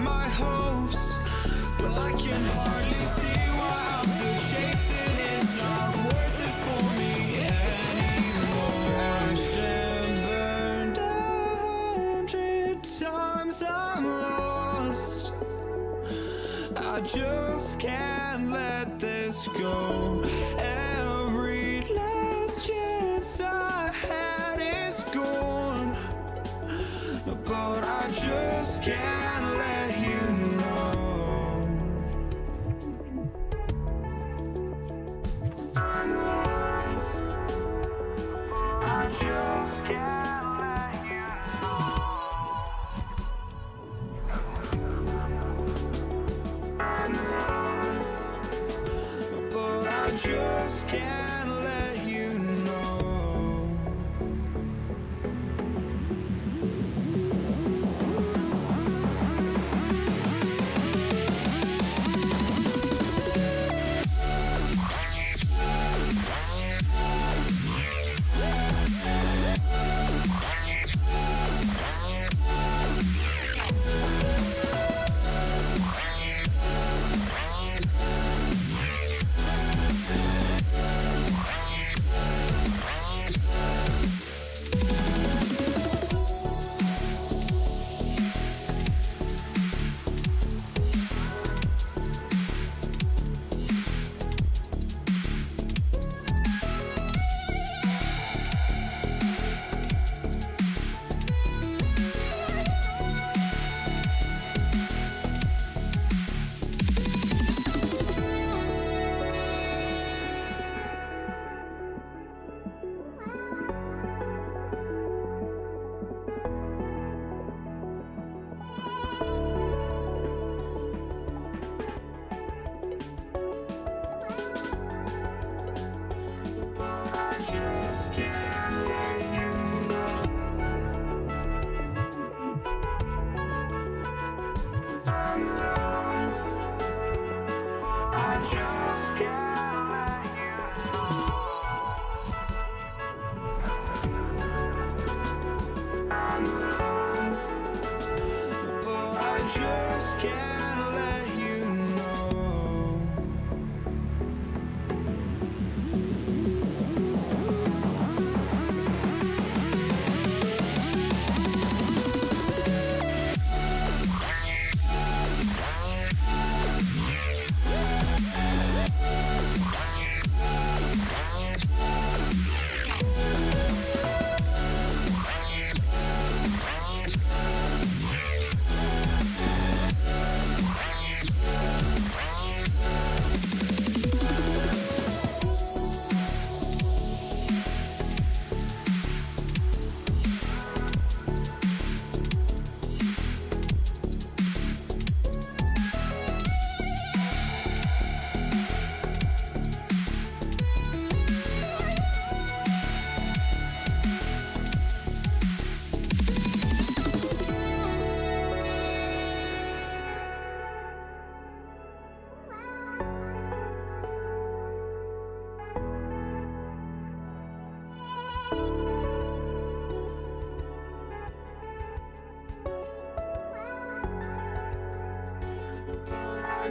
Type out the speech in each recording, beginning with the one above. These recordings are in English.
my hopes, but I can hardly see why I'm still chasing. It's not worth it for me anymore. Crashed and burned 100 times, I'm lost. I just can't let this go. Every last chance I had is gone, but I just can't let you know. I just can't let you know. But I just can't let you know.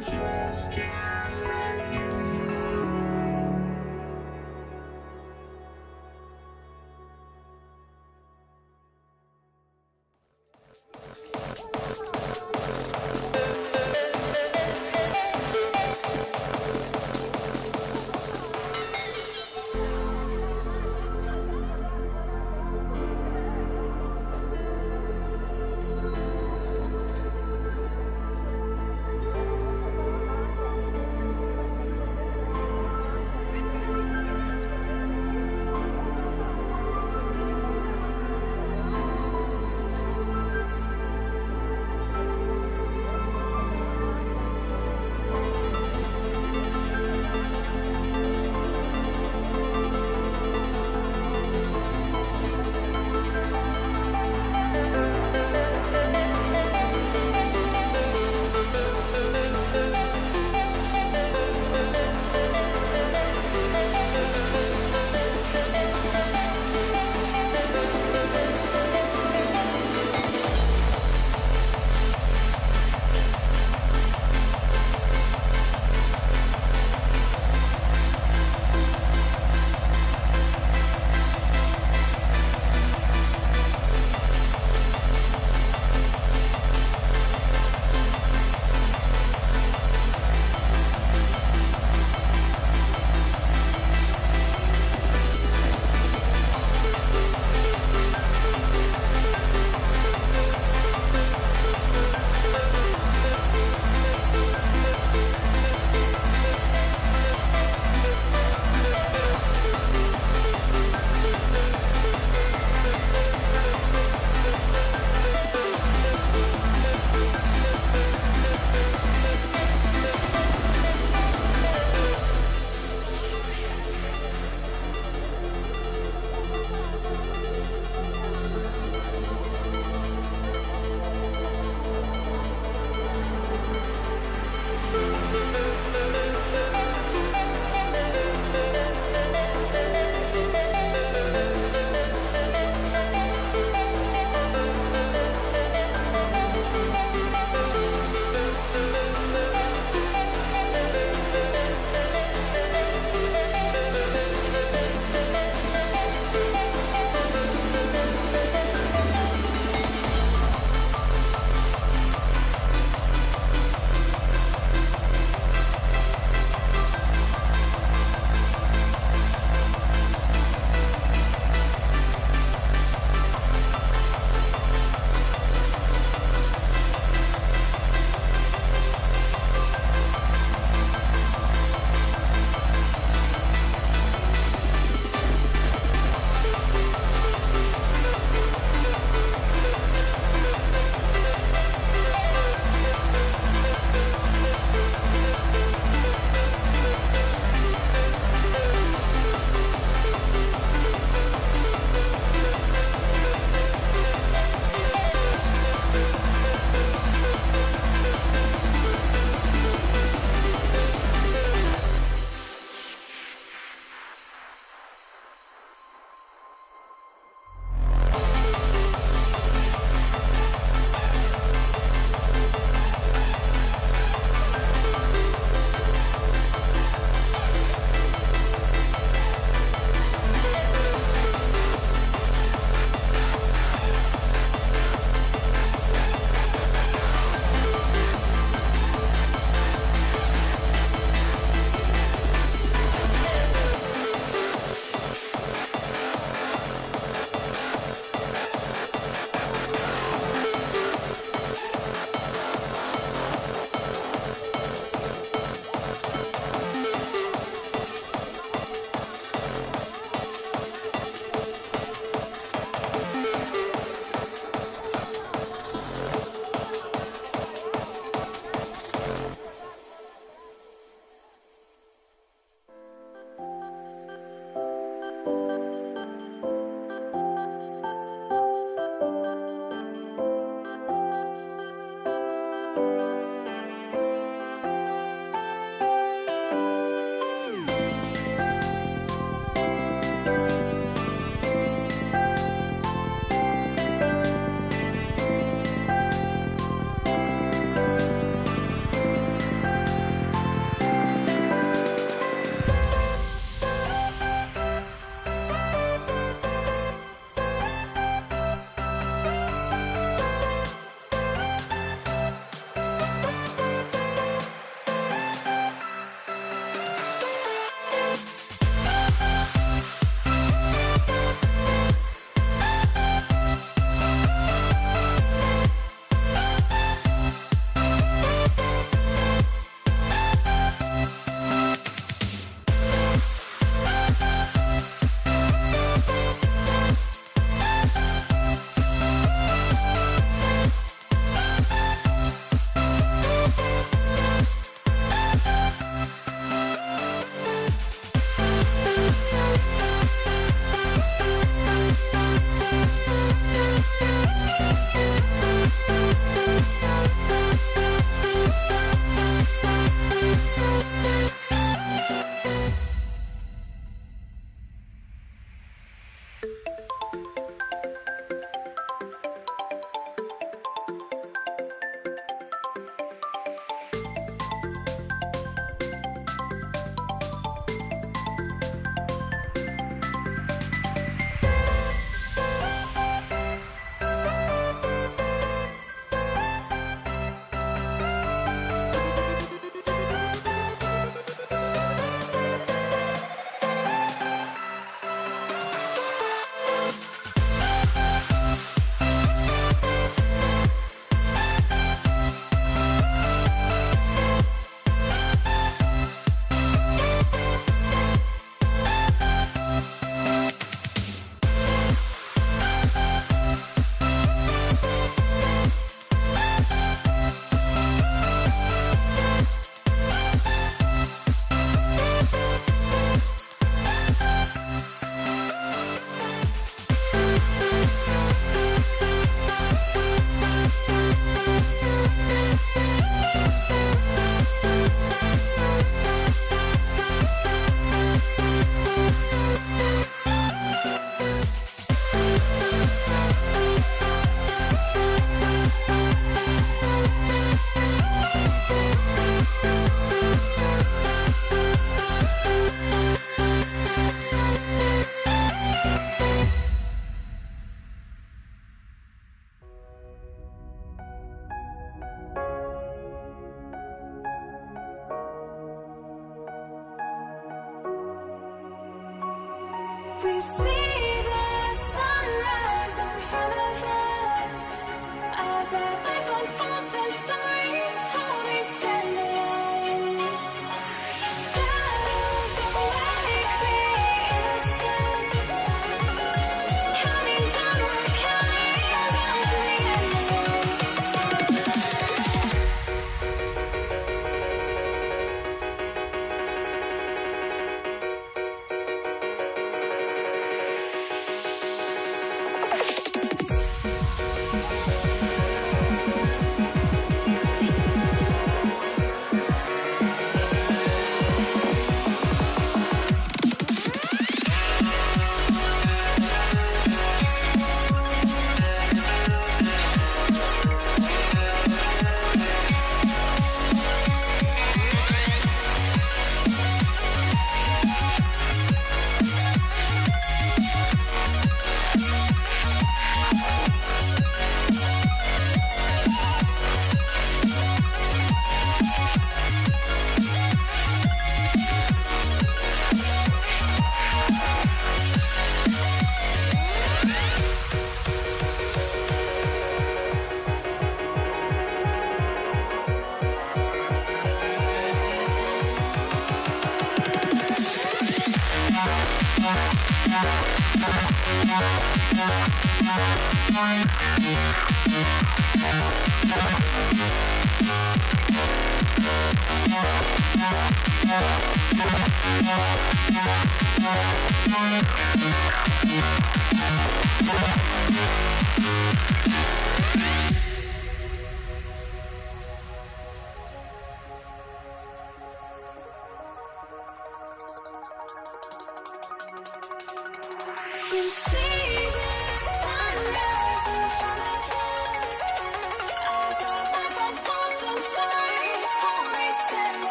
just can't let you know.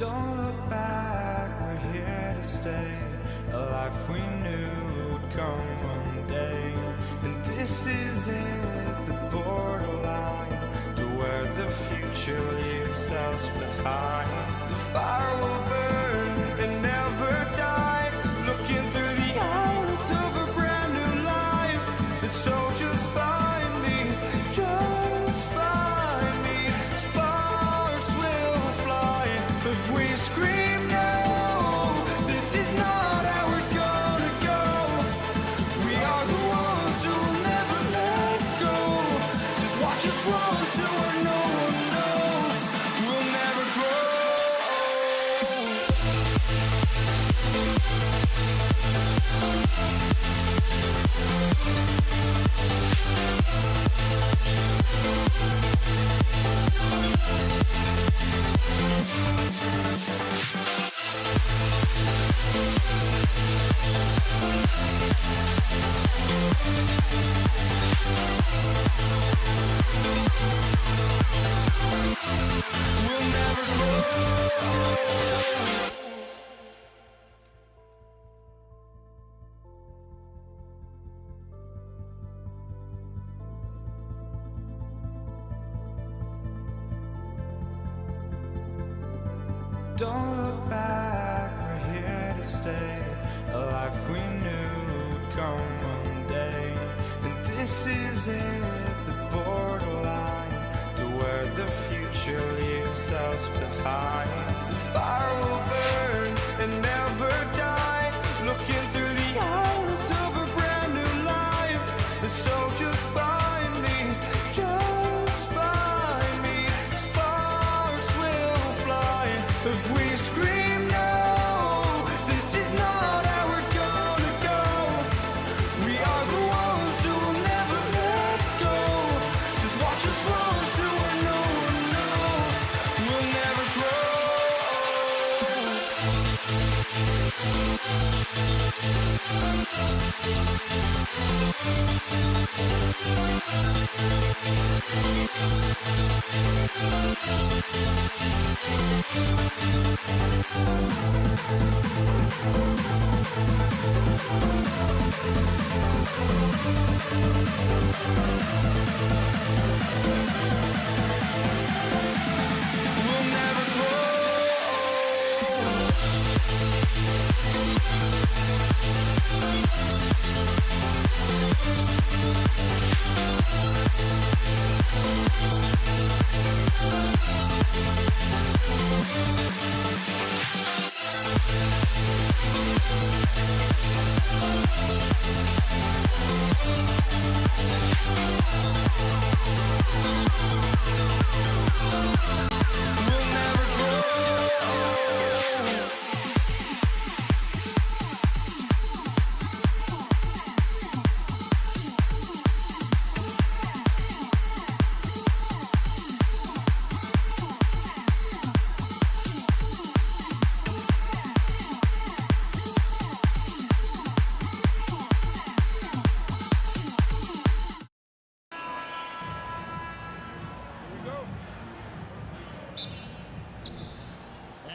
Don't look back, we're here to stay. A life we knew would come one day. And this is it, the borderline to where the future leaves us behind. The fire will burn and never die, looking through the eyes of a brand new life. And so just find me, just find me. Sparks will fly if we scream no. This is not how we're gonna go. We are the ones who'll never let go. Just watch us run to where no one knows. We'll never grow. We'll never grow. Don't look back, we're here to stay. A life we knew would come one day. And this is it, the borderline to where the future leaves us behind. The fire will burn and never die, looking through the eyes of a brand new life. And so just find me, just find me. Sparks will fly if we scream no. This is not how we're gonna go. We are the ones who will never let go. Just watch us run to where no one knows. We'll never grow. We'll never grow. We'll never grow.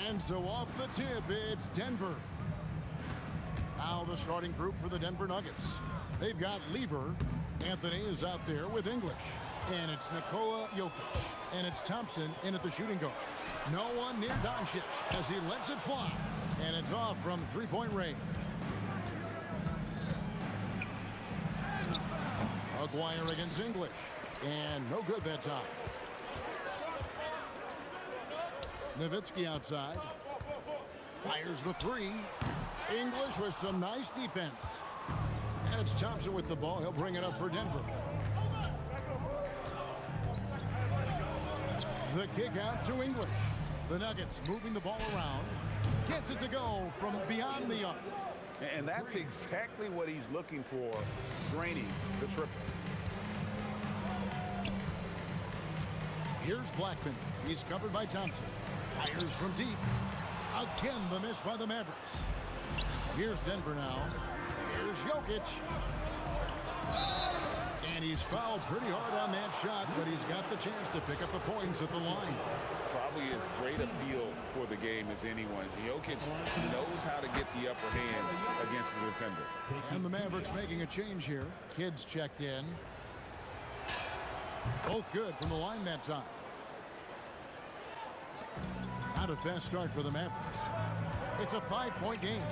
And so off the tip, it's Denver. Now the starting group for the Denver Nuggets. They've got Lever. Anthony is out there with English. And it's Nikola Jokic. And it's Thompson in at the shooting guard. No one near Doncic as he lets it fly. And it's off from three-point range. Aguirre against English. And no good that time. Nowitzki outside. Fires the three. English with some nice defense. And it's Thompson with the ball. He'll bring it up for Denver. The kick out to English. The Nuggets moving the ball around. Gets it to go from beyond the arc. And that's exactly what he's looking for, draining the triple. Here's Blackman. He's covered by Thompson. Fires from deep. Again, the miss by the Mavericks. Here's Denver now. Here's Jokic. And he's fouled pretty hard on that shot, but he's got the chance to pick up the points at the line. Probably as great a feel for the game as anyone. Jokic knows how to get the upper hand against the defender. And the Mavericks making a change here. Kids checked in. Both good from the line that time. Not a fast start for the Mavericks. It's a 5-point game.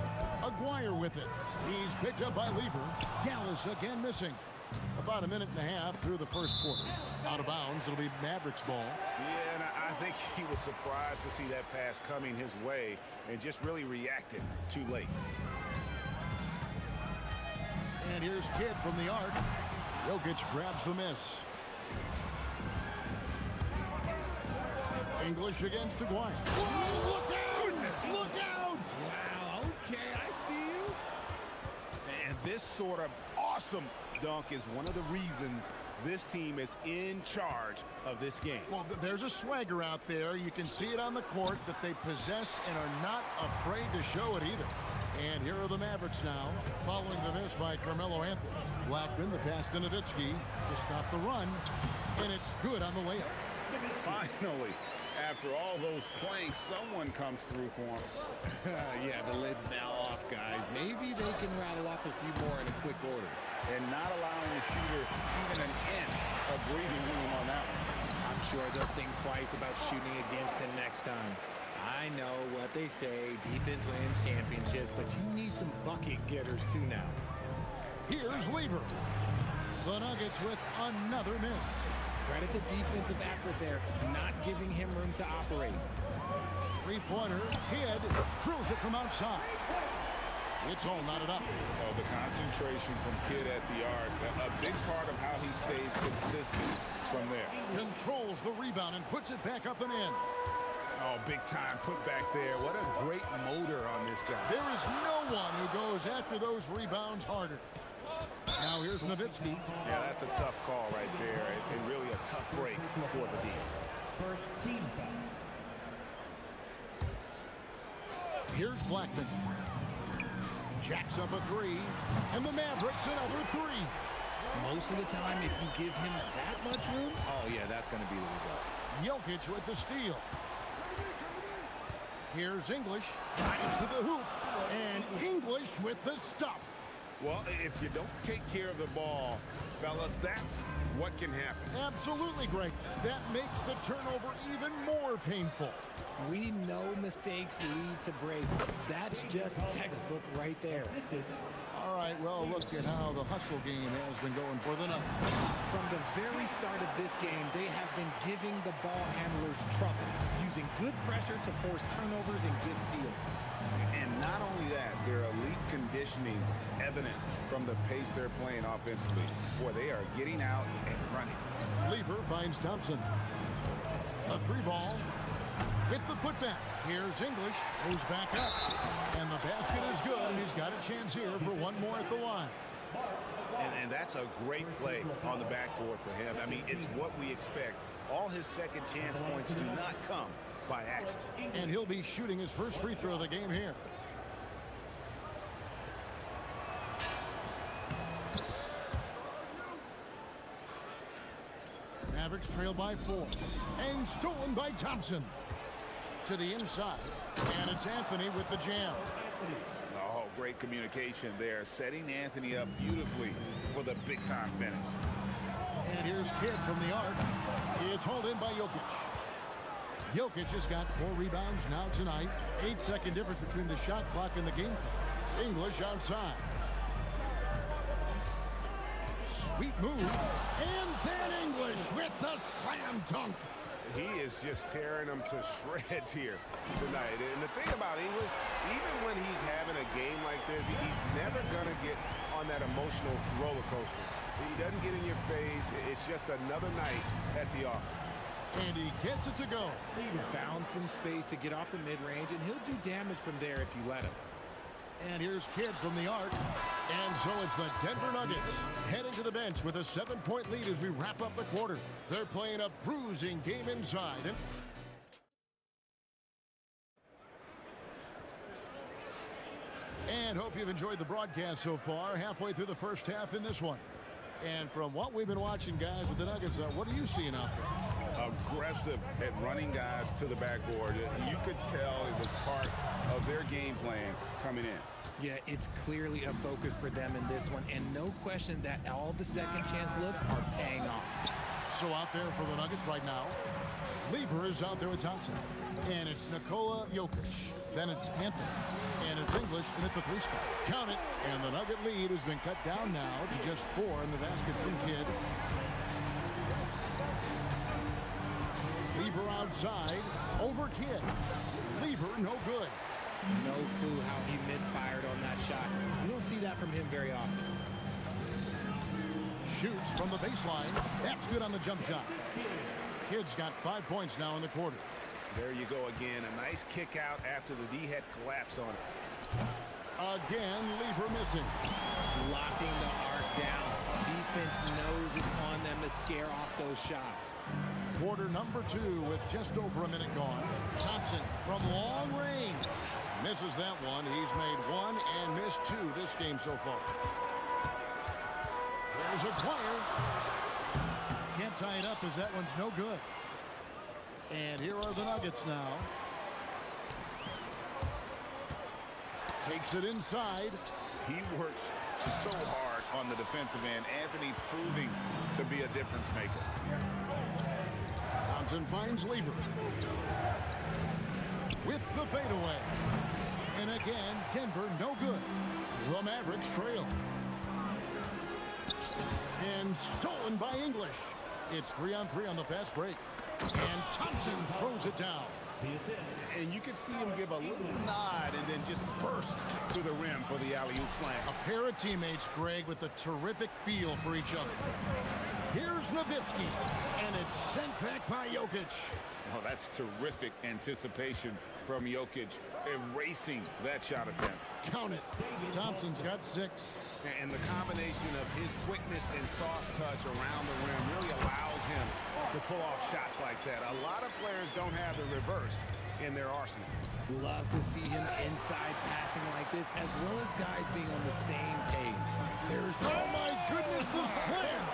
Aguirre with it. He's picked up by Lever. Gallus again missing. About a minute and a half through the first quarter. Out of bounds. It'll be Mavericks ball. Yeah, and I think he was surprised to see that pass coming his way and just really reacted too late. And here's Kidd from the arc. Jokic grabs the miss. English against Aguirre. Whoa, look out! Look out! Wow, okay, I see you. And this sort of awesome dunk is one of the reasons this team is in charge of this game. Well, there's a swagger out there. You can see it on the court that they possess and are not afraid to show it either. And here are the Mavericks now, following the miss by Carmelo Anthony. Blackman, the pass to Nowitzki to stop the run, and it's good on the layup. Finally, after all those planks, someone comes through for him. Yeah, the lid's now off, guys. Maybe they can rattle off a few more in a quick order. And not allowing the shooter even an inch of breathing room on that one. I'm sure they'll think twice about shooting against him next time. I know what they say, defense wins championships, but you need some bucket getters too now. Here's Lever. The Nuggets with another miss. Credit the defensive effort there, not giving him room to operate. Three-pointer, Kidd drills it from outside. It's all knotted up. Oh, the concentration from Kidd at the arc, a big part of how he stays consistent from there. Controls the rebound and puts it back up and in. Oh, big time put back there. What a great motor on this guy. There is no one who goes after those rebounds harder. Now here's Nowitzki. Yeah, that's a tough call right there, and really a tough break for the D. First team foul. Here's Blackman. Jacks up a three, and the Mavericks another three. Most of the time, if you give him that much room, oh yeah, that's going to be the result. Jokic with the steal. Here's English, drives to the hoop, and English with the stuff. Well, if you don't take care of the ball, fellas, that's what can happen. Absolutely, Greg. That makes the turnover even more painful. We know mistakes lead to breaks. That's just textbook right there. All right, well, look at how the hustle game has been going for the Nuggets. From the very start of this game, they have been giving the ball handlers trouble, using good pressure to force turnovers and get steals. And not only that, their elite conditioning evident from the pace they're playing offensively. Boy, they are getting out and running. Lever finds Thompson. A three ball with the putback. Here's English, goes back up. And the basket is good, and he's got a chance here for one more at the line. And that's a great play on the backboard for him. I mean, it's what we expect. All his second chance points do not come by accident. And he'll be shooting his first free throw of the game here. Mavericks trail by 4. And stolen by Thompson. To the inside. And it's Anthony with the jam. Oh, great communication there. Setting Anthony up beautifully for the big-time finish. And here's Kidd from the arc. It's hauled in by Jokic. Jokic has got 4 rebounds now tonight. 8-second difference between the shot clock and the game clock. English outside. Sweet move. And then English with the slam dunk. He is just tearing them to shreds here tonight. And the thing about English, even when he's having a game like this, he's never going to get on that emotional roller coaster. He doesn't get in your face. It's just another night at the office. And he gets it to go. Found some space to get off the mid-range, and he'll do damage from there if you let him. And here's Kidd from the arc. And so it's the Denver Nuggets heading to the bench with a 7-point lead as we wrap up the quarter. They're playing a bruising game inside. And hope you've enjoyed the broadcast so far. Halfway through the first half in this one. And from what we've been watching, guys, with the Nuggets, what are you seeing out there? Aggressive at running guys to the backboard. You could tell it was part of their game plan coming in. Yeah, it's clearly a focus for them in this one, and no question that all the second chance looks are paying off. So out there for the Nuggets right now, Lever is out there with Thompson. And it's Nikola Jokic. Then it's Anthony. And it's English in at the 3 spot. Count it. And the Nugget lead has been cut down now to just 4 in the basket from Kidd. Lever outside. Over Kidd. Lever no good. No clue how he misfired on that shot. You don't see that from him very often. Shoots from the baseline. That's good on the jump shot. Kidd's got 5 points now in the quarter. There you go again. A nice kick out after the D had collapsed on it. Again, Lever missing. Locking the arc down. Defense knows it's on them to scare off those shots. Quarter number 2 with just over a minute gone. Thompson from long range. Misses that one. He's made 1 and missed 2 this game so far. There's a player. Can't tie it up as that one's no good. And here are the Nuggets now. Takes it inside. He works so hard on the defensive end. Anthony proving to be a difference maker. Thompson finds Lever. With the fadeaway. And again, Denver no good. The Mavericks trail. And stolen by English. It's 3-on-3 on the fast break. And Thompson throws it down. And you can see him give a little nod and then just burst to the rim for the alley-oop slam. A pair of teammates, Greg, with a terrific feel for each other. Here's Nowitzki, and it's sent back by Jokic. Oh, that's terrific anticipation from Jokic, erasing that shot attempt. Count it. Thompson's got 6. And the combination of his quickness and soft touch around the rim really allows him to pull off shots like that. A lot of players don't have the reverse in their arsenal. Love to see him inside passing like this, as well as guys being on the same page. There's, oh my goodness, the slam.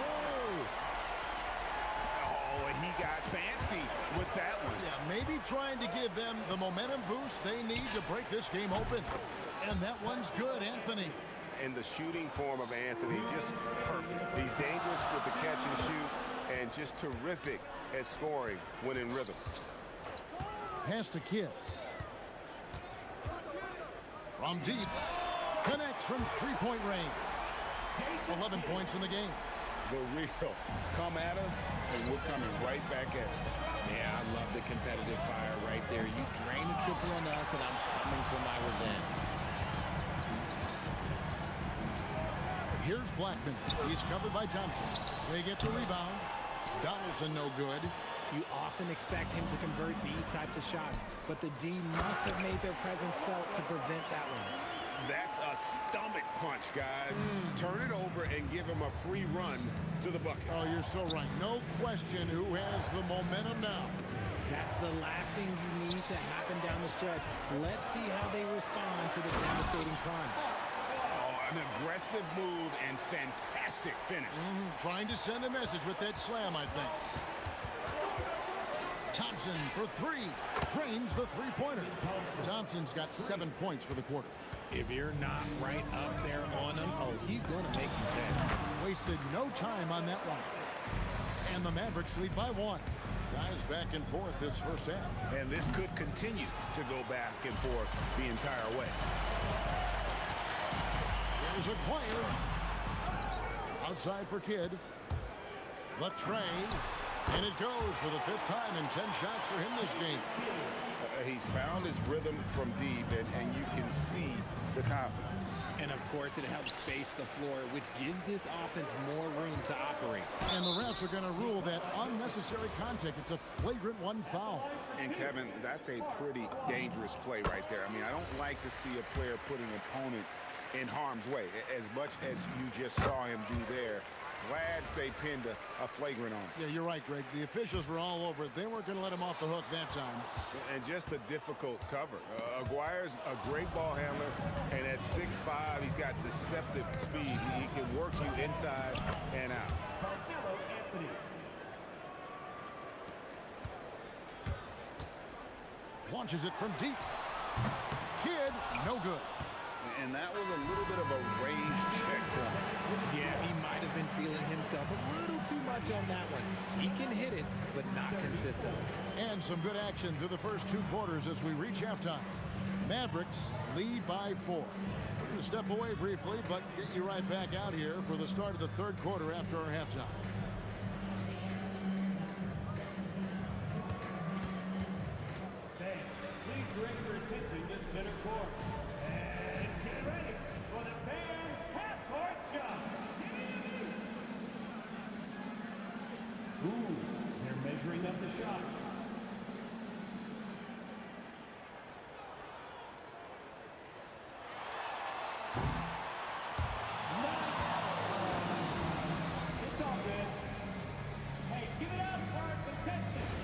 Oh, and he got fancy with that one. Yeah, maybe trying to give them the momentum boost they need to break this game open. And that one's good, Anthony. And the shooting form of Anthony, just perfect. He's dangerous with the catch and shoot, and just terrific at scoring when in rhythm. Pass to Kidd. From deep. Connects from 3-point range. 11 points in the game. The real come at us, and we're coming right back at you. Yeah, I love the competitive fire right there. You drain a triple on us, and I'm coming for my revenge. Here's Blackman. He's covered by Thompson. They get the rebound. Donaldson no good. You often expect him to convert these types of shots, but the D must have made their presence felt to prevent that one. That's a stomach punch, guys. Turn it over and give him a free run to the bucket. Oh, you're so right. No question who has the momentum now. That's the last thing you need to happen down the stretch. Let's see how they respond to the devastating punch. An aggressive move and fantastic finish. Trying to send a message with that slam, I think. Thompson for 3. Drains the 3-pointer. Thompson's got 7 points for the quarter. If you're not right up there on him, oh, he's going to make you pay. Wasted no time on that one. And the Mavericks lead by 1. Guys back and forth this first half. And this could continue to go back and forth the entire way. There's a player. Outside for Kidd. The tray. And it goes for the 5th time in 10 shots for him this game. He's found his rhythm from deep, and you can see the confidence. And, of course, it helps space the floor, which gives this offense more room to operate. And the refs are going to rule that unnecessary contact. It's a flagrant 1 foul. And, Kevin, that's a pretty dangerous play right there. I mean, I don't like to see a player put an opponent in harm's way. As much as you just saw him do there, Glad they pinned a flagrant on him. Yeah, you're right, Greg. The officials were all over it. They weren't going to let him off the hook that time. And just a difficult cover. Aguirre's a great ball handler, and at 6'5", he's got deceptive speed. He can work you inside and out. Launches it from deep. Kidd, no good. And that was a little bit of a range check for him. Yeah, he might have been feeling himself a little too much on that one. He can hit it, but not consistently. And some good action through the first 2 quarters as we reach halftime. Mavericks lead by 4. We're going to step away briefly, but get you right back out here for the start of the 3rd quarter after our halftime. Please direct your attention to center court. And get ready for the fan half-court shot. Ooh, they're measuring up the shot. It's all good. Hey, give it up for our contestants.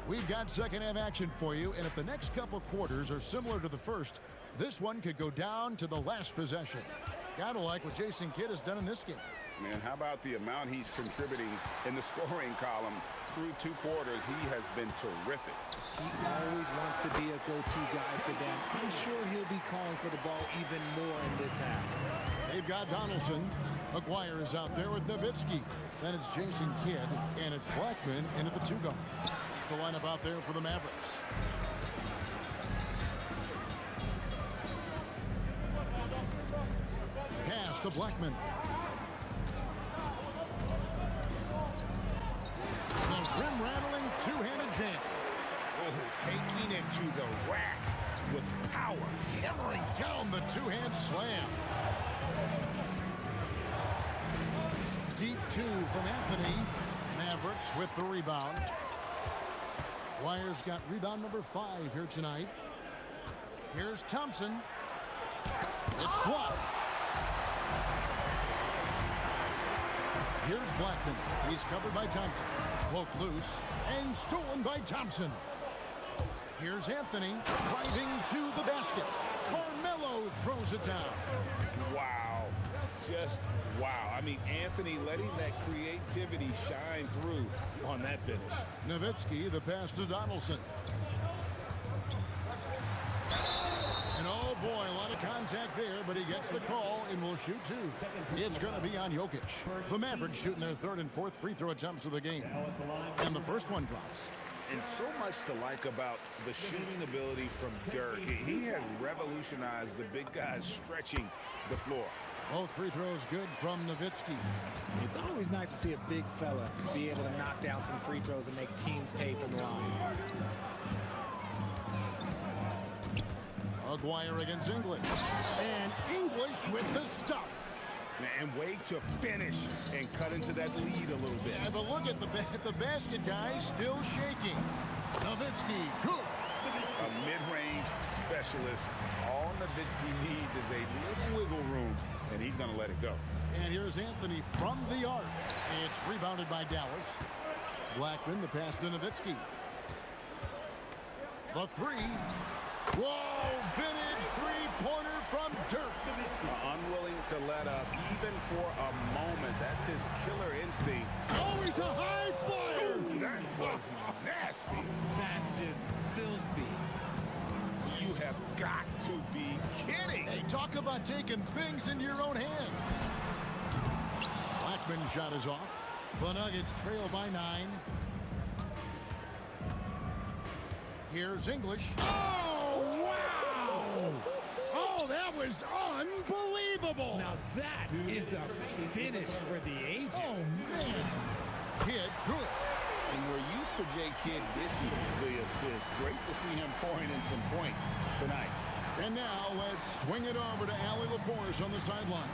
We've got second half action for you, and if the next couple quarters are similar to the first, this one could go down to the last possession. Gotta like what Jason Kidd has done in this game. Man, how about the amount he's contributing in the scoring column through 2 quarters? He has been terrific. He always wants to be a go-to guy for them. I'm sure he'll be calling for the ball even more in this half. They've got Donaldson. McGuire is out there with Nowitzki. Then it's Jason Kidd, and it's Blackman in at the 2 guard. That's the lineup out there for the Mavericks. Pass to Blackman. The rim-rattling 2-handed jam. Oh, taking it to the rack with power. Hammering down the 2-hand slam. Deep 2 from Anthony. Mavericks with the rebound. Wire's got rebound number 5 here tonight. Here's Thompson. It's blocked. Here's Blackman. He's covered by Thompson. Poked loose and stolen by Thompson. Here's Anthony driving to the basket. Carmelo throws it down. Wow. Just wow. I mean, Anthony letting that creativity shine through on that finish. Nowitzki, the pass to Donaldson. And oh boy, a lot of contact there, but he gets the call and will shoot 2. It's going to be on Jokic. The Mavericks shooting their 3rd and 4th free throw attempts of the game. And the first one drops. And so much to like about the shooting ability from Dirk. He has revolutionized the big guys stretching the floor. Both free throws good from Nowitzki. It's always nice to see a big fella be able to knock down some free throws and make teams pay for the line. Aguirre against English. And English with the stuff. And wait to finish and cut into that lead a little bit. Yeah, but look at the basket guy still shaking. Nowitzki, good. A mid-range specialist. All Nowitzki needs is a little wiggle room, and he's going to let it go. And here's Anthony from the arc. It's rebounded by Dallas. Blackman, the pass to Nowitzki. The 3. Whoa, vintage 3-pointer from Dirk. Unwilling to let up even for a moment. That's his killer instinct. Oh, he's a high flyer. Ooh, that was nasty. That's just filthy. You have got to be kidding. Hey, talk about taking things into your own hands. Blackman's shot is off. The Nuggets trail by 9. Here's English. Oh, wow! Oh, that was unbelievable! Now that is a finish for the ages. Oh, man. Kidd, good. And we're used to J. Kidd dishing the assist. Great to see him pouring in some points tonight. And now let's swing it over to Allie LaForce on the sideline.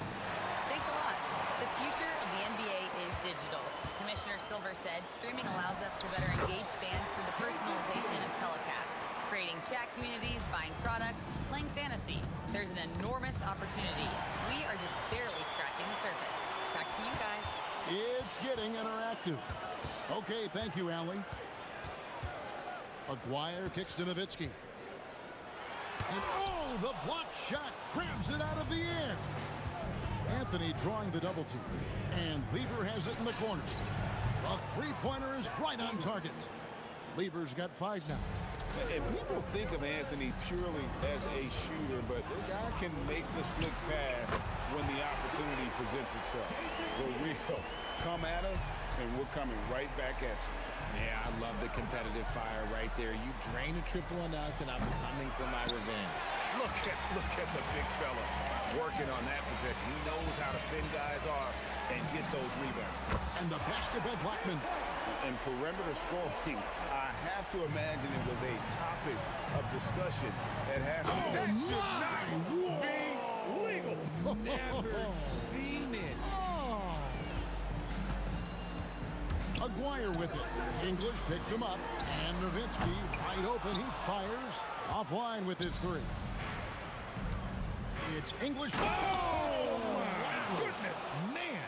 Thanks a lot. The future of the NBA is digital. Commissioner Silver said streaming allows us to better engage fans through the personalization of telecasts, creating chat communities, buying products, playing fantasy. There's an enormous opportunity. We are just barely scratching the surface. Back to you guys. It's getting interactive. Okay, thank you, Allie. Aguirre kicks to Nowitzki. And oh, the block shot grabs it out of the air. Anthony drawing the double team. And Lever has it in the corner. A three-pointer is right on target. Lever's got 5 now. And people think of Anthony purely as a shooter, but the guy can make the slick pass when the opportunity presents itself. The real come at us, and we're coming right back at you. Yeah, I love the competitive fire right there. You drain a triple on us, and I'm coming for my revenge. Look at the big fella working on that possession. He knows how to fend guys off and get those rebounds. And the basket by Blackman. And perimeter scoring, I have to imagine it was a topic of discussion at halftime. That should not be legal. Never seen it. Aguirre with it. English picks him up. And Nowitzki wide open. He fires offline with his 3. It's English. Oh, my Goodness. Man.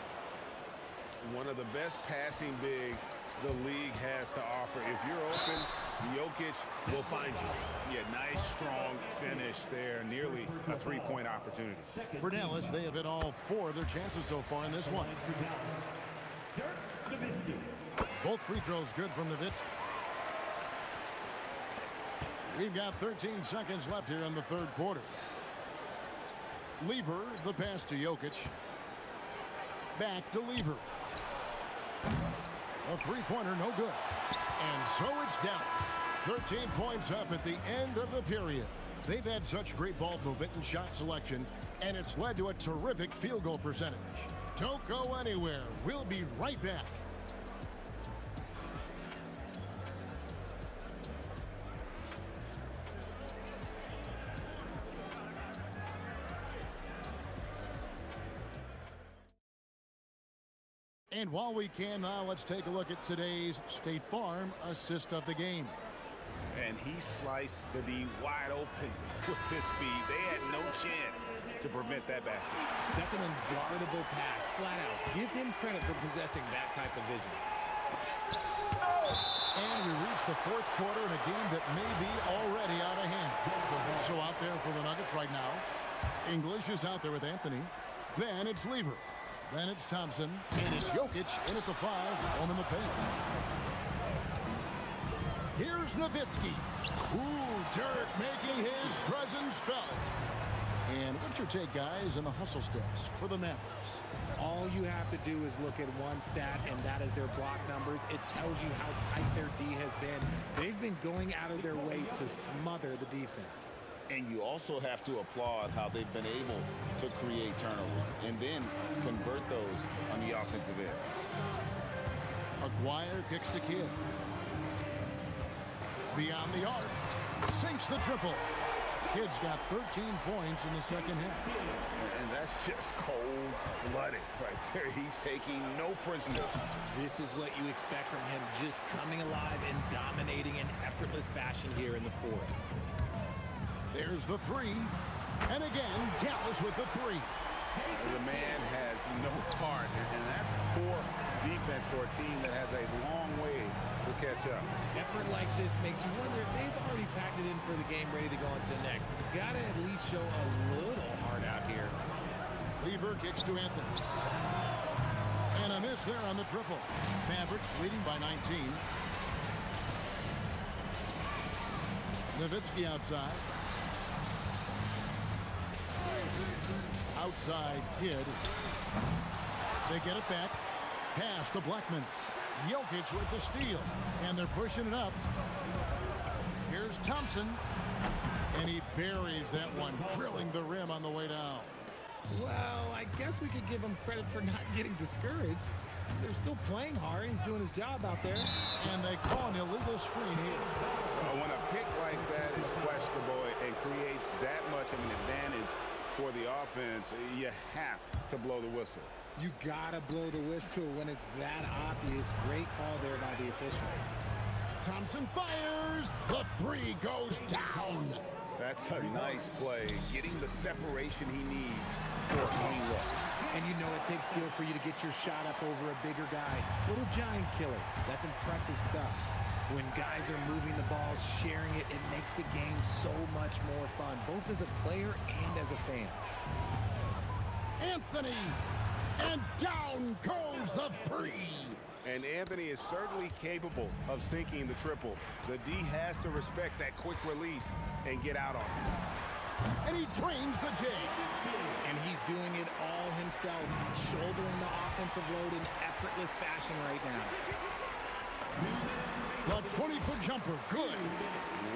One of the best passing bigs the league has to offer. If you're open, Jokic will find you. Yeah, nice, strong finish there. Nearly a 3-point opportunity. For Dallas, they have hit all 4 of their chances so far in this one. Both free throws good from Nowitzki. We've got 13 seconds left here in the third quarter. Lever, the pass to Jokic. Back to Lever. A three-pointer, no good. And so it's Dallas. 13 points up at the end of the period. They've had such great ball movement and shot selection, and it's led to a terrific field goal percentage. Don't go anywhere. We'll be right back. And while we can now, let's take a look at today's State Farm assist of the game. And he sliced the D wide open with his speed. They had no chance to prevent that basket. That's an unguardable pass, flat out. Give him credit for possessing that type of vision. And we reach the fourth quarter in a game that may be already out of hand. So out there for the Nuggets right now. English is out there with Anthony. Then it's Lever. Then it's Thompson. And it's Jokic in at the 5, home in the paint. Here's Nowitzki. Ooh, Dirk making his presence felt. And what's your take, guys, on the hustle stats for the Mavericks? All you have to do is look at one stat, and that is their block numbers. It tells you how tight their D has been. They've been going out of their way to smother the defense. And you also have to applaud how they've been able to create turnovers and then convert those on the offensive end. Aguirre kicks to Kidd. Beyond the arc. Sinks the triple. Kidd's got 13 points in the second half. And that's just cold-blooded right there. He's taking no prisoners. This is what you expect from him, just coming alive and dominating in effortless fashion here in the fourth. There's the 3. And again, Dallas with the 3. The man has no heart, and that's poor defense for a team that has a long way to catch up. Effort like this makes you wonder if they've already packed it in for the game, ready to go on to the next. Gotta at least show a little heart out here. Lever kicks to Anthony. And a miss there on the triple. Mavericks leading by 19. Nowitzki outside. Outside Kidd. They get it back. Pass to Blackman. Jokic with the steal. And they're pushing it up. Here's Thompson. And he buries that one, drilling the rim on the way down. Well, I guess we could give him credit for not getting discouraged. They're still playing hard. He's doing his job out there. And they call an illegal screen here. When a pick like that is questionable and creates that much of an advantage for the offense, you have to blow the whistle. You gotta blow the whistle when it's that obvious. Great call there by the official. Thompson fires. The three goes down. That's a nice play, getting the separation he needs for a clean look. And you know it takes skill for you to get your shot up over a bigger guy. Little giant killer. That's impressive stuff. When guys are moving the ball, sharing it, it makes the game so much more fun, both as a player and as a fan. Anthony. And down goes the three. And Anthony is certainly capable of sinking the triple. The D has to respect that quick release and get out on it. And he drains the J. And he's doing it all himself, shouldering the offensive load in effortless fashion right now. The 20-foot jumper, good.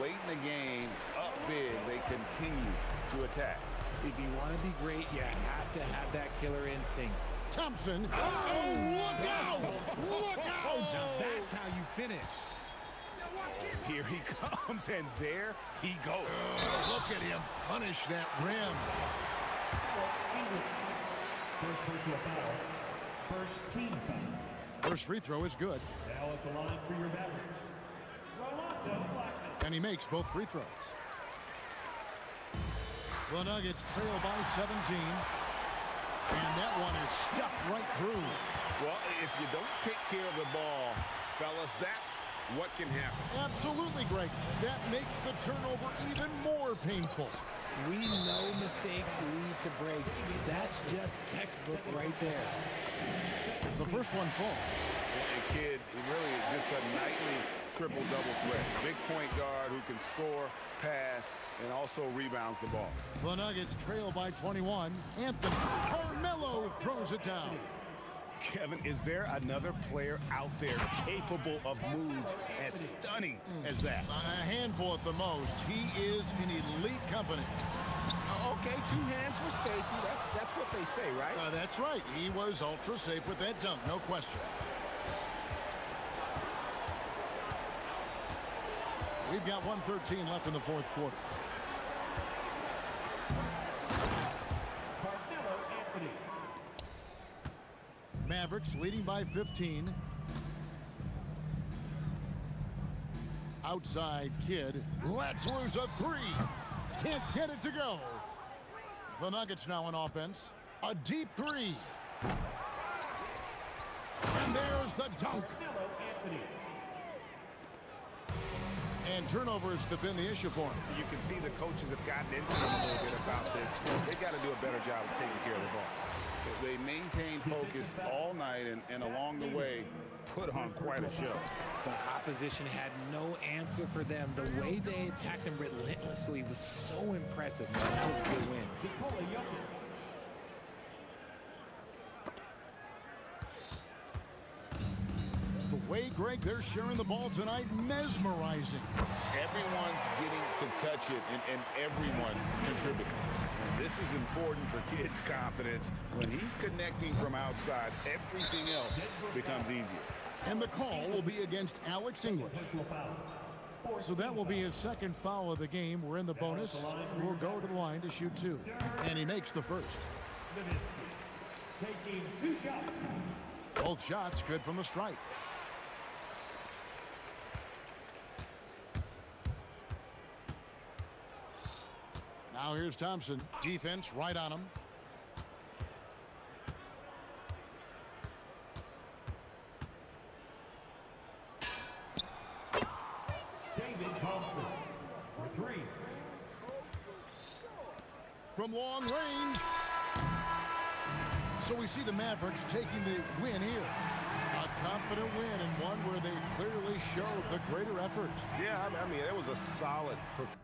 Late in the game, up big, they continue to attack. If you want to be great, you have to have that killer instinct. Thompson. Oh, look out! Look out! Now that's how you finish. Here he comes, and there he goes. Look at him punish that rim. First personal foul. First team foul. First free throw is good. Now at the line for your Mavericks. Rolando Blackman. And he makes both free throws. The Nuggets trail by 17. And that one is stuffed right through. Well, if you don't take care of the ball, fellas, that's what can happen. Absolutely, Greg. That makes the turnover even more painful. We know mistakes lead to breaks. That's just textbook right there. The first one falls. And kid, really just a nightly triple-double threat. Big point guard who can score, pass, and also rebounds the ball. The Nuggets trail by 21. Anthony Carmelo throws it down. Kevin, is there another player out there capable of moves as stunning as that? A handful at the most. He is in elite company. Okay, 2 hands for safety. That's what they say, right? That's right. He was ultra safe with that dunk, no question. We've got 1:13 left in the fourth quarter. Carmelo Anthony. Mavericks leading by 15. Outside Kid. Let's lose a three. Can't get it to go. The Nuggets now on offense. A deep three. And there's the dunk. Carmelo Anthony. And turnovers have been the issue for him. You can see the coaches have gotten into them a little bit about this. They've got to do a better job of taking care of the ball. They maintained focus all night and along the way put on quite a show. The opposition had no answer for them. The way they attacked them relentlessly was so impressive. That was a good win. Nikola Jokic. The way, Greg, they're sharing the ball tonight, mesmerizing. Everyone's getting to touch it, and everyone contributing. And this is important for kids' confidence. When he's connecting from outside, everything else becomes easier. And the call will be against Alex English. Personal foul. So that will be his second foul of the game. We're in the bonus. We'll go to the line to shoot 2. And he makes the first. Taking 2 shots. Both shots good from the stripe. Now here's Thompson. Defense right on him. David Thompson for 3. From long range. So we see the Mavericks taking the win here. A confident win and one where they clearly showed the greater effort. Yeah, I mean, it was a solid performance.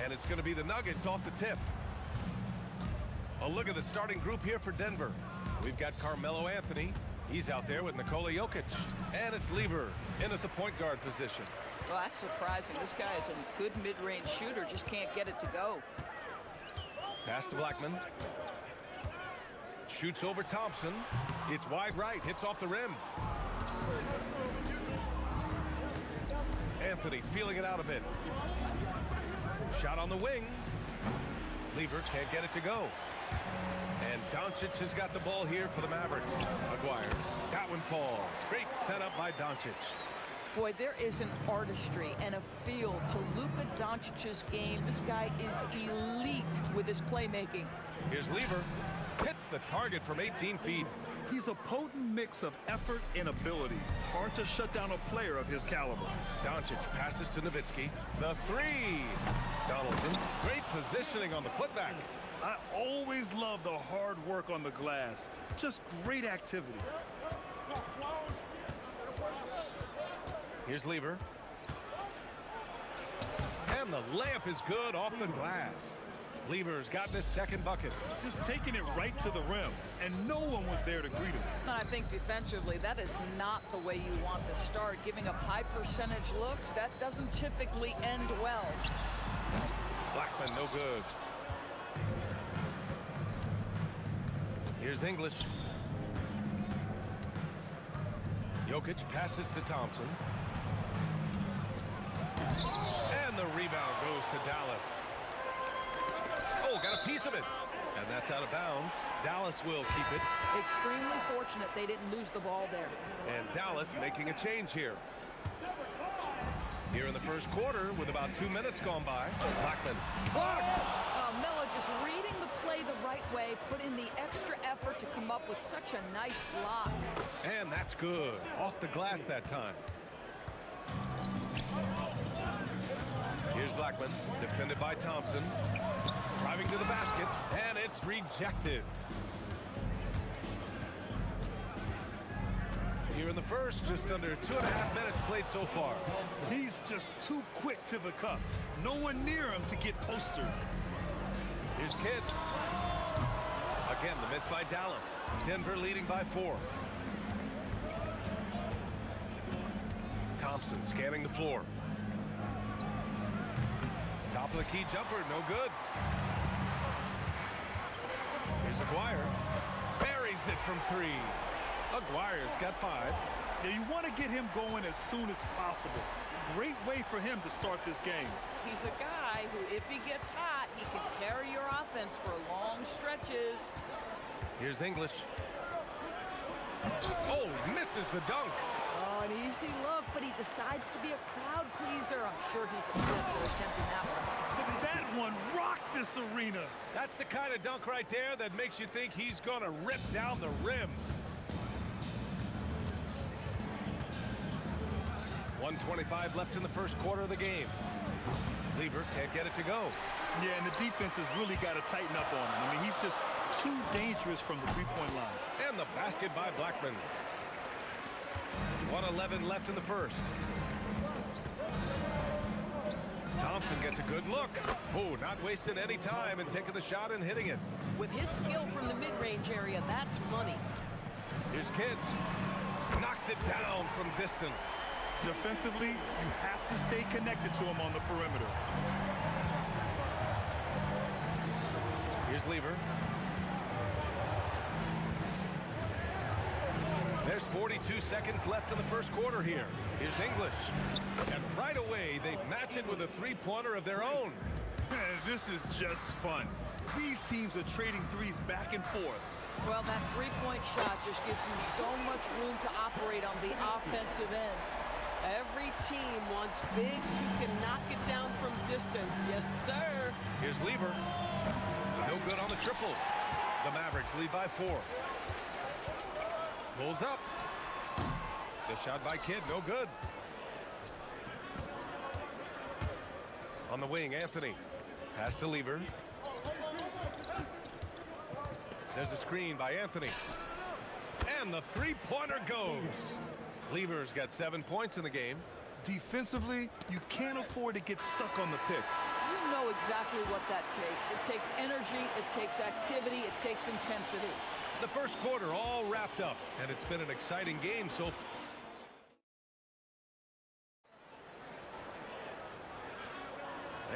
And it's going to be the Nuggets off the tip. A look at the starting group here for Denver. We've got Carmelo Anthony. He's out there with Nikola Jokic. And it's Lever in at the point guard position. Well, that's surprising. This guy is a good mid-range shooter, just can't get it to go. Pass to Blackman. Shoots over Thompson. It's wide right, hits off the rim. Anthony feeling it out a bit. Shot on the wing. Lever can't get it to go. And Doncic has got the ball here for the Mavericks. Maguire. That one falls. Great setup by Doncic. Boy, there is an artistry and a feel to Luka Doncic's game. This guy is elite with his playmaking. Here's Lever. Hits the target from 18 feet. He's a potent mix of effort and ability. Hard to shut down a player of his caliber. Doncic passes to Nowitzki. The three. Donaldson. Great positioning on the putback. I always love the hard work on the glass. Just great activity. Here's Lever. And the layup is good off the glass. Lever's gotten his second bucket. Just taking it right to the rim, and no one was there to greet him. I think defensively, that is not the way you want to start. Giving up high percentage looks, that doesn't typically end well. Blackman, no good. Here's English. Jokic passes to Thompson. And the rebound goes to Dallas. Oh, got a piece of it. And that's out of bounds. Dallas will keep it. Extremely fortunate they didn't lose the ball there. And Dallas making a change here. Here in the first quarter with about 2 minutes gone by. Blackman. Blocked! Melo just reading the play the right way, put in the extra effort to come up with such a nice block. And that's good. Off the glass that time. Here's Blackman, defended by Thompson. Driving to the basket, and it's rejected. Here in the first, just under 2.5 minutes played so far. He's just too quick to the cup. No one near him to get postered. Here's Kidd. Again, the miss by Dallas. Denver leading by 4. Thompson scanning the floor. Top of the key jumper, no good. Here's Aguirre. Buries it from 3. Aguirre's got 5. Now you want to get him going as soon as possible. Great way for him to start this game. He's a guy who, if he gets hot, he can carry your offense for long stretches. Here's English. Oh, misses the dunk. Oh, an easy look, but he decides to be a crowd pleaser. I'm sure he's upset for attempting that one. Look at that one rock this arena. That's the kind of dunk right there that makes you think he's going to rip down the rim. 1:25 left in the first quarter of the game. Lever can't get it to go. Yeah, and the defense has really got to tighten up on him. I mean, he's just too dangerous from the three-point line. And the basket by Blackman. 1:11 left in the first. Thompson gets a good look. Oh, not wasting any time and taking the shot and hitting it. With his skill from the mid-range area, that's money. Here's Kidd. Knocks it down from distance. Defensively, you have to stay connected to him on the perimeter. Here's Lever. There's 42 seconds left in the first quarter here. Here's English. And right away, they match it with a three-pointer of their own. This is just fun. These teams are trading threes back and forth. Well, that three-point shot just gives you so much room to operate on the offensive end. Every team wants bigs who can knock it down from distance. Yes, sir. Here's Lever. No good on the triple. The Mavericks lead by 4. Pulls up. The shot by Kidd, no good. On the wing, Anthony. Pass to Lever. There's a screen by Anthony. And the three-pointer goes. Lever's got 7 points in the game. Defensively, you can't afford to get stuck on the pick. You know exactly what that takes. It takes energy, it takes activity, it takes intensity. The first quarter all wrapped up, and it's been an exciting game so far.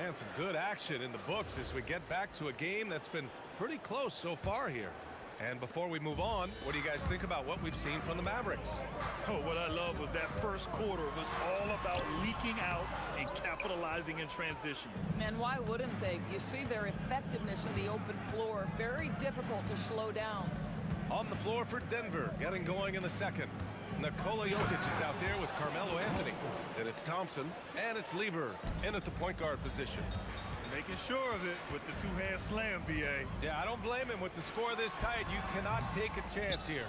And some good action in the books as we get back to a game that's been pretty close so far here. And before we move on, what do you guys think about what we've seen from the Mavericks? Oh, what I love was that first quarter was all about leaking out and capitalizing in transition. And why wouldn't they? You see their effectiveness in the open floor. Very difficult to slow down. On the floor for Denver, getting going in the second. Nikola Jokic is out there with Carmelo Anthony. Then it's Thompson, and it's Lever in at the point guard position. Making sure of it with the two-hand slam, B.A. Yeah, I don't blame him. With the score this tight, you cannot take a chance here.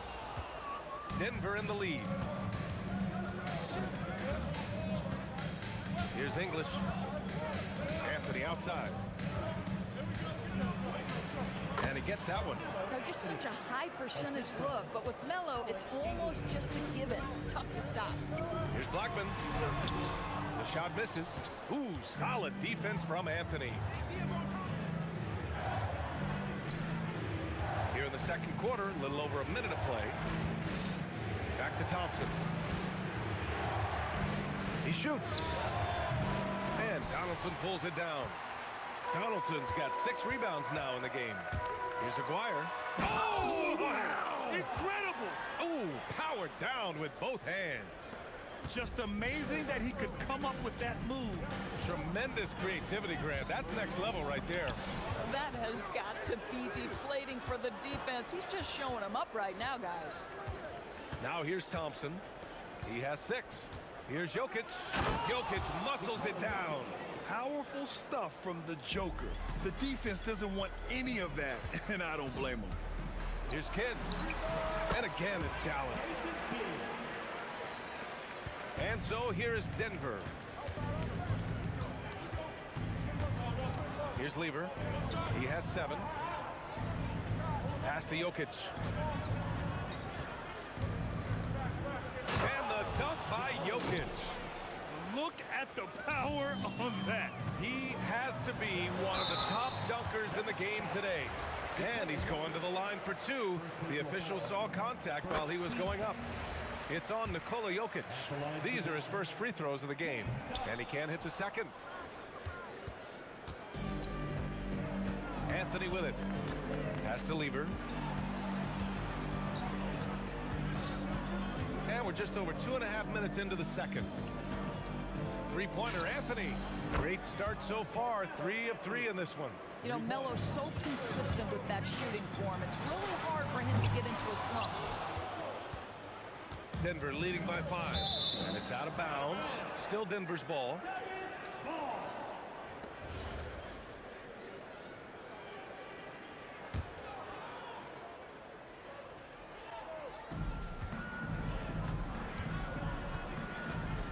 Denver in the lead. Here's English. Anthony outside. And he gets that one. They're just such a high percentage look, but with Melo, it's almost just a given. Tough to stop. Here's Blackman. The shot misses. Ooh, solid defense from Anthony. Here in the second quarter, a little over a minute of play. Back to Thompson. He shoots. And Donaldson pulls it down. Donaldson's got 6 rebounds now in the game. Here's Aguirre. Oh, wow! Incredible! Oh, powered down with both hands. Just amazing that he could come up with that move. Tremendous creativity, Grant. That's next level right there. That has got to be deflating for the defense. He's just showing them up right now, guys. Now here's Thompson. He has 6. Here's Jokic. Jokic muscles it down. Powerful stuff from the Joker. The defense doesn't want any of that, and I don't blame him. Here's Kidd. And again, it's Dallas. And so here is Denver. Here's Lever. He has 7. Pass to Jokic. And the dunk by Jokic. Look at the power on that. He has to be one of the top dunkers in the game today. And he's going to the line for 2. The official saw contact while he was going up. It's on Nikola Jokic. These are his first free throws of the game. And he can't hit the second. Anthony with it. Pass to Lever. And we're just over 2.5 minutes into the second. Three-pointer, Anthony. Great start so far. 3 of 3 in this one. You know, Melo's so consistent with that shooting form. It's really hard for him to get into a slump. Denver leading by 5. And it's out of bounds. Still Denver's ball.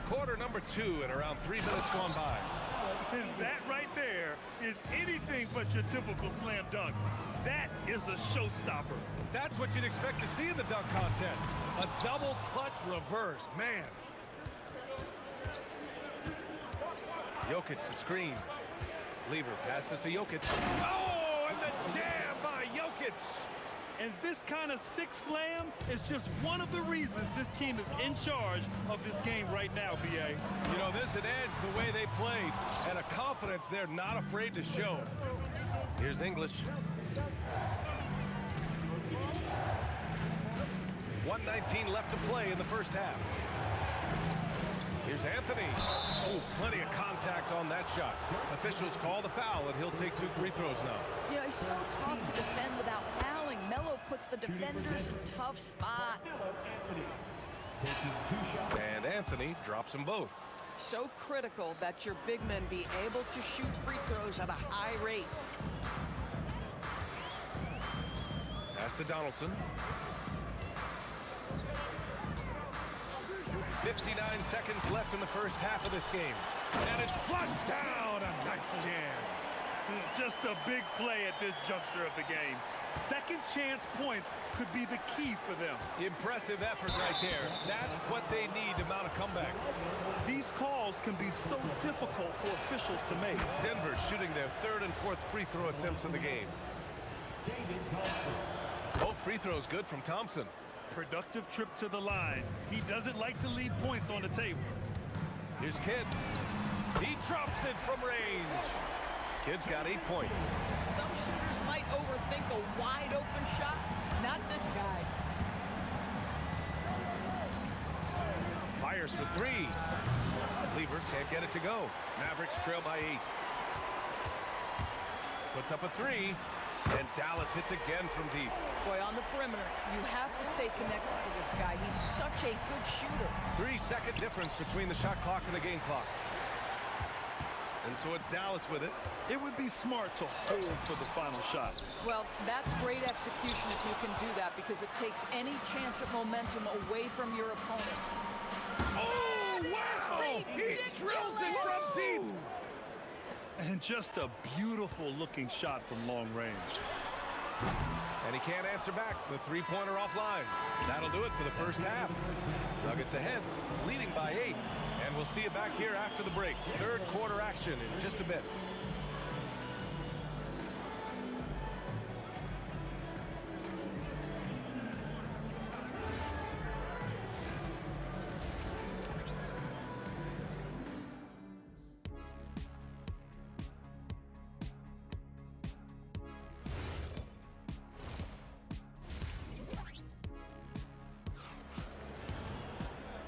Quarter number 2 and around 3 minutes gone by. And that right there is anything but your typical slam dunk. That is a showstopper. That's what you'd expect to see in the dunk contest. A double clutch reverse. Man. Jokic the screen. Lever passes to Jokic. Oh, and the jam by Jokic. And this kind of six slam is just one of the reasons this team is in charge of this game right now, B.A. You know, there's an edge the way they played and a confidence they're not afraid to show. Here's English. 1:19 left to play in the first half. Here's Anthony. Oh, plenty of contact on that shot. Officials call the foul, and he'll take 2 free throws now. You know, he's so tough to defend without fouling. Melo puts the defenders in tough spots. And Anthony drops them both. So critical that your big men be able to shoot free throws at a high rate. Pass to Donaldson. 59 seconds left in the first half of this game. And it's flushed down. A nice jam. just a big play at this juncture of the game. Second chance points could be the key for them. Impressive effort right there. That's what they need to mount a comeback. These calls can be so difficult for officials to make. Denver shooting their third and fourth free throw attempts of the game. Both free throws good from Thompson. Productive trip to the line. He doesn't like to leave points on the table. Here's Kidd. He drops it from range. Kidd's got 8 points. Some shooters might overthink a wide open shot. Not this guy. Fires for 3. Lever can't get it to go. Mavericks trail by 8. Puts up a 3. And Dallas hits again from deep. Boy, on the perimeter, you have to stay connected to this guy. He's such a good shooter. 3-second difference between the shot clock and the game clock. And so it's Dallas with it. It would be smart to hold for the final shot. Well, that's great execution if you can do that, because it takes any chance of momentum away from your opponent. Oh, wow! He drills it from deep. And just a beautiful looking shot from long range. And he can't answer back. The three-pointer offline. That'll do it for the first half. Nuggets ahead, leading by 8. And we'll see you back here after the break. Third quarter action in just a bit.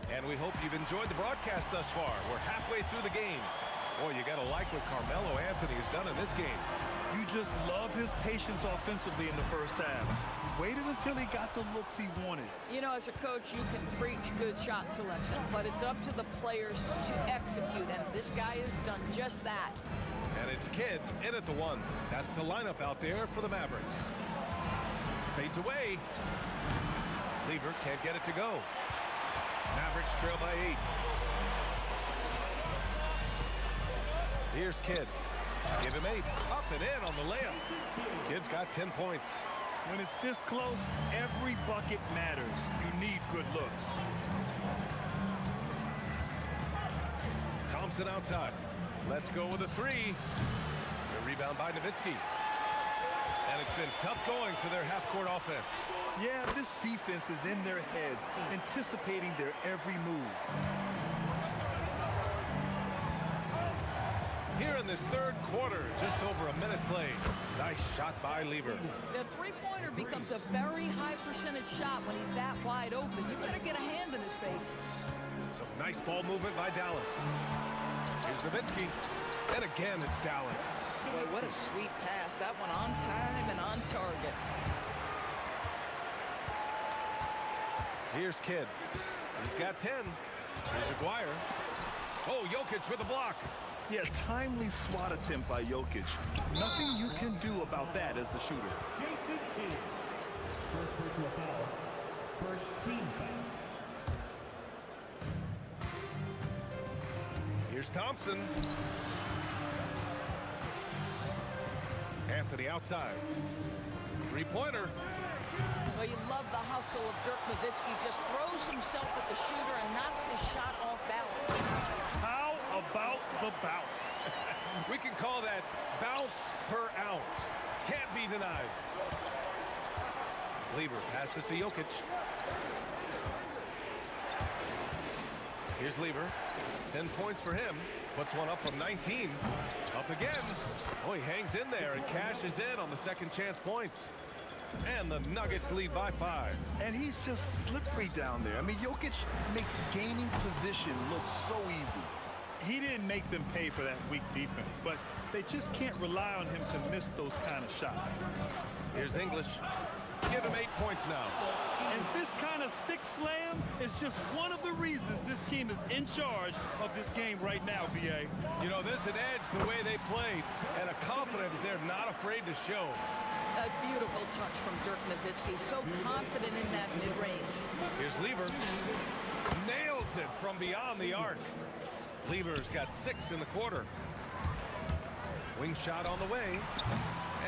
And we hope you've enjoyed the broadcast thus far. We're halfway through the game. Boy, you got to like what Carmelo Anthony has done in this game. You just love his patience offensively in the first half. Waited until he got the looks he wanted. You know, as a coach, you can preach good shot selection, but it's up to the players to execute, and this guy has done just that. And it's Kidd in at the 1. That's the lineup out there for the Mavericks. Fades away. Lever can't get it to go. Mavericks trail by 8. Here's Kidd. Give him 8. Up and in on the layup. Kidd's got 10 points. When it's this close, every bucket matters. You need good looks. Thompson outside. Let's go with a 3. The rebound by Nowitzki. And it's been tough going for their half-court offense. Yeah, this defense is in their heads, anticipating their every move. Here in this third quarter, just over a minute played. Nice shot by Lever. The three-pointer becomes a very high percentage shot when he's that wide open. You better get a hand in his face. Some nice ball movement by Dallas. Here's Nowitzki. And again, it's Dallas. Boy, what a sweet pass. That one on time and on target. Here's Kidd. He's got 10. Here's Aguirre. Oh, Jokic with a block. Yeah, timely swat attempt by Jokic. Nothing you can do about that as the shooter. Jason Kidd. First personal foul. First team foul. Here's Thompson. Anthony outside. Three-pointer. Well, you love the hustle of Dirk Nowitzki. Just throws himself at the shooter and knocks his shot off balance. How about the bounce? We can call that bounce per ounce. Can't be denied. Lever passes to Jokic. Here's Lever. 10 points for him. Puts one up from 19. Up again. Oh, he hangs in there and cashes in on the second chance points. And the Nuggets lead by 5. And he's just slippery down there. I mean, Jokic makes gaining position look so easy. He didn't make them pay for that weak defense, but they just can't rely on him to miss those kind of shots. Here's English. Give him 8 points now. And this kind of six slam is just one of the reasons this team is in charge of this game right now, B.A. You know, there's an edge the way they played and a confidence they're not afraid to show. A beautiful touch from Dirk Nowitzki. So confident in that mid-range. Here's Lever. Nails it from beyond the arc. Lever's got 6 in the quarter. Wing shot on the way.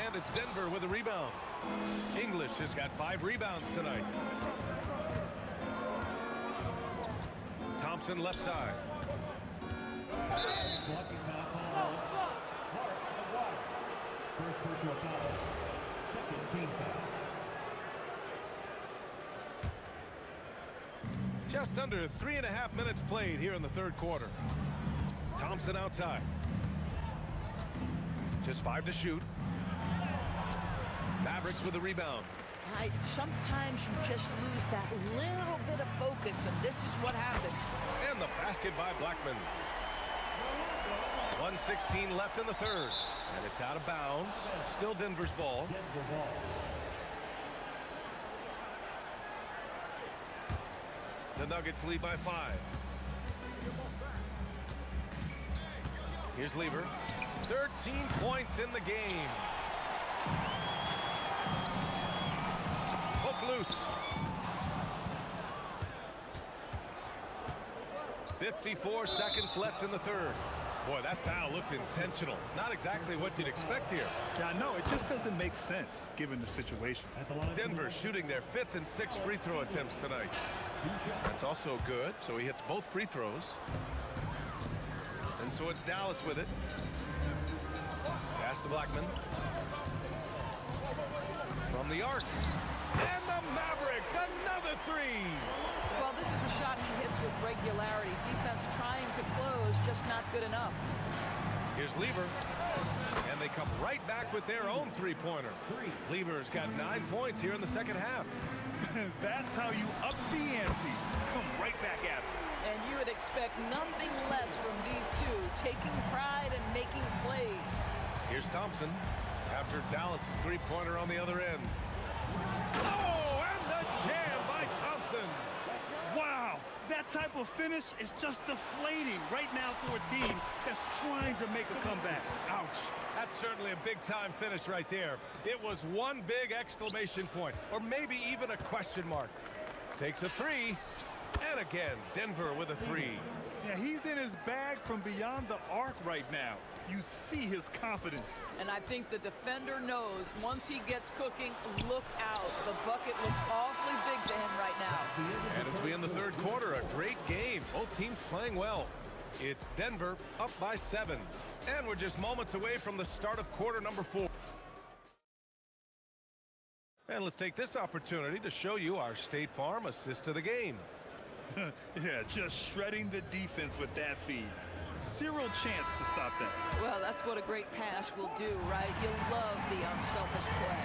And it's Denver with a rebound. English has got 5 rebounds tonight. Thompson left side. Blocking foul called. First personal foul. Second team foul. Just under 3.5 minutes played here in the third quarter. Thompson outside. Just 5 to shoot. Mavericks with a rebound. Sometimes you just lose that little bit of focus, and this is what happens. And the basket by Blackman. 1:16 left in the third. And it's out of bounds. Still Denver's ball. Denver ball. The Nuggets lead by 5. Here's Lever. 13 points in the game. Hook loose. 54 seconds left in the third. Boy, that foul looked intentional. Not exactly what you'd expect here. Yeah, no, it just doesn't make sense given the situation. Denver shooting their 5th and 6th free throw attempts tonight. That's also good, so he hits both free throws. And so it's Dallas with it. Pass to Blackman. From the arc. And the Mavericks, another 3. Well, this is a shot he hits with regularity. Defense trying to close, just not good enough. Here's Lever. And they come right back with their own three-pointer. Lever's got 9 points here in the second half. That's how you up the ante. Come right back at it. And you would expect nothing less from these two, taking pride and making plays. Here's Thompson after Dallas' three-pointer on the other end. Oh, and the jam by Thompson. Wow, that type of finish is just deflating right now for a team that's trying to make a comeback. Ouch. That's certainly a big-time finish right there. It was one big exclamation point, or maybe even a question mark. Takes a 3, and again, Denver with a 3. Yeah, he's in his bag from beyond the arc right now. You see his confidence. And I think the defender knows once he gets cooking, look out. The bucket looks awfully big to him right now. And as we end the third quarter, a great game. Both teams playing well. It's Denver up by 7. And we're just moments away from the start of quarter number 4. And let's take this opportunity to show you our State Farm assist to the game. Yeah, just shredding the defense with that feed. Zero chance to stop that. Well, that's what a great pass will do, right? You'll love the unselfish play.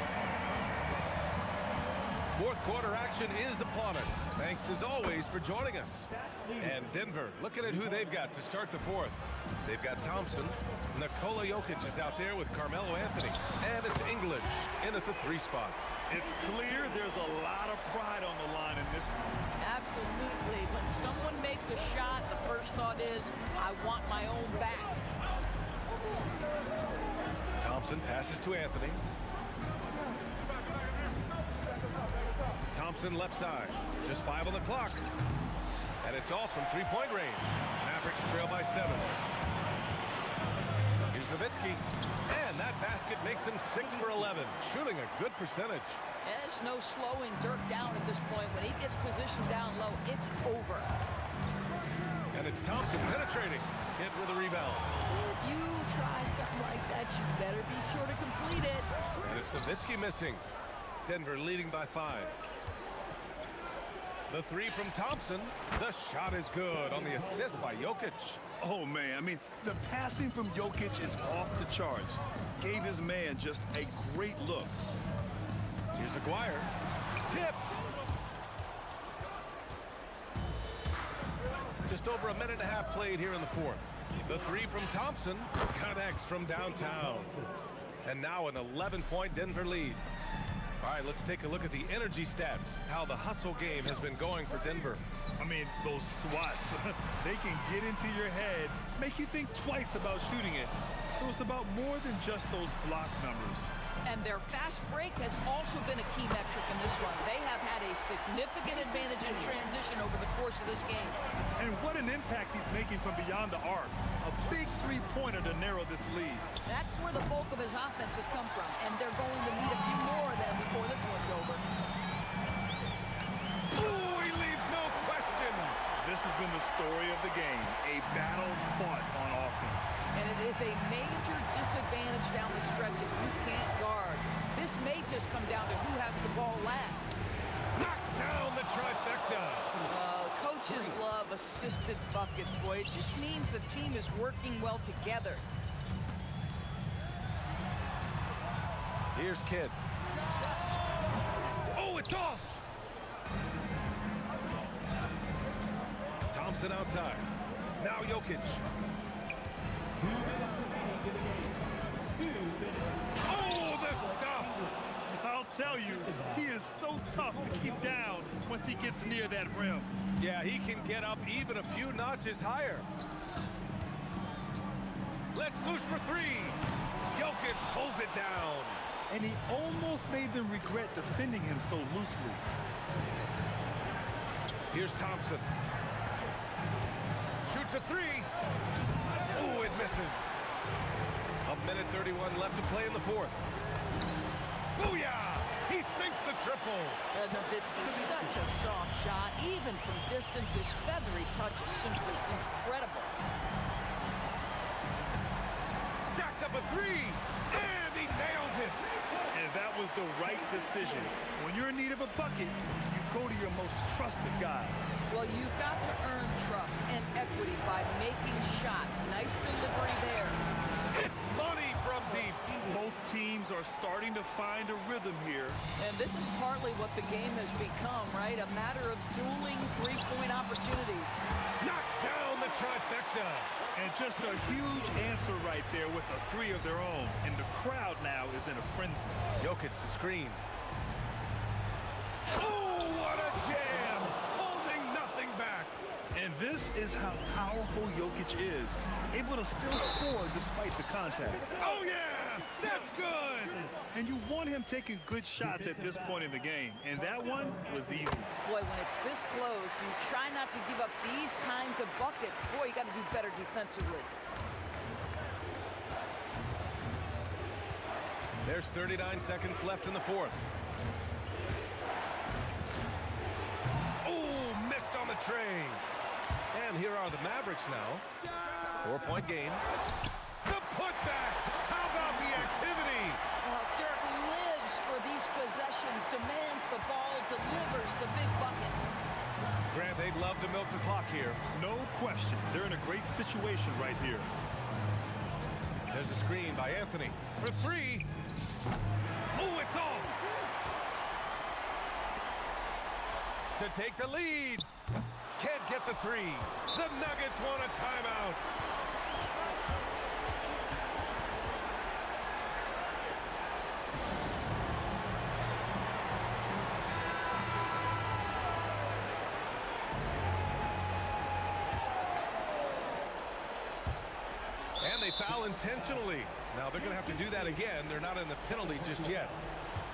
Fourth quarter action is upon us. Thanks as always for joining us. And Denver, looking at who they've got to start the fourth. They've got Thompson. Nikola Jokic is out there with Carmelo Anthony. And it's English in at the 3 spot. It's clear there's a lot of pride on the line in this one. Absolutely. When someone makes a shot, the first thought is, I want my own back. Thompson passes to Anthony. Thompson left side. Just 5 on the clock. And it's off from 3-point range. Mavericks trail by 7. Here's Nowitzki. And that basket makes him 6 for 11. Shooting a good percentage. There's no slowing Dirk down at this point. When he gets positioned down low, it's over. And it's Thompson penetrating. Kidd with a rebound. If you try something like that, you better be sure to complete it. And it's Nowitzki missing. Denver leading by 5. The 3 from Thompson. The shot is good on the assist by Jokic. Oh, man, I mean, the passing from Jokic is off the charts. Gave his man just a great look. Here's Aguirre. Tipped. Just over a minute and a half played here in the fourth. The 3 from Thompson connects from downtown. And now an 11-point Denver lead. All right, let's take a look at the energy stats, how the hustle game has been going for Denver. I mean, those swats, they can get into your head, make you think twice about shooting it. So it's about more than just those block numbers. And their fast break has also been a key metric in this one. They have had a significant advantage in transition over the course of this game. And what an impact he's making from beyond the arc. A big three-pointer to narrow this lead. That's where the bulk of his offense has come from, and they're going to need a few more of them before this one's over. Ooh, he leaves no question. This has been the story of the game, a battle fought on offense. And it is a major disadvantage down the stretch if you can't guard. This may just come down to who has the ball last. Knocks down the trifecta. Coaches love assisted buckets, boy. It just means the team is working well together. Here's Kidd. Oh, it's off. Thompson outside. Now Jokic. Oh, the stuff. I'll tell you, he is so tough to keep down once he gets near that rim. Yeah, he can get up even a few notches higher. Let's loose for three. Jokic pulls it down. And he almost made them regret defending him so loosely. Here's Thompson. Shoots a three. Oh, it misses. A minute 31 left to play in the fourth. Booyah! He sinks the triple. Nowitzki's such a soft shot. Even from distance, his feathery touch is simply incredible. Jacks up a three, and he nails it. And that was the right decision. When you're in need of a bucket, you go to your most trusted guys. Well, you've got to earn trust and equity by making shots. Nice delivery there. It's money from deep. Both teams are starting to find a rhythm here. And this is partly what the game has become, right? A matter of dueling three-point opportunities. Knocks down the trifecta. And just a huge answer right there with a three of their own. And the crowd now is in a frenzy. Jokic the screen. Oh, what a jam! Holding nothing back. And this is how powerful Jokic is. Able to still score despite the contact. Oh, yeah! That's good! And you want him taking good shots at this point in the game. And that one was easy. Boy, when it's this close, you try not to give up these kinds of buckets. Boy, you got to do better defensively. There's 39 seconds left in the fourth. Oh, missed on the tray. And here are the Mavericks now. 4-point game. The putback. How about the activity? Dirk lives for these possessions, demands the ball, delivers the big bucket. Grant, they'd love to milk the clock here. No question. They're in a great situation right here. There's a screen by Anthony for three. Oh, it's off. To take the lead. Can't get the three. The Nuggets want a timeout. And they foul intentionally. Now they're going to have to do that again. They're not in the penalty just yet.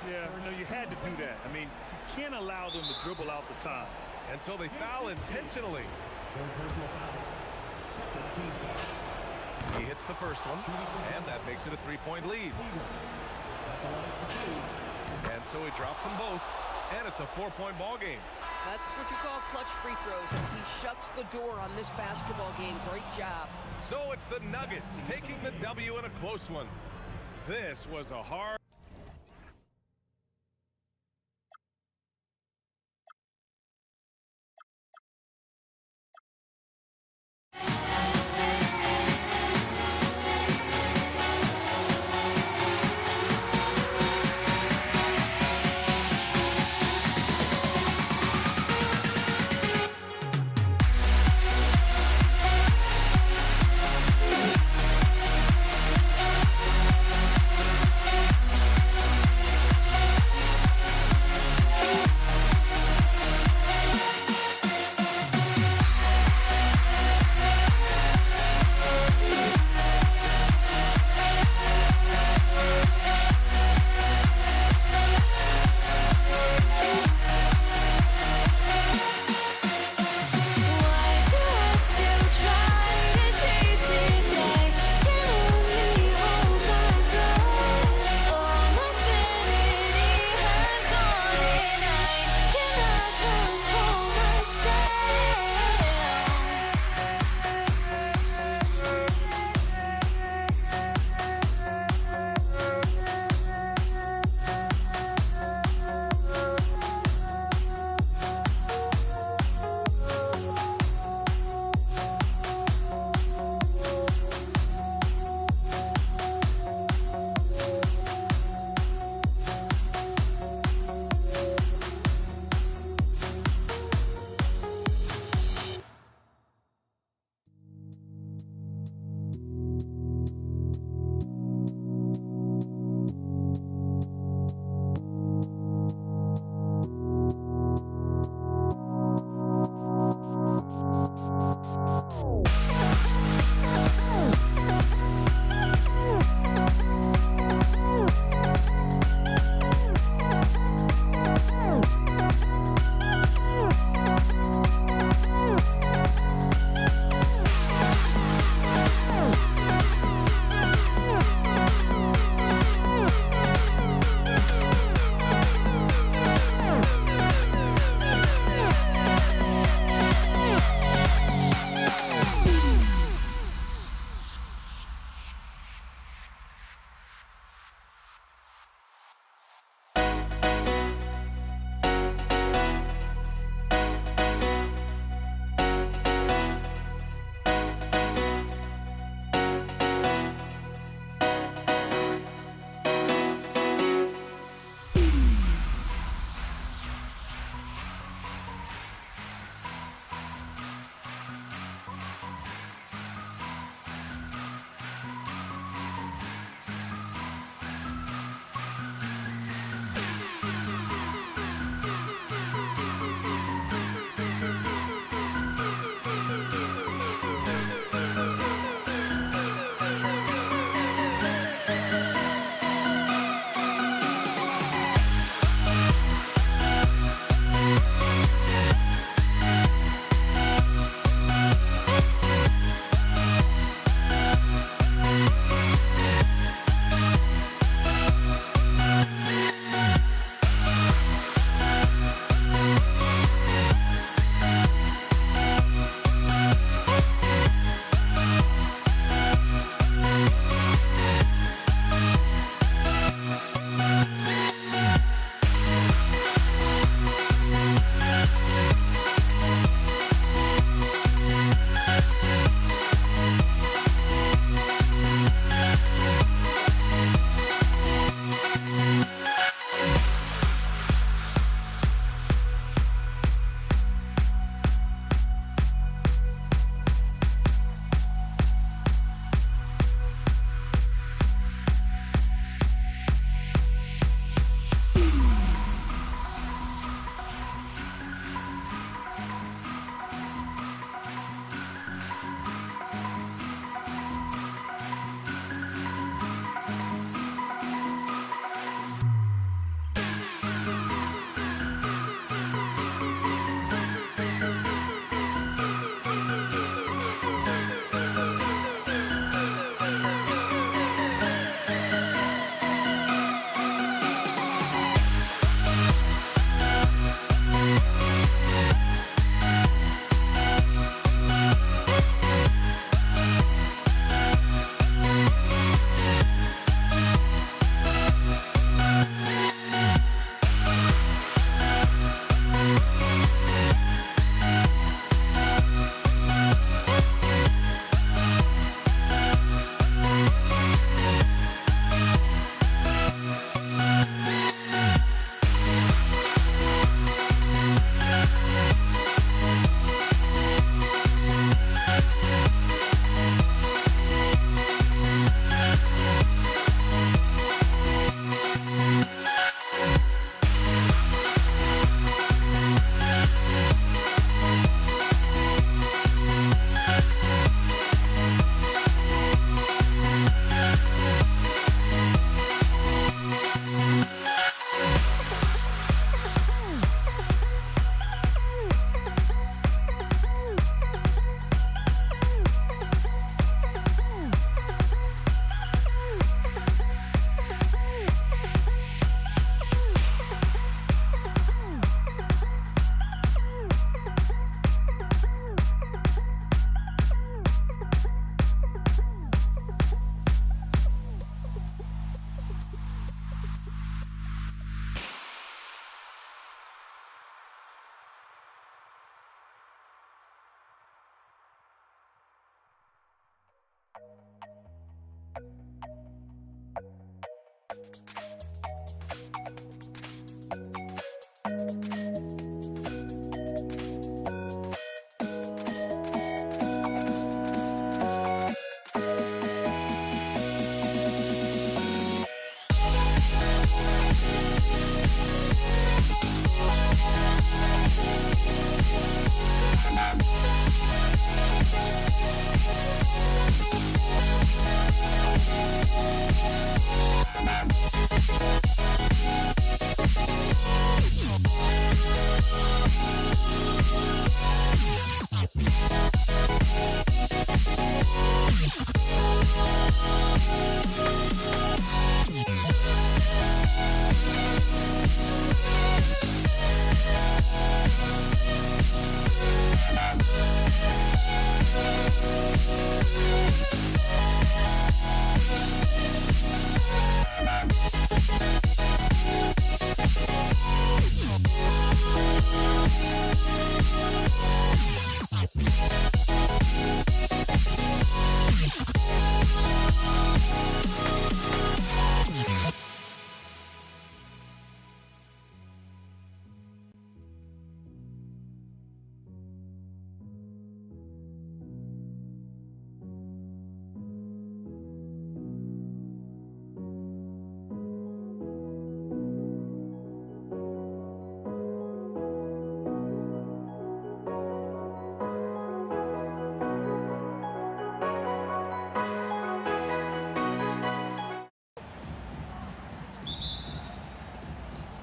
Yeah, no, you had to do that. I mean, you can't allow them to dribble out the time. And so they foul intentionally. He hits the first one, and that makes it a three-point lead. And so he drops them both, and it's a four-point ball game. That's what you call clutch free throws, and he shuts the door on this basketball game. Great job. So it's the Nuggets taking the W in a close one. This was a hard...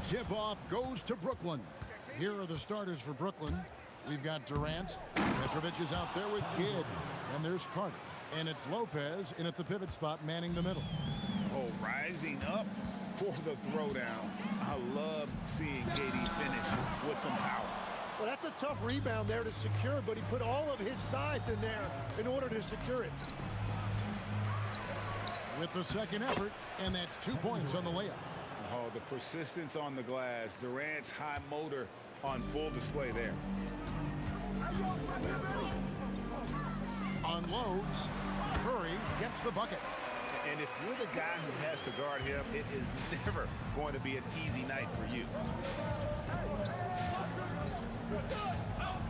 Tip-off goes to Brooklyn. Here are the starters for Brooklyn. We've got Durant. Petrovic is out there with Kidd. And there's Carter. And it's Lopez in at the pivot spot, manning the middle. Oh, rising up for the throwdown. I love seeing KD finish with some power. Well, that's a tough rebound there to secure, but he put all of his size in there in order to secure it. With the second effort, and that's 2 points on the layup. Oh, the persistence on the glass. Durant's high motor on full display there. Unloads. Curry gets the bucket. And if you're the guy who has to guard him, it is never going to be an easy night for you.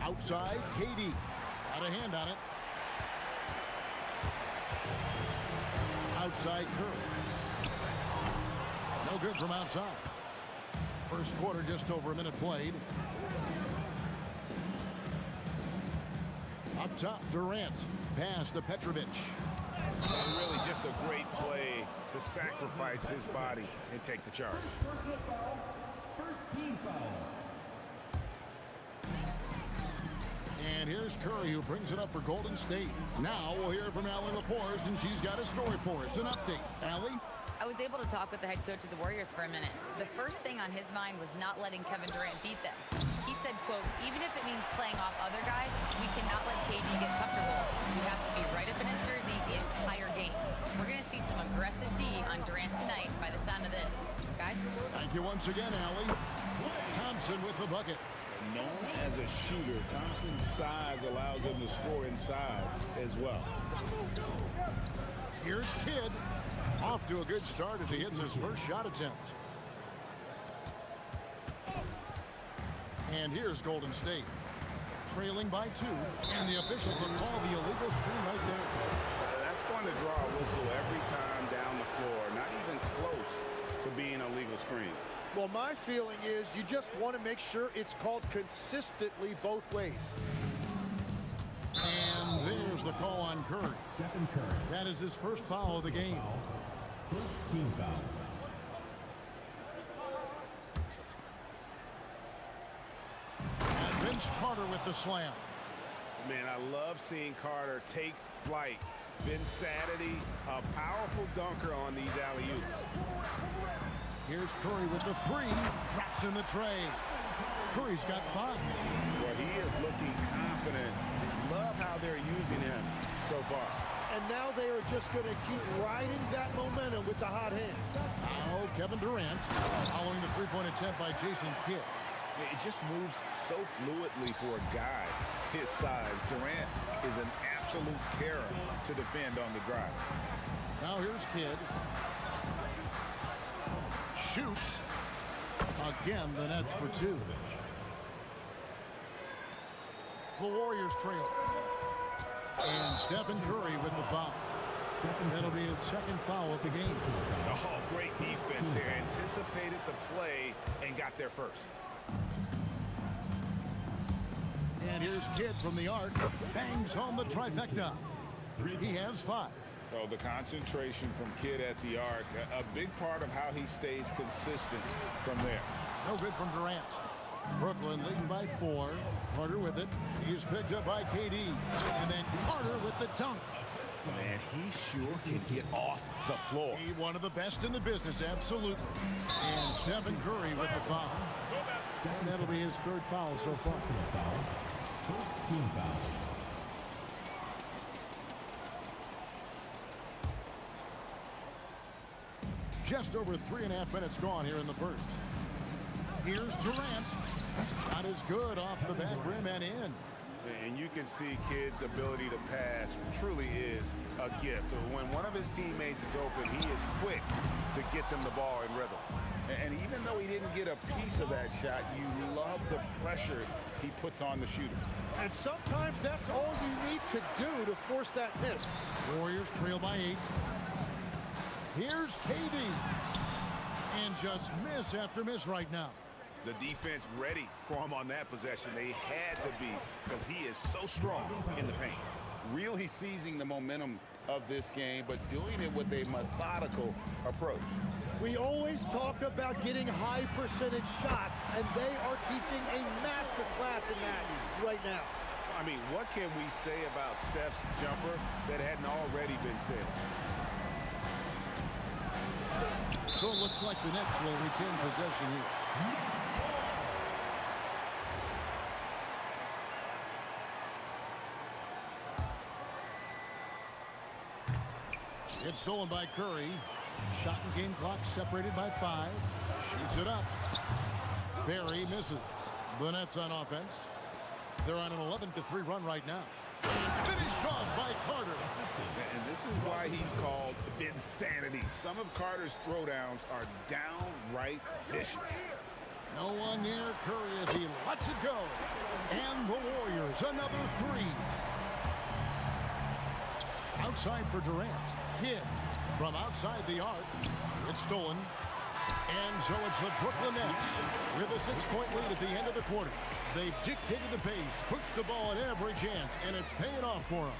Outside, KD. Got a hand on it. Outside, Curry. No good from outside. First quarter, just over a minute played. Up top, Durant. Pass to Petrovic. And really just a great play to sacrifice his body and take the charge. First team foul. And here's Curry, who brings it up for Golden State. Now we'll hear from Allie LaForce, and she's got a story for us. An update. Allie? I was able to talk with the head coach of the Warriors for a minute. The first thing on his mind was not letting Kevin Durant beat them. He said, quote, even if it means playing off other guys, we cannot let KD get comfortable. We have to be right up in his jersey the entire game. We're going to see some aggressive D on Durant tonight by the sound of this. Guys? Thank you once again, Allie. Thompson with the bucket. Known as a shooter, Thompson's size allows him to score inside as well. Here's Kidd. Off to a good start as he hits his first shot attempt. And here's Golden State. Trailing by 2, and the officials will call the illegal screen right there. That's going to draw a whistle every time down the floor. Not even close to being a legal screen. Well, my feeling is you just want to make sure it's called consistently both ways. And there's the call on Curry. Stephen Curry. That is his first foul of the game. First team foul. And Vince Carter with the slam. Man, I love seeing Carter take flight. Vince Saturday, a powerful dunker on these alley-oops. Here's Curry with the 3. Drops in the tray. Curry's got 5. Well, he is looking confident. Love how they're using him so far. And now they are just going to keep riding that momentum with the hot hand. Now Kevin Durant following the three-point attempt by Jason Kidd. It just moves so fluidly for a guy his size. Durant is an absolute terror to defend on the drive. Now here's Kidd. Shoots. Again, the Nets for 2. The Warriors trail. And Stephen Curry with the foul. That'll be his second foul of the game. Oh, great defense there. Anticipated the play and got there first. And here's Kidd from the arc. Bangs home the trifecta. He has 5. Oh, the concentration from Kidd at the arc, a big part of how he stays consistent from there. No good from Durant. Brooklyn leading by 4. Carter with it. He is picked up by KD. And then Carter with the dunk. Man, he sure can get off the floor. He one of the best in the business, absolutely. And Stephen Curry with the foul. And that'll be his 3rd foul so far. First team foul. Just over 3.5 minutes gone here in the first. Here's Durant. Shot is good off the back rim and in. And you can see Kidd's ability to pass truly is a gift. When one of his teammates is open, he is quick to get them the ball in rhythm. And even though he didn't get a piece of that shot, you love the pressure he puts on the shooter. And sometimes that's all you need to do to force that miss. Warriors trail by 8. Here's KD. And just miss after miss right now. The defense ready for him on that possession. They had to be, because he is so strong in the paint. Really seizing the momentum of this game, but doing it with a methodical approach. We always talk about getting high percentage shots, and they are teaching a master class in that right now. I mean, what can we say about Steph's jumper that hadn't already been said? So it looks like the Nets will retain possession here. It's stolen by Curry. Shot and game clock separated by 5. Shoots it up. Barry misses. The Nets on offense. They're on an 11-3 run right now. Finished off by Carter. And this is why he's called Vinsanity. Some of Carter's throwdowns are downright vicious. No one near Curry as he lets it go. And the Warriors, another 3. Outside for Durant. Kidd from outside the arc. It's stolen. And so it's the Brooklyn Nets with a 6-point lead at the end of the quarter. They've dictated the pace, pushed the ball at every chance, and it's paying off for them.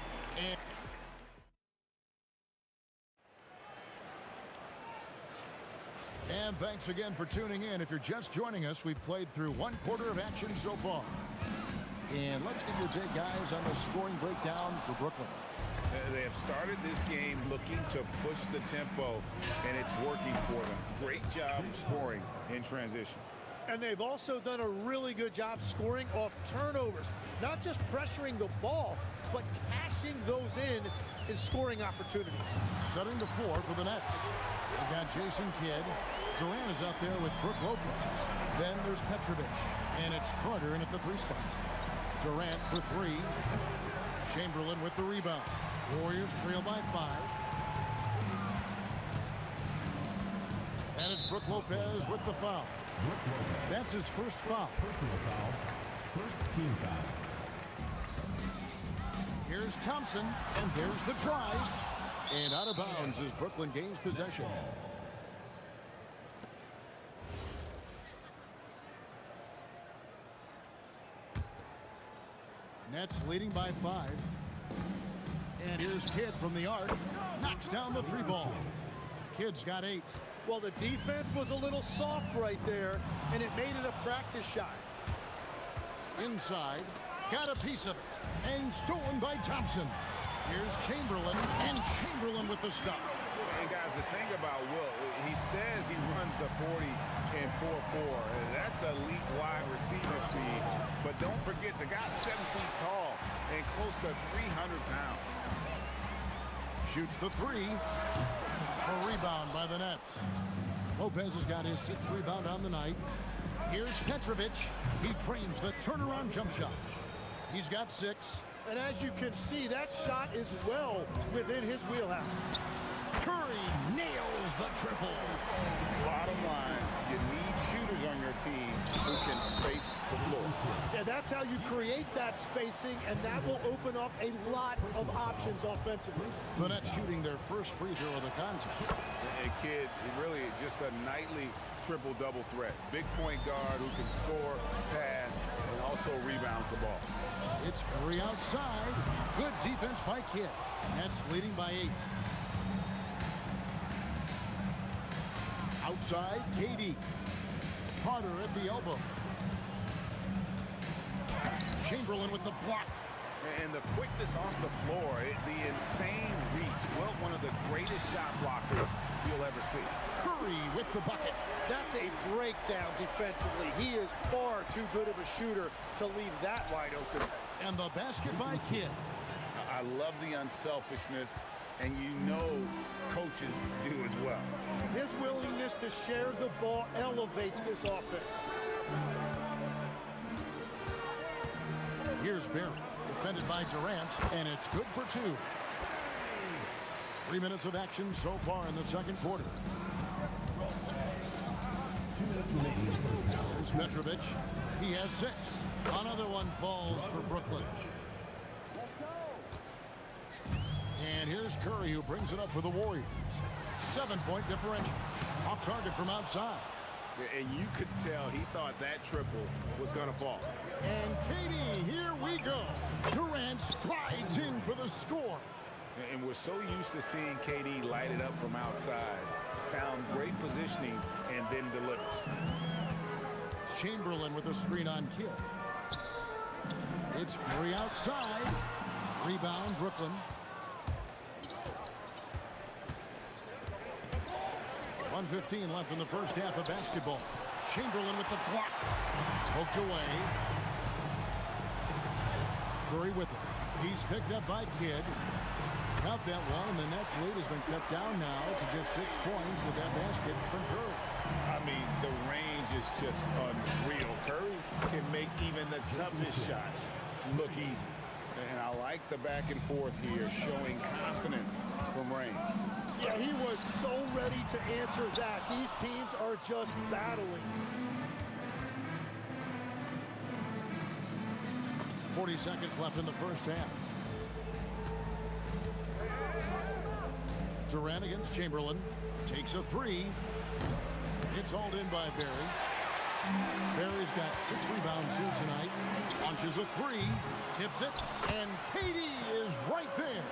And thanks again for tuning in. If you're just joining us, we've played through 1 quarter of action so far. And let's get your take, guys, on the scoring breakdown for Brooklyn. They have started this game looking to push the tempo, and it's working for them. Great job scoring in transition. And they've also done a really good job scoring off turnovers. Not just pressuring the ball, but cashing those in scoring opportunities. Setting the floor for the Nets. They've got Jason Kidd. Durant is out there with Brook Lopez. Then there's Petrovic. And it's Carter in at the 3 spot. Durant for 3. Chamberlain with the rebound. Warriors trail by 5. And it's Brook Lopez with the foul. That's his first foul. Personal foul. First team foul. Here's Thompson, and there's the drive. And out of bounds as Brooklyn gains possession. Nets leading by 5. And here's Kidd from the arc. Knocks down the 3 ball. Kidd's got 8. Well, the defense was a little soft right there, and it made it a practice shot. Inside. Got a piece of it. And stolen by Thompson. Here's Chamberlain. And Chamberlain with the stuff. And guys, the thing about Wilt, he says he runs the 40 in 4.4. That's elite wide receiver speed. But don't forget, the guy's 7 feet tall and close to 300 pounds. Shoots the 3. A rebound by the Nets. Lopez has got his 6th rebound on the night. Here's Petrovic. He trains the turnaround jump shot. He's got 6. And as you can see, that shot is well within his wheelhouse. Curry nails the triple. Bottom line, you need shooters on your team who can space the floor. Yeah, that's how you create that spacing, and that will open up a lot of options offensively. The Nets shooting their first free throw of the contest. And Kidd, really just a nightly triple-double threat. Big point guard who can score, pass, and also rebounds the ball. It's Curry outside. Good defense by Kidd. Nets leading by 8. Outside, KD. Carter at the elbow. Chamberlain with the block. And the quickness off the floor, the insane reach. Well, one of the greatest shot blockers you'll ever see. Curry with the bucket. That's a breakdown defensively. He is far too good of a shooter to leave that wide open. And the basket by Kidd. I love the unselfishness, and you know coaches do as well. His willingness to share the ball elevates this offense. Here's Barry, defended by Durant, and it's good for 2. 3 minutes of action so far in the second quarter. Here's Petrovic. He has 6. Another one falls for Brooklyn. And here's Curry, who brings it up for the Warriors. 7-point differential. Off target from outside. And you could tell he thought that triple was going to fall. And KD, here we go. Durant strides in for the score. And we're so used to seeing KD light it up from outside. Found great positioning and then delivers. Chamberlain with a screen on Kidd. It's Curry outside. Rebound, Brooklyn. 1:15 left in the first half of basketball. Chamberlain with the block. Poked away. Curry with it. He's picked up by Kidd. Count that one, and the Nets lead has been cut down now to just 6 points with that basket from Curry. I mean, the range is just unreal. Curry can make even the toughest shots look easy. And I like the back and forth here, showing confidence from range. Yeah, he was so ready to answer that. These teams are just battling. 40 seconds left in the first half. Durant against Chamberlain. Takes a 3. It's hauled in by Barry. Barry's got 6 rebounds here tonight. Launches a 3. Tips it. And KD is right there.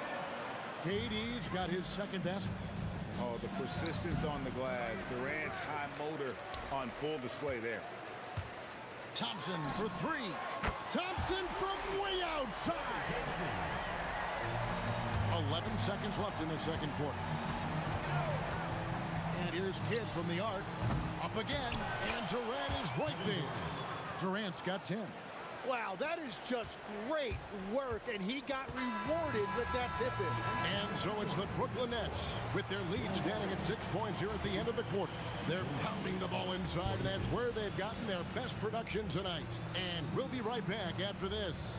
KD's got his second basket. Oh, the persistence on the glass. Durant's high motor on full display there. Thompson for 3. Thompson from way outside. 11 seconds left in the second quarter. And here's Kidd from the arc. Up again. And Durant is right there. Durant's got 10. Wow, that is just great work, and he got rewarded with that tip-in. And so it's the Brooklyn Nets with their lead standing at 6 points here at the end of the quarter. They're pounding the ball inside, and that's where they've gotten their best production tonight. And we'll be right back after this.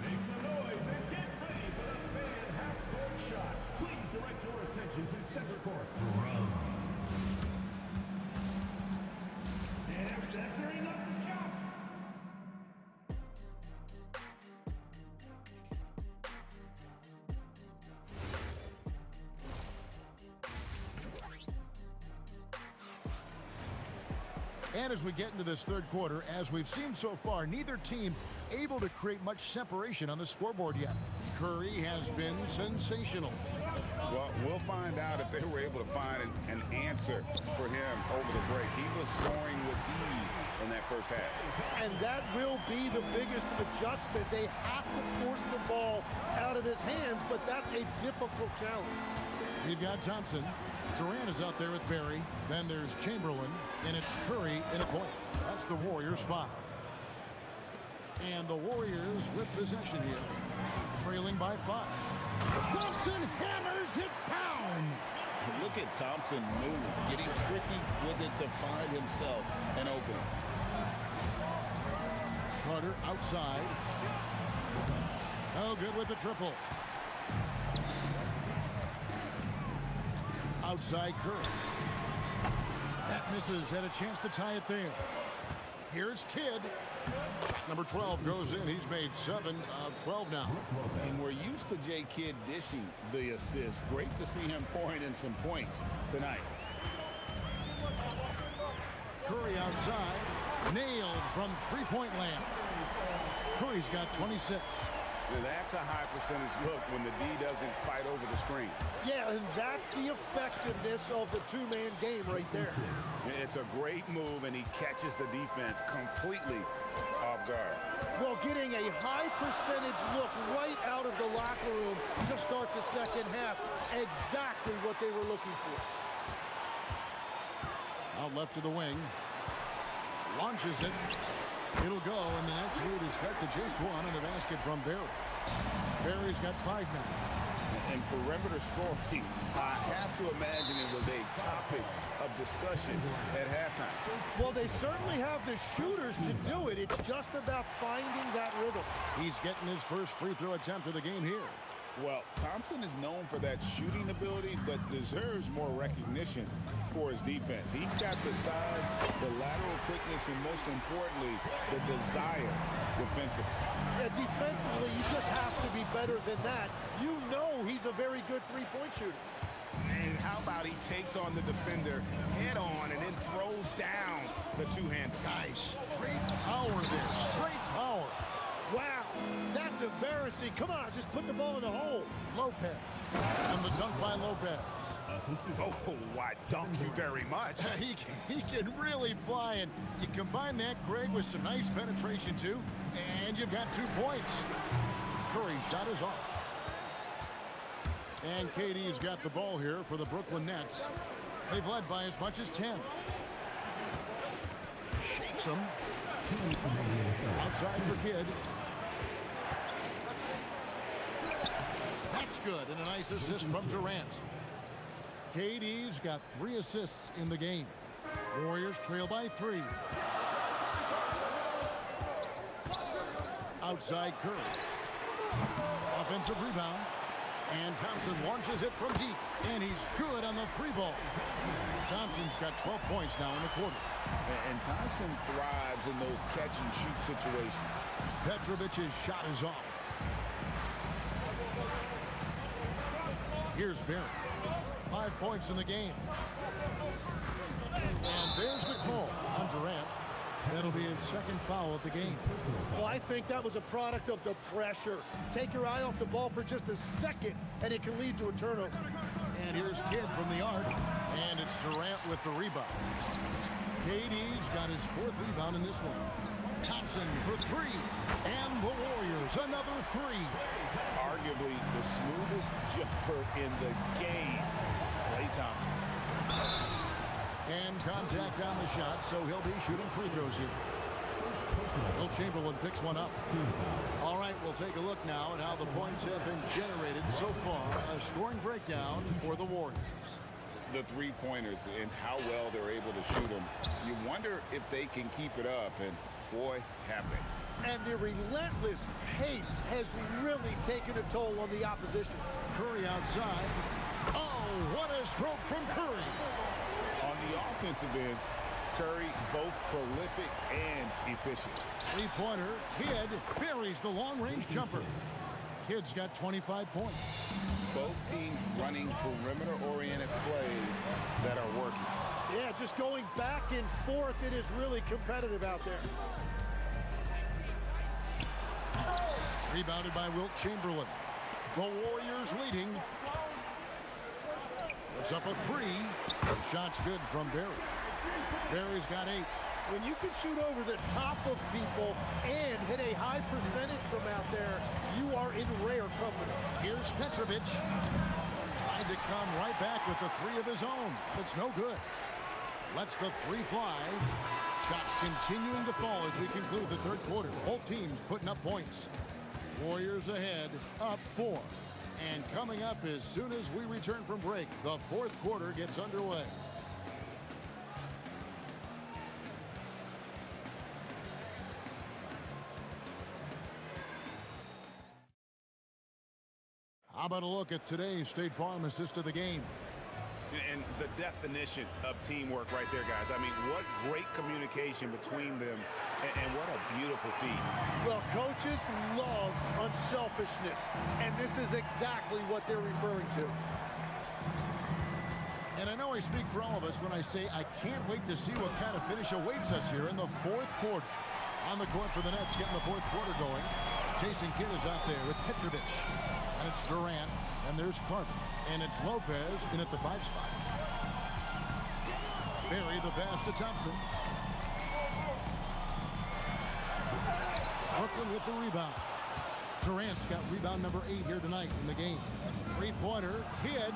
Make some noise and get ready for the fan half-court shot. Please direct your attention to center court. Measuring up the shot. And as we get into this third quarter, as we've seen so far, neither team able to create much separation on the scoreboard yet. Curry has been sensational. Well, we'll find out if they were able to find an answer for him over the break. He was scoring with ease in that first half. And that will be the biggest adjustment. They have to force the ball out of his hands, but that's a difficult challenge. We've got Thompson. Durant is out there with Barry. Then there's Chamberlain, and it's Curry in a point. That's the Warriors' 5. And the Warriors with possession here, trailing by 5. Thompson hammers it down. Look at Thompson move, getting tricky with it to find himself an opening. Carter outside. No good with the triple. Outside Curry. That misses. Had a chance to tie it there. Here's Kidd. Number 12 goes in. He's made 7 of 12 now. And we're used to J. Kidd dishing the assist. Great to see him pouring in some points tonight. Curry outside. Nailed from three-point land. Curry's got 26. That's a high percentage look when the D doesn't fight over the screen. Yeah, and that's the effectiveness of the two-man game right there. It's a great move, and he catches the defense completely off guard. Well, getting a high percentage look right out of the locker room to start the second half. Exactly what they were looking for. Out left to the wing. Launches it. It'll go, and the Nets lead is cut to just 1 in the basket from Barry. Barry's got 5 now. And perimeter scoring, I have to imagine it was a topic of discussion at halftime. Well, they certainly have the shooters to do it. It's just about finding that rhythm. He's getting his first free throw attempt of the game here. Well, Thompson is known for that shooting ability, but deserves more recognition for his defense. He's got the size, the lateral quickness, and most importantly, the desire defensively. Yeah, defensively, you just have to be better than that. You know he's a very good three-point shooter. And how about he takes on the defender head on and then throws down the two-hand. Nice. Straight power there. Straight power. Wow, that's embarrassing. Come on, just put the ball in the hole. Lopez. And the dunk by Lopez. Oh, why, dunk you very much. He can really fly, and you combine that, Greg, with some nice penetration, too, and you've got 2 points. Curry's shot is off. And KD's got the ball here for the Brooklyn Nets. They've led by as much as 10. Shakes him. Outside for Kidd. That's good, and a nice assist from Durant. KD's got 3 assists in the game. Warriors trail by 3. Outside Curry. Offensive rebound. And Thompson launches it from deep. And he's good on the 3-ball. Thompson's got 12 points now in the quarter. And Thompson thrives in those catch-and-shoot situations. Petrovic's shot is off. Here's Barry. 5 points in the game. And there's the call on Durant. That'll be his second foul of the game. Well, I think that was a product of the pressure. Take your eye off the ball for just a second, and it can lead to a turnover. And here's Kidd from the arc. And it's Durant with the rebound. KD's got his 4th rebound in this one. Thompson for 3. And the Warriors, another 3. Arguably the smoothest jumper in the game. Klay Thompson. And contact on the shot, so he'll be shooting free throws here. Will Chamberlain picks one up. All right, we'll take a look now at how the points have been generated so far. A scoring breakdown for the Warriors. The three-pointers and how well they're able to shoot them. You wonder if they can keep it up, and boy, have they. And the relentless pace has really taken a toll on the opposition. Curry outside. Oh, what a stroke from Curry. On the offensive end, Curry both prolific and efficient. Three-pointer, Kidd buries the long-range jumper. Kidd's got 25 points. Both teams running perimeter-oriented plays that are working. Yeah, just going back and forth, it is really competitive out there. Rebounded by Wilt Chamberlain. The Warriors leading. It's up a 3. The shot's good from Barry. Barry's got 8. When you can shoot over the top of people and hit a high percentage from out there, you are in rare company. Here's Petrovic. Tried to come right back with the 3 of his own. It's no good. Lets the 3 fly. Shots continuing to fall as we conclude the third quarter. Both teams putting up points. Warriors ahead, up 4. And coming up as soon as we return from break, the fourth quarter gets underway. How about a look at today's State Farm assist of the game? And the definition of teamwork right there, guys. I mean, what great communication between them, and what a beautiful feat. Well, coaches love unselfishness, and this is exactly what they're referring to. And I know I speak for all of us when I say I can't wait to see what kind of finish awaits us here in the fourth quarter. On the court for the Nets, getting the fourth quarter going. Jason Kidd is out there with Petrovic. And it's Durant. And there's Clark. And it's Lopez in at the 5 spot. Barry the pass to Thompson. Brooklyn with the rebound. Durant's got rebound number 8 here tonight in the game. Three-pointer. Kidd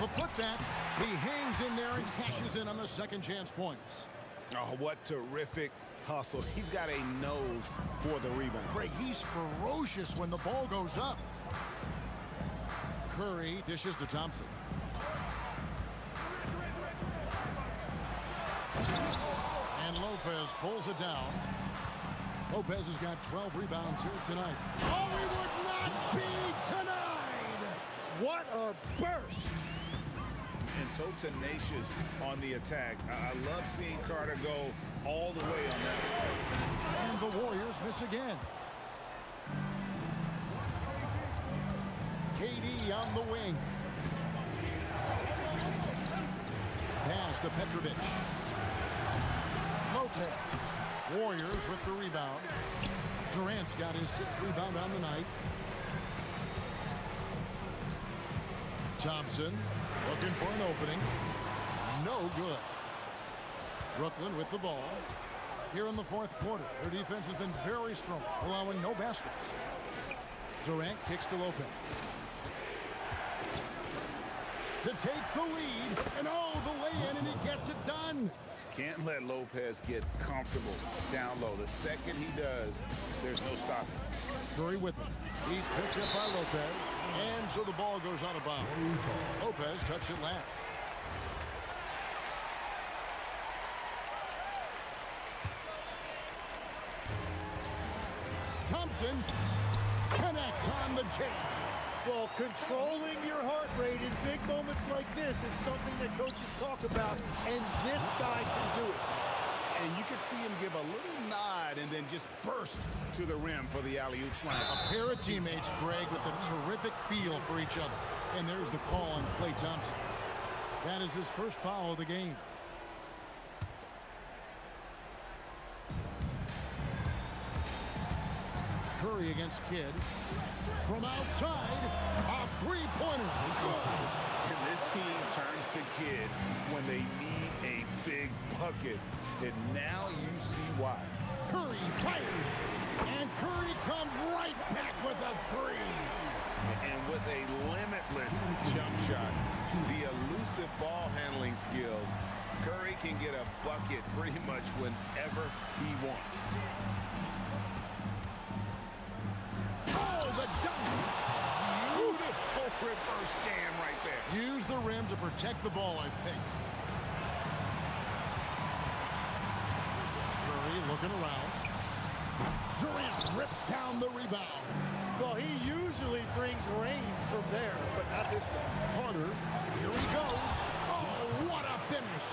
will put that. He hangs in there and cashes in on the second chance points. Oh, what terrific hustle. He's got a nose for the rebound. Craig, he's ferocious when the ball goes up. Curry dishes to Thompson. And Lopez pulls it down. Lopez has got 12 rebounds here tonight. Oh, he would not be denied! What a burst! And so tenacious on the attack. I love seeing Carter go all the way on that. And the Warriors miss again. KD on the wing. Pass to Petrovic. Lopez. Warriors with the rebound. Durant's got his 6th rebound on the night. Thompson looking for an opening. No good. Brooklyn with the ball. Here in the fourth quarter, their defense has been very strong, allowing no baskets. Durant kicks to Lopez. To take the lead, and oh, the lay-in, and he gets it done. Can't let Lopez get comfortable down low. The second he does, there's no stopping. Curry with him. He's picked up by Lopez, and so the ball goes out of bounds. Lopez touched it last. Thompson connects on the chase. Well, controlling your heart rate in big moments like this is something that coaches talk about, and this guy can do it. And you can see him give a little nod and then just burst to the rim for the alley-oop slam. A pair of teammates, Greg, with a terrific feel for each other. And there's the call on Klay Thompson. That is his first foul of the game. Curry against Kidd. From outside, a three-pointer. And this team turns to Kidd when they need a big bucket. And now you see why. Curry fires, and Curry comes right back with a 3. And with a limitless jump shot, the elusive ball handling skills, Curry can get a bucket pretty much whenever he wants. Oh, the dunk! Beautiful reverse jam right there. Use the rim to protect the ball, I think. Curry looking around. Durant rips down the rebound. Well, he usually brings rain from there, but not this time. Carter, here he goes. Oh, what a finish.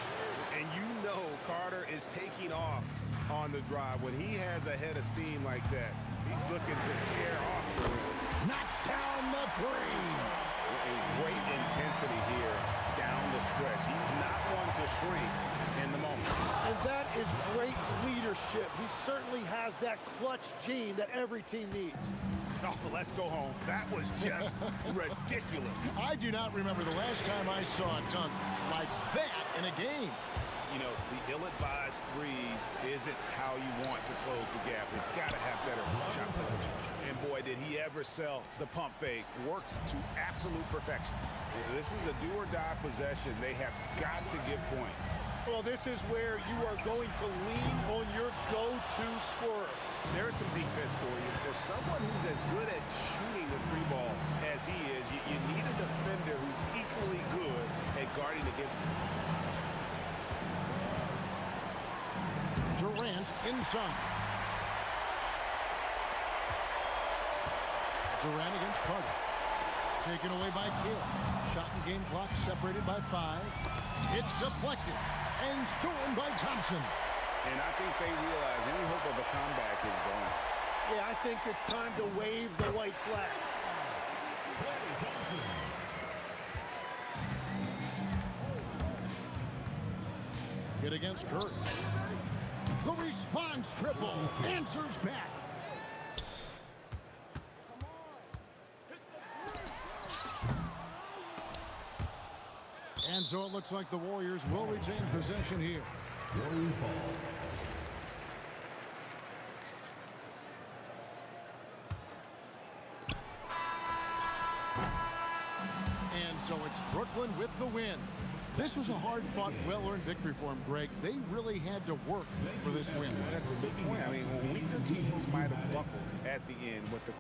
And you know Carter is taking off on the drive. When he has a head of steam like that, he's looking to tear off the rim. Knocks down the 3. A great intensity here down the stretch. He's not one to shrink in the moment. And that is great leadership. He certainly has that clutch gene that every team needs. Oh, let's go home. That was just ridiculous. I do not remember the last time I saw a dunk like that in a game. You know, the ill-advised threes isn't how you want to close the gap. You've got to have better shot selection. And boy, did he ever sell the pump fake. Worked to absolute perfection. This is a do-or-die possession. They have got to get points. Well, this is where you are going to lean on your go-to scorer. There's some defense for you. For someone who's as good at shooting the 3-ball as he is, you need a defender who's equally good at guarding against him. Durant inside. Durant against Carter. Taken away by Kidd. Shot and game clock separated by 5. It's deflected and stolen by Thompson. And I think they realize any hope of a comeback is gone. Yeah, I think it's time to wave the white flag. Kidd against Curry. The response triple answers back. And so it looks like the Warriors will retain possession here. Warriors ball. And so it's Brooklyn with the win. This was a hard-fought, well-earned victory for them, Greg. They really had to work for this win. That's a big point. I mean, weaker teams might have buckled at the end with the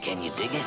Can you dig it?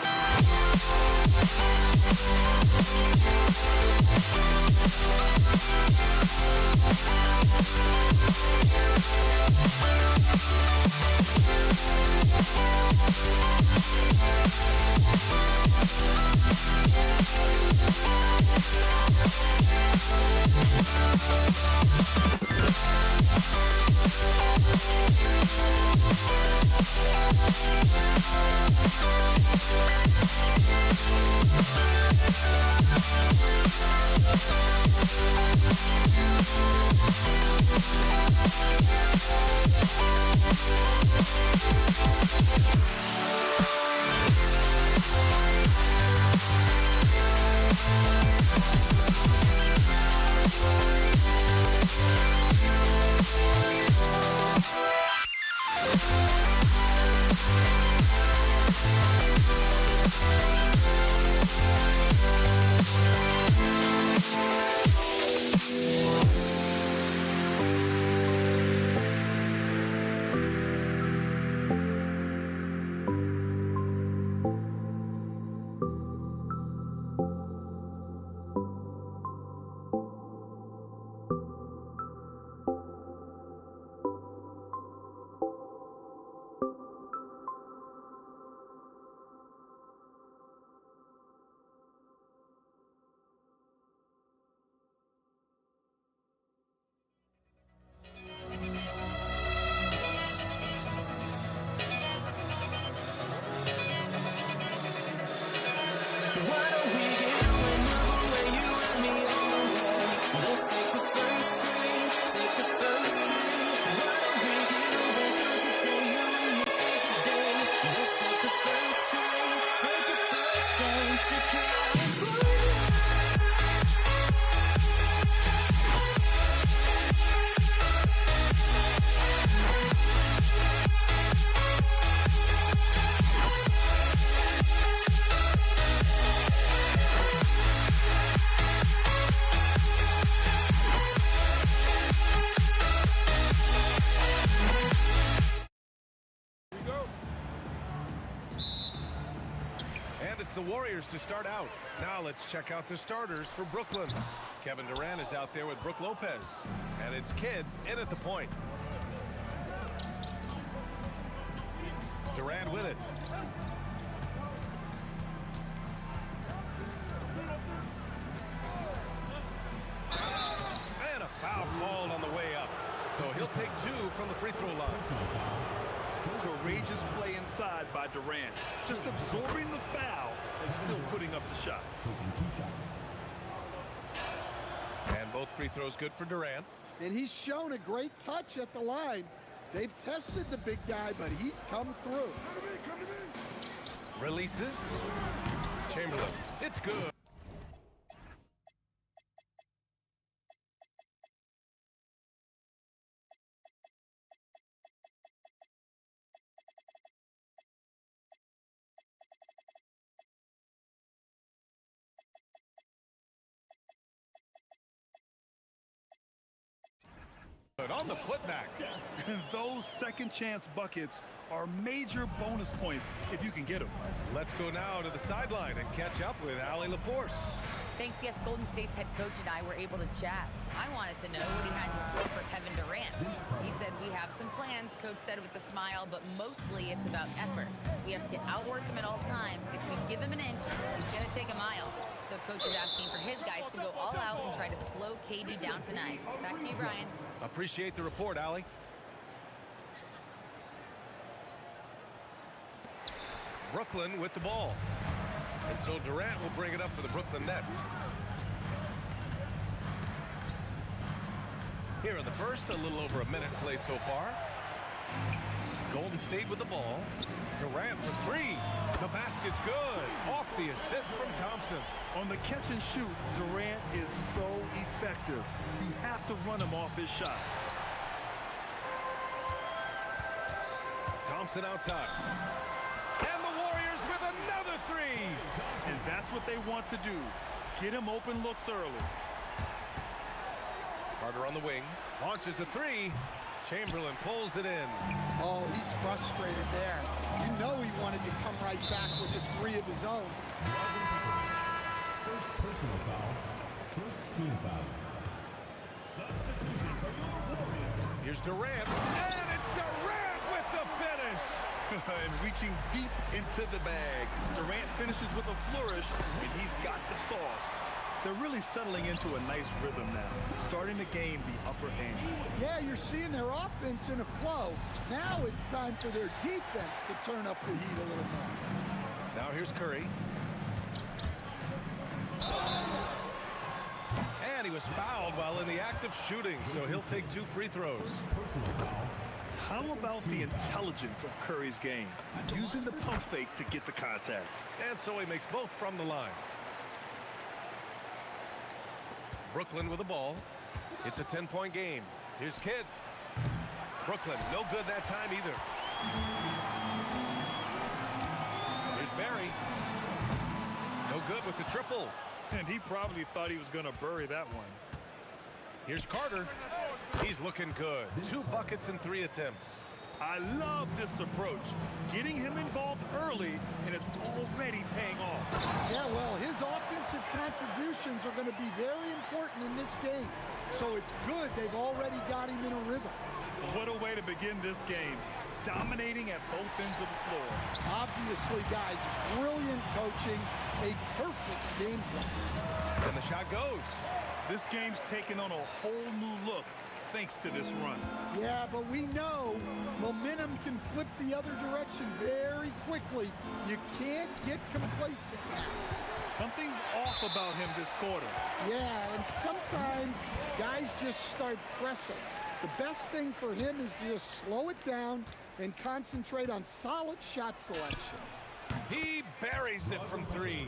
The Warriors to start out. Now let's check out the starters for Brooklyn. Kevin Durant is out there with Brook Lopez. And it's Kidd in at the point. Durant with it. And a foul called on the way up. So he'll take two from the free throw line. Courageous play inside by Durant. Just absorbing the foul and still putting up the shot. And both free throws good for Durant. And he's shown a great touch at the line. They've tested the big guy, but he's come through. Releases. Chamberlain. It's good. But on the putback. Those second chance buckets are major bonus points if you can get them. Let's go now to the sideline and catch up with Allie LaForce. Thanks, yes, Golden State's head coach and I were able to chat. I wanted to know what he had in store for Kevin Durant. He said, we have some plans, Coach said with a smile, but mostly it's about effort. We have to outwork him at all times. If we give him an inch, he's going to take a mile. So Coach is asking for his guys to go all out and try to slow KD down tonight. Back to you, Brian. Appreciate the report, Allie. Brooklyn with the ball. And so Durant will bring it up for the Brooklyn Nets. Here in the first, a little over a minute played so far. Golden State with the ball. Durant for three. The basket's good. Off the assist from Thompson. On the catch and shoot, Durant is so effective. You have to run him off his shot. Thompson outside. And the Warriors with another three. And that's what they want to do. Get him open looks early. Carter on the wing. Launches a three. Chamberlain pulls it in. Oh, he's frustrated there. You know he wanted to come right back with the three of his own. First personal foul. First team foul. Substitution for your Warriors. Here's Durant. And it's Durant with the finish. And reaching deep into the bag. Durant finishes with a flourish, and he's got the sauce. They're really settling into a nice rhythm now, starting to gain the upper hand. Yeah, you're seeing their offense in a flow. Now it's time for their defense to turn up the heat a little more. Now here's Curry. And he was fouled while in the act of shooting, so he'll take 2 free throws. Personal foul. How about the intelligence of Curry's game? Using the pump fake to get the contact. And so he makes both from the line. Brooklyn with the ball. It's a 10-point game. Here's Kidd. Brooklyn, no good that time either. Here's Barry. No good with the triple. And he probably thought he was going to bury that one. Here's Carter. He's looking good. 2 buckets in 3 attempts. I love this approach. Getting him involved early, and it's already paying off. Yeah, well, his offensive contributions are going to be very important in this game. So it's good they've already got him in a rhythm. What a way to begin this game. Dominating at both ends of the floor. Obviously, guys, brilliant coaching, a perfect game plan. And the shot goes. This game's taken on a whole new look thanks to this run. Yeah, but we know momentum can flip the other direction very quickly. You can't get complacent now. Something's off about him this quarter. Yeah, and sometimes guys just start pressing. The best thing for him is to just slow it down and concentrate on solid shot selection. He buries it from 3.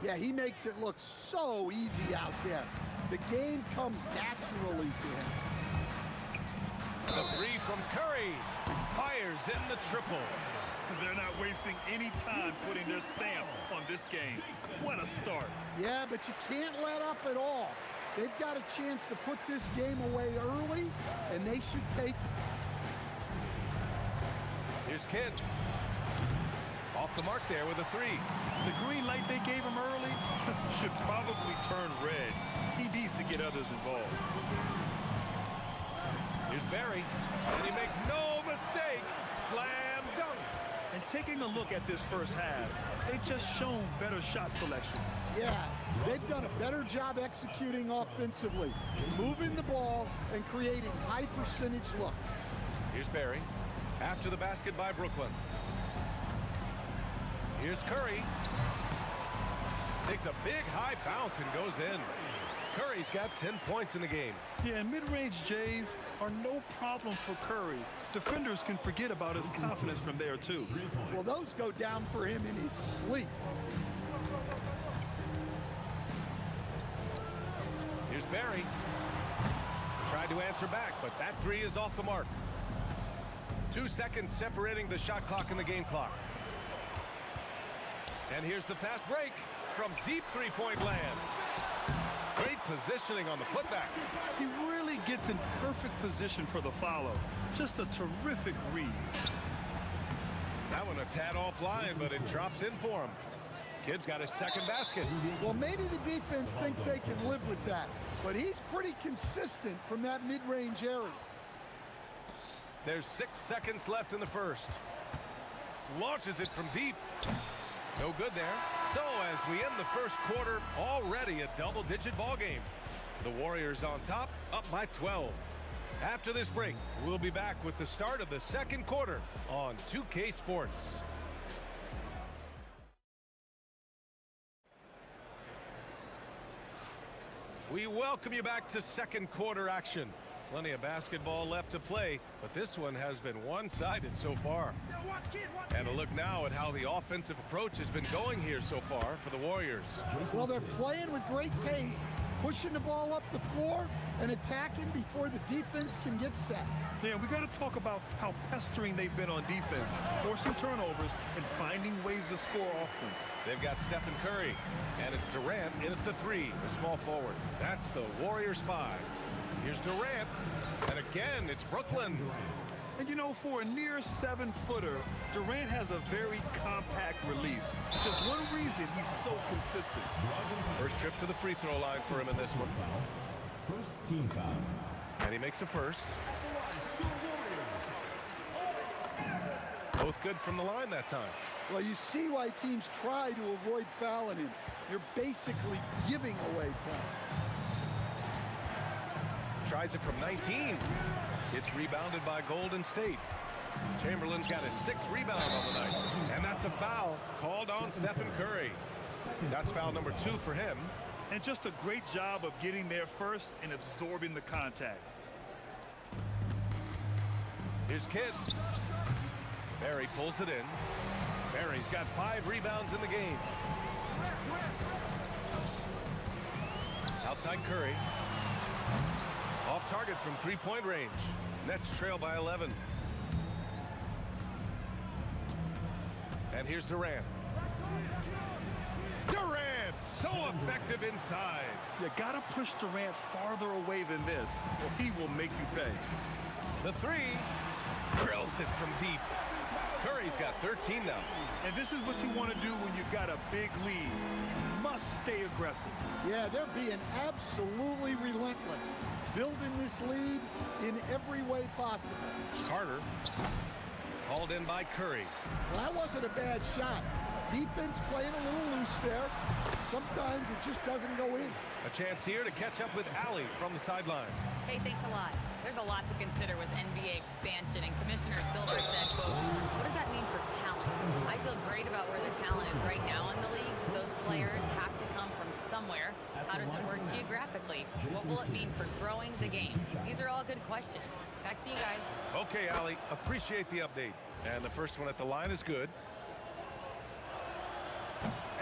Yeah, he makes it look so easy out there. The game comes naturally to him. The 3 from Curry. Fires in the triple. They're not wasting any time putting their stamp on this game. What a start. Yeah, but you can't let up at all. They've got a chance to put this game away early, and they should take it. Here's Kidd. Off the mark there with a 3. The green light they gave him early should probably turn red. He needs to get others involved. Here's Barry, and he makes no mistake. Slam dunk. And taking a look at this first half, they've just shown better shot selection. Yeah, they've done a better job executing offensively, moving the ball and creating high percentage looks. Here's Barry. After the basket by Brooklyn. Here's Curry. Takes a big high bounce and goes in. Curry's got 10 points in the game. Yeah, and mid-range Jays are no problem for Curry. Defenders can forget about his confidence from there, too. Well, those go down for him in his sleep. Here's Barry. Tried to answer back, but that 3 is off the mark. 2 seconds separating the shot clock and the game clock. And here's the fast break from deep 3-point land. Great positioning on the putback. He really gets in perfect position for the follow. Just a terrific read. That one a tad offline, but it drops in for him. Kid's got his second basket. Well, maybe the defense thinks they can live with that, but he's pretty consistent from that mid-range area. There's 6 seconds left in the first. Launches it from deep. No good there. So as we end the first quarter, already a double-digit ball game. The Warriors on top, up by 12. After this break, we'll be back with the start of the second quarter on 2K Sports. We welcome you back to second quarter action. Plenty of basketball left to play, but this one has been one-sided so far. And a look now at how the offensive approach has been going here so far for the Warriors. Well, they're playing with great pace, pushing the ball up the floor and attacking before the defense can get set. Yeah, we got to talk about how pestering they've been on defense, forcing turnovers and finding ways to score often. They've got Stephen Curry, and it's Durant in at the 3, the small forward. That's the Warriors 5. Here's Durant, and again, it's Brooklyn. And you know, for a near 7-footer, Durant has a very compact release. Just one reason he's so consistent. First trip to the free throw line for him in this one. First team foul. And he makes a first. Both good from the line that time. Well, you see why teams try to avoid fouling him. You're basically giving away points. Tries it from 19. It's rebounded by Golden State. Chamberlain's got his 6th rebound on the night. And that's a foul called on Stephen Curry. That's foul number 2 for him. And just a great job of getting there first and absorbing the contact. Here's Kidd. Barry pulls it in. Barry's got 5 rebounds in the game. Outside Curry. Off target from 3-point range. Nets trail by 11. And here's Durant. Durant, so effective inside. You gotta push Durant farther away than this, or he will make you pay. The 3 drills it from deep. Curry's got 13 now. And this is what you want to do when you've got a big lead. You must stay aggressive. Yeah, they're being absolutely relentless, building this lead in every way possible. Carter hauled in by Curry. Well, that wasn't a bad shot. Defense playing a little loose there. Sometimes it just doesn't go in. A chance here to catch up with Allie from the sideline. Hey, thanks a lot. There's a lot to consider with NBA expansion, and Commissioner Silver said, quote, what does that mean for talent? I feel great about where the talent is right now in the league, but those players have to come from somewhere. How does it work geographically? What will it mean for growing the game? These are all good questions. Back to you guys. Okay, Allie, appreciate the update. And the first one at the line is good.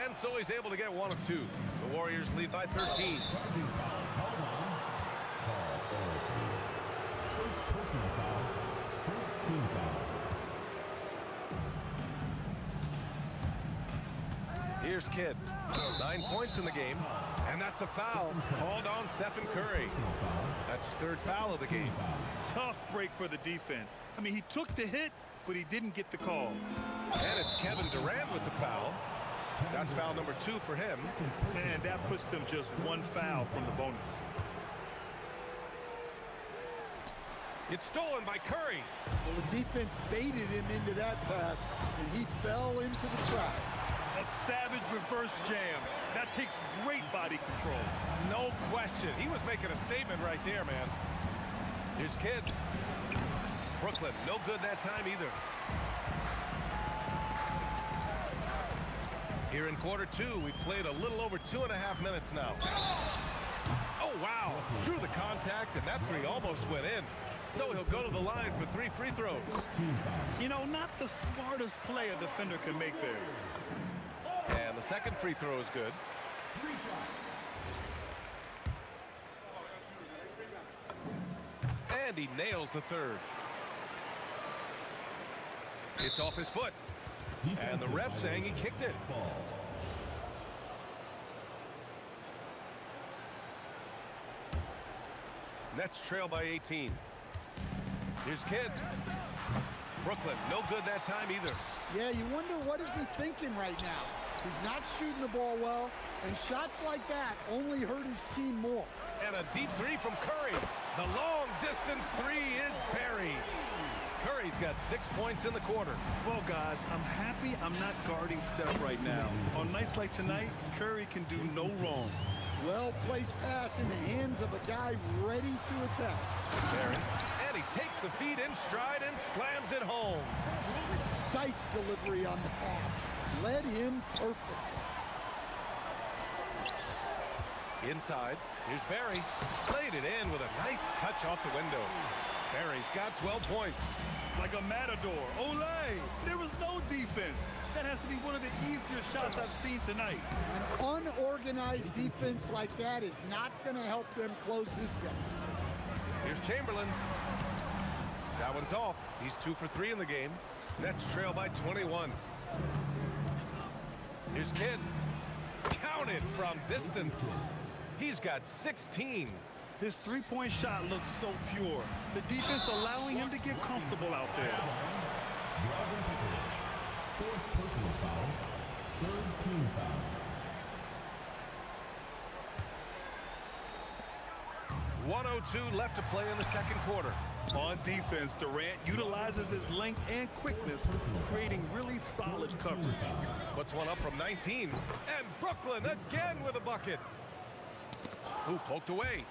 And so he's able to get 1 of 2. The Warriors lead by 13. First personal foul. First team foul. Here's Kidd. 9 points in the game. And that's a foul called on Stephen Curry. That's his 3rd foul of the game. Tough break for the defense. I mean, he took the hit, but he didn't get the call. And it's Kevin Durant with the foul. That's foul number 2 for him. And that puts them just 1 foul from the bonus. It's stolen by Curry. Well, the defense baited him into that pass, and he fell into the trap. A savage reverse jam. That takes great body control. No question. He was making a statement right there, man. Here's Kidd. Brooklyn, no good that time either. Here in quarter 2, we played a little over 2.5 minutes now. Oh, wow. Drew the contact, and that 3 almost went in. So he'll go to the line for 3 free throws. You know, not the smartest play a defender can make there. And the second free throw is good. 3 shots. And he nails the 3rd. It's off his foot. And the ref saying he kicked it. Nets trail by 18. Here's Kidd. Brooklyn, no good that time either. Yeah, you wonder what is he thinking right now. He's not shooting the ball well, and shots like that only hurt his team more. And a deep three from Curry. The long distance three is buried. Curry's got 6 points in the quarter. Well, guys, I'm happy I'm not guarding Steph right now. On nights like tonight, Curry can do no wrong. Well-placed pass in the hands of a guy ready to attack. Barry, and he takes the feed in stride and slams it home. Precise delivery on the pass. Led him perfect. Inside, here's Barry. Played it in with a nice touch off the window. Barry's got 12 points. Like a matador. Olay! There was no defense. That has to be one of the easier shots I've seen tonight. An unorganized defense like that is not going to help them close this deficit. Here's Chamberlain. That one's off. He's 2 for 3 in the game. Nets trail by 21. Here's Kidd. Counted from distance. He's got 16. His three-point shot looks so pure. The defense allowing him to get comfortable out there. Drazen Petrovic. 4th personal foul. 3rd team foul. .102 left to play in the second quarter. On defense, Durant utilizes his length and quickness, creating really solid coverage. Puts one up from 19. And Brooklyn again with a bucket. Who poked away.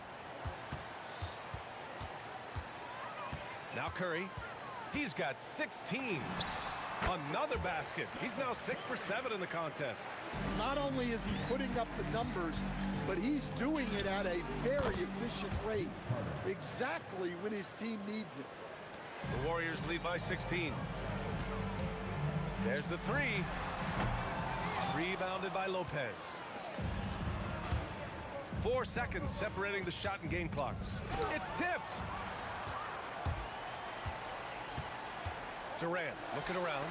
Now Curry. He's got 16. Another basket. He's now 6 for 7 in the contest. Not only is he putting up the numbers, but he's doing it at a very efficient rate. Exactly when his team needs it. The Warriors lead by 16. There's the three. Rebounded by Lopez. 4 seconds separating the shot and game clocks. It's tipped. Durant looking around.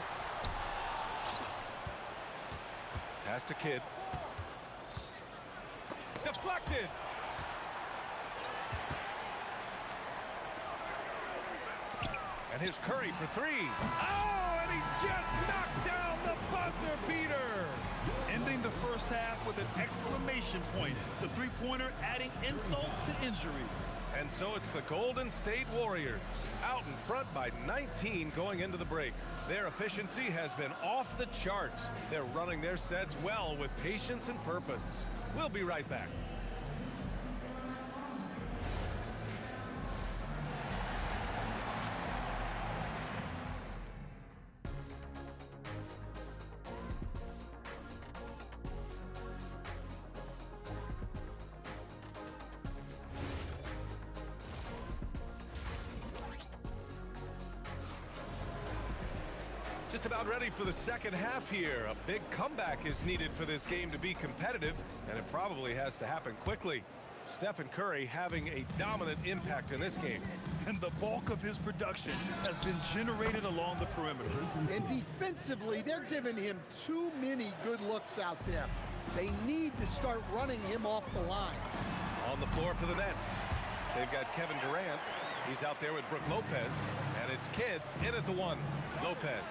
Pass to Kidd. Deflected. And here's Curry for 3. Oh, and he just knocked down the buzzer beater. Ending the first half with an exclamation point. The three-pointer adding insult to injury. And so it's the Golden State Warriors out in front by 19 going into the break. Their efficiency has been off the charts. They're running their sets well with patience and purpose. We'll be right back. Just about ready for the second half here. A big comeback is needed for this game to be competitive, and it probably has to happen quickly. Stephen Curry having a dominant impact in this game. And the bulk of his production has been generated along the perimeter. And defensively, they're giving him too many good looks out there. They need to start running him off the line. On the floor for the Nets, they've got Kevin Durant. He's out there with Brook Lopez, and it's Kidd in at the 1. Lopez.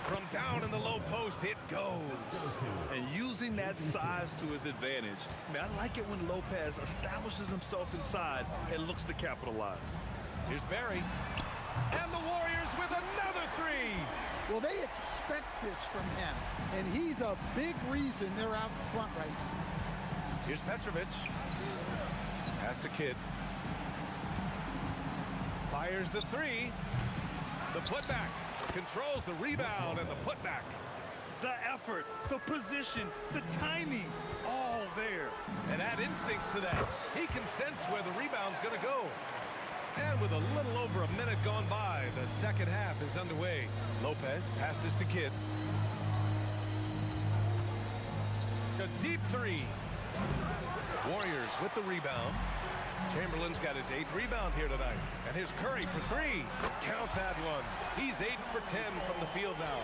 From down in the low post, it goes. And using that size to his advantage. Man, I like it when Lopez establishes himself inside and looks to capitalize. Here's Barry. And the Warriors with another 3. Well, they expect this from him, and he's a big reason they're out in front right now. Here's Petrovic. Pass to Kidd. Fires the 3. The putback. Controls the rebound and the putback. The effort, the position, the timing, all there. And add instincts to that. He can sense where the rebound's going to go. And with a little over a minute gone by, the second half is underway. Lopez passes to Kidd. A deep 3. Warriors with the rebound. Chamberlain's got his 8th rebound here tonight. And here's Curry for 3. Count that one. He's 8 for 10 from the field now.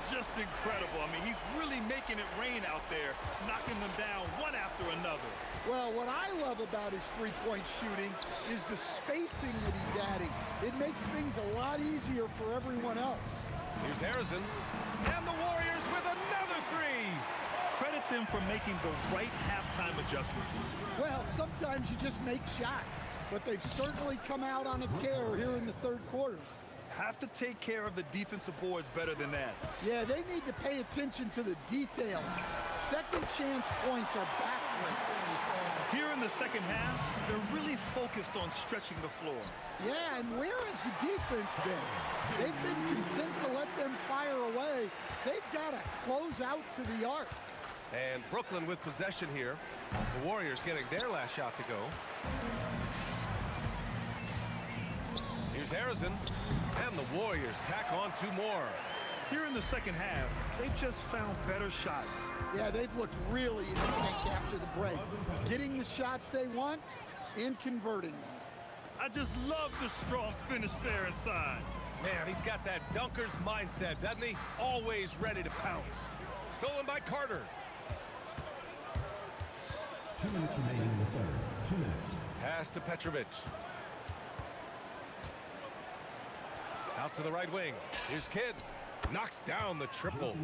Just incredible. I mean, he's really making it rain out there, knocking them down one after another. Well, what I love about his three-point shooting is the spacing that he's adding. It makes things a lot easier for everyone else. Here's Harrison, and the Warriors with another three. Credit them for making the right halftime adjustments. Well, sometimes you just make shots, but they've certainly come out on a tear here in the third quarter. Have to take care of the defensive boards better than that. Yeah, they need to pay attention to the details. Second chance points are backbreaking. Here in the second half, they're really focused on stretching the floor. Yeah, and where has the defense been? They've been content to let them fire away. They've got to close out to the arc. And Brooklyn with possession here. The Warriors getting their last shot to go. Here's Harrison, and the Warriors tack on two more. Here in the second half, they've just found better shots. Yeah, they've looked really in sync after the break. Getting the shots they want and converting them. I just love the strong finish there inside. Man, he's got that dunker's mindset, doesn't he? Always ready to pounce. Stolen by Carter. 2 minutes remaining in the third. 2 minutes. Pass to Petrovic. Out to the right wing. Here's Kidd. Knocks down the triple.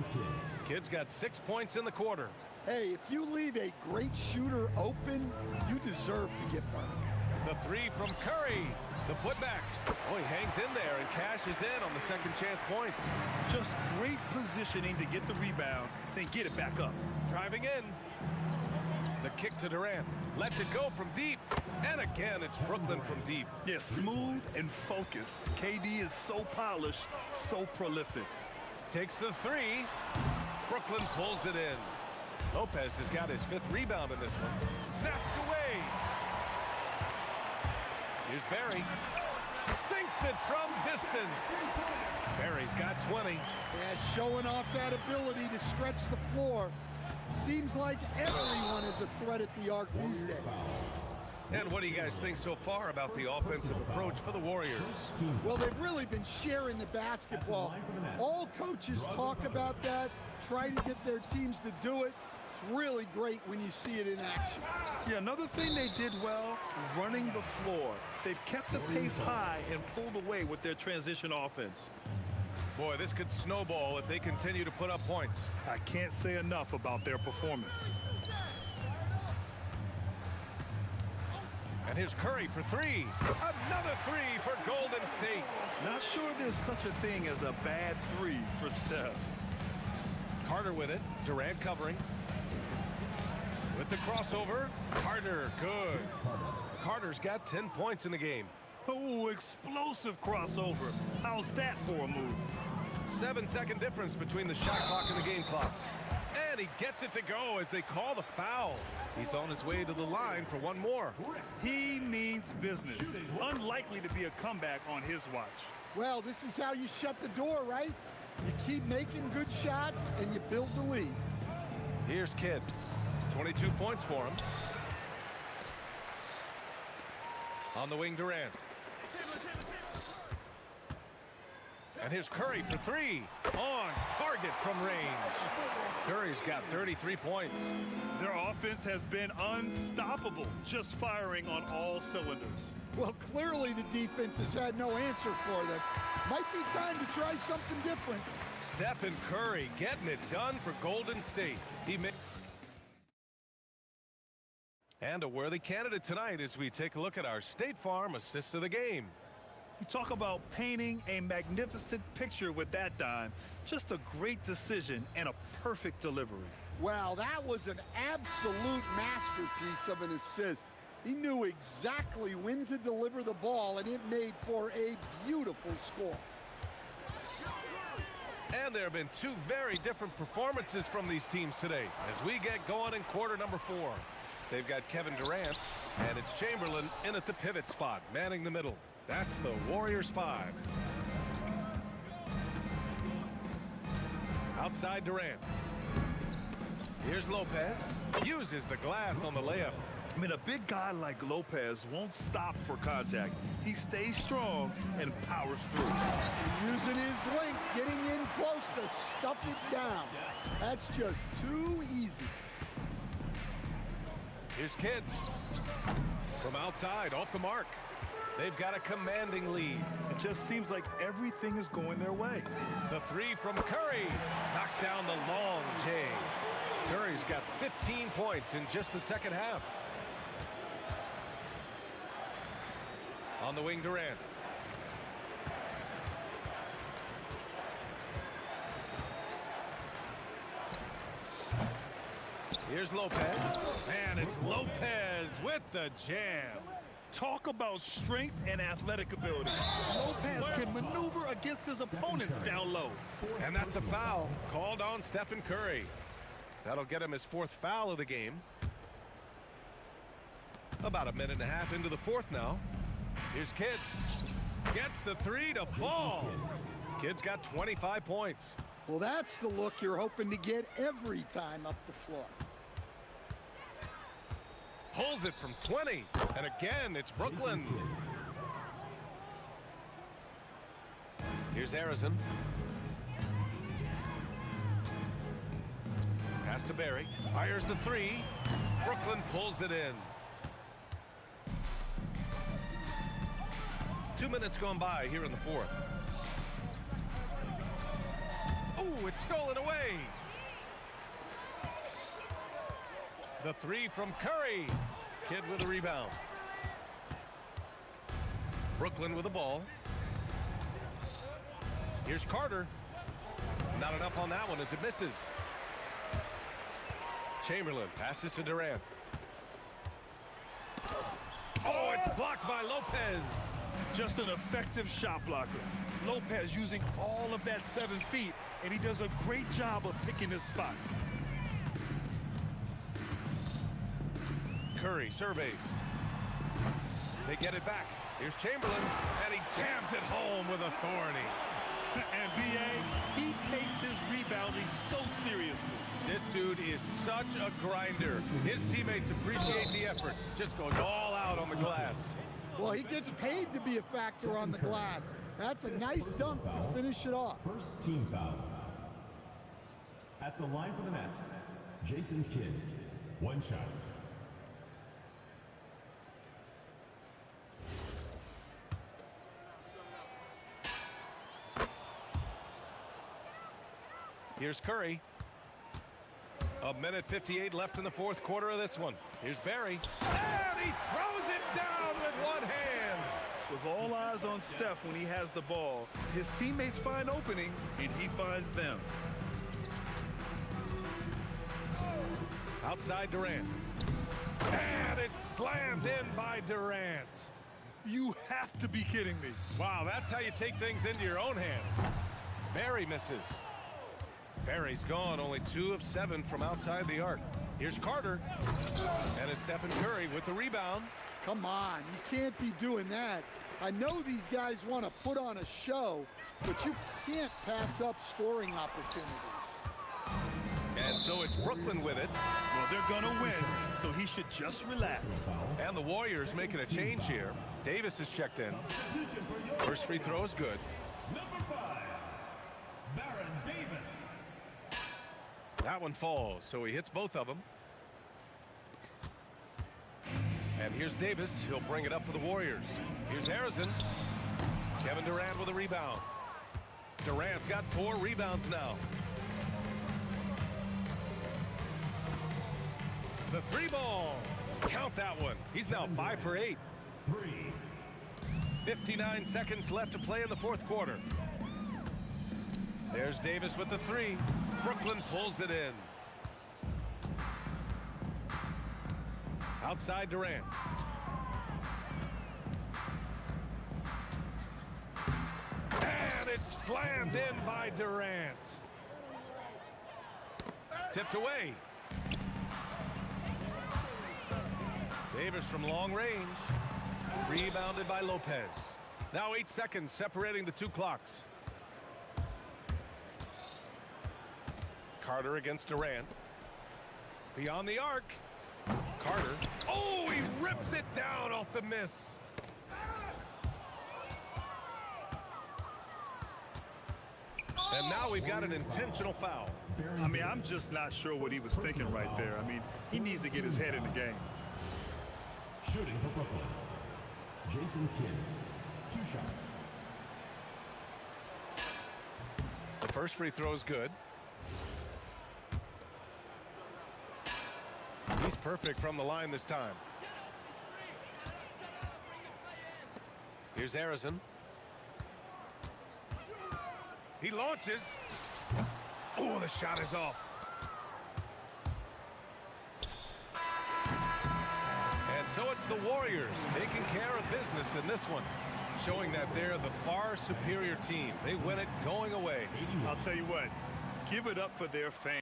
Kidd's got 6 points in the quarter. Hey, if you leave a great shooter open, you deserve to get burned. The three from Curry. The putback. Oh, he hangs in there and cashes in on the second chance points. Just great positioning to get the rebound, then get it back up. Driving in. The kick to Durant. Lets it go from deep. And again, it's Brooklyn from deep. Yeah, smooth and focused. KD is so polished, so prolific. Takes the three. Brooklyn pulls it in. Lopez has got his 5th rebound in this one. Snatched away. Here's Barry. Sinks it from distance. Barry's got 20. Yeah, showing off that ability to stretch the floor. Seems like everyone is a threat at the arc these days. And what do you guys think so far about the offensive approach for the Warriors? Well, they've really been sharing the basketball. All coaches talk about that, try to get their teams to do it. It's really great when you see it in action. Yeah, another thing they did well, running the floor. They've kept the pace high and pulled away with their transition offense. Boy, this could snowball if they continue to put up points. I can't say enough about their performance. And here's Curry for three. Another three for Golden State. Not sure there's such a thing as a bad three for Steph. Carter with it. Durant covering. With the crossover. Carter, good. Carter's got 10 points in the game. Oh, explosive crossover. How's that for a move? 7-second difference between the shot clock and the game clock. And he gets it to go as they call the foul. He's on his way to the line for one more. He means business. Unlikely to be a comeback on his watch. Well, this is how you shut the door, right? You keep making good shots and you build the lead. Here's Kidd. 22 points for him. On the wing, Durant. And here's Curry for three. On target from range. Curry's got 33 points. Their offense has been unstoppable, just firing on all cylinders. Well, clearly the defense has had no answer for them. Might be time to try something different. Stephen Curry getting it done for Golden State. And a worthy candidate tonight as we take a look at our State Farm assists of the game. You talk about painting a magnificent picture with that dime. Just a great decision and a perfect delivery. Wow, that was an absolute masterpiece of an assist. He knew exactly when to deliver the ball, and it made for a beautiful score. And there have been two very different performances from these teams today as we get going in quarter number 4. They've got Kevin Durant, and it's Chamberlain in at the pivot spot, manning the middle. That's the Warriors 5. Outside Durant. Here's Lopez. Uses the glass on the layup. I mean, a big guy like Lopez won't stop for contact. He stays strong and powers through. Using his length, getting in close to stuff it down. That's just too easy. Here's Kidd. From outside, off the mark. They've got a commanding lead. It just seems like everything is going their way. The three from Curry knocks down the long J. Curry's got 15 points in just the second half. On the wing, Durant. Here's Lopez. And it's Lopez with the jam. Talk about strength and athletic ability. Lopez can maneuver against his opponents down low. And that's a foul called on Stephen Curry. That'll get him his fourth foul of the game. About a minute and a half into the fourth now. Here's Kidd. Gets the three to fall. Kidd's got 25 points. Well, that's the look you're hoping to get every time up the floor. Pulls it from 20. And again, it's Brooklyn. Here's Harrison. Pass to Barry. Fires the three. Brooklyn pulls it in. 2 minutes gone by here in the fourth. Oh, it's stolen away. The three from Curry. Kidd with a rebound. Brooklyn with the ball. Here's Carter. Not enough on that one as it misses. Chamberlain passes to Durant. Oh, it's blocked by Lopez. Just an effective shot blocker. Lopez using all of that 7 feet, and he does a great job of picking his spots. Curry surveys. They get it back. Here's Chamberlain, and he jams it home with authority. And B.A., he takes his rebounding so seriously. This dude is such a grinder. His teammates appreciate the effort. Just goes all out on the glass. Well, he gets paid to be a factor on the glass. That's a nice dunk to finish it off. First team foul. At the line for the Nets, Jason Kidd. 1 shot. Here's Curry. A minute 58 left in the fourth quarter of this one. Here's Barry. And he throws it down with one hand. With all eyes on Steph when he has the ball, his teammates find openings, and he finds them. Outside Durant. And it's slammed in by Durant. You have to be kidding me. Wow, that's how you take things into your own hands. Barry misses. Barry's gone, only 2 of 7 from outside the arc. Here's Carter. And it's Stephen Curry with the rebound. Come on, you can't be doing that. I know these guys want to put on a show, but you can't pass up scoring opportunities. And so it's Brooklyn with it. Well, they're going to win, so he should just relax. And the Warriors making a change here. Davis is checked in. First free throw is good. Number 5, Baron Davis. That one falls, so he hits both of them. And here's Davis. He'll bring it up for the Warriors. Here's Harrison. Kevin Durant with a rebound. Durant's got 4 rebounds now. The 3 ball. Count that one. He's now 5 for 8. 3. 59 seconds left to play in the fourth quarter. There's Davis with the 3. Brooklyn pulls it in. Outside Durant. And it's slammed in by Durant. Tipped away. Davis from long range. Rebounded by Lopez. Now 8 seconds separating the 2 clocks. Carter against Durant. Beyond the arc. Carter. Oh, he rips it down off the miss. And now we've got an intentional foul. I mean, I'm just not sure what he was thinking right there. I mean, he needs to get his head in the game. Shooting for Brooklyn, Jason Kidd. 2 shots. The first free throw is good. He's perfect from the line this time. Here's Harrison. He launches. Oh, the shot is off. And so it's the Warriors taking care of business in this one, showing that they're the far superior team. They win it going away. I'll tell you what, give it up for their fans.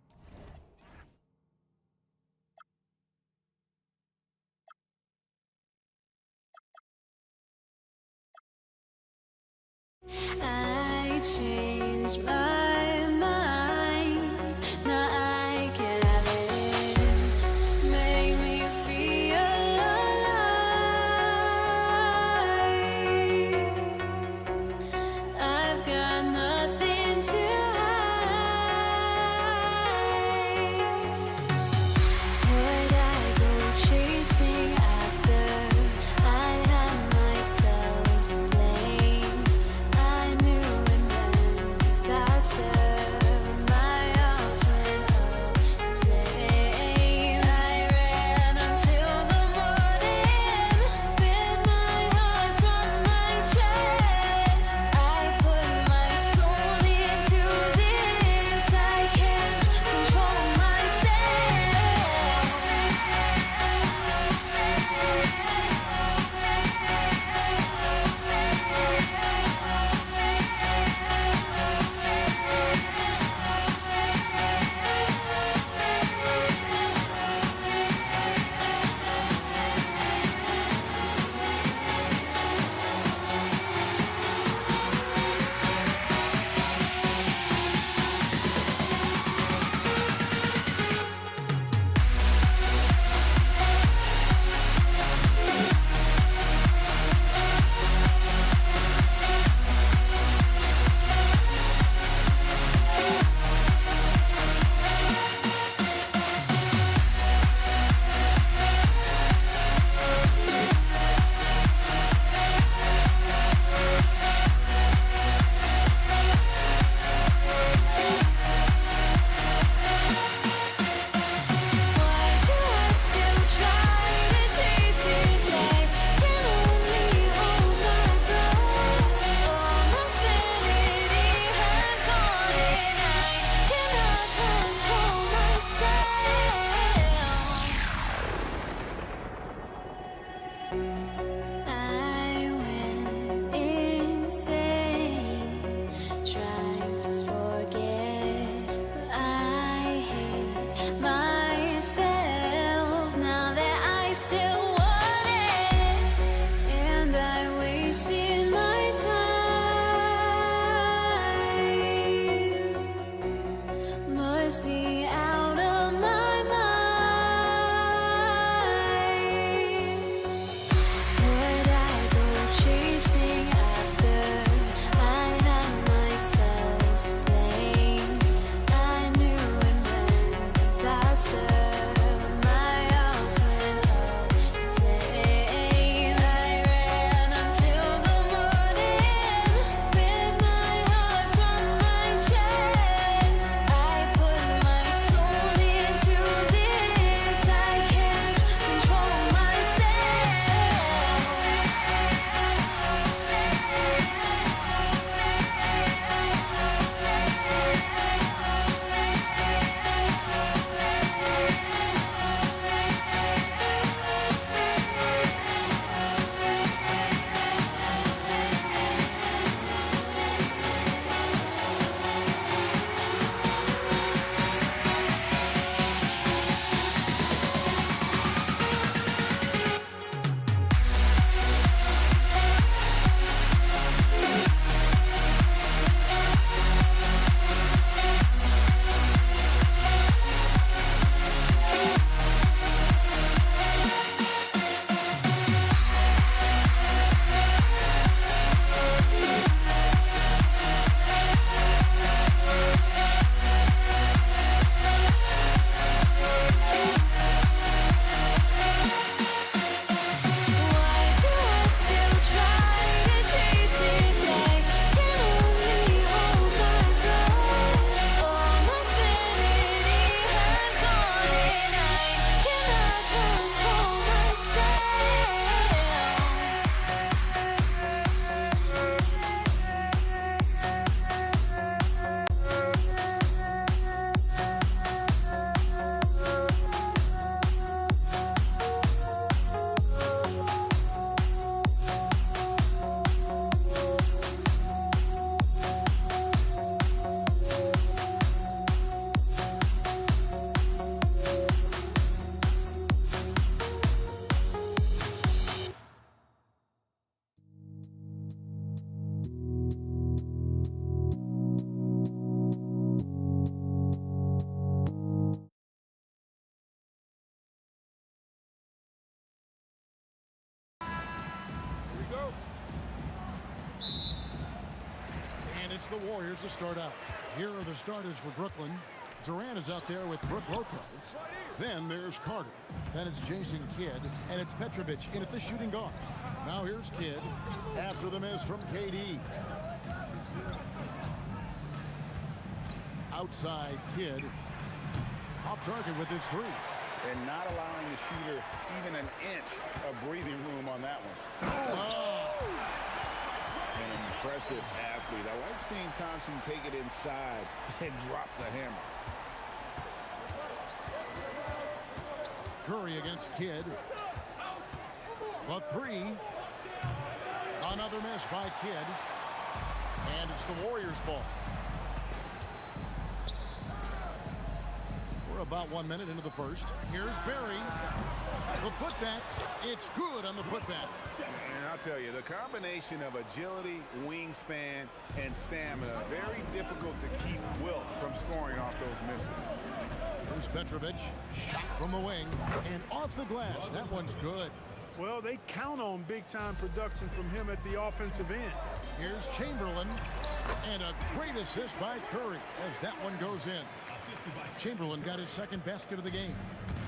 I changed my mind. Now I can have it. Make me feel alive. I've got nothing to hide. Would I go chasing after? I had myself to blame. I knew it meant disaster. the Warriors to start out. Here are the starters for Brooklyn. Durant is out there with Brook Lopez. Then there's Carter. Then it's Jason Kidd. And it's Petrovic in at the shooting guard. Now here's Kidd after the miss from KD. Outside Kidd. Off target with his three. And not allowing the shooter even an inch of breathing room on that one. Oh. An impressive athlete. I like seeing Thompson take it inside and drop the hammer. Curry against Kidd. A three. Another miss by Kidd. And it's the Warriors' ball. We're about 1 minute into the first. Here's Barry. The putback. It's good on the putback. And I'll tell you, the combination of agility, wingspan, and stamina, very difficult to keep Wilt from scoring off those misses. Here's Petrovic. Shot from the wing. And off the glass. That one's good. Well, they count on big-time production from him at the offensive end. Here's Chamberlain. And a great assist by Curry as that one goes in. Chamberlain got his second basket of the game.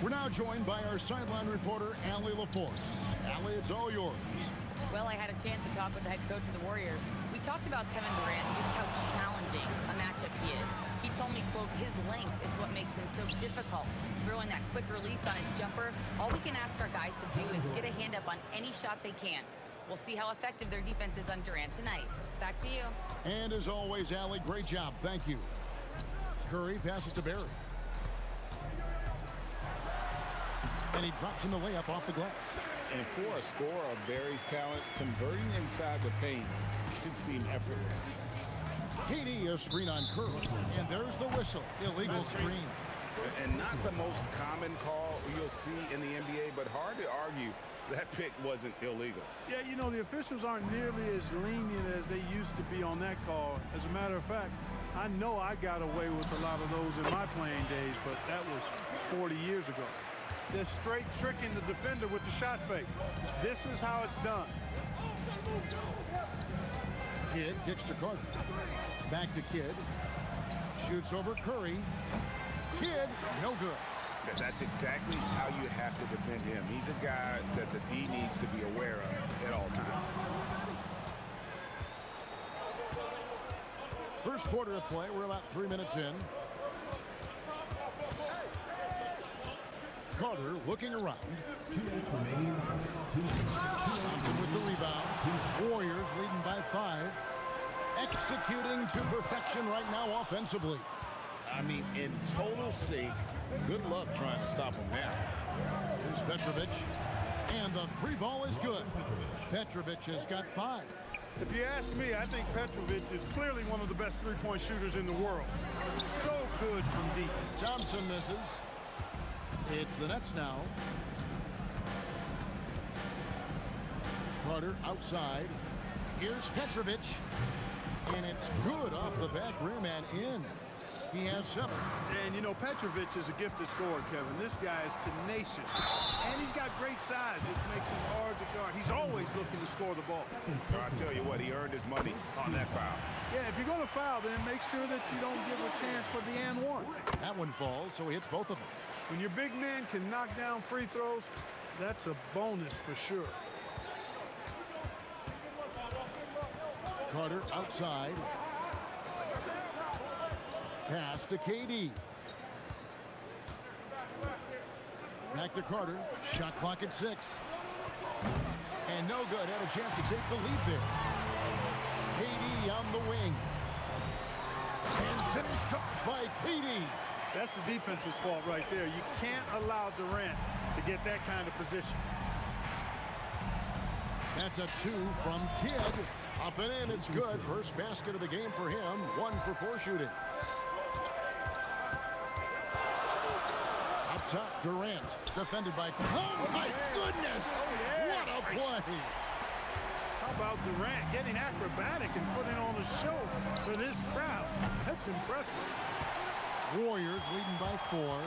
We're now joined by our sideline reporter, Allie LaForce. Allie, it's all yours. Well, I had a chance to talk with the head coach of the Warriors. We talked about Kevin Durant and just how challenging a matchup he is. He told me, quote, his length is what makes him so difficult. Throwing that quick release on his jumper, all we can ask our guys to do is get a hand up on any shot they can. We'll see how effective their defense is on Durant tonight. Back to you. And as always, Allie, great job. Thank you. Curry passes to Barry. And he drops in the layup off the glass. And for a scorer of Barry's talent, converting inside the paint can seem effortless. KD a screen on Curry. And there's the whistle. Illegal screen. And not the most common call you'll see in the NBA, but hard to argue that pick wasn't illegal. Yeah, you know, the officials aren't nearly as lenient as they used to be on that call. As a matter of fact, I know I got away with a lot of those in my playing days, but that was 40 years ago. Just straight tricking the defender with the shot fake. This is how it's done. Kidd kicks to Carter. Back to Kidd. Shoots over Curry. Kidd, no good. That's exactly how you have to defend him. He's a guy that the D needs to be aware of at all times. First quarter of play. We're about 3 minutes in. Carter looking around. 2 minutes remaining. Thompson with the rebound. Warriors leading by 5. Executing to perfection right now offensively. I mean, in total sync. Good luck trying to stop him now. Here's Petrovic. And the three ball is good. Petrovic has got 5. If you ask me, I think Petrovic is clearly one of the best three-point shooters in the world. So good from deep. Thompson misses. It's the Nets now. Carter outside. Here's Petrovic. And it's good off the back rim and in. He has 7. And, you know, Petrovic is a gifted scorer, Kevin. This guy is tenacious. And he's got great size, which makes him hard to guard. He's always looking to score the ball. I tell you what, he earned his money on that foul. Yeah, if you're going to foul, then make sure that you don't give a chance for the and one. That one falls, so he hits both of them. When your big man can knock down free throws, that's a bonus for sure. Carter outside. Pass to KD. Back to Carter. Shot clock at 6. And no good. Had a chance to take the lead there. KD on the wing. And finished up by KD. That's the defense's fault right there. You can't allow Durant to get that kind of position. That's a 2 from Kidd. Up and in, it's good. First basket of the game for him. 1 for 4 shooting. Up top, Durant. Defended by... Oh, my goodness! What a play! How about Durant getting acrobatic and putting on a show for this crowd? That's impressive. Warriors leading by 4.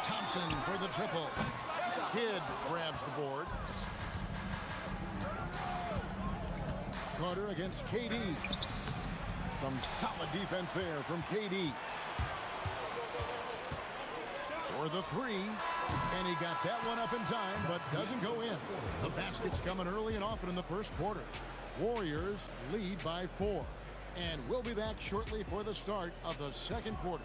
Thompson for the triple. Kidd grabs the board. Carter against KD. Some solid defense there from KD. For the three, and he got that one up in time, but doesn't go in. The basket's coming early and often in the first quarter. Warriors lead by 4, and we'll be back shortly for the start of the second quarter.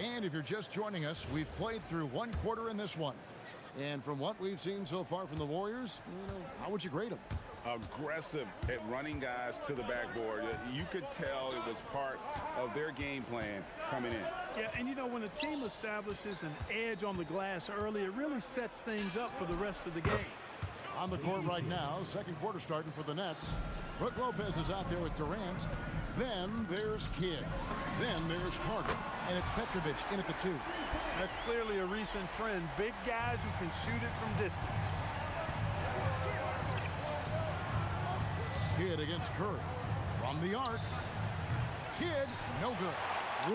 And if you're just joining us, we've played through one quarter in this one. And from what we've seen so far from the Warriors, how would you grade them? Aggressive at running guys to the backboard. You could tell it was part of their game plan coming in. Yeah, and when a team establishes an edge on the glass early, it really sets things up for the rest of the game. On the court right now, second quarter starting for the Nets. Brook Lopez is out there with Durant. Then there's Kidd. Then there's Carter. And it's Petrovic in at the 2. That's clearly a recent trend. Big guys who can shoot it from distance. Kidd against Curry. From the arc. Kidd, no good.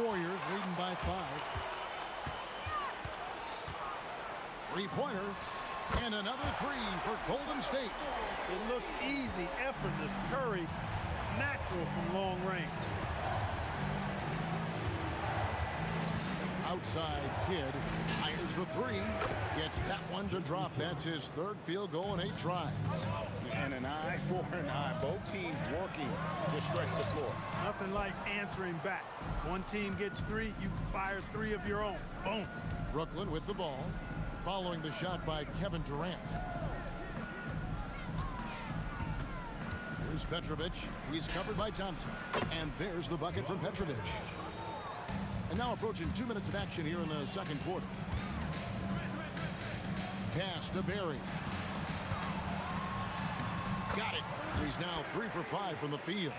Warriors leading by 5. Three-pointer. And another 3 for Golden State. It looks easy, effortless. Curry, natural from long range. Outside Kidd fires the 3. Gets that one to drop. That's his third field goal in 8 tries. And an eye for an eye. Both teams working to stretch the floor. Nothing like answering back. One team gets 3, you fire 3 of your own. Boom. Brooklyn with the ball. Following the shot by Kevin Durant. Here's Petrovic. He's covered by Thompson. And there's the bucket from Petrovic. And now approaching 2 minutes of action here in the second quarter. Pass to Barry. Got it. He's now 3 for 5 from the field.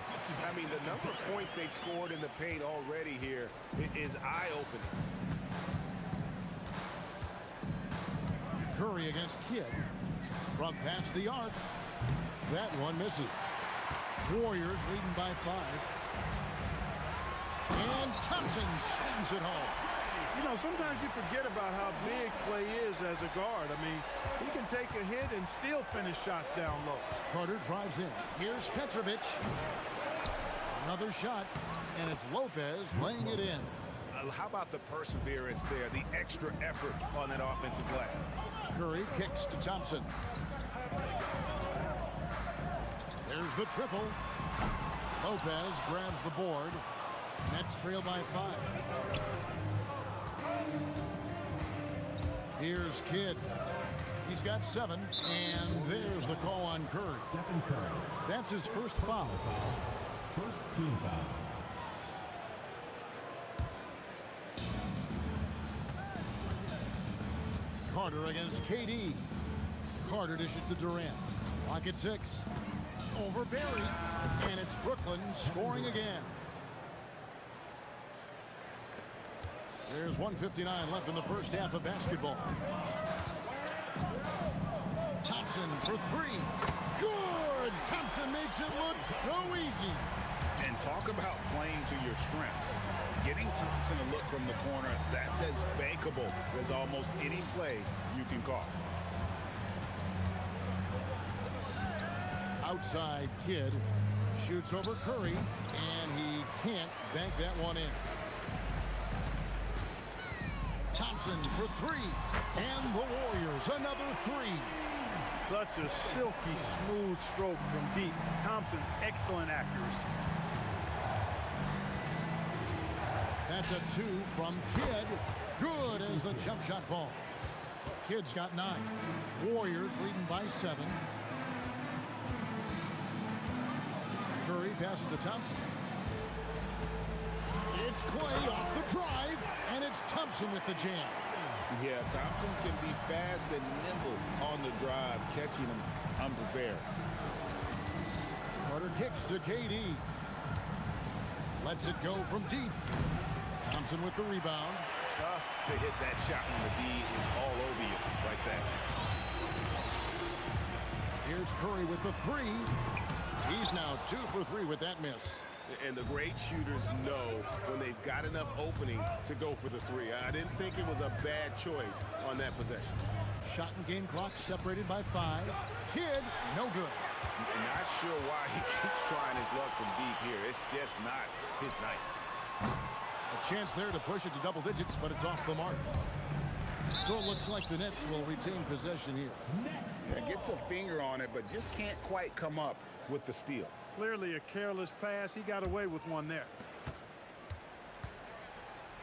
I mean, the number of points they've scored in the paint already here is eye-opening. Curry against Kidd. From past the arc. That one misses. Warriors leading by 5. And Thompson slams it home. Sometimes you forget about how big play is as a guard. I mean, he can take a hit and still finish shots down low. Carter drives in. Here's Petrovic. Another shot, and it's Lopez laying it in. How about the perseverance there, the extra effort on that offensive glass? Curry kicks to Thompson. There's the triple. Lopez grabs the board. Nets trail by 5. Here's Kidd. He's got 7. And there's the call on Curry. That's his first foul. First team foul. Carter against KD. Carter dish it to Durant. Lock at 6. Over Barry. And it's Brooklyn scoring again. There's 1:59 left in the first half of basketball. Thompson for 3. Good! Thompson makes it look so easy. And talk about playing to your strengths. Getting Thompson a look from the corner, that's as bankable as almost any play you can call. Outside Kidd shoots over Curry, and he can't bank that one in. Thompson for 3, and the Warriors another 3. Such a silky, smooth stroke from deep. Thompson, excellent accuracy. That's a 2 from Kidd. Good as the jump shot falls. Kidd's got 9. Warriors leading by 7. Curry passes to Thompson. It's Clay off the drive, and it's Thompson with the jam. Yeah, Thompson can be fast and nimble on the drive, catching him unprepared. Carter kicks to KD. Lets it go from deep. Thompson with the rebound. Tough to hit that shot when the D is all over you like that. Here's Curry with the 3. He's now 2 for 3 with that miss. And the great shooters know when they've got enough opening to go for the three. I didn't think it was a bad choice on that possession. Shot and game clock separated by 5. Kidd, no good. Not sure why he keeps trying his luck from deep here. It's just not his night. A chance there to push it to double digits, but it's off the mark. So it looks like the Nets will retain possession here. Yeah, gets a finger on it, but just can't quite come up with the steal. Clearly a careless pass. He got away with one there.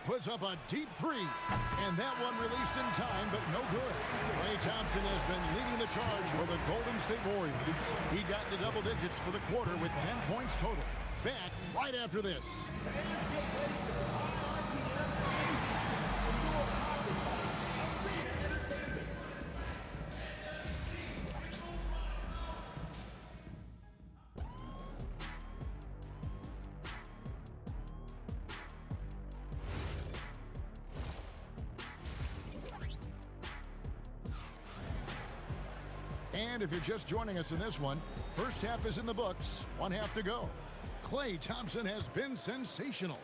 Puts up a deep 3, and that one released in time, but no good. Klay Thompson has been leading the charge for the Golden State Warriors. He got to double digits for the quarter with 10 points total. Back right after this. And if you're just joining us in this one, first half is in the books, 1 half to go. Klay Thompson has been sensational.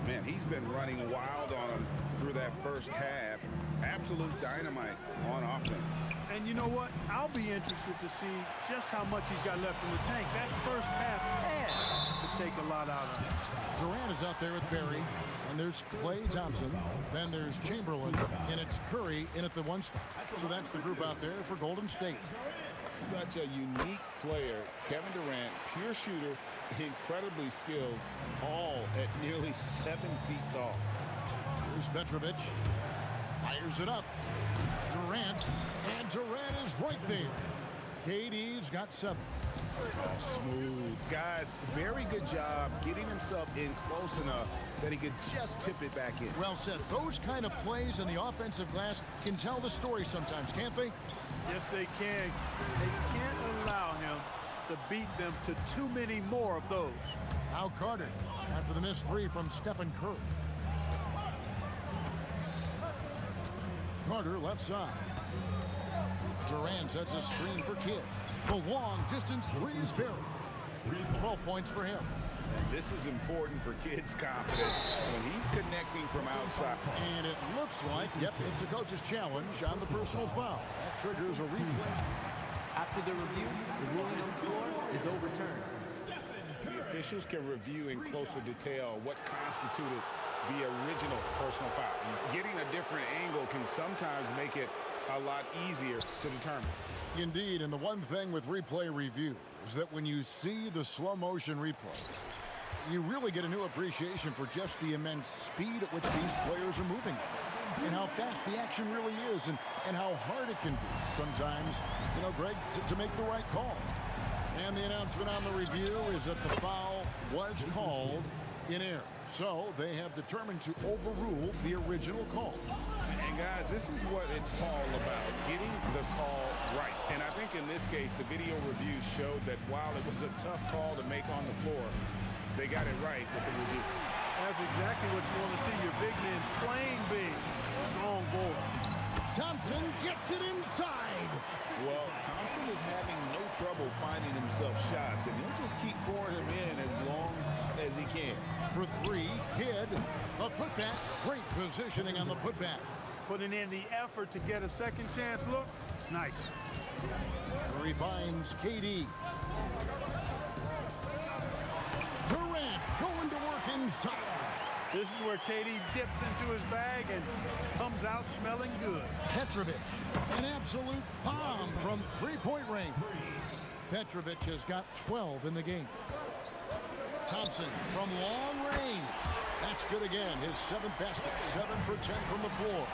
Man, he's been running wild on him through that first half. Absolute dynamite on offense. And you know what? I'll be interested to see just how much he's got left in the tank. That first half had to take a lot out of him. Durant is out there with Barry, and there's Klay Thompson. Then there's Chamberlain, and it's Curry in at the 1 spot. So that's the group out there for Golden State. Such a unique player. Kevin Durant, pure shooter, incredibly skilled, all at nearly 7 feet tall. Here's Petrovic. Fires it up. Durant, and Durant is right there. KD's got 7. Smooth. Guys, very good job getting himself in close enough that he could just tip it back in. Well said. Those kind of plays on the offensive glass can tell the story sometimes, can't they? Yes, they can. They can't allow him to beat them to too many more of those. Now Carter after the missed 3 from Stephen Curry. Carter left side. Durant sets a screen for Kidd. The long distance 3 is buried. 12 points for him. And this is important for Kidd's confidence when he's connecting from outside. And it looks like, yep, it's a coach's challenge on the personal foul. That triggers a replay. After the review, the ruling on the floor is overturned. The officials can review in closer detail what constituted the original personal foul. Getting a different angle can sometimes make it a lot easier to determine. Indeed, and the one thing with replay review is that when you see the slow motion replays, you really get a new appreciation for just the immense speed at which these players are moving and how fast the action really is and how hard it can be sometimes, you know, Greg, to make the right call. And the announcement on the review is that the foul was called in error. So they have determined to overrule the original call. And guys, this is what it's all about, getting the call right. And I think in this case, the video review showed that while it was a tough call to make on the floor, they got it right with the review. That's exactly what you want to see, your big men playing big. Strong ball. Thompson gets it inside. Well, Thompson is having no trouble finding himself shots, and he'll just keep pouring him in as long as he can. For 3, Kidd, a putback. Great positioning on the putback. Putting in the effort to get a second chance look. Nice. Curry finds KD. Durant going to work inside. This is where KD dips into his bag and comes out smelling good. Petrovic, an absolute bomb from 3-point range. Petrovic has got 12 in the game. Thompson from long range. That's good again. His 7th basket, 7 for 10 from the floor.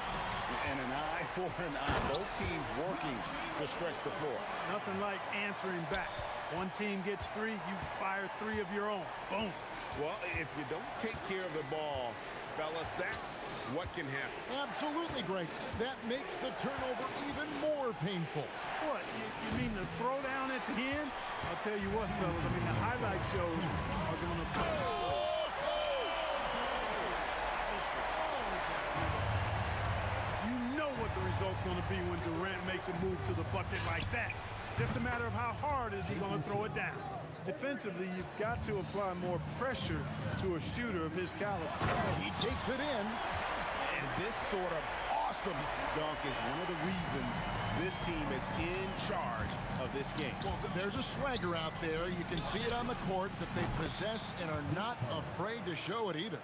And an eye for an eye. Both teams working to stretch the floor. Nothing like answering back. One team gets 3, you fire 3 of your own. Boom. Well, if you don't take care of the ball, fellas, that's what can happen. Absolutely great. That makes the turnover even more painful. What? You mean the throwdown at the end? I'll tell you what, fellas. I mean, the highlight shows are going to play. You know what the result's going to be when Durant makes a move to the bucket like that. Just a matter of how hard is he going to throw it down. Defensively, you've got to apply more pressure to a shooter of his caliber. He takes it in. And this sort of awesome dunk is one of the reasons this team is in charge of this game. Well, there's a swagger out there. You can see it on the court that they possess and are not afraid to show it either.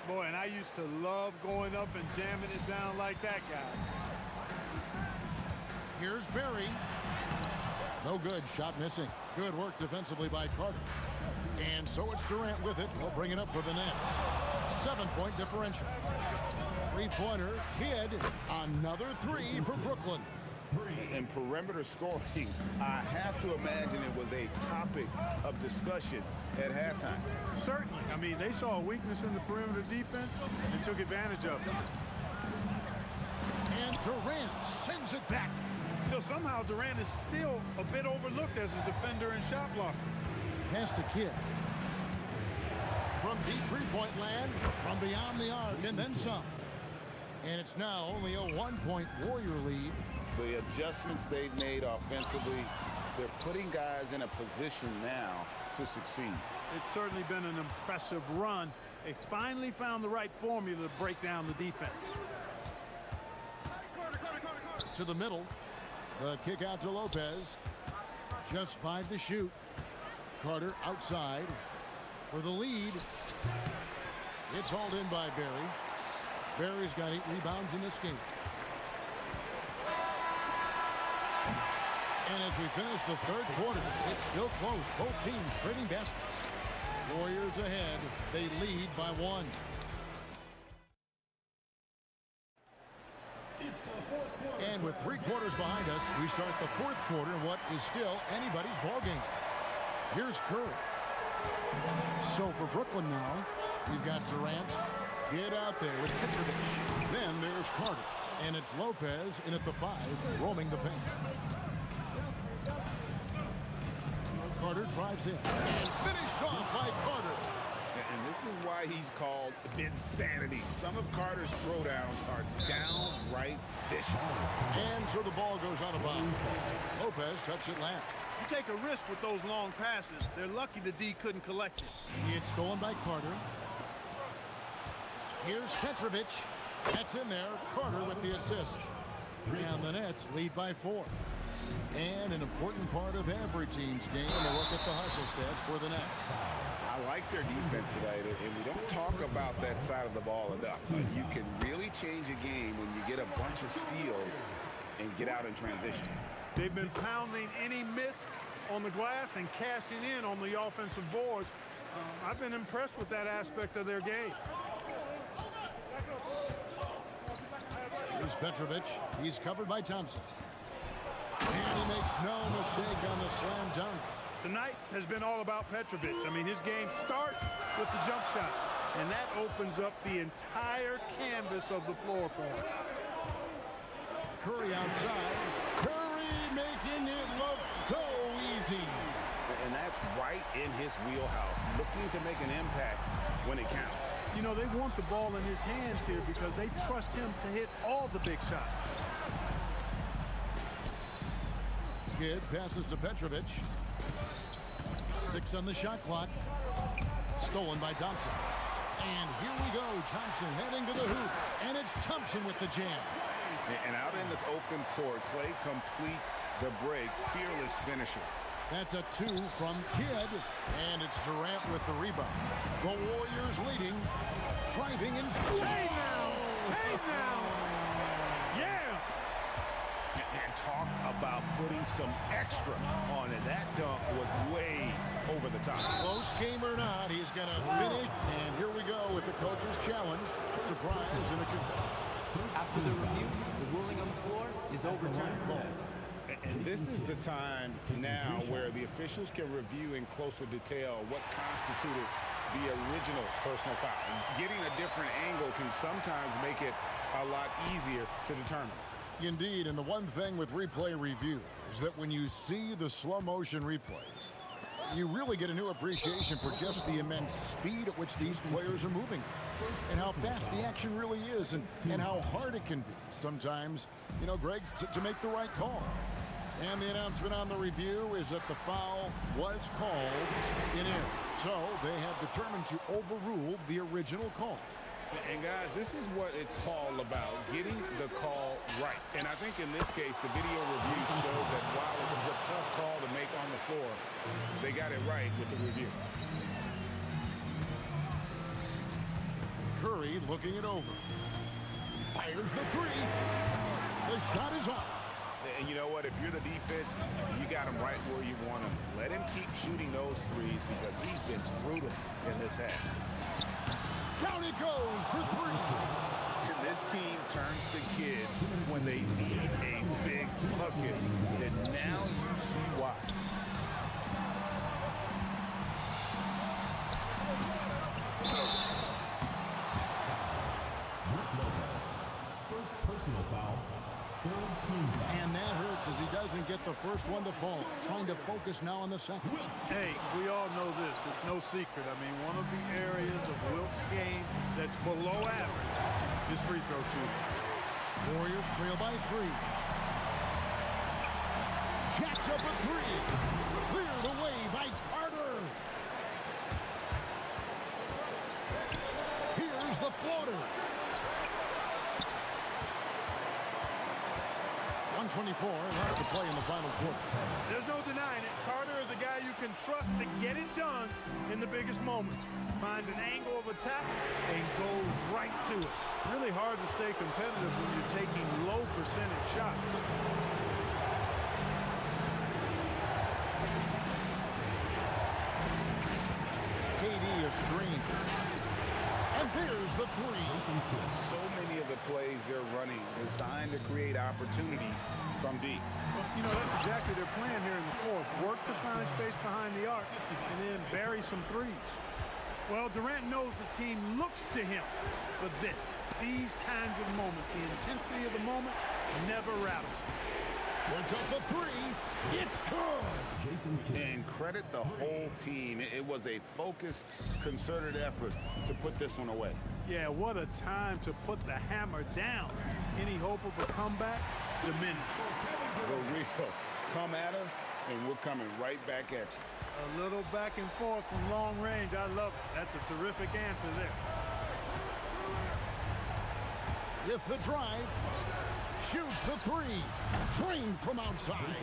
Boy, and I used to love going up and jamming it down like that, guys. Here's Barry. No good. Shot missing. Good work defensively by Carter. And so it's Durant with it. He'll bring it up for the Nets. 7-point differential. Three-pointer. Kidd. Another three for Brooklyn. And perimeter scoring, I have to imagine it was a topic of discussion at halftime. Certainly. I mean, they saw a weakness in the perimeter defense and took advantage of it. And Durant sends it back. You know, somehow Durant is still a bit overlooked as a defender and shot blocker. Pass to Kidd. From deep three-point land, from beyond the arc, and then some. And it's now only a 1-point Warrior lead. The adjustments they've made offensively, they're putting guys in a position now to succeed. It's certainly been an impressive run. They finally found the right formula to break down the defense. To the middle. The kick out to Lopez. Just 5 to shoot. Carter outside for the lead. It's hauled in by Barry. Barry's got 8 rebounds in this game. And as we finish the third quarter, it's still close. Both teams trading baskets. Warriors ahead. They lead by 1. And with 3 quarters behind us, we start the fourth quarter in what is still anybody's ball game. Here's Curry. So for Brooklyn now, we've got Durant. Get out there with Petrovic. Then there's Carter. And it's Lopez in at the 5, roaming the paint. Carter drives in. And finished off by Carter. And this is why he's called insanity. Some of Carter's throwdowns are downright vicious. And so the ball goes out of bounds. Lopez touched it last. You take a risk with those long passes. They're lucky the D couldn't collect it. It's stolen by Carter. Here's Petrovic. That's in there. Carter with the assist. And the Nets lead by 4. And an important part of every team's game, a look at the hustle stats for the Nets. I like their defense tonight, and we don't talk about that side of the ball enough. You can really change a game when you get a bunch of steals and get out in transition. They've been pounding any miss on the glass and cashing in on the offensive boards. I've been impressed with that aspect of their game. Here's Petrovic. He's covered by Thompson. And he makes no mistake on the slam dunk. Tonight has been all about Petrovic. I mean, his game starts with the jump shot, and that opens up the entire canvas of the floor for him. Curry outside. Curry making it look so easy. And that's right in his wheelhouse, looking to make an impact when it counts. You know, they want the ball in his hands here because they trust him to hit all the big shots. Kidd passes to Petrovic. 6 on the shot clock. Stolen by Thompson. And here we go. Thompson heading to the hoop. And it's Thompson with the jam. And out in the open court, Clay completes the break. Fearless finisher. That's a 2 from Kidd. And it's Durant with the rebound. The Warriors leading. Driving in. Hey now! Hey now! Yeah! And talk about putting some extra on it. That dunk was way over the top. Close game or not, he's going to finish. And here we go with the coach's challenge. Surprise and a kick. After the review, the ruling on the floor is overturned. And this is the time now where the officials can review in closer detail what constituted the original personal foul. Getting a different angle can sometimes make it a lot easier to determine. Indeed, and the one thing with replay review is that when you see the slow motion replays, you really get a new appreciation for just the immense speed at which these players are moving and how fast the action really is and how hard it can be sometimes, you know, Greg, to make the right call. And the announcement on the review is that the foul was called in air. So they have determined to overrule the original call. And guys, this is what it's all about, getting the call right. And I think in this case, the video review showed that while it was a tough call to make on the floor, they got it right with the review. Curry looking it over. Fires the three. The shot is off. And you know what? If you're the defense, you got him right where you want him. Let him keep shooting those threes because he's been brutal in this half. Down it goes for three. And this team turns to kids when they need a big bucket. And now you see why. First personal foul. Third team foul. And that hurts as he doesn't get the first one to fall. Trying to focus now on the second. Hey, we all know this. It's no secret. I mean, one of the areas of Wilt's game that's below average is free throw shooting. Warriors trail by 3. Jacks up a 3. Cleared away by Carter. Here's the floater. 124 left to play in the final quarter. There's no denying it. Carter is a guy you can trust to get it done in the biggest moments. Finds an angle of attack and goes right to it. Really hard to stay competitive when you're taking low percentage shots. KD is screened. And there's the three. So many of the plays they're running designed to create opportunities from deep. Well, you know, that's exactly their plan here in the fourth. Work to find space behind the arc and then bury some threes. Well, Durant knows the team looks to him for this. These kinds of moments, the intensity of the moment never rattles. Puts up the three. It's good. And credit the whole team. It was a focused, concerted effort to put this one away. Yeah, what a time to put the hammer down. Any hope of a comeback diminished. The real come at us, and we're coming right back at you. A little back and forth from long range. I love it. That's a terrific answer there. With the drive. Shoots the three. Drained from outside.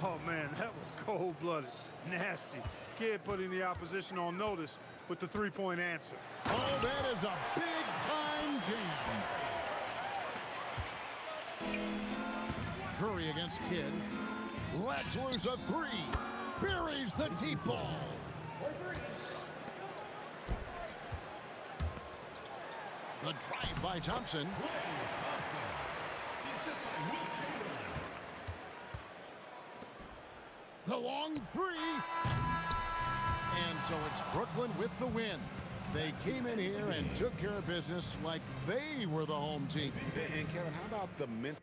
Oh, man, that was cold-blooded. Nasty. Kid putting the opposition on notice with the three-point answer. Oh, that is a big-time jam. Curry against Kidd. Lets loose a three. Buries the deep ball. The drive by Thompson. The long three. And so it's Brooklyn with the win. They came in here and took care of business like they were the home team. And Kevin, how about the mental?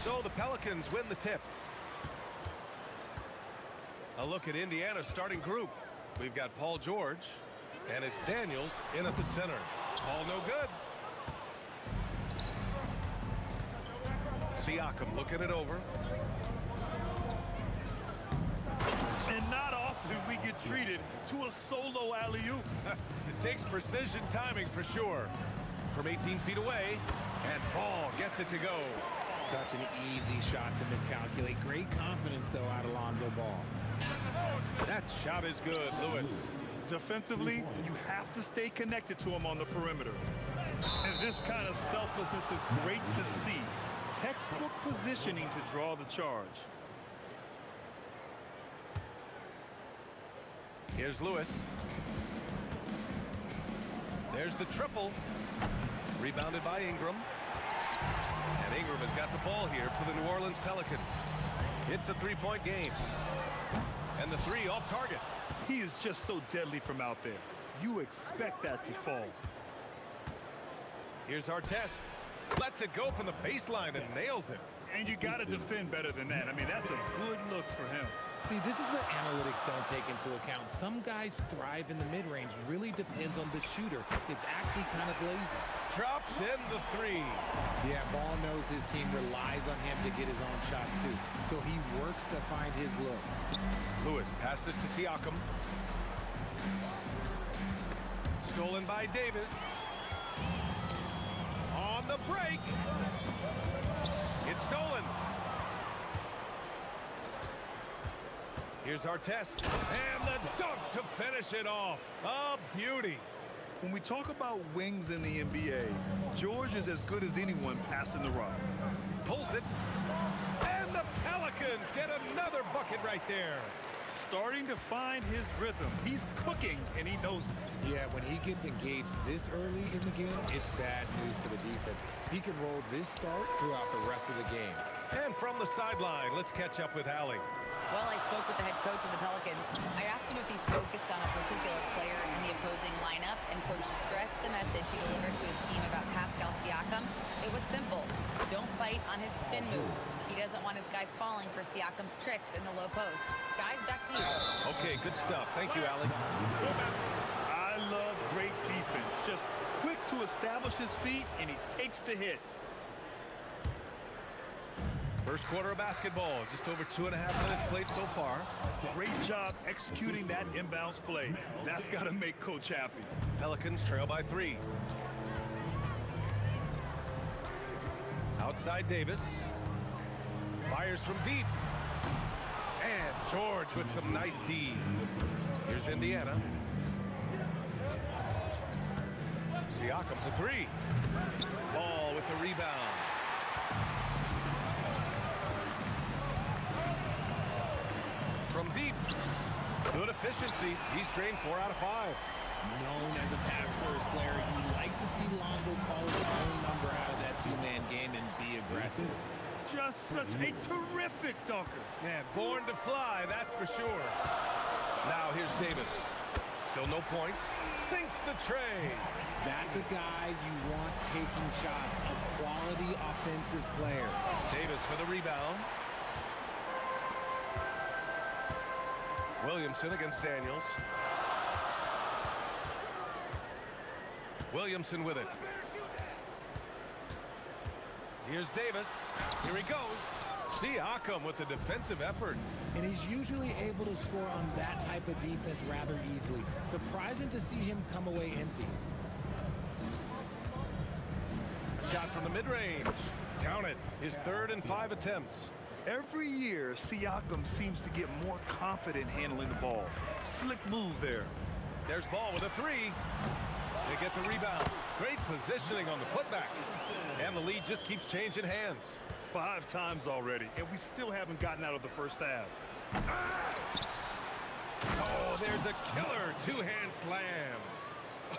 So the Pelicans win the tip. A look at Indiana's starting group. We've got Paul George, and it's Daniels in at the center. All no good. Siakam looking it over. And not often we get treated to a solo alley-oop. It takes precision timing for sure. From 18 feet away, and Ball gets it to go. Such an easy shot to miscalculate. Great confidence, though, out of Lonzo Ball. That shot is good, Lewis. Defensively, you have to stay connected to him on the perimeter. And this kind of selflessness is great to see. Textbook positioning to draw the charge. Here's Lewis. There's the triple. Rebounded by Ingram. And Ingram has got the ball here for the New Orleans Pelicans. It's a three-point game. And the three off target. He is just so deadly from out there. You expect that to fall. Here's Artest. Lets it go from the baseline and nails it. And you got to defend better than that. I mean, that's a good look for him. See, this is what analytics don't take into account. Some guys thrive in the mid-range. Really depends on the shooter. It's actually kind of lazy. Drops in the three. Yeah, Ball knows his team relies on him to get his own shots, too. So he works to find his look. Lewis passes to Siakam. Stolen by Davis. On the break. It's stolen. Here's Artest. And the dunk to finish it off. A beauty. When we talk about wings in the NBA, George is as good as anyone passing the rock. Pulls it. And the Pelicans get another bucket right there. Starting to find his rhythm. He's cooking, and he knows it. Yeah, when he gets engaged this early in the game, it's bad news for the defense. He can roll this start throughout the rest of the game. And from the sideline, let's catch up with Allie. Well, I spoke with the head coach of the Pelicans. I asked him if he's focused on a particular player in the opposing lineup, and coach stressed the message he delivered to his team about Pascal Siakam. It was simple. Don't bite on his spin move. He doesn't want his guys falling for Siakam's tricks in the low post. Guys, back to you. Okay, good stuff. Thank you, Allie. I love great defense. Just quick to establish his feet, and he takes the hit. First quarter of basketball. Just over 2.5 minutes played so far. Great job executing that inbounds play. That's got to make coach happy. Pelicans trail by 3. Outside Davis. Fires from deep. And George with some nice D. Here's Indiana. Siakam for three. Ball with the rebound. From deep. Good efficiency. He's drained 4 out of 5. Known as a pass-first player, you like to see Lonzo call his own number out of that two-man game and be aggressive. Just such a terrific dunker. Man, born to fly, that's for sure. Now here's Davis. Still no points. Sinks the tray. That's a guy you want taking shots, a quality offensive player. Davis for the rebound. Williamson against Daniels. Williamson with it. Here's Davis. Here he goes. Siakam with the defensive effort. And he's usually able to score on that type of defense rather easily. Surprising to see him come away empty. Shot from the mid-range. Count it. His 3rd and 5 attempts. Every year, Siakam seems to get more confident handling the ball. Slick move there. There's Ball with a 3. They get the rebound. Great positioning on the putback. And the lead just keeps changing hands. 5 times already, and we still haven't gotten out of the first half. Oh, there's a killer 2-hand slam.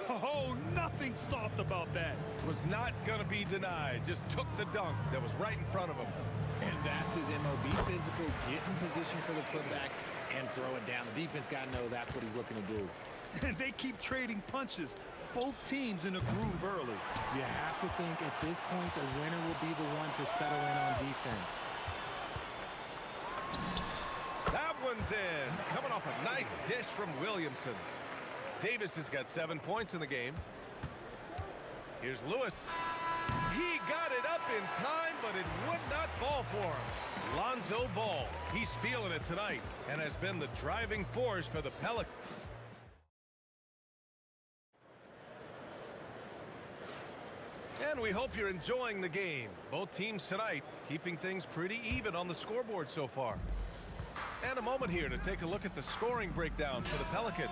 Oh, nothing soft about that. Was not going to be denied. Just took the dunk that was right in front of him. And that's his MOB, physical, get in position for the putback and throw it down. The defense got to know that's what he's looking to do. And they keep trading punches. Both teams in a groove early. You have to think at this point the winner will be the one to settle in on defense. That one's in. Coming off a nice dish from Williamson. Davis has got 7 points in the game. Here's Lewis. He got it up in time, but it would not fall for him. Lonzo Ball. He's feeling it tonight and has been the driving force for the Pelicans. And we hope you're enjoying the game. Both teams tonight keeping things pretty even on the scoreboard so far. And a moment here to take a look at the scoring breakdown for the Pelicans.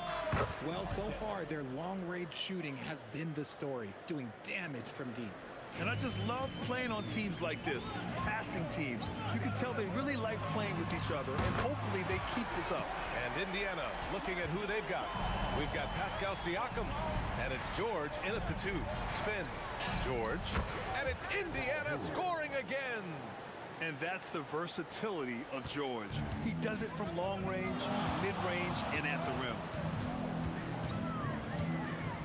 Well, so far, their long-range shooting has been the story, doing damage from deep. And I just love playing on teams like this, passing teams. You can tell they really like playing with each other, and hopefully they keep this up. And Indiana looking at who they've got. We've got Pascal Siakam, and it's George in at the 2. Spins. George. And it's Indiana scoring again. And that's the versatility of George. He does it from long range, mid-range, and at the rim.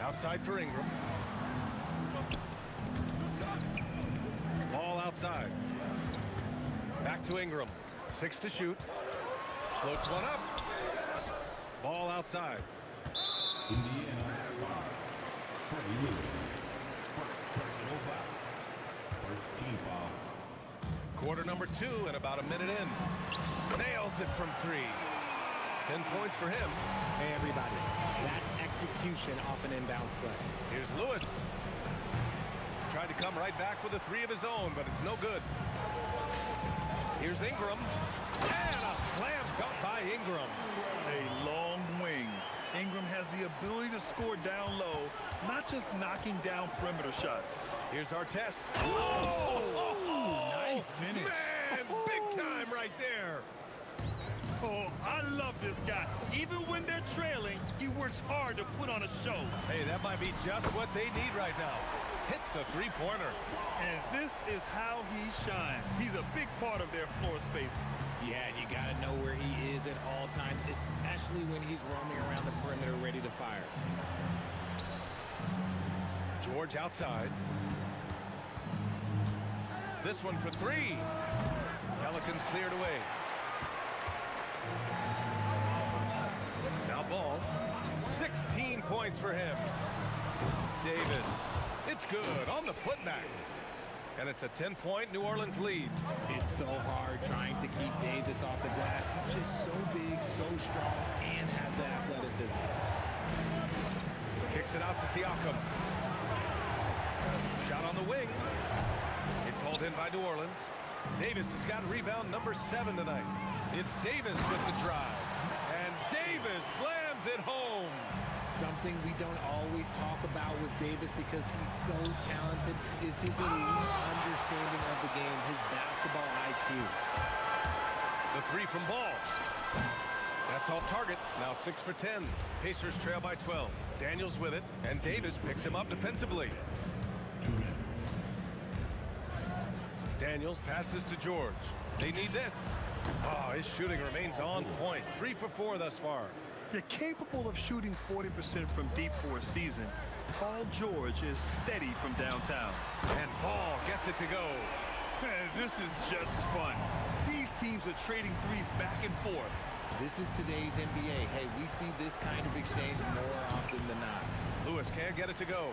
Outside for Ingram. Ball outside. Back to Ingram. 6 to shoot. Floats one up. Ball outside. Indiana, first team foul. Quarter number 2 and about a minute in. Nails it from 3. 10 points for him. Hey, everybody. That's execution off an inbounds play. Here's Lewis. Tried to come right back with a 3 of his own, but it's no good. Here's Ingram. And a slam dunk by Ingram. A long wing. Ingram has the ability to score down low, not just knocking down perimeter shots. Here's our test. Oh, nice finish. Man, big time right there. Oh, I love this guy. Even when they're trailing, he works hard to put on a show. Hey, that might be just what they need right now. Hits a 3-pointer. And this is how he shines. He's a big part of their floor space. Yeah, and you got to know where he is at all times, especially when he's roaming around the perimeter ready to fire. George outside. This one for 3. Pelicans cleared away. Now Ball. 16 points for him. Davis. It's good on the putback. And it's a 10-point New Orleans lead. It's so hard trying to keep Davis off the glass. He's just so big, so strong, and has the athleticism. Kicks it out to Siakam. Shot on the wing. It's hauled in by New Orleans. Davis has got rebound number 7 tonight. It's Davis with the drive. And Davis slams it home. Something we don't always talk about with Davis because he's so talented is his elite understanding of the game, his basketball IQ. The 3 from Ball. That's off target. Now 6 for 10. Pacers trail by 12. Daniels with it, and Davis picks him up defensively. Daniels passes to George. They need this. Oh, his shooting remains on point. 3 for 4 thus far. You're capable of shooting 40% from deep for a season. Paul George is steady from downtown. And Ball gets it to go. This is just fun. These teams are trading threes back and forth. This is today's NBA. Hey, we see this kind of exchange more often than not. Lewis can't get it to go.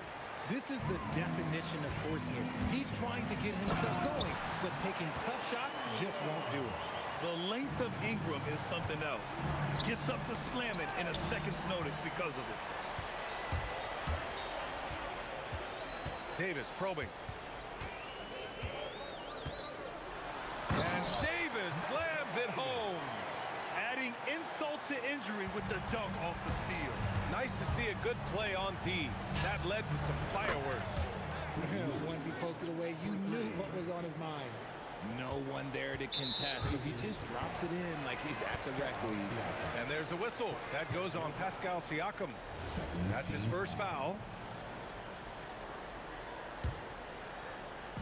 This is the definition of forcing it. He's trying to get himself going, but taking tough shots just won't do it. The length of Ingram is something else. Gets up to slam it in a second's notice because of it. Davis probing. And Davis slams it home. Adding insult to injury with the dunk off the steal. Nice to see a good play on D. That led to some fireworks. Once he poked it away, you knew what was on his mind. No one there to contest, so he just drops it in like he's at the rec league. And there's a whistle. That goes on Pascal Siakam. That's his first foul.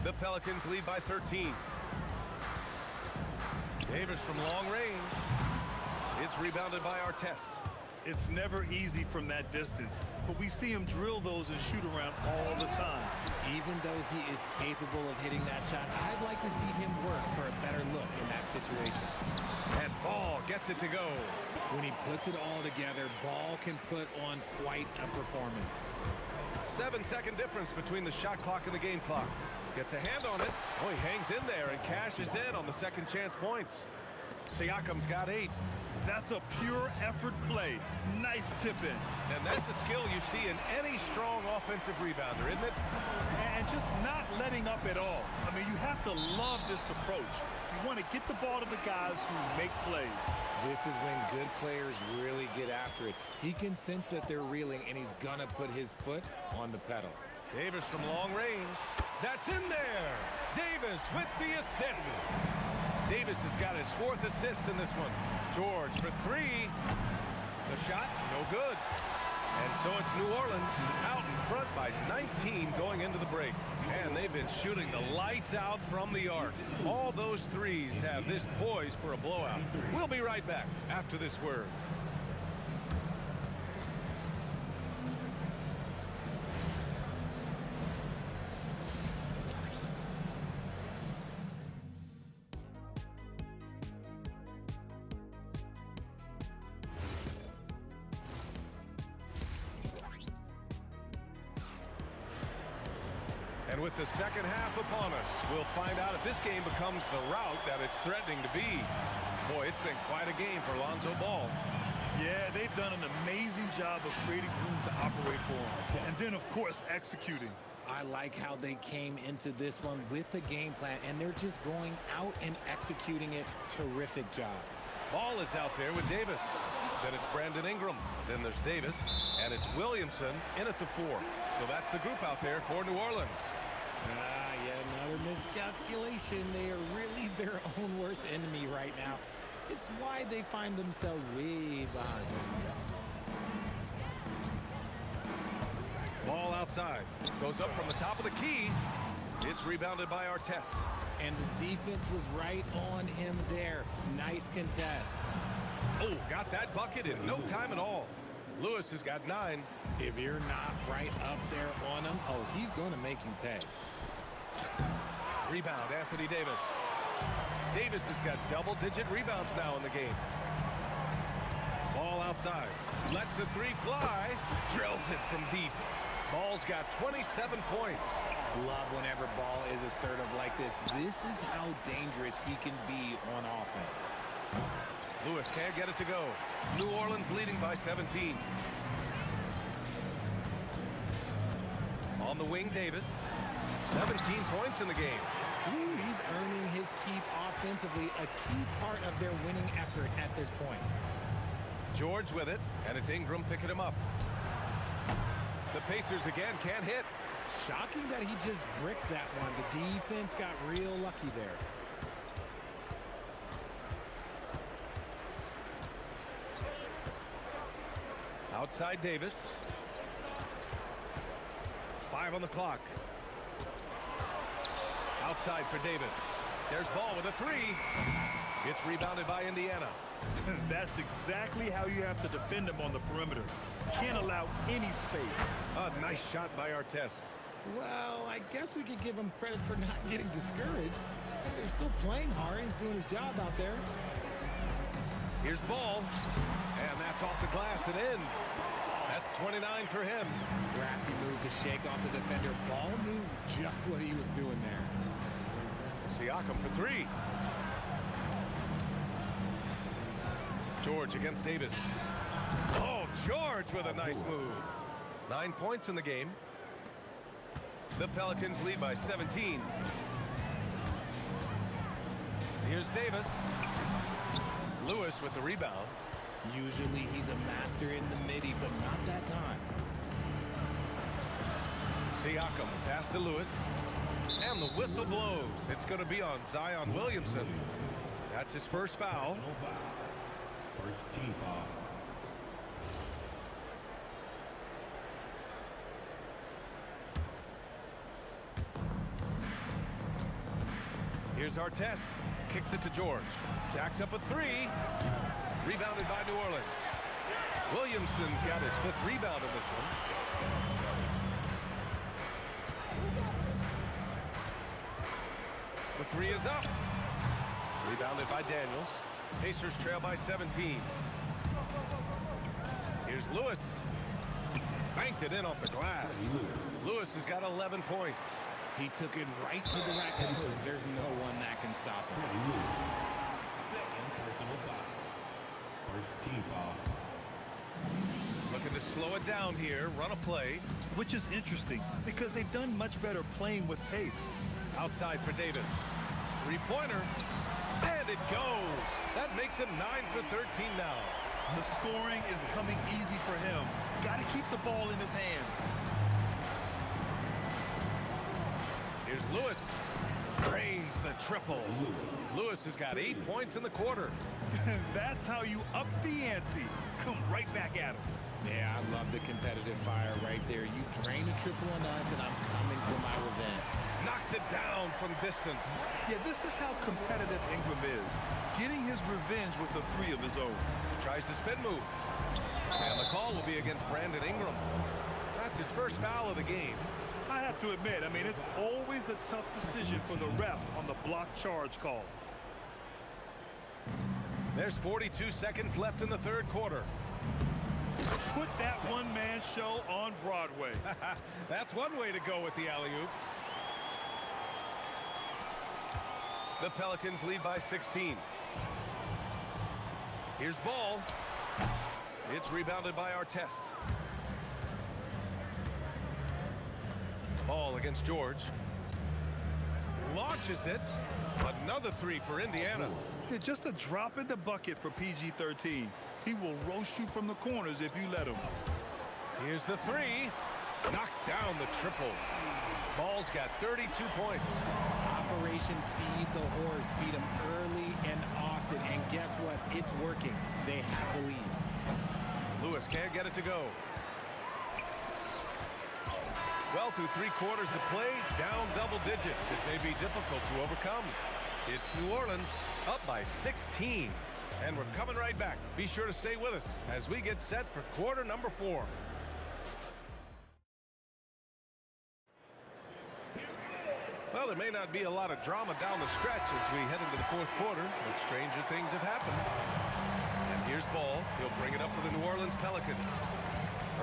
The Pelicans lead by 13. Davis from long range. It's rebounded by Artest. It's never easy from that distance, but we see him drill those and shoot around all the time. Even though he is capable of hitting that shot, I'd like to see him work for a better look in that situation. And Ball gets it to go. When he puts it all together, Ball can put on quite a performance. 7-second difference between the shot clock and the game clock. Gets a hand on it. Oh, he hangs in there and cashes in on the second chance points. Siakam's got 8. That's a pure effort play. Nice tip in. And that's a skill you see in any strong offensive rebounder, isn't it? And just not letting up at all. I mean, you have to love this approach. You want to get the ball to the guys who make plays. This is when good players really get after it. He can sense that they're reeling, and he's going to put his foot on the pedal. Davis from long range. That's in there. Davis with the assist. Davis has got his 4th assist in this one. George for 3. The shot, no good. And so it's New Orleans out in front by 19 going into the break. And they've been shooting the lights out from the arc. All those threes have this poised for a blowout. We'll be right back after this word. And with the second half upon us, we'll find out if this game becomes the route that it's threatening to be. Boy, it's been quite a game for Lonzo Ball. Yeah, they've done an amazing job of creating room to operate for him. And then, of course, executing. I like how they came into this one with a game plan, and they're just going out and executing it. Terrific job. Ball is out there with Davis. Then it's Brandon Ingram. Then there's Davis. And it's Williamson in at the 4. So that's the group out there for New Orleans. Yet another miscalculation. They are really their own worst enemy right now. It's why they find themselves way behind. Ball outside. Goes up from the top of the key. It's rebounded by Artest. And the defense was right on him there. Nice contest. Oh, got that bucket in no time at all. Lewis has got 9. If you're not right up there on him, oh, he's going to make you pay. Rebound, Anthony Davis. Davis has got double-digit rebounds now in the game. Ball outside. Lets the 3 fly. Drills it from deep. Ball's got 27 points. Love whenever Ball is assertive like this. This is how dangerous he can be on offense. Lewis can't get it to go. New Orleans leading by 17. On the wing, Davis. 17 points in the game. Ooh, he's earning his keep offensively, a key part of their winning effort at this point. George with it, and it's Ingram picking him up. The Pacers again can't hit. Shocking that he just bricked that one. The defense got real lucky there. Outside Davis. 5 on the clock. Outside for Davis. There's ball with a 3. It's rebounded by Indiana. That's exactly how you have to defend them on the perimeter. Can't allow any space. A nice shot by Artest. Well, I guess we could give him credit for not getting discouraged. They're still playing hard. He's doing his job out there. Here's ball. And that's off the glass and in. That's 29 for him. Crafty move to shake off the defender. Ball knew just what he was doing there. Siakam for 3. George against Davis. Oh, George with a nice move. 9 points in the game. The Pelicans lead by 17. Here's Davis. Lewis with the rebound. Usually he's a master in the midi, but not that time. Siakam pass to Lewis. And the whistle blows. It's going to be on Zion Williamson. That's his first foul. First team foul. Here's Artest. Kicks it to George. Jacks up a 3. Rebounded by New Orleans. Williamson's got his 5th rebound in this one. The 3 is up. Rebounded by Daniels. Pacers trail by 17. Here's Lewis. Banked it in off the glass. Lewis has got 11 points. He took it right to the rack and there's no one that can stop him. Second personal foul. First team foul. Looking to slow it down here, run a play. Which is interesting because they've done much better playing with pace. Outside for Davis. 3-pointer. And it goes. That makes him 9 for 13 now. The scoring is coming easy for him. Got to keep the ball in his hands. Here's Lewis. Drains the triple. Lewis has got 8 points in the quarter. That's how you up the ante. Come right back at him. Yeah, I love the competitive fire right there. You drain a triple on us, and I'm coming for my revenge. Knocks it down from distance. Yeah, this is how competitive Ingram is. Getting his revenge with a 3 of his own. Tries the spin move. And the call will be against Brandon Ingram. That's his first foul of the game. I have to admit, it's always a tough decision for the ref on the block charge call. There's 42 seconds left in the third quarter. Put that one-man show on Broadway. That's one way to go with the alley-oop. The Pelicans lead by 16. Here's ball. It's rebounded by Artest. Ball against George. Launches it. Another 3 for Indiana. Yeah, just a drop in the bucket for PG-13. He will roast you from the corners if you let him. Here's the 3. Knocks down the triple. Ball's got 32 points. Operation Feed the Horse. Feed him early and often. And guess what? It's working. They have the lead. Lewis can't get it to go. Well, through 3 quarters of play, down double digits. It may be difficult to overcome. It's New Orleans up by 16. And we're coming right back. Be sure to stay with us as we get set for quarter number 4. Well, there may not be a lot of drama down the stretch as we head into the fourth quarter, but stranger things have happened. And here's ball. He'll bring it up for the New Orleans Pelicans.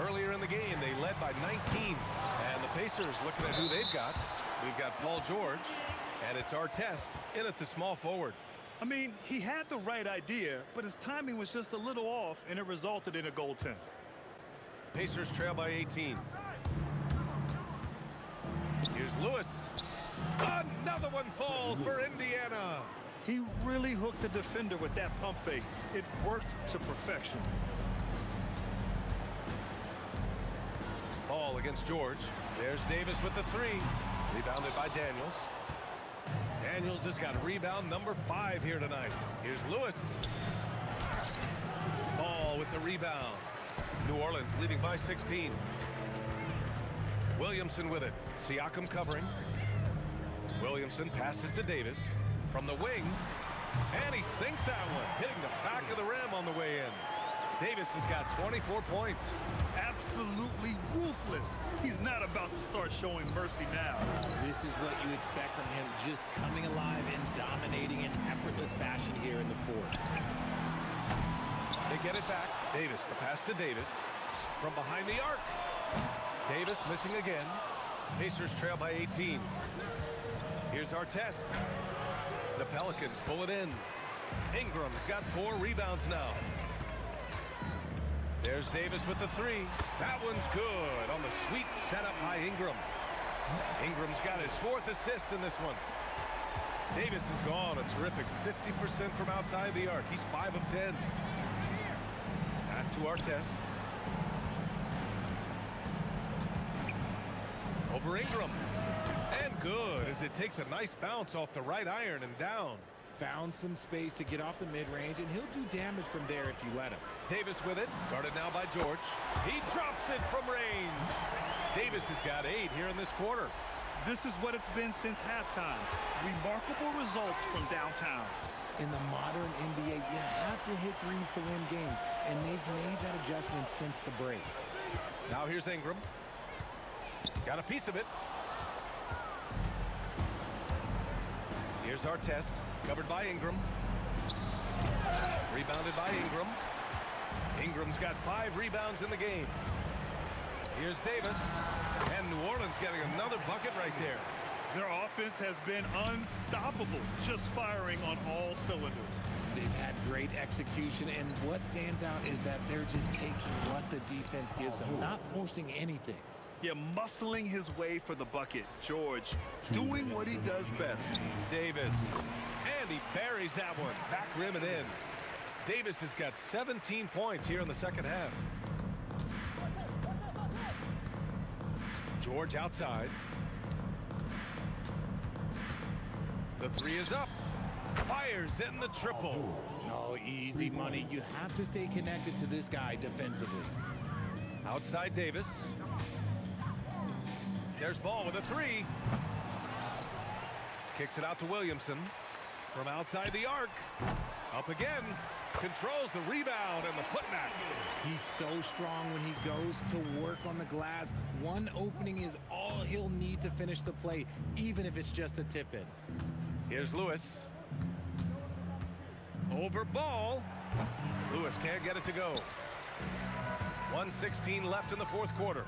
Earlier in the game, they led by 19. And the Pacers looking at who they've got. We've got Paul George, and it's Artest in at the small forward. He had the right idea, but his timing was just a little off, and it resulted in a goaltend. Pacers trail by 18. Here's Lewis. Another one falls for Indiana. He really hooked the defender with that pump fake. It worked to perfection. Ball against George. There's Davis with the three. Rebounded by Daniels. Daniels has got rebound number 5 here tonight. Here's Lewis. Ball with the rebound. New Orleans leading by 16. Williamson with it. Siakam covering. Williamson passes to Davis from the wing. And he sinks that one, hitting the back of the rim on the way in. Davis has got 24 points. Absolutely ruthless. He's not about to start showing mercy now. This is what you expect from him, just coming alive and dominating in effortless fashion here in the fourth. They get it back. Davis, the pass to Davis from behind the arc. Davis missing again. Pacers trail by 18. Here's our test. The Pelicans pull it in. Ingram's got 4 rebounds now. There's Davis with the three. That one's good on the sweet setup by Ingram. Ingram's got his 4th assist in this one. Davis has gone a terrific 50% from outside the arc. He's 5 of 10. Pass to our test. Over Ingram. And good as it takes a nice bounce off the right iron and down. Found some space to get off the mid-range, and he'll do damage from there if you let him. Davis with it. Guarded now by George. He drops it from range. Davis has got 8 here in this quarter. This is what it's been since halftime. Remarkable results from downtown. In the modern NBA, you have to hit threes to win games, and they've made that adjustment since the break. Now here's Ingram. Got a piece of it. Here's our test. Covered by Ingram. Rebounded by Ingram. Ingram's got 5 rebounds in the game. Here's Davis. And New Orleans getting another bucket right there. Their offense has been unstoppable, just firing on all cylinders. They've had great execution, and what stands out is that they're just taking what the defense gives them, not forcing anything. Yeah, muscling his way for the bucket. George doing what he does best. Davis. And he buries that one. Back rim and in. Davis has got 17 points here in the second half. George outside. The three is up. Fires in the triple. No, easy money. You have to stay connected to this guy defensively. Outside Davis. There's Ball with a three. Kicks it out to Williamson. From outside the arc. Up again. Controls the rebound and the putback. He's so strong when he goes to work on the glass. One opening is all he'll need to finish the play, even if it's just a tip-in. Here's Lewis. Over Ball. Lewis can't get it to go. 1:16 left in the fourth quarter.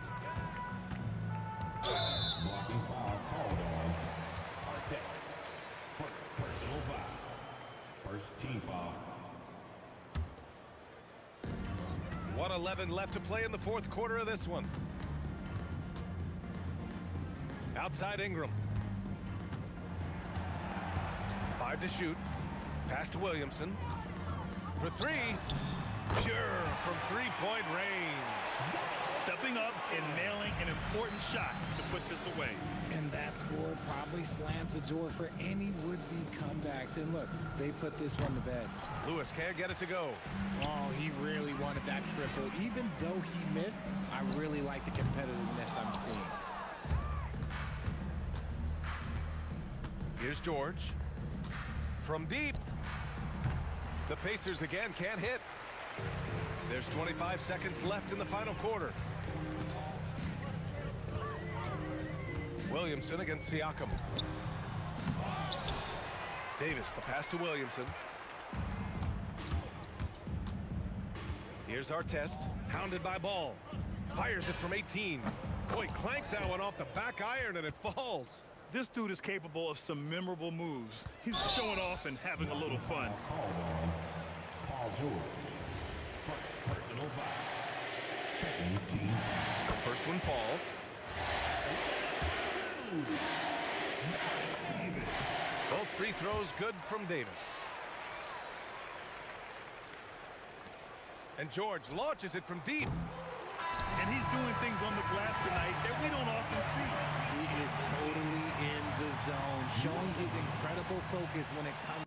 Blocking foul called on Artest. Personal foul. First team foul. 1:11 left to play in the fourth quarter of this one. Outside Ingram. 5 to shoot. Pass to Williamson. For three. Pure from three-point range. Stepping up and nailing an important shot to put this away. And that score probably slams the door for any would-be comebacks. And look, they put this one to bed. Lewis can't get it to go. Oh, he really wanted that triple. Even though he missed, I really like the competitiveness I'm seeing. Here's George. From deep. The Pacers again can't hit. There's 25 seconds left in the final quarter. Williamson against Siakam. Davis, the pass to Williamson. Here's our test. Hounded by Ball. Fires it from 18. Boy, clanks that one off the back iron and it falls. This dude is capable of some memorable moves. He's showing off and having a little fun. Called on Paul George. Personal foul. Second team. The first one falls. Both free throws good from Davis. And George launches it from deep. And he's doing things on the glass tonight that we don't often see. He is totally in the zone, showing his incredible focus when it comes.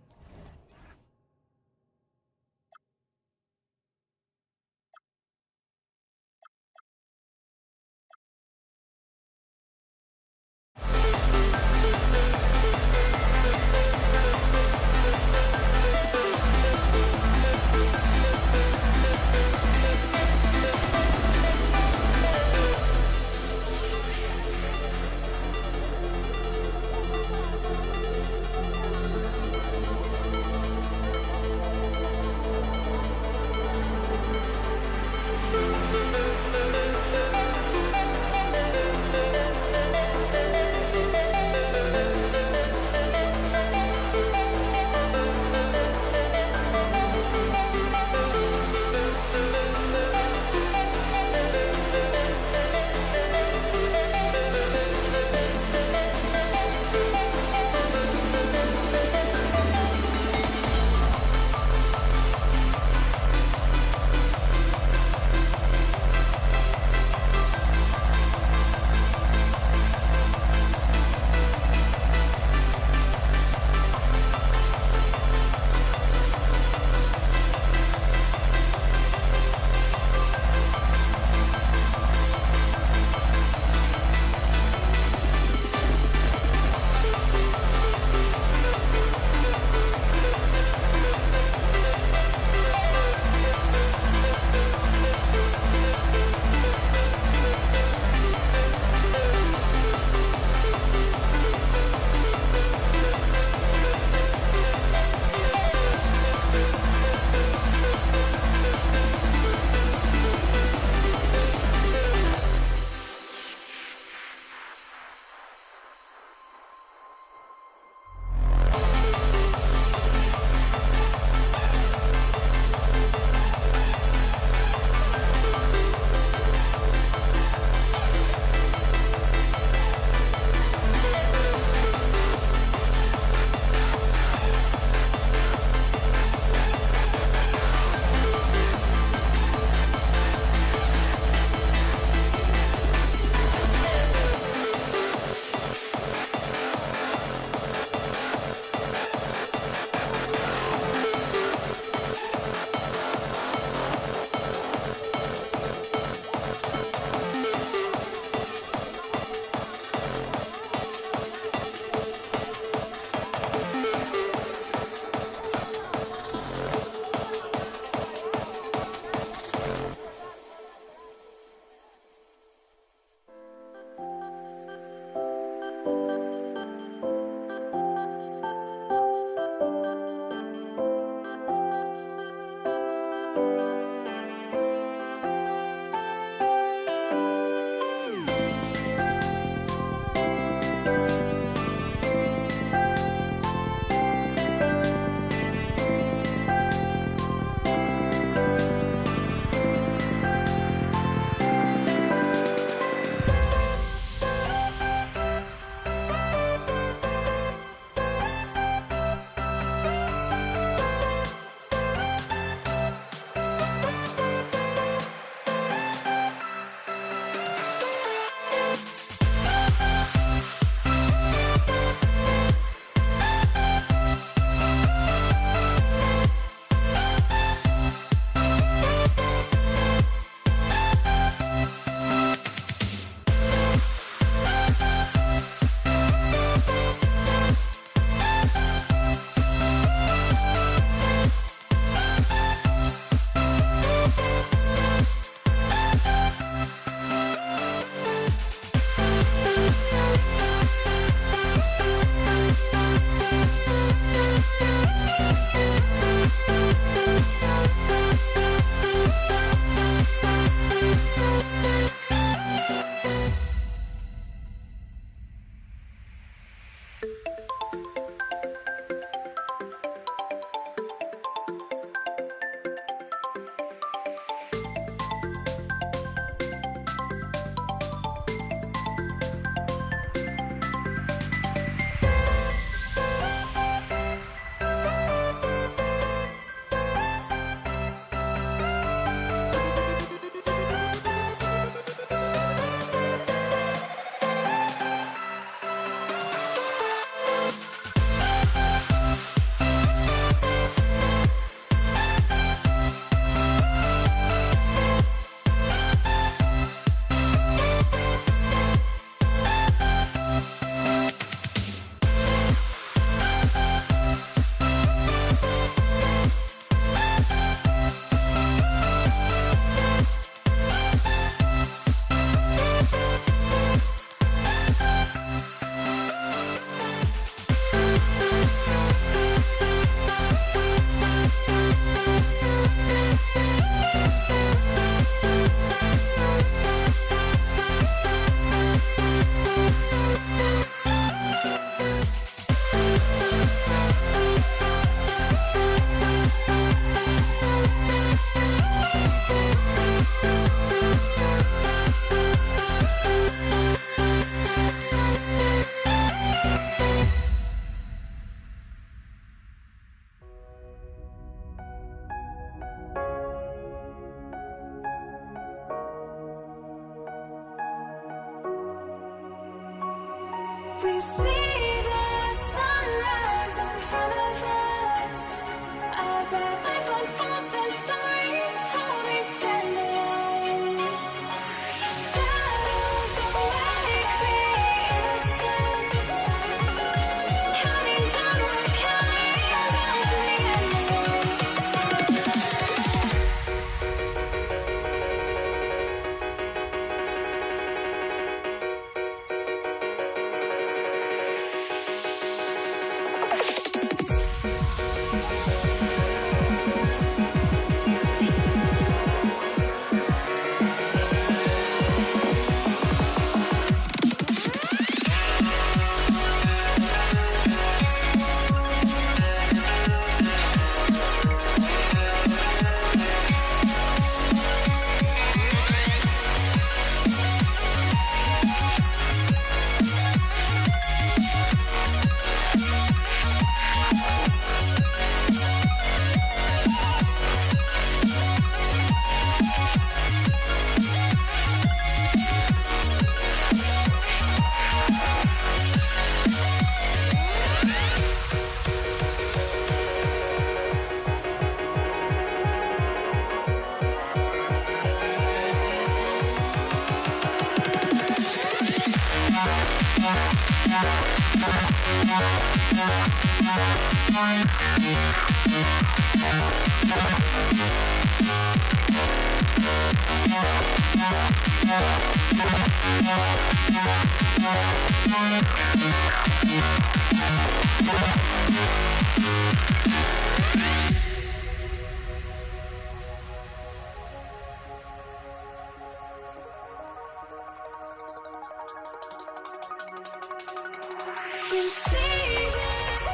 You see the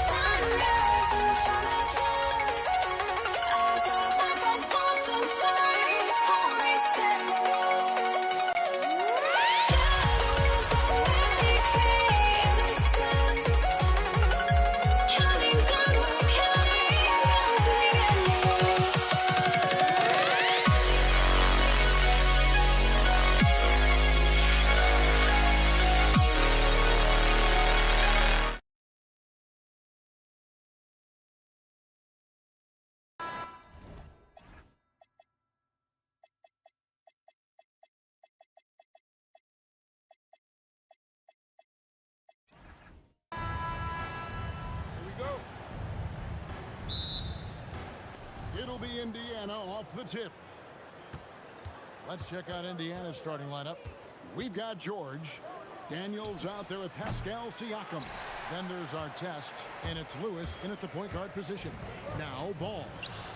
sunrise in front of us. Eyes are open, thoughts and stories, always stand alone. Shadows already create the sense. Counting down, we're counting as we get lost. It'll be Indiana off the tip. Let's check out Indiana's starting lineup. We've got George. Daniels out there with Pascal Siakam. Then there's our test, and it's Lewis in at the point guard position. Now Ball,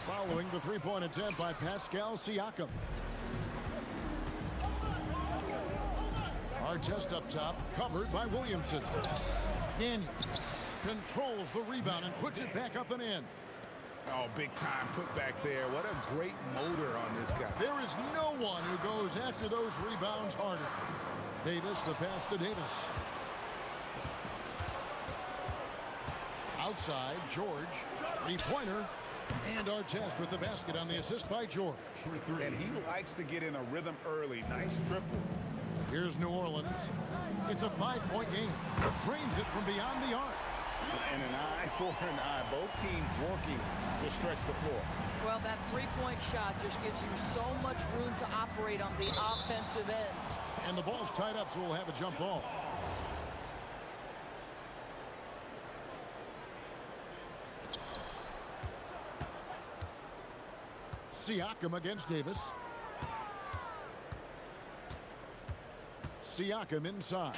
following the three-point attempt by Pascal Siakam. Our test up top, covered by Williamson. Daniels controls the rebound and puts it back up and in. Oh, big time put back there. What a great motor on this guy. There is no one who goes after those rebounds harder. Davis, the pass to Davis. Outside, George, three-pointer, and our test with the basket on the assist by George. And he likes to get in a rhythm early. Nice triple. Here's New Orleans. It's a 5-point game. Drains it from beyond the arc. And an eye for an eye. Both teams working to stretch the floor. Well, that three-point shot just gives you so much room to operate on the offensive end. And the ball's tied up, so we'll have a jump ball. Siakam against Davis. Siakam inside.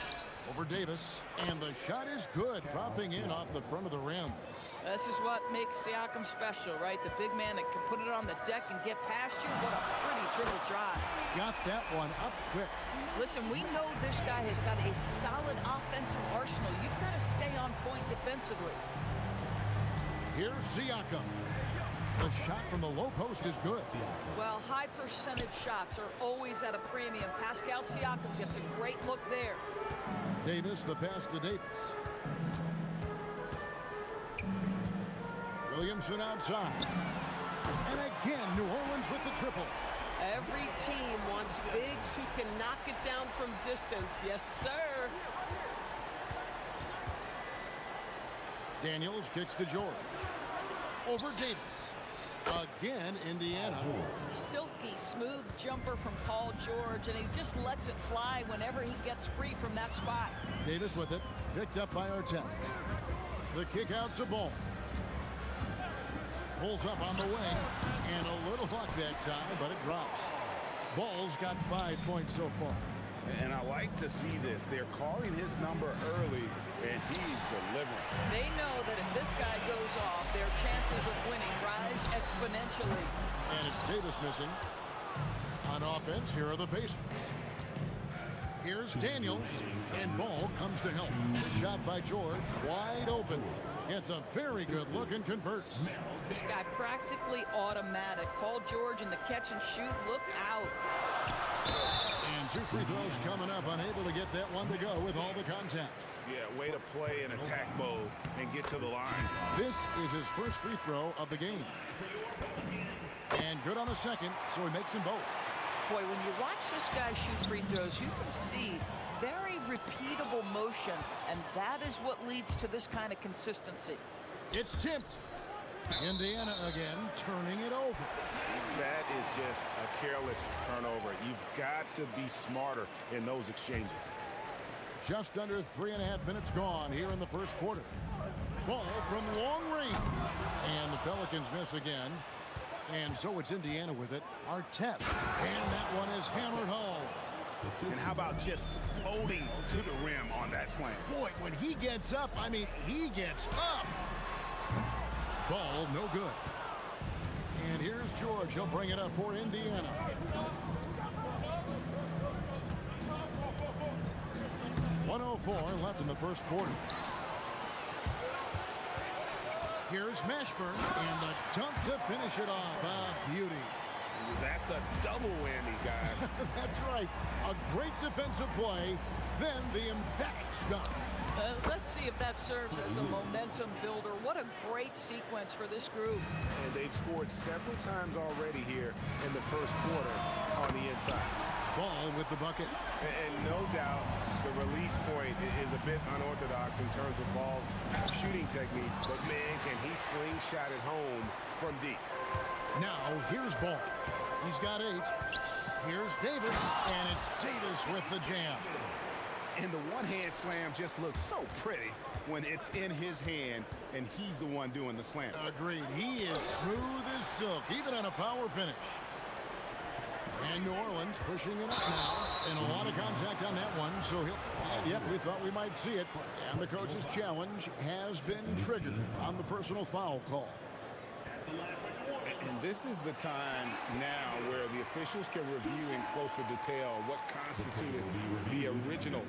Over Davis. And the shot is good. Dropping in off the front of the rim. This is what makes Siakam special, right? The big man that can put it on the deck and get past you. What a pretty dribble drive. Got that one up quick. Listen, we know this guy has got a solid offensive arsenal. You've got to stay on point defensively. Here's Siakam. The shot from the low post is good. Well, high percentage shots are always at a premium. Pascal Siakam gets a great look there. Davis, the pass to Davis. Williamson outside. And again, New Orleans with the triple. Every team wants bigs who can knock it down from distance. Yes, sir. Daniels kicks to George. Over Davis. Again, Indiana. Silky smooth jumper from Paul George, and he just lets it fly whenever he gets free from that spot. Davis with it. Picked up by Artest. The kick out to Ball. Pulls up on the wing. And a little luck that time, but it drops. Ball's got 5 points so far. And I like to see this. They're calling his number early, and he's delivering. They know that if this guy goes off, their chances of winning rise exponentially. And it's Davis missing. On offense, here are the Pacers. Here's Daniels, and Ball comes to help. The shot by George, wide open. It's a very good look and converts. This guy practically automatic. Paul George in the catch and shoot. Look out. And 2 free throws coming up, unable to get that one to go with all the contact. Yeah, way to play in attack mode and get to the line. This is his first free throw of the game. And good on the second, so he makes them both. Boy, when you watch this guy shoot free throws, you can see very repeatable motion, and that is what leads to this kind of consistency. It's tipped. Indiana again, turning it over. That is just a careless turnover. You've got to be smarter in those exchanges. Just under 3.5 minutes gone here in the first quarter. Ball from long range. And the Pelicans miss again. And so it's Indiana with it. Artest. And that one is hammered home. And how about just floating to the rim on that slam? Boy, when he gets up, I mean, he gets up. Ball, no good. And here's George. He'll bring it up for Indiana. .104 left in the first quarter. Here's Mashburn, and the dunk to finish it off. A beauty. That's a double whammy, guys. That's right. A great defensive play, then the emphatic dunk. Let's see if that serves as a momentum builder. What a great sequence for this group. And they've scored several times already here in the first quarter on the inside. Ball with the bucket. And no doubt the release point is a bit unorthodox in terms of Ball's shooting technique. But, man, can he slingshot it home from deep. Now, here's Ball. He's got 8. Here's Davis, and it's Davis with the jam. And the one-hand slam just looks so pretty when it's in his hand and he's the one doing the slam. Agreed. He is smooth as silk, even on a power finish. And New Orleans pushing it up now. And a lot of contact on that one. So he'll... And yep, we thought we might see it. And the coach's challenge has been triggered on the personal foul call. And this is the time now where the officials can review in closer detail what constituted the original.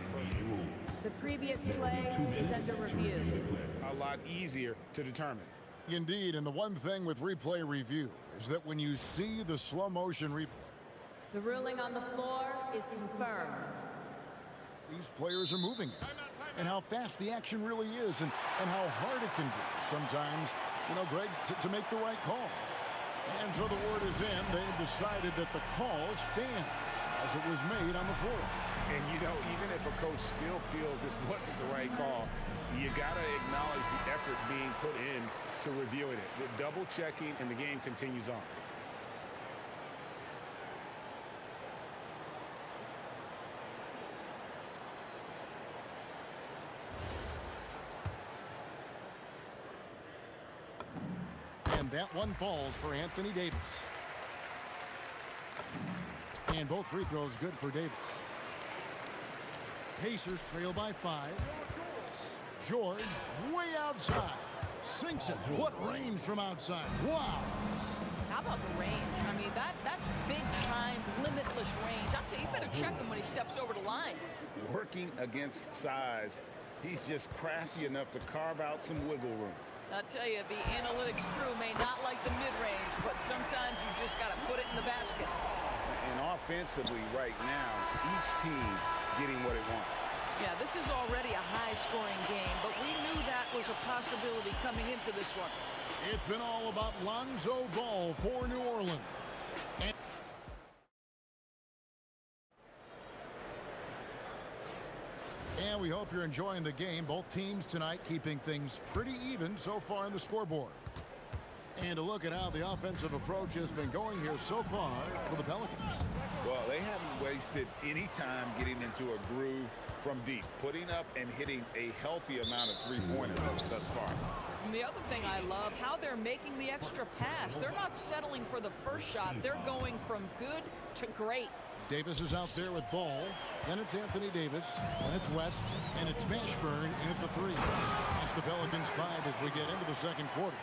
The previous play is under review. A lot easier to determine. Indeed, and the one thing with replay review is that when you see the slow motion replay, the ruling on the floor is confirmed. These players are moving it, and how fast the action really is, and how hard it can be sometimes, you know, Greg, to make the right call. And so the word is in. They've decided that the call stands as it was made on the floor. And, you know, even if a coach still feels this wasn't the right call, you got to acknowledge the effort being put in to reviewing it. The double checking, and the game continues on. And that one falls for Anthony Davis. And both free throws good for Davis. Pacers trail by 5. George way outside. Sinks it. What range from outside. Wow. How about the range? I mean, that's big-time, limitless range. I'll tell you, you better check him when he steps over the line. Working against size, he's just crafty enough to carve out some wiggle room. I'll tell you, the analytics crew may not like the mid-range, but sometimes you just got to put it in the basket. And offensively right now, each team getting what it wants. Yeah, this is already a high-scoring game, but we knew that was a possibility coming into this one. It's been all about Lonzo Ball for New Orleans. And we hope you're enjoying the game. Both teams tonight keeping things pretty even so far in the scoreboard. And a look at how the offensive approach has been going here so far for the Pelicans. Well, they haven't wasted any time getting into a groove from deep, putting up and hitting a healthy amount of three-pointers thus far. And the other thing I love, how they're making the extra pass. They're not settling for the first shot. They're going from good to great. Davis is out there with Ball. Then it's Anthony Davis. Then it's West. And it's Mashburn in at the 3. That's the Pelicans 5 as we get into the second quarter.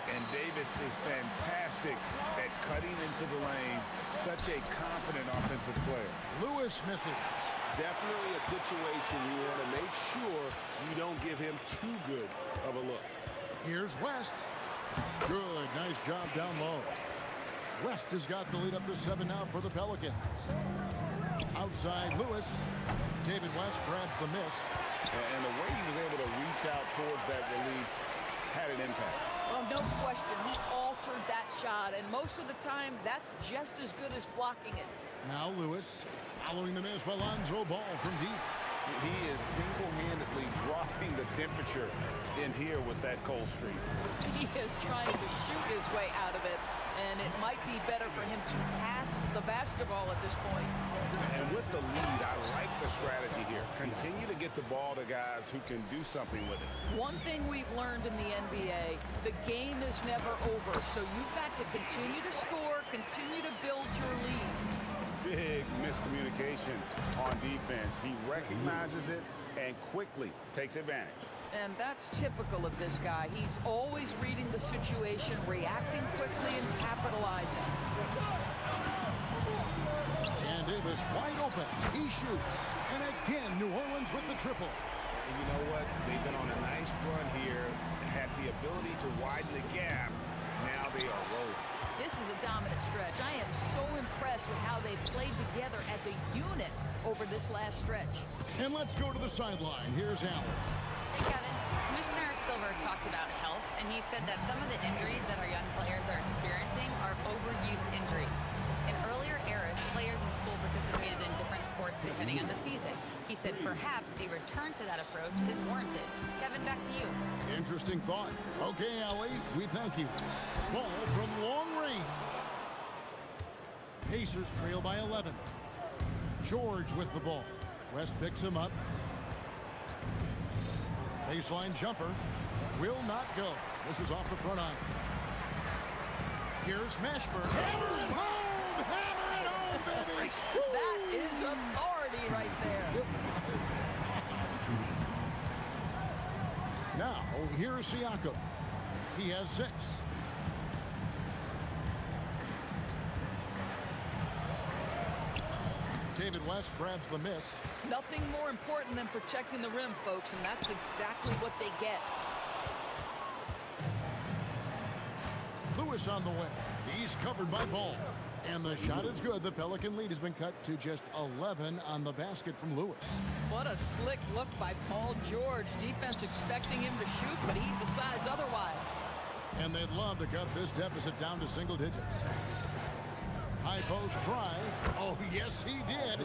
And Davis is fantastic at cutting into the lane. Such a confident offensive player. Lewis misses. Definitely a situation you want to make sure you don't give him too good of a look. Here's West. Good. Nice job down low. West has got the lead up to 7 now for the Pelicans. Outside Lewis. David West grabs the miss. And the way he was able to reach out towards that release had an impact. Well, no question. He altered that shot, and most of the time, that's just as good as blocking it. Now Lewis following the miss by Lonzo Ball from deep. He is single-handedly dropping the temperature in here with that cold streak. He is trying to shoot his way out of it. and it might be better for him to pass the basketball at this point. And with the lead, I like the strategy here. Continue to get the ball to guys who can do something with it. One thing we've learned in the NBA, the game is never over, so you've got to continue to score, continue to build your lead. Big miscommunication on defense. He recognizes it and quickly takes advantage. And that's typical of this guy. He's always reading the situation, reacting quickly, and capitalizing. And Davis wide open. He shoots. And again, New Orleans with the triple. And you know what? They've been on a nice run here, had the ability to widen the gap. Now they are rolling. This is a dominant stretch. I am so impressed with how they've played together as a unit over this last stretch. And let's go to the sideline. Here's Allen. Kevin, Commissioner Silver talked about health, and he said that some of the injuries that our young players are experiencing are overuse injuries. In earlier eras, players in school participated in different sports depending on the season. He said perhaps a return to that approach is warranted. Kevin, back to you. Interesting thought. Okay, Allie, we thank you. Ball from long range. Pacers trail by 11. George with the ball. West picks him up. Baseline jumper will not go. This is off the front iron. Here's Mashburn. Hammer it home! Hammer it home, baby! That is authority right there. Now, here's Siakam. He has 6. David West grabs the miss. Nothing more important than protecting the rim, folks, and that's exactly what they get. Lewis on the wing. He's covered by Ball. And the shot is good. The Pelican lead has been cut to just 11 on the basket from Lewis. What a slick look by Paul George. Defense expecting him to shoot, but he decides otherwise. And they'd love to cut this deficit down to single digits. High post try. Oh, yes, he did.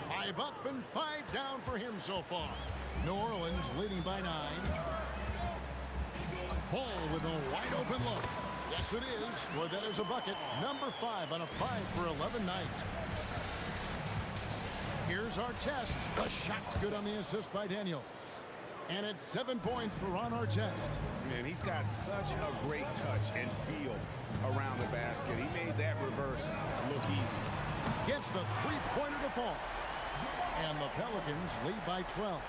5 up and 5 down for him so far. New Orleans leading by 9. Paul with a wide open look. Yes, it is. Boy, that is a bucket. Number 5 on a 5 for 11 night. Here's Artest. The shot's good on the assist by Daniels. And it's 7 points for Ron Artest. Man, he's got such a great touch and feel around the basket. He made that reverse look easy. Gets the three-pointer to fall. And the Pelicans lead by 12.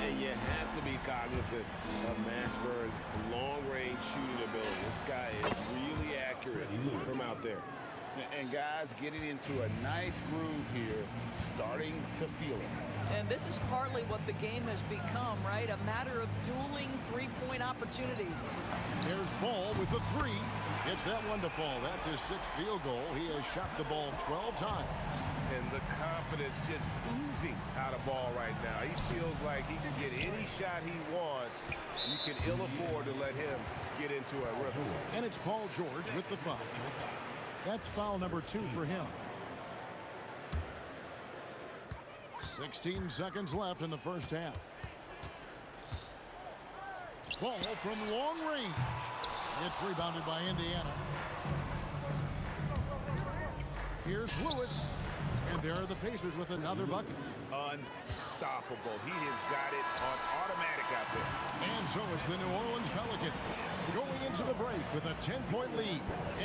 And you have to be cognizant of Mashburn's long-range shooting ability. This guy is really accurate from out there. And guys getting into a nice groove here, starting to feel it. And this is partly what the game has become, right? A matter of dueling three-point opportunities. There's Ball with the 3. Gets that one to fall. That's his 6th field goal. He has shot the ball 12 times. And the confidence just oozing out of Ball right now. He feels like he can get any shot he wants. You can ill afford to let him get into a rhythm. And it's Paul George with the foul. That's foul number 2 for him. 16 seconds left in the first half. Ball from long range. It's rebounded by Indiana. Here's Lewis. And there are the Pacers with another bucket. Unstoppable. He has got it on automatic out there. And so it's the New Orleans Pelicans going into the break with a 10-point lead.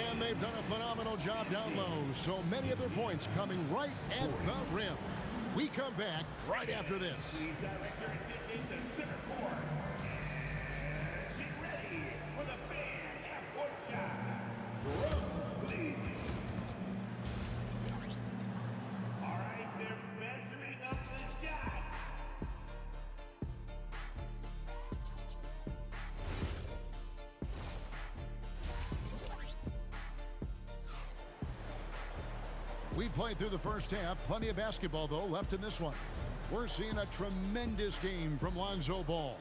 And they've done a phenomenal job down low. So many of their points coming right at the rim. We come back right after this. Please direct your attention to center court. Get ready for the fan half-court shot. Rose, please. All right, they're measuring up the shot. We played through the first half. Plenty of basketball, though, left in this one. We're seeing a tremendous game from Lonzo Ball.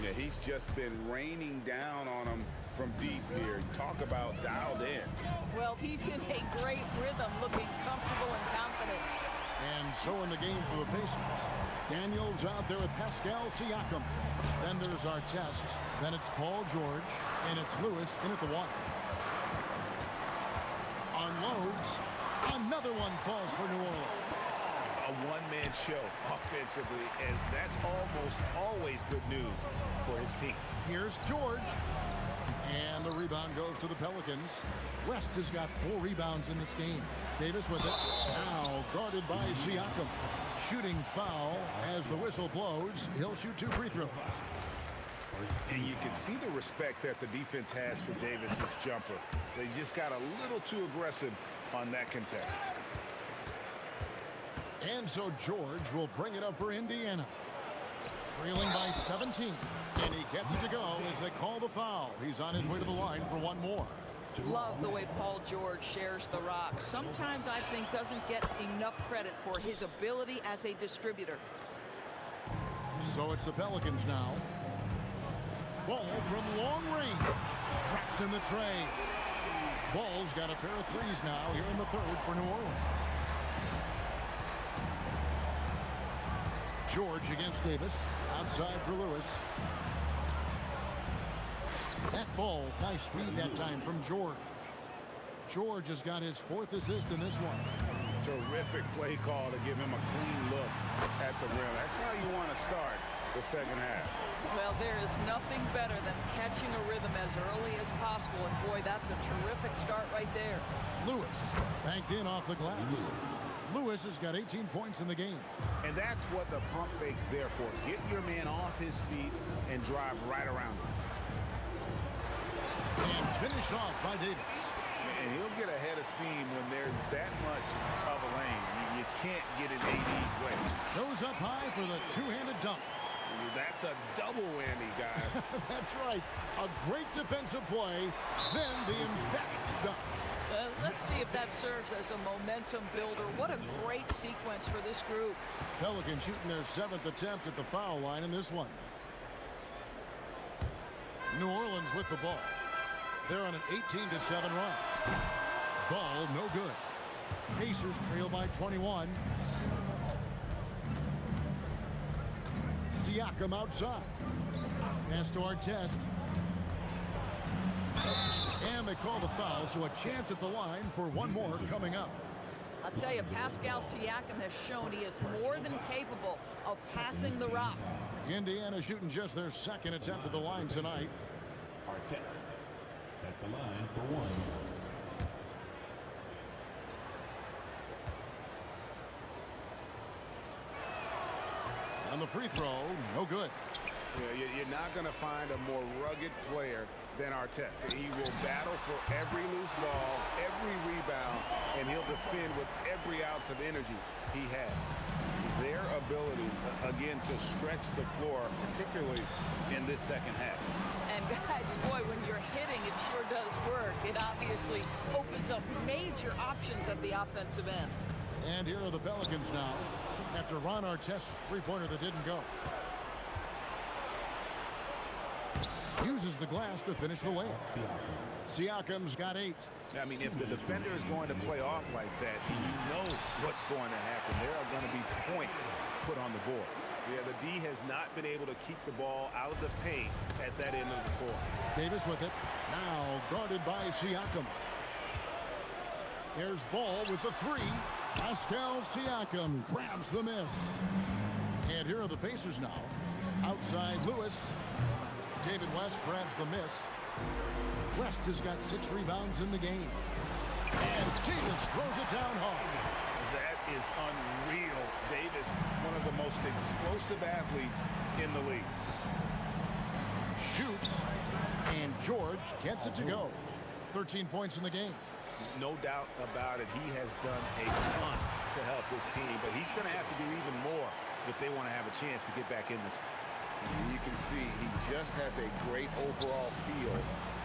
Yeah, he's just been raining down on him from deep here. Talk about dialed in. Well, he's in a great rhythm, looking comfortable and confident. And so in the game for the Pacers. Daniels out there with Pascal Siakam. Then there's Artest. Then it's Paul George. And it's Lewis in at the 1. one-man show offensively, and that's almost always good news for his team. Here's George. And the rebound goes to the Pelicans. West has got 4 rebounds in this game. Davis with it. Now guarded by Siakam. Shooting foul as the whistle blows. He'll shoot 2 free throws. And you can see the respect that the defense has for Davis's jumper. They just got a little too aggressive on that contest. And so George will bring it up for Indiana. Trailing by 17. And he gets it to go as they call the foul. He's on his way to the line for one more. Love the way Paul George shares the rock. Sometimes I think doesn't get enough credit for his ability as a distributor. So it's the Pelicans now. Ball from long range. Drops in the tray. Ball's got a pair of threes now here in the third for New Orleans. George against Davis. Outside for Lewis. That ball's nice feed that time from George. George has got his 4th assist in this one. Terrific play call to give him a clean look at the rim. That's how you want to start the second half. Well, there is nothing better than catching a rhythm as early as possible. And boy, that's a terrific start right there. Lewis banked in off the glass. Lewis has got 18 points in the game. And that's what the pump fake's there for. Get your man off his feet and drive right around him. And finished off by Davis. And he'll get ahead of steam when there's that much of a lane. You can't get in AD's way. Goes up high for the two-handed dunk. That's a double whammy, guys. That's right. A great defensive play, then the emphatic dunk. Let's see if that serves as a momentum builder. What a great sequence for this group. Pelicans shooting their 7th attempt at the foul line in this one. New Orleans with the ball. They're on an 18-7 run. Ball no good. Pacers trail by 21. Siakam outside. Pass to Artest. And they call the foul, so a chance at the line for one more coming up. I'll tell you, Pascal Siakam has shown he is more than capable of passing the rock. Indiana shooting just their 2nd attempt at the line tonight. Artest at the line for 1. On the free throw, no good. Yeah, you're not going to find a more rugged player than Artest. He will battle for every loose ball, every rebound, and he'll defend with every ounce of energy he has. Their ability, again, to stretch the floor, particularly in this second half. And guys, boy, when you're hitting, it sure does work. It obviously opens up major options at the offensive end. And here are the Pelicans now, after Ron Artest's three-pointer that didn't go. Uses the glass to finish the layup. Siakam's got 8. I mean, if the defender is going to play off like that, you know what's going to happen. There are going to be points put on the board. Yeah, the D has not been able to keep the ball out of the paint at that end of the floor. Davis with it. Now guarded by Siakam. There's Ball with the 3. Pascal Siakam grabs the miss. And here are the Pacers now. Outside Lewis. David West grabs the miss. West has got 6 rebounds in the game. And Davis throws it down hard. That is unreal. Davis, one of the most explosive athletes in the league. Shoots. And George gets it to go. 13 points in the game. No doubt about it. He has done a ton to help his team, but he's going to have to do even more if they want to have a chance to get back in this. You can see he just has a great overall feel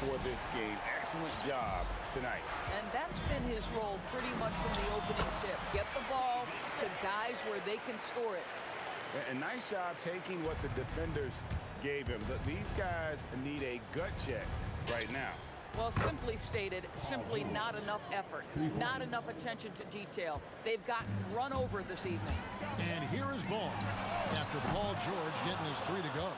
for this game. Excellent job tonight. And that's been his role pretty much from the opening tip. Get the ball to guys where they can score it. A nice job taking what the defenders gave him. These guys need a gut check right now. Well, simply stated, simply not enough effort, not enough attention to detail. They've gotten run over this evening. And here is Ball after Paul George getting his 3 to go.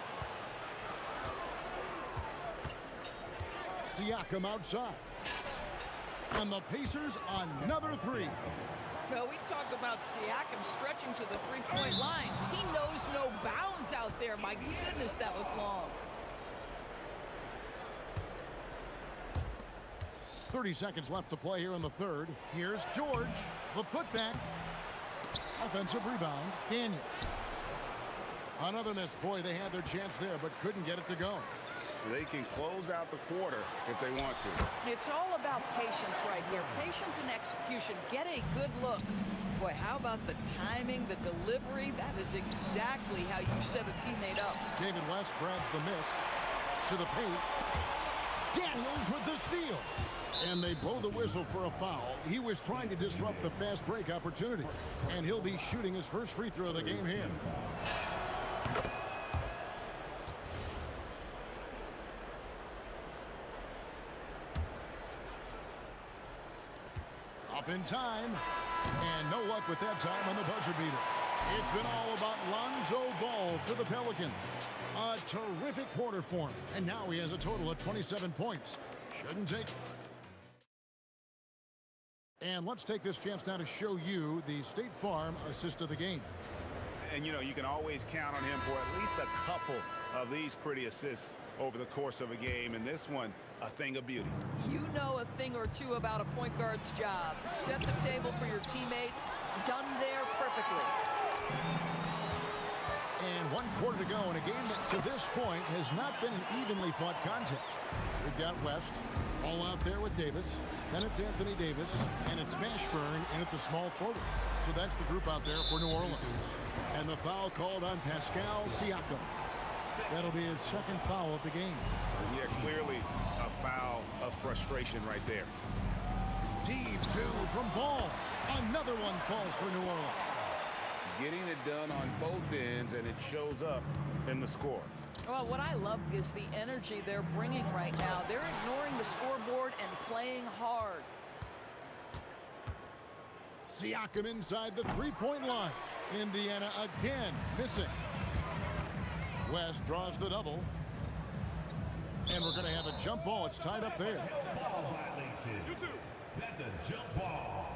Siakam outside. And the Pacers another 3. Well, we talk about Siakam stretching to the three-point line. He knows no bounds out there. My goodness, that was long. 30 seconds left to play here in the third. Here's George. The putback. Offensive rebound. Daniels. Another miss. Boy, they had their chance there, but couldn't get it to go. They can close out the quarter if they want to. It's all about patience right here. Patience and execution. Get a good look. Boy, how about the timing, the delivery? That is exactly how you set a teammate up. David West grabs the miss to the paint. Daniels with the steal. And they blow the whistle for a foul. He was trying to disrupt the fast break opportunity. And he'll be shooting his first free throw of the game here. Up in time. And no luck with that time on the buzzer beater. It's been all about Lonzo Ball for the Pelicans. A terrific quarter for him. And now he has a total of 27 points. Shouldn't take. And let's take this chance now to show you the State Farm assist of the game. And, you know, you can always count on him for at least a couple of these pretty assists over the course of a game. And this one, a thing of beauty. You know a thing or two about a point guard's job. Set the table for your teammates. Done there perfectly. And 1 quarter to go in a game that to this point has not been an evenly fought contest. We've got West all out there with Davis. Then it's Anthony Davis, and it's Mashburn in at the small forward. So that's the group out there for New Orleans. And the foul called on Pascal Siakam. That'll be his second foul of the game. Yeah, clearly a foul of frustration right there. Deep two from Ball. Another one falls for New Orleans. Getting it done on both ends, and it shows up in the score. Well, what I love is the energy they're bringing right now. They're ignoring the scoreboard and playing hard. Siakam inside the three-point line. Indiana again missing. West draws the double. And we're going to have a jump ball. It's tied up there. That's a jump ball.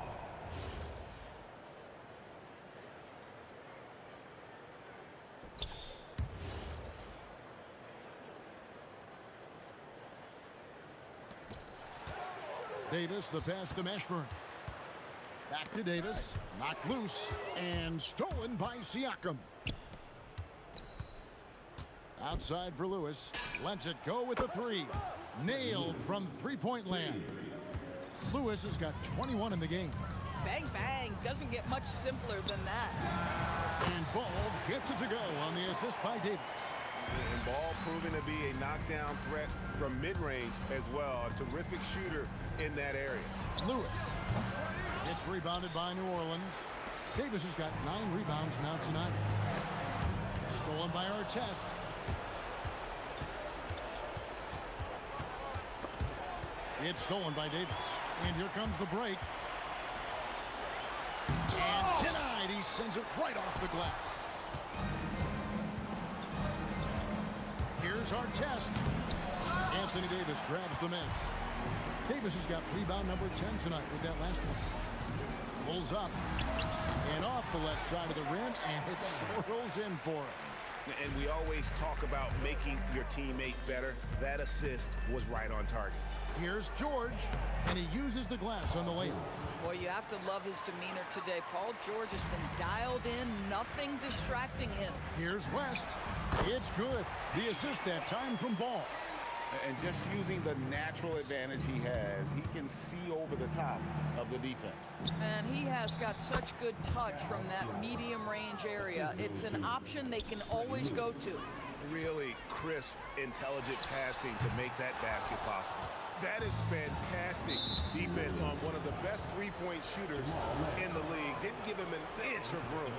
Davis, the pass to Mashburn. Back to Davis. Knocked loose and stolen by Siakam. Outside for Lewis. Lets it go with a three. Nailed from three-point land. Lewis has got 21 in the game. Bang, bang. Doesn't get much simpler than that. And Ball gets it to go on the assist by Davis. And Ball proving to be a knockdown threat from mid-range as well. A terrific shooter in that area. Lewis. It's rebounded by New Orleans. Davis has got 9 rebounds now tonight. Stolen by Artest. It's stolen by Davis. And here comes the break. And denied. He sends it right off the glass. Here's Artest. Anthony Davis grabs the miss. Davis has got rebound number 10 tonight with that last one. Pulls up and off the left side of the rim, and it swirls in for him. And we always talk about making your teammate better. That assist was right on target. Here's George, and he uses the glass on the layup. Boy, you have to love his demeanor today. Paul George has been dialed in, nothing distracting him. Here's West. It's good. The assist that time from Ball. And just using the natural advantage he has, he can see over the top of the defense. And he has got such good touch from that medium range area. It's an option they can always go to. Really crisp, intelligent passing to make that basket possible. That is fantastic defense on one of the best three-point shooters in the league. Didn't give him an inch of room.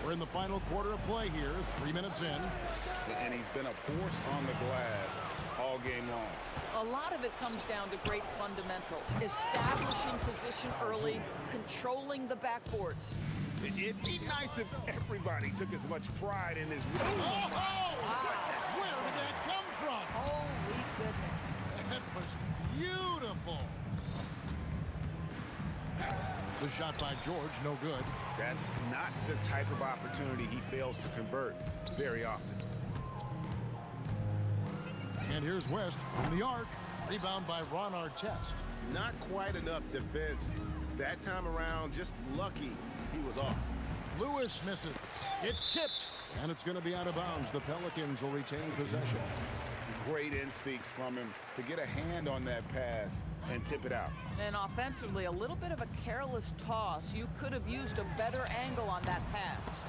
We're in the final quarter of play here, 3 minutes in. And he's been a force on the glass all game long. A lot of it comes down to great fundamentals. Establishing position early, controlling the backboards. It'd be nice if everybody took as much pride in his... Oh, where did that come from? Holy goodness. That was beautiful. The shot by George, no good. That's not the type of opportunity he fails to convert very often. And here's West from the arc. Rebound by Ron Artest. Not quite enough defense that time around. Just lucky he was off. Lewis misses. It's tipped. And it's going to be out of bounds. The Pelicans will retain possession. Great instincts from him to get a hand on that pass and tip it out. And offensively, a little bit of a careless toss. You could have used a better angle on that pass.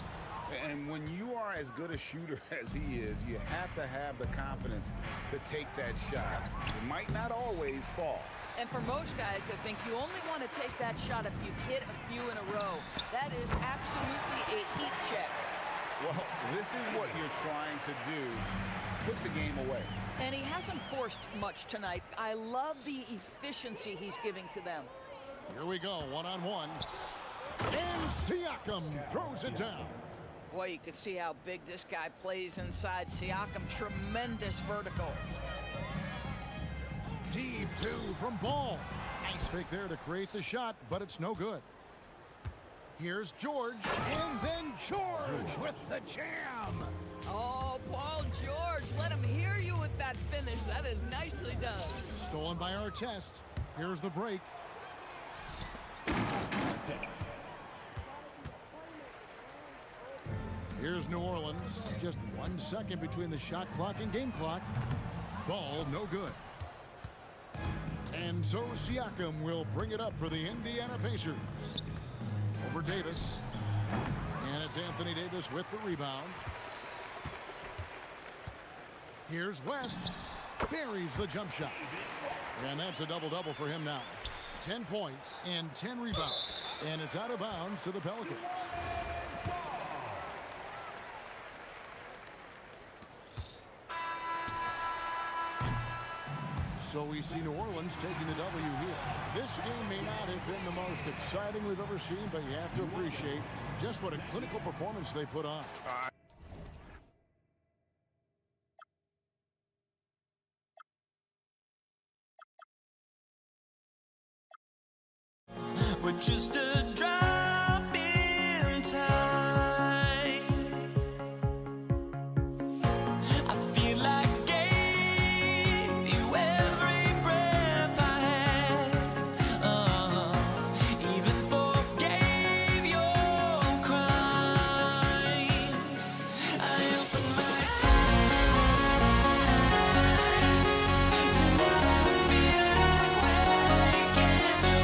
And when you are as good a shooter as he is, you have to have the confidence to take that shot. It might not always fall. And for most guys, I think you only want to take that shot if you've hit a few in a row. That is absolutely a heat check. Well, this is what you're trying to do. Put the game away. And he hasn't forced much tonight. I love the efficiency he's giving to them. Here we go, one-on-one. And Siakam throws it down. Boy, you can see how big this guy plays inside. Siakam, tremendous vertical. Deep two from Ball. Nice fake there to create the shot, but it's no good. Here's George, and then George with the jam. Oh, Paul George, let him hear you with that finish. That is nicely done. Stolen by Artest. Here's the break. Here's New Orleans. Just 1 second between the shot clock and game clock. Ball no good. And so Siakam will bring it up for the Indiana Pacers. Over Davis. And it's Anthony Davis with the rebound. Here's West. Buries the jump shot. And that's a double-double for him now. 10 points and 10 rebounds. And it's out of bounds to the Pelicans. So we see New Orleans taking the W here. This game may not have been the most exciting we've ever seen, but you have to appreciate just what a clinical performance they put on. We're just a drop in time. I feel like I gave you every breath I had. Even forgave your crimes. I opened my eyes to now I feel awake and so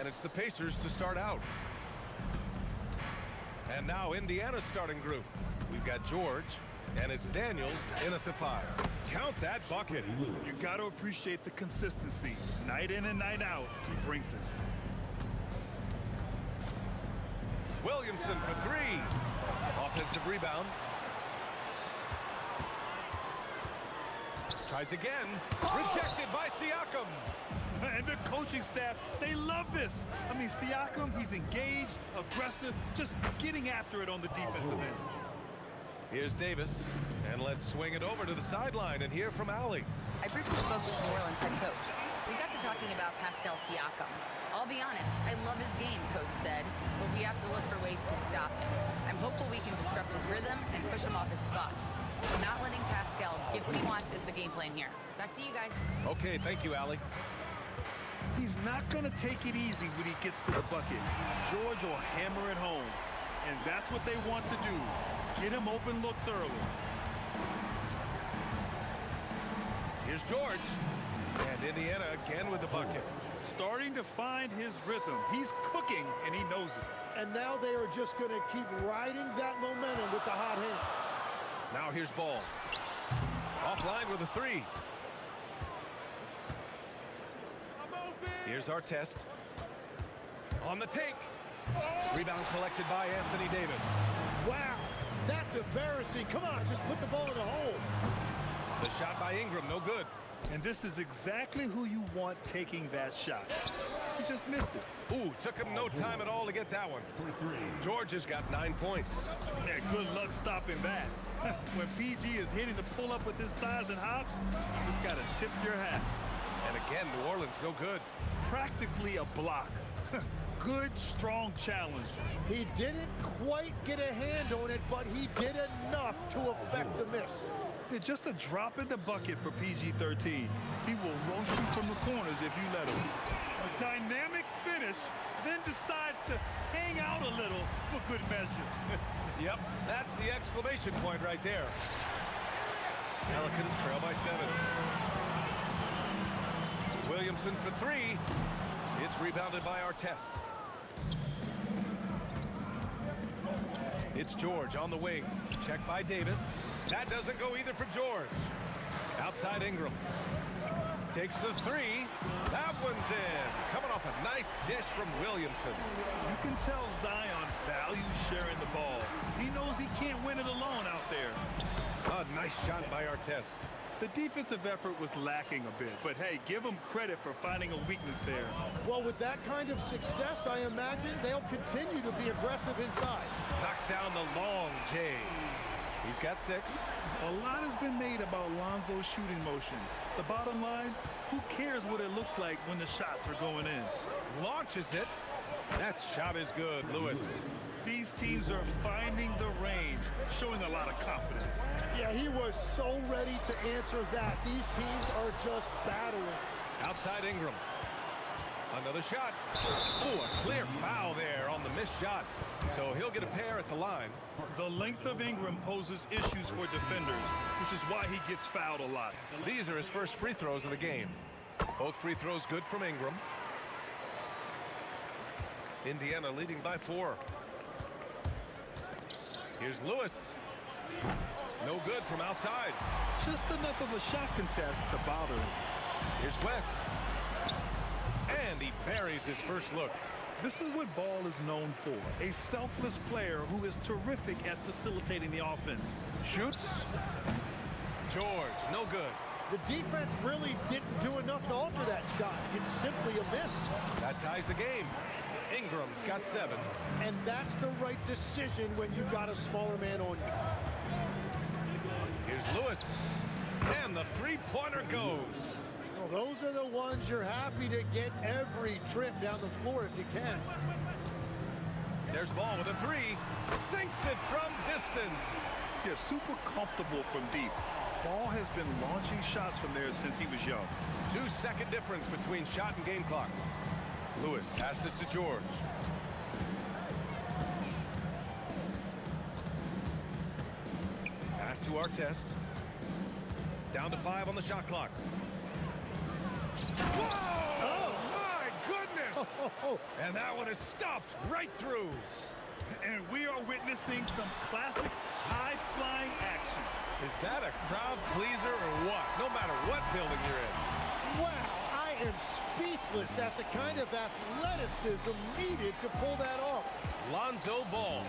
And it's the Pacers to start out. And now Indiana's starting group. We've got George, and it's Daniels in at the 5. Count that bucket. You got to appreciate the consistency. Night in and night out, he brings it. Williamson for 3. Offensive rebound. Tries again. Rejected by Siakam. And the coaching staff, they love this. I mean, Siakam, he's engaged, aggressive, just getting after it on the defensive end. Here's Davis, and let's swing it over to the sideline and hear from Allie. I briefly spoke with New Orleans head coach. We got to talking about Pascal Siakam. I'll be honest, I love his game, coach said, but we have to look for ways to stop him. I'm hopeful we can disrupt his rhythm and push him off his spots. So not letting Pascal get what he wants is the game plan here. Back to you guys. Okay, thank you, Allie. He's not going to take it easy when he gets to the bucket. George will hammer it home, and that's what they want to do. Get him open looks early. Here's George. And Indiana again with the bucket. Starting to find his rhythm. He's cooking, and he knows it. And now they are just going to keep riding that momentum with the hot hand. Now here's Ball. Offline with a 3. Here's our test. On the take. Rebound collected by Anthony Davis. Wow, that's embarrassing. Come on, just put the ball in the hole. The shot by Ingram, no good. And this is exactly who you want taking that shot. He just missed it. Ooh, took him no time at all to get that one. George has got 9 points. Yeah, good luck stopping that. When PG is hitting the pull-up with his size and hops, you just got to tip your hat. And again, New Orleans no good. Practically a block. good, strong challenge. He didn't quite get a hand on it, but he did enough to affect the miss. Yeah, just a drop in the bucket for PG-13. He will roast you from the corners if you let him. A dynamic finish, then decides to hang out a little for good measure. Yep, that's the exclamation point right there. Pelicans trail by 7. Williamson for 3. It's rebounded by Artest. It's George on the wing. Checked by Davis. That doesn't go either for George. Outside Ingram. Takes the 3. That one's in. Coming off a nice dish from Williamson. You can tell Zion values sharing the ball. He knows he can't win it alone out there. A nice shot by Artest. The defensive effort was lacking a bit, but hey, give him credit for finding a weakness there. Well, with that kind of success, I imagine they'll continue to be aggressive inside. Knocks down the long J. He's got 6. A lot has been made about Lonzo's shooting motion. The bottom line, who cares what it looks like when the shots are going in? Launches it. That shot is good, Lewis. These teams are finding the range, showing a lot of confidence. Yeah, he was so ready to answer that. These teams are just battling. Outside Ingram. Another shot. Oh, a clear foul there on the missed shot. So he'll get a pair at the line. The length of Ingram poses issues for defenders, which is why he gets fouled a lot. These are his first free throws of the game. Both free throws good from Ingram. Indiana leading by 4. Here's Lewis. No good from outside. Just enough of a shot contest to bother him. Here's West. And he buries his first look. This is what Ball is known for. A selfless player who is terrific at facilitating the offense. Shoots. George, no good. The defense really didn't do enough to alter that shot. It's simply a miss. That ties the game. Ingram's got 7. And that's the right decision when you've got a smaller man on you. Here's Lewis. And the three-pointer goes. Well, those are the ones you're happy to get every trip down the floor if you can. There's Ball with a 3. Sinks it from distance. Yeah, super comfortable from deep. Ball has been launching shots from there since he was young. 2-second difference between shot and game clock. Lewis passes to George. Pass to Artest. Down to 5 on the shot clock. Whoa! Oh, my goodness! And that one is stuffed right through. And we are witnessing some classic high-flying action. Is that a crowd pleaser or what? No matter what building you're in. Wow, I am speechless at the kind of athleticism needed to pull that off. Lonzo Ball.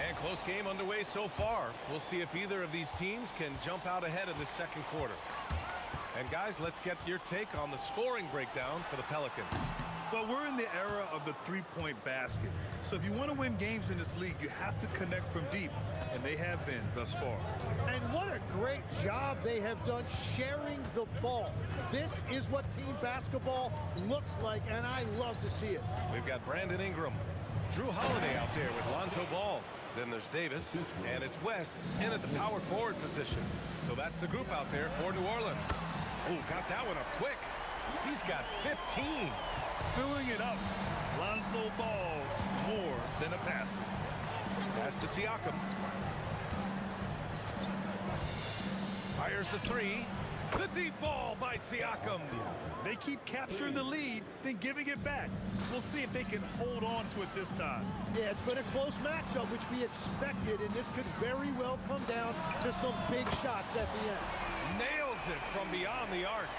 And close game underway so far. We'll see if either of these teams can jump out ahead in the second quarter. And guys, let's get your take on the scoring breakdown for the Pelicans. Well, we're in the era of the three-point basket. So if you want to win games in this league, you have to connect from deep. And they have been thus far. And what a great job they have done sharing the ball. This is what team basketball looks like, and I love to see it. We've got Brandon Ingram, Drew Holiday out there with Lonzo Ball. Then there's Davis, and it's West in at the power forward position. So that's the group out there for New Orleans. Oh, got that one up quick. He's got 15. Filling it up. Lonzo Ball, more than a passer. Pass to Siakam. Fires the 3. The deep ball by Siakam. They keep capturing the lead, then giving it back. We'll see if they can hold on to it this time. Yeah, it's been a close matchup, which we expected, and this could very well come down to some big shots at the end. Nails it from beyond the arc.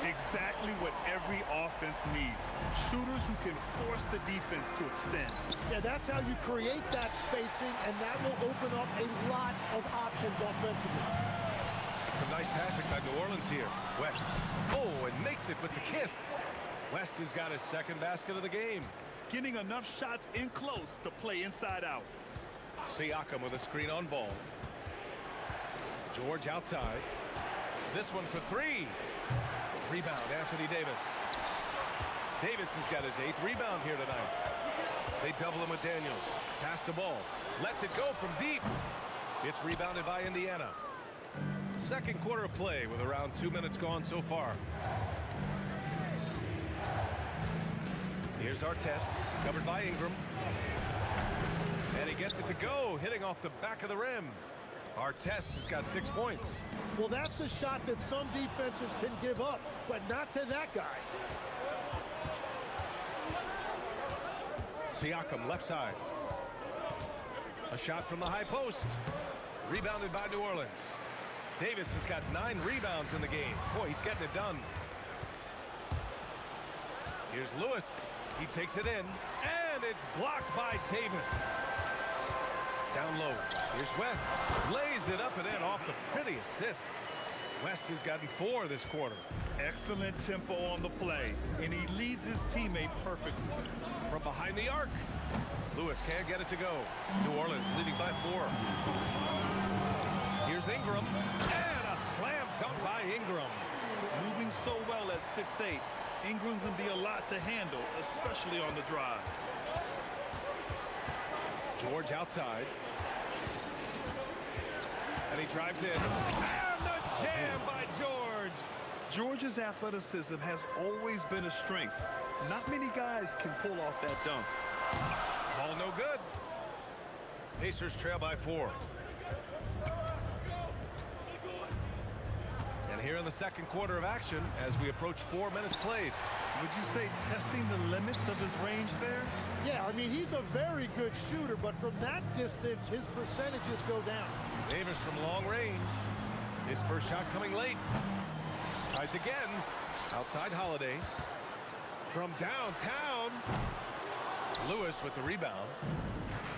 Exactly what every offense needs. Shooters who can force the defense to extend. Yeah, that's how you create that spacing, and that will open up a lot of options offensively. Some nice passing by New Orleans here. West. Oh, and makes it with the kiss. West has got his second basket of the game. Getting enough shots in close to play inside out. Siakam with a screen on Ball. George outside. This one for 3. Rebound, Anthony Davis. Davis has got his 8th rebound here tonight. They double him with Daniels. Pass the ball. Lets it go from deep. It's rebounded by Indiana. Second quarter of play with around 2 minutes gone so far. Here's our test, covered by Ingram. And he gets it to go, hitting off the back of the rim. Artest has got 6 points. Well, that's a shot that some defenses can give up, but not to that guy. Siakam, left side. A shot from the high post. Rebounded by New Orleans. Davis has got 9 rebounds in the game. Boy, he's getting it done. Here's Lewis. He takes it in, and it's blocked by Davis. Down low. Here's West. Lays it up and in off the pretty assist. West has gotten 4 this quarter. Excellent tempo on the play, and he leads his teammate perfectly. From behind the arc. Lewis can't get it to go. New Orleans leading by 4. Here's Ingram. And a slam dunk by Ingram. Moving so well at 6'8", Ingram can be a lot to handle, especially on the drive. George outside. And he drives in. And the jam by George. George's athleticism has always been a strength. Not many guys can pull off that dunk. Ball no good. Pacers trail by 4. And here in the second quarter of action, as we approach 4 minutes played. Would you say testing the limits of his range there? Yeah, I mean, he's a very good shooter, but from that distance, his percentages go down. Davis from long range. His first shot coming late. Tries again. Outside Holiday. From downtown. Lewis with the rebound.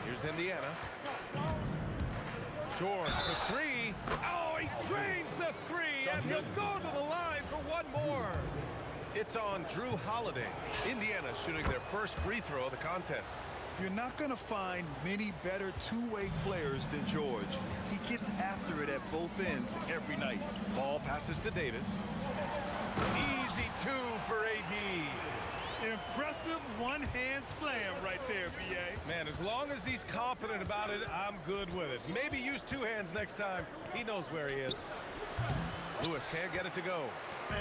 Here's Indiana. George for 3. Oh, he drains the 3, and he'll go to the line for one more. It's on Drew Holiday. Indiana shooting their first free throw of the contest. You're not going to find many better two-way players than George. He gets after it at both ends every night. Ball passes to Davis. Easy 2 for AD. Impressive one-hand slam right there, B.A. Man, as long as he's confident about it, I'm good with it. Maybe use 2 hands next time. He knows where he is. Lewis can't get it to go.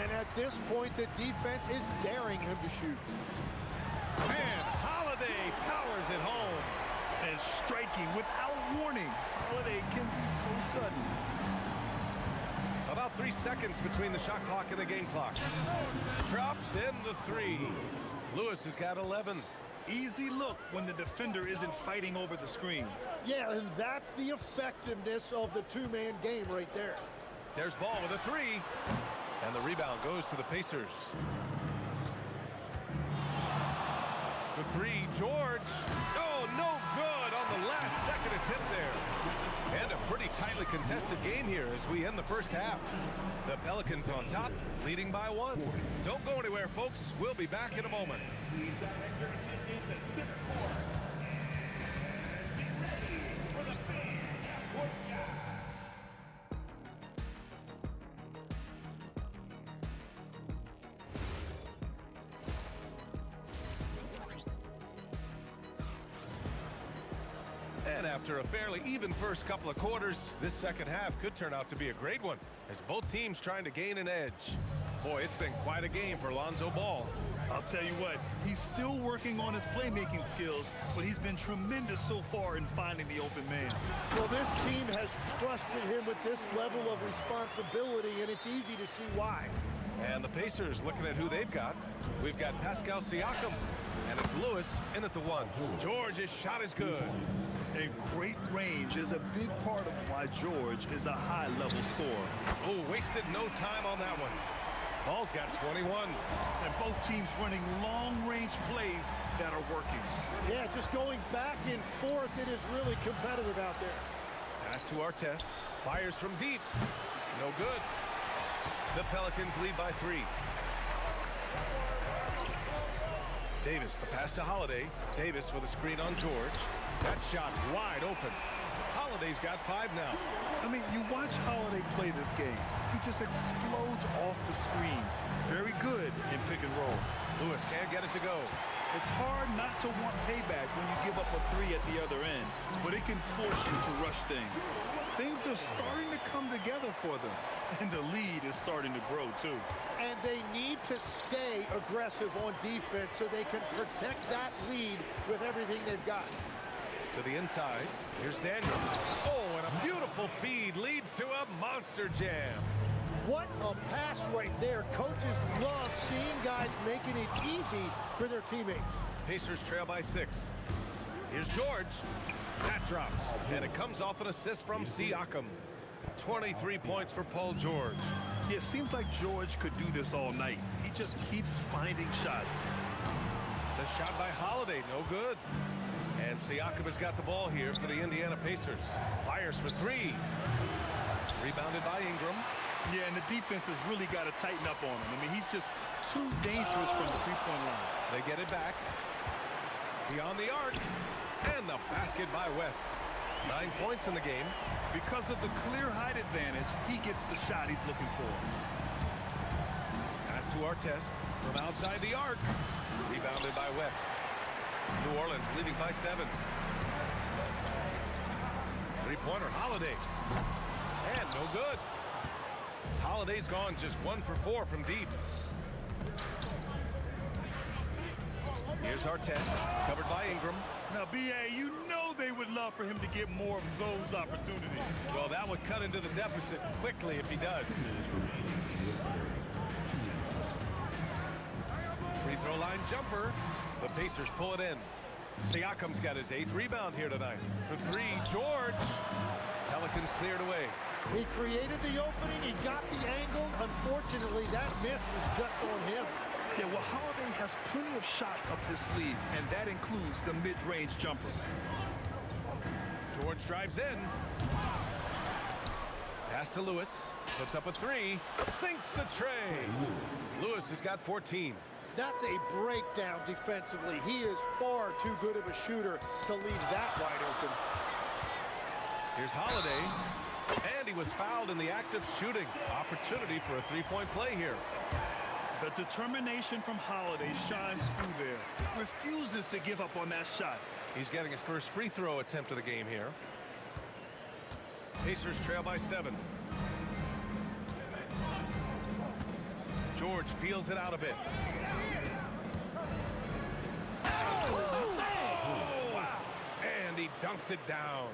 And at this point, the defense is daring him to shoot. And Holiday powers it home. And striking without warning. Holiday can be so sudden. About 3 seconds between the shot clock and the game clock. Drops in the 3. Lewis has got 11. Easy look when the defender isn't fighting over the screen. Yeah, and that's the effectiveness of the two-man game right there. There's Ball with a 3. And the rebound goes to the Pacers. For 3, George. Oh, no good on the last second attempt there. And a pretty tightly contested game here as we end the first half. The Pelicans on top, leading by 1. Don't go anywhere, folks. We'll be back in a moment. Please direct your attention to center court. And get ready for the fan half-court shot. And after a fairly even first couple of quarters, this second half could turn out to be a great one as both teams trying to gain an edge. Boy, it's been quite a game for Lonzo Ball. I'll tell you what, he's still working on his playmaking skills, but he's been tremendous so far in finding the open man. Well, this team has trusted him with this level of responsibility, and it's easy to see why. And the Pacers looking at who they've got. We've got Pascal Siakam, and it's Lewis in at the 1. George's shot is good. And great range is a big part of why George is a high-level scorer. Oh, wasted no time on that one. Ball's got 21. And both teams running long-range plays that are working. Yeah, just going back and forth, it is really competitive out there. Pass to Artest. Fires from deep. No good. The Pelicans lead by 3. Davis, the pass to Holiday. Davis with a screen on George. That shot wide open. Holiday's got 5 now. I mean, you watch Holiday play this game. He just explodes off the screens. Very good in pick and roll. Lewis can't get it to go. It's hard not to want payback when you give up a 3 at the other end, but it can force you to rush things. Things are starting to come together for them, and the lead is starting to grow too. And they need to stay aggressive on defense so they can protect that lead with everything they've got. To the inside, here's Daniels. Oh, and a beautiful feed leads to a monster jam. What a pass right there. Coaches love seeing guys making it easy for their teammates. Pacers trail by 6. Here's George. That drops, and it comes off an assist from Siakam. 23 points for Paul George. Yeah, it seems like George could do this all night. He just keeps finding shots. The shot by Holiday, no good. And Siakam has got the ball here for the Indiana Pacers. Fires for 3. Rebounded by Ingram. Yeah, and the defense has really got to tighten up on him. I mean, he's just too dangerous from the three-point line. They get it back. Beyond the arc. And the basket by West. 9 points in the game. Because of the clear height advantage, he gets the shot he's looking for. Pass to Artest from outside the arc. Rebounded by West. New Orleans leading by 7. Three-pointer, Holiday. And no good. Holiday's gone just 1 for 4 from deep. Here's Artest, covered by Ingram. Now, B.A., you know they would love for him to get more of those opportunities. Well, that would cut into the deficit quickly if he does. Free throw line jumper. The Pacers pull it in. Siakam's got his 8th rebound here tonight. For 3, George. Pelicans cleared away. He created the opening. He got the angle. Unfortunately, that miss was just on him. Yeah, well, Holiday has plenty of shots up his sleeve, and that includes the mid-range jumper. George drives in. Pass to Lewis. Puts up a 3. Sinks the tray. Lewis has got 14. That's a breakdown defensively. He is far too good of a shooter to leave that wide open. Here's Holiday. And he was fouled in the act of shooting. Opportunity for a 3-point play here. The determination from Holiday shines through there. Refuses to give up on that shot. He's getting his first free throw attempt of the game here. Pacers trail by 7. George feels it out a bit. Oh, wow. And he dunks it down.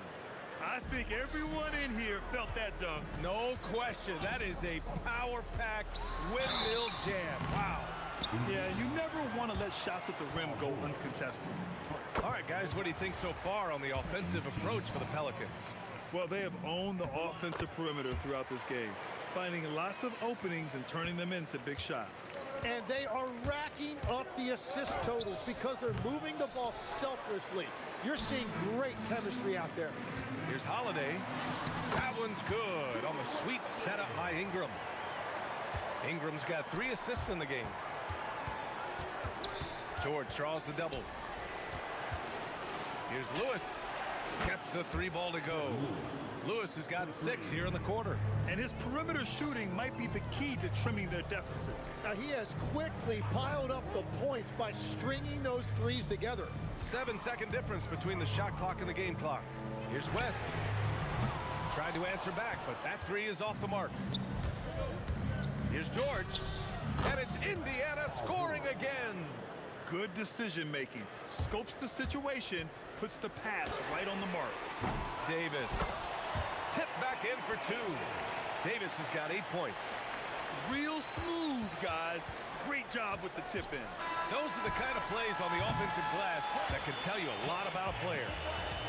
I think everyone in here felt that dunk. No question. That is a power-packed windmill jam. Wow. Yeah, you never want to let shots at the rim go uncontested. All right, guys, what do you think so far on the offensive approach for the Pelicans? Well, they have owned the offensive perimeter throughout this game, finding lots of openings and turning them into big shots. And they are racking up the assist totals because they're moving the ball selflessly. You're seeing great chemistry out there. Here's Holiday. That one's good on the sweet setup by Ingram. Ingram's got 3 assists in the game. George draws the double. Here's Lewis. Gets the 3-ball to go. Lewis has got 6 here in the quarter. And his perimeter shooting might be the key to trimming their deficit. Now he has quickly piled up the points by stringing those 3s together. 7-second difference between the shot clock and the game clock. Here's West. Tried to answer back, but that 3 is off the mark. Here's George. And it's Indiana scoring again. Good decision making. Scopes the situation, puts the pass right on the mark. Davis. Tip back in for 2. Davis has got 8 points. Real smooth, guys. Great job with the tip in. Those are the kind of plays on the offensive glass that can tell you a lot about a player.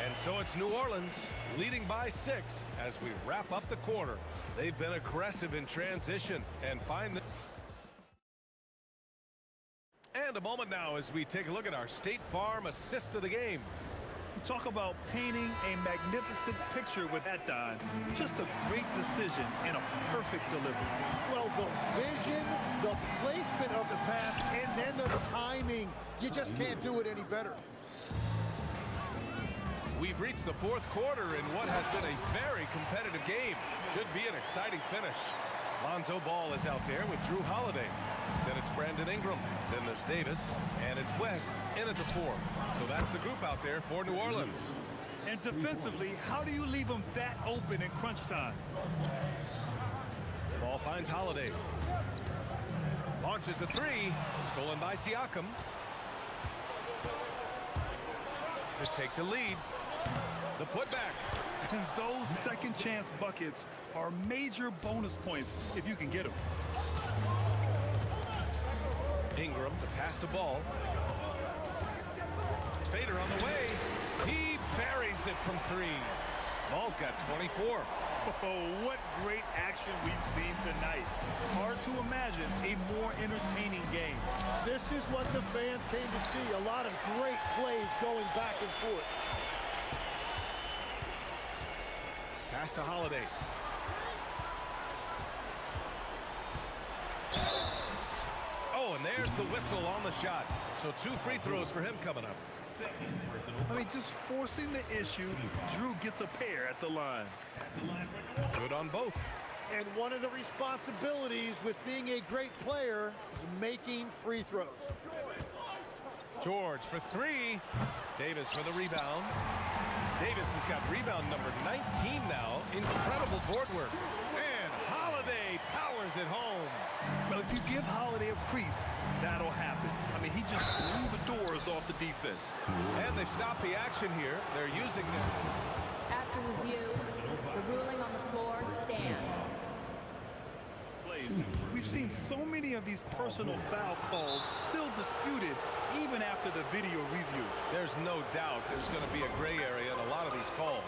And so it's New Orleans leading by 6 as we wrap up the quarter. They've been aggressive in transition and find the... And a moment now as we take a look at our State Farm assist of the game. You talk about painting a magnificent picture with that, Don. Just a great decision and a perfect delivery. Well, the vision, the placement of the pass, and then the timing. You just can't do it any better. We've reached the fourth quarter in what has been a very competitive game. Should be an exciting finish. Lonzo Ball is out there with Drew Holiday. Then it's Brandon Ingram. Then there's Davis. And it's West in at the 4. So that's the group out there for New Orleans. And defensively, how do you leave them that open in crunch time? Ball finds Holiday. Launches a 3. Stolen by Siakam. To take the lead. The putback. And those second chance buckets are major bonus points if you can get them. Ingram to pass the ball. Fader on the way. He buries it from 3. Ball's got 24. Oh, what great action we've seen tonight. Hard to imagine a more entertaining game. This is what the fans came to see. A lot of great plays going back and forth. Pass to Holiday. Oh, and there's the whistle on the shot. So 2 free throws for him coming up. I mean, just forcing the issue. Drew gets a pair at the line. Good on both. And one of the responsibilities with being a great player is making free throws. George for 3. Davis for the rebound. Davis has got rebound number 19 now. Incredible board work. And Holiday powers it home. Well, if you give Holiday a crease, that'll happen. I mean, he just blew the doors off the defense. And they've stopped the action here. They're using it. After review, the ruling on the floor stands. We've seen so many of these personal foul calls still disputed even after the video review. There's no doubt there's going to be a gray area in a lot of these calls.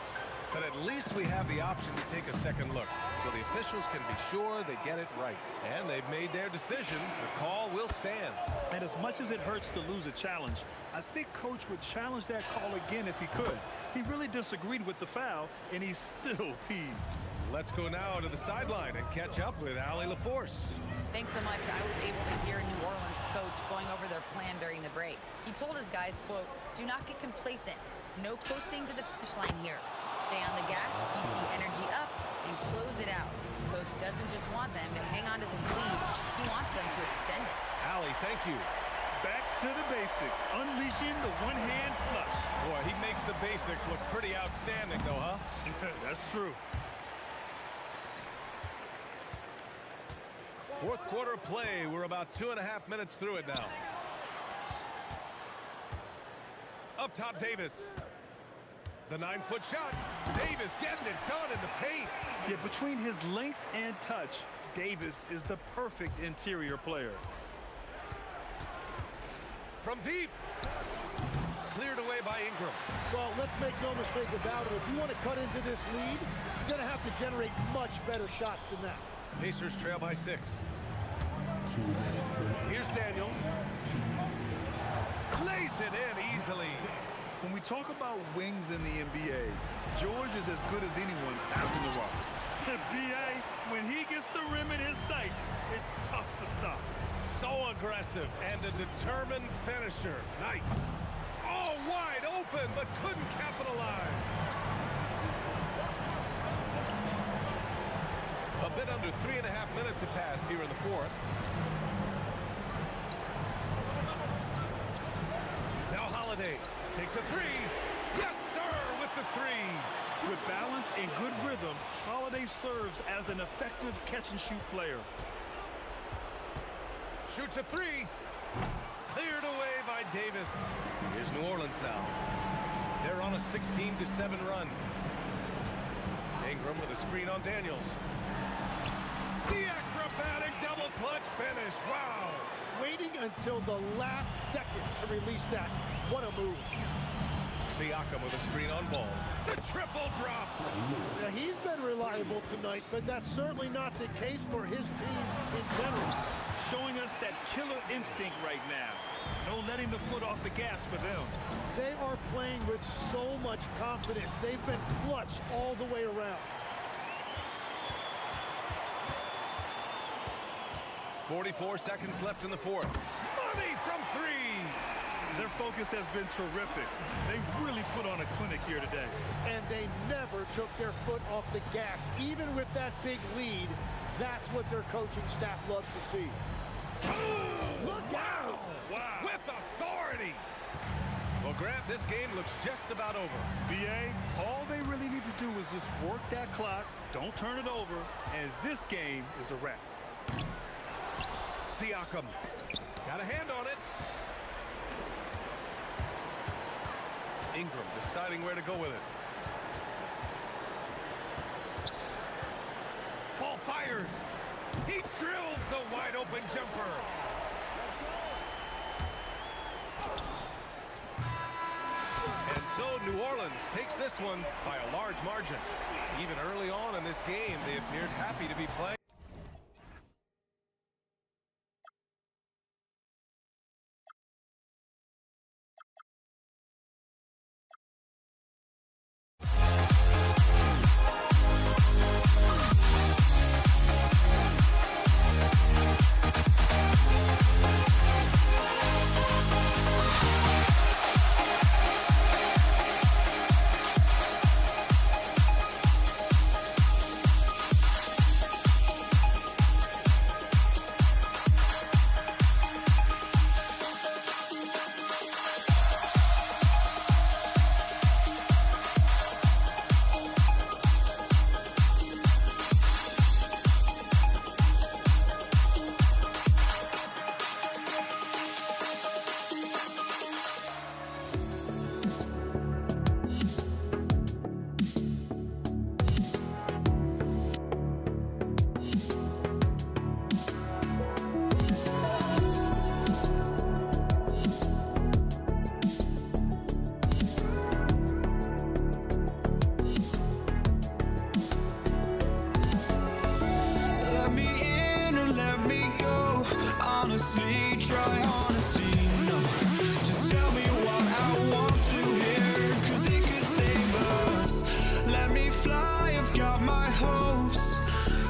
But at least we have the option to take a second look, so the officials can be sure they get it right. And they've made their decision. The call will stand. And as much as it hurts to lose a challenge, I think Coach would challenge that call again if he could. He really disagreed with the foul, and he's still peeved. Let's go now to the sideline and catch up with Allie LaForce. Thanks so much. I was able to hear New Orleans coach going over their plan during the break. He told his guys, quote, "Do not get complacent. No coasting to the finish line here. Stay on the gas, keep the energy up, and close it out." Coach doesn't just want them to hang on to this lead. He wants them to extend it. Allie, thank you. Back to the basics, unleashing the one-hand flush. Boy, he makes the basics look pretty outstanding, though, huh? That's true. Fourth quarter of play. We're about 2.5 minutes through it now. Up top, Davis. The 9-foot shot. Davis getting it done in the paint. Yeah, between his length and touch, Davis is the perfect interior player. From deep. Cleared away by Ingram. Well, let's make no mistake about it. If you want to cut into this lead, you're going to have to generate much better shots than that. Pacers trail by 6. Here's Daniels. Lays it in easily. When we talk about wings in the NBA, George is as good as anyone passing the rock. B.A., when he gets the rim in his sights, it's tough to stop. So aggressive and a determined finisher. Nice. All wide open, but couldn't capitalize. A bit under 3.5 minutes have passed here in the fourth. Now Holiday takes a 3. Yes, sir, with the 3. With balance and good rhythm, Holiday serves as an effective catch-and-shoot player. Shoots a 3. Cleared away by Davis. Here's New Orleans now. They're on a 16-7 run. Ingram with a screen on Daniels. The acrobatic double clutch finish. Wow. Waiting until the last second to release that. What a move. Siakam with a screen on Ball. The triple drop. Now, he's been reliable tonight, but that's certainly not the case for his team in general. Showing us that killer instinct right now. No letting the foot off the gas for them. They are playing with so much confidence. They've been clutch all the way around. 44 seconds left in the fourth. Money from 3. Their focus has been terrific. They really put on a clinic here today. And they never took their foot off the gas. Even with that big lead, that's what their coaching staff loves to see. Look out! Wow! With authority! Well, Grant, this game looks just about over. BA, all they really need to do is just work that clock, don't turn it over, and this game is a wrap. Siakam got a hand on it. Ingram deciding where to go with it. Ball fires. He drills the wide open jumper. And so New Orleans takes this one by a large margin. Even early on in this game, they appeared happy to be playing. honestly, try honesty, no. Just tell me what I want to hear, 'cause it could save us. Let me fly, I've got my hopes,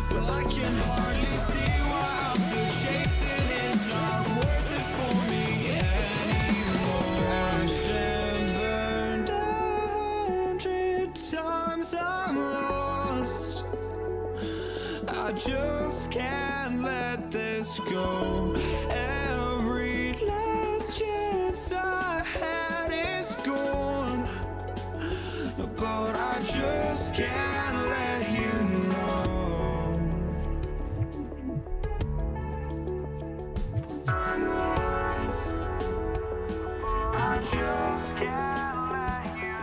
but I can hardly see why I'm still chasing. It's not worth it for me anymore. Crashed and burned 100 times, I'm lost. I just can't let this go. Every last chance I had is gone, but I just can't let you know. I just can't let you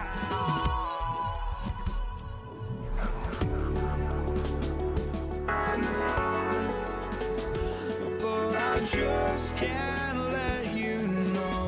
but I just can't let you know.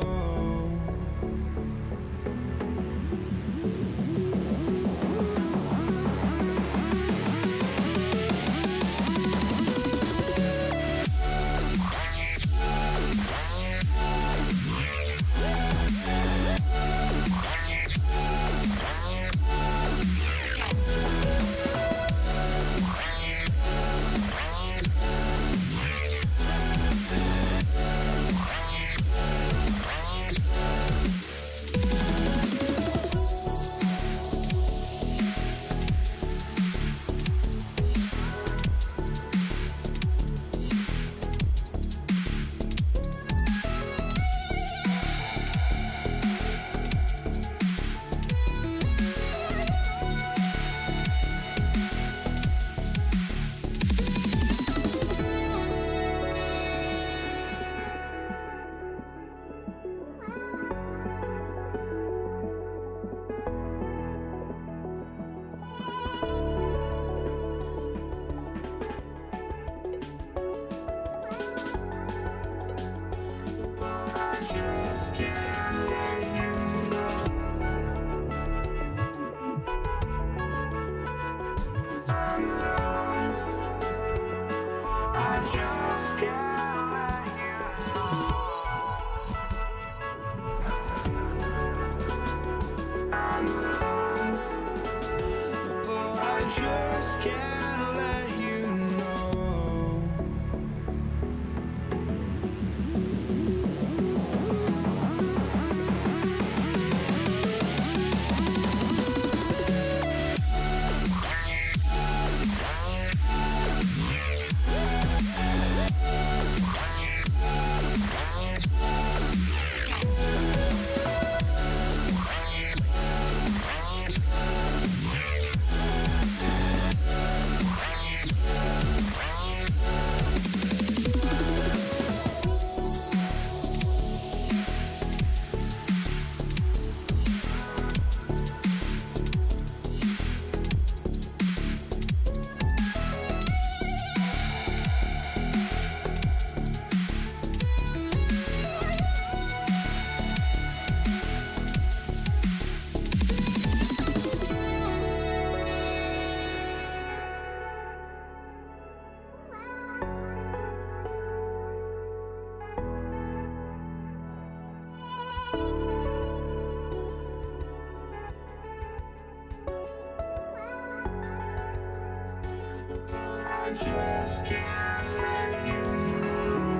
just can't let you go.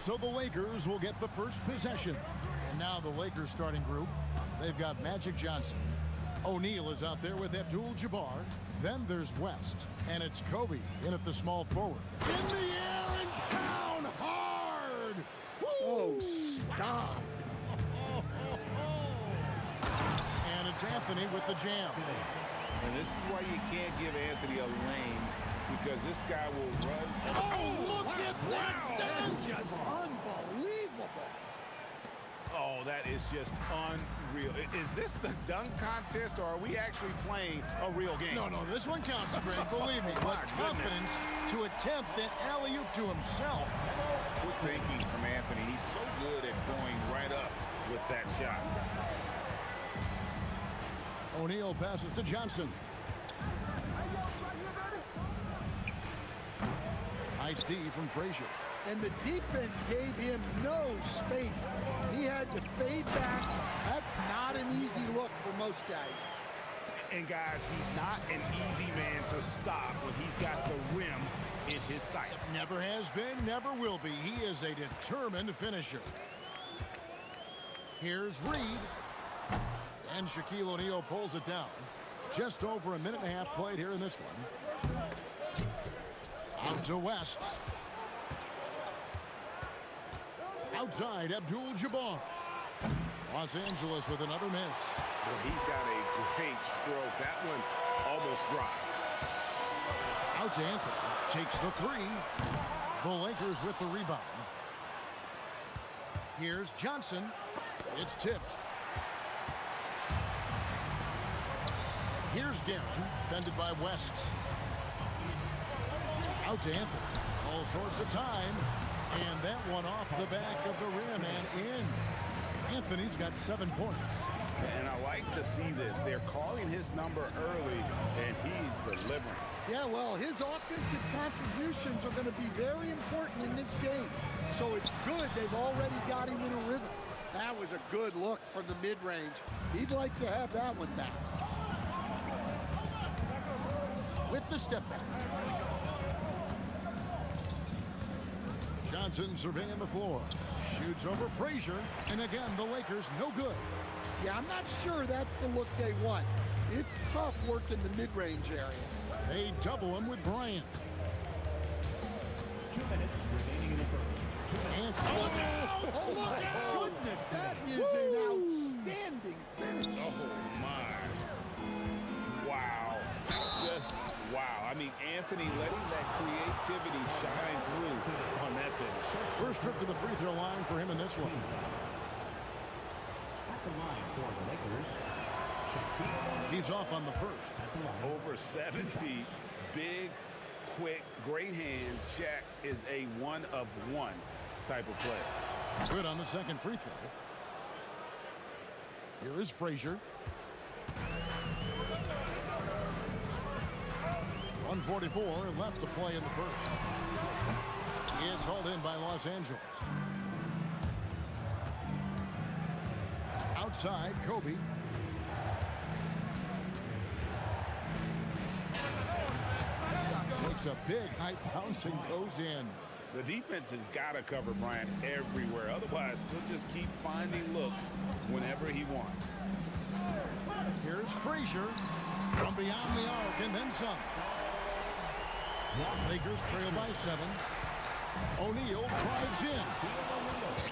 So the Lakers will get the first possession. And now the Lakers starting group. They've got Magic Johnson. O'Neal is out there with Abdul-Jabbar. Then there's West. And it's Kobe in at the small forward. In the air and down hard! Woo! Oh, stop. And it's Anthony with the jam. And this is why you can't give Anthony a lane, because this guy will run. Oh, look at that! That's just unbelievable. Oh, that is just unreal. Is this the dunk contest, or are we actually playing a real game? No, this one counts, Greg. Believe me. But confidence to attempt that alley-oop to himself. Good thinking from Anthony. He's so good at going right up with that shot. O'Neal passes to Johnson. Nice D from Frazier. And the defense gave him no space. He had to fade back. That's not an easy look for most guys. And guys, he's not an easy man to stop when he's got the rim in his sights. Never has been, never will be. He is a determined finisher. Here's Reed. And Shaquille O'Neal pulls it down. Just over a minute and a half played here in this one. Out to West. Outside, Abdul-Jabbar. Los Angeles with another miss. Well, he's got a great stroke. That one almost dropped. Out to Anthony. Takes the three. The Lakers with the rebound. Here's Johnson. It's tipped. Here's Guerin, fended by West. Out to Anthony. All sorts of time. And that one off the back of the rim and in. Anthony's got 7 points. And I like to see this. They're calling his number early, and he's delivering. Yeah, well, his offensive contributions are going to be very important in this game. So it's good they've already got him in a rhythm. That was a good look from the mid-range. He'd like to have that one back. With the step back. Johnson surveying the floor. Shoots over Frazier. And again, the Lakers no good. Yeah, I'm not sure that's the look they want. It's tough work in the mid-range area. They double him with Bryant. 2 minutes remaining in the first. Oh, my goodness, that is an outstanding finish. Oh, my. Wow. Just wow. I mean, Anthony letting that creativity shine through on that finish. First trip to the free throw line for him in this one. At the line for the Lakers, He's off on the first. Over 7 feet, big, quick, great hands. Shaq is a one-of-one type of player. Good on the second free throw. Here is Frazier. 1:44 left to play in the first. It's hauled in by Los Angeles. Outside, Kobe. Makes a big high bounce and goes in. The defense has got to cover Bryant everywhere. Otherwise, he'll just keep finding looks whenever he wants. Here's Frazier from beyond the arc and then some. Lakers trail by 7. O'Neal drives in.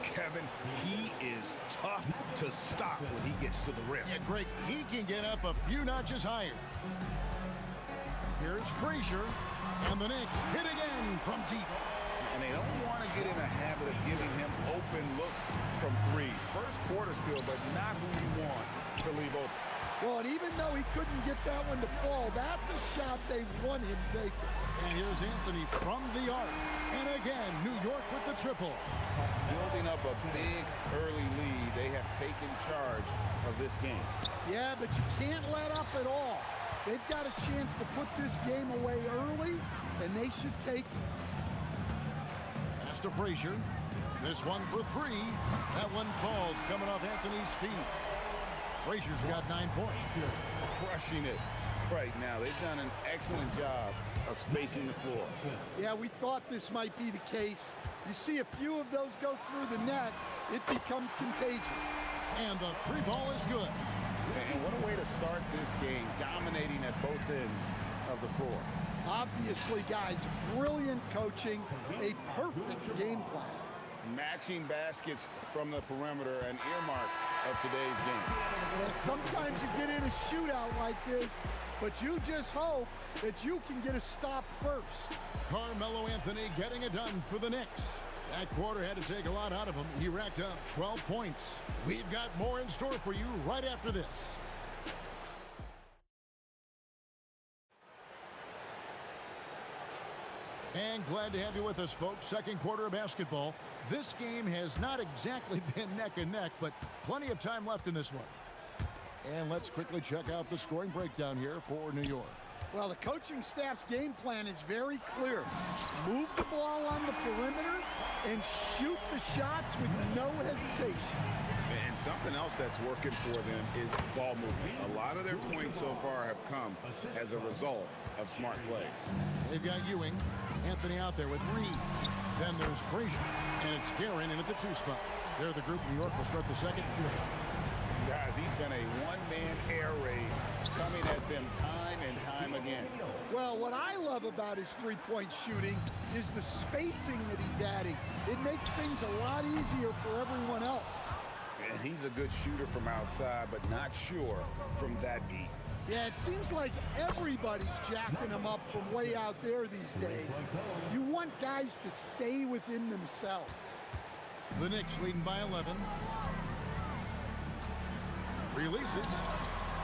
Kevin, he is tough to stop when he gets to the rim. Yeah, Greg, he can get up a few notches higher. Here's Frazier, and the Knicks hit again from deep. And they don't want to get in a habit of giving him open looks from 3. First quarter still, but not who you want to leave open. Well, and even though he couldn't get that one to fall, that's a shot they want him taking. And here's Anthony from the arc. And again, New York with the triple. Building up a big early lead. They have taken charge of this game. Yeah, but you can't let up at all. They've got a chance to put this game away early, and they should take it. Pass to Frazier. This one for 3. That one falls coming off Anthony's feet. Frazier's got 9 points. Crushing it right now. They've done an excellent job of spacing the floor. Yeah, we thought this might be the case. You see a few of those go through the net, it becomes contagious. And the 3 ball is good. And what a way to start this game, dominating at both ends of the floor. Obviously, guys, brilliant coaching, a perfect game plan. Matching baskets from the perimeter, an earmark of today's game. Well, sometimes you get in a shootout like this, but you just hope that you can get a stop first. Carmelo Anthony getting it done for the Knicks. That quarter had to take a lot out of him. He racked up 12 points. We've got more in store for you right after this. And glad to have you with us, folks. Second quarter of basketball. This game has not exactly been neck and neck, but plenty of time left in this one. And let's quickly check out the scoring breakdown here for New York. Well, the coaching staff's game plan is very clear. Move the ball on the perimeter and shoot the shots with no hesitation. And something else that's working for them is ball movement. A lot of their points so far have come as a result of smart plays. They've got Ewing. Anthony out there with Reed. Then there's Frazier. And it's Guerin in at the 2 spot. They're the group. New York will start the second. Guys, he's been a one-man air raid coming at them time and time again. Well, what I love about his three-point shooting is the spacing that he's adding. It makes things a lot easier for everyone else. And he's a good shooter from outside, but not sure from that deep. Yeah, it seems like everybody's jacking him up from way out there these days. You want guys to stay within themselves. The Knicks leading by 11. Releases.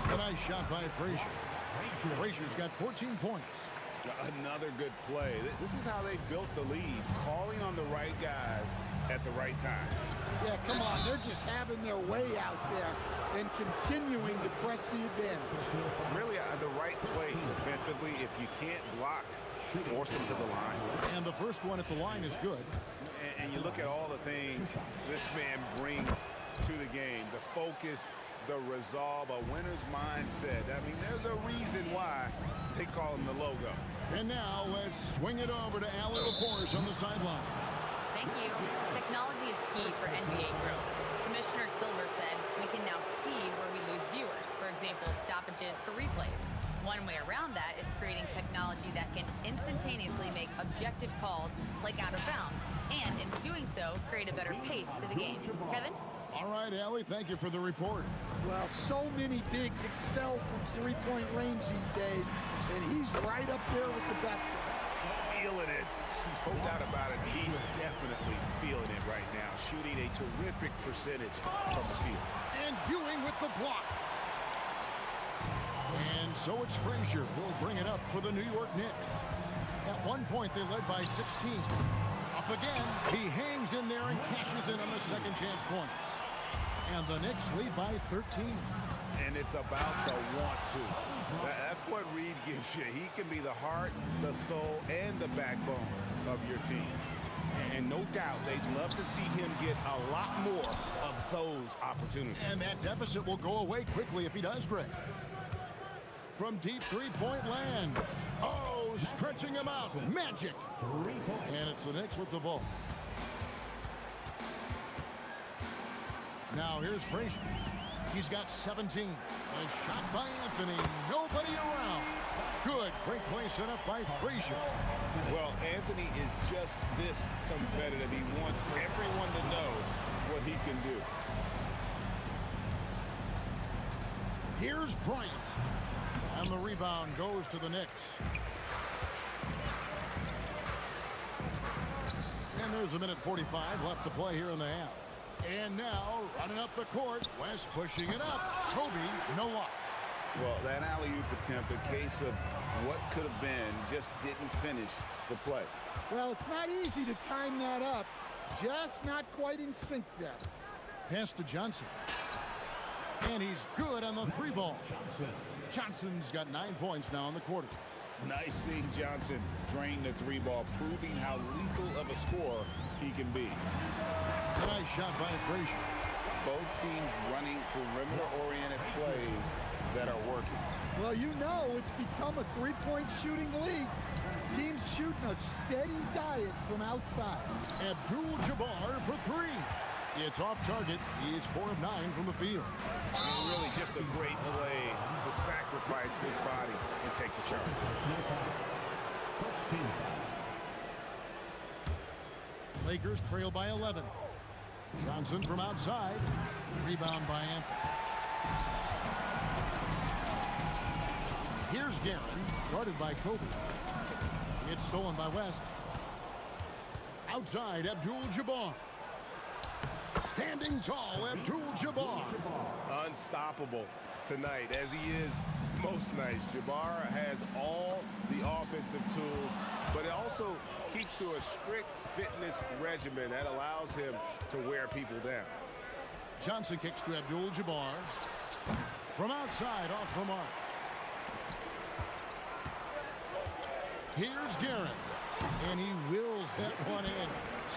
A nice shot by Frazier. Frazier's got 14 points. Another good play. This is how they built the lead, calling on the right guys at the right time. Yeah, come on. They're just having their way out there and continuing to press the advantage. Really, the right play defensively. If you can't block, force them to the line. And the first one at the line is good. And you look at all the things this man brings to the game. The focus, the resolve, a winner's mindset. I mean, there's a reason why they call him the logo. And now let's swing it over to Alan LaForce on the sideline. Thank you. Technology is key for NBA growth. Commissioner Silver said we can now see where we lose viewers. For example, stoppages for replays. One way around that is creating technology that can instantaneously make objective calls like out of bounds, and in doing so, create a better pace to the game. Kevin? All right, Allie, thank you for the report. Well, so many bigs excel from three-point range these days, and he's right up there with the best of them. Feeling it. No doubt about it. He's definitely feeling it right now. Shooting a terrific percentage from the field. And Ewing with the block. And so it's Frazier who'll bring it up for the New York Knicks. At one point, they led by 16. Up again. He hangs in there and cashes in on the second chance points. And the Knicks lead by 13. And it's about the want to. That's what Reed gives you. He can be the heart, the soul, and the backbone of your team. And no doubt they'd love to see him get a lot more of those opportunities. And that deficit will go away quickly if he does, Greg. From deep three-point land. Oh, stretching him out. Magic. And it's the Knicks with the ball. Now here's Frazier. He's got 17. A shot by Anthony. Nobody around. Good. Great play set up by Frazier. Well, Anthony is just this competitive. He wants everyone to know what he can do. Here's Bryant. And the rebound goes to the Knicks. And there's a minute 45 left to play here in the half. And now, running up the court, West pushing it up. Kobe, no luck. Well, that alley-oop attempt, a case of what could have been, just didn't finish the play. Well, it's not easy to time that up. Just not quite in sync there. Pass to Johnson. And he's good on the three ball. Johnson's got 9 points now in the quarter. Nice seeing Johnson drain the three ball, proving how lethal of a scorer he can be. A nice shot by Frazier. Both teams running perimeter-oriented plays that are working. Well, you know it's become a three-point shooting league. Teams shooting a steady diet from outside. Abdul-Jabbar for three. It's off target. He is 4 of 9 from the field. And really just a great play to sacrifice his body and take the charge. Lakers trail by 11. Johnson from outside. Rebound by Anthony. Here's Guerin, guarded by Kobe. It's stolen by West. Outside, Abdul-Jabbar. Standing tall, Abdul-Jabbar. Unstoppable tonight, as he is most nights. Jabbar has all the offensive tools, but it also keeps to a strict fitness regimen that allows him to wear people down. Johnson kicks to Abdul-Jabbar. From outside, off the mark. Here's Guerin. And he wills that one in,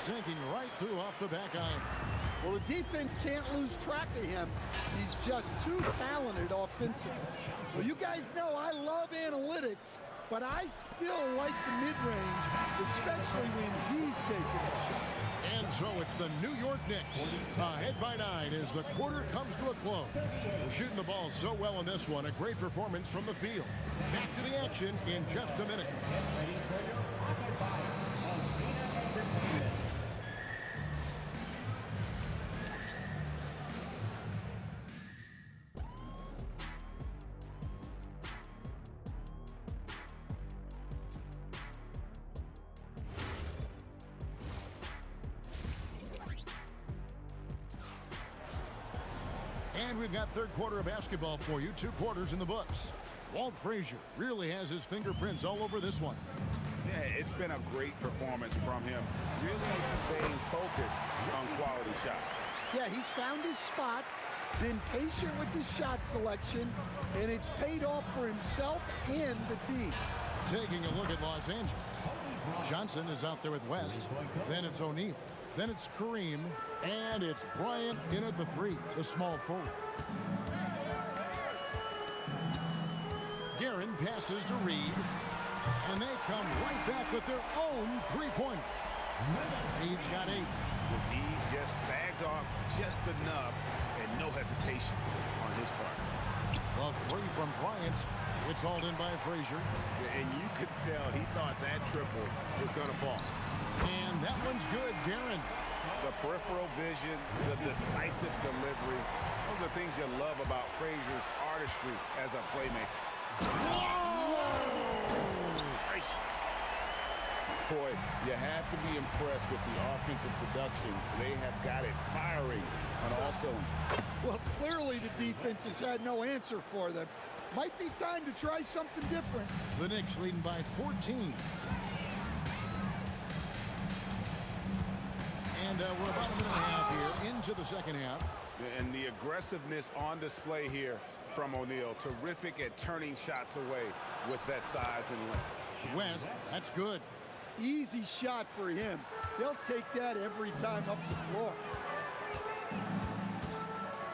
sinking right through off the back iron. Well, the defense can't lose track of him. He's just too talented offensively. Well, you guys know I love analytics, but I still like the mid-range, especially when he's taking a shot. And so it's the New York Knicks ahead by 9 as the quarter comes to a close. We're shooting the ball so well in this one. A great performance from the field. Back to the action in just a minute. And we've got third quarter of basketball for you. 2 quarters in the books. Walt Frazier really has his fingerprints all over this one. Yeah, it's been a great performance from him. Really staying focused on quality shots. Yeah, he's found his spots, been patient with his shot selection, and it's paid off for himself and the team. Taking a look at Los Angeles. Johnson is out there with West. Then it's O'Neal. Then it's Kareem. And it's Bryant in at the 3, the small forward. Guerin passes to Reed. And they come right back with their own 3-pointer. Reed's got 8. The D just sagged off just enough and no hesitation on his part. The 3 from Bryant. It's hauled in by Frazier. And you could tell he thought that triple was going to fall. And that one's good, Guerin. The peripheral vision, the decisive delivery. Those are things you love about Frazier's artistry as a playmaker. Boy, you have to be impressed with the offensive production. They have got it firing on all cylinders. Well, clearly the defense has had no answer for them. Might be time to try something different. The Knicks leading by 14. And we're about a minute and a half here into the second half. And the aggressiveness on display here from O'Neal. Terrific at turning shots away with that size and length. West, that's good. Easy shot for him. They'll take that every time up the floor.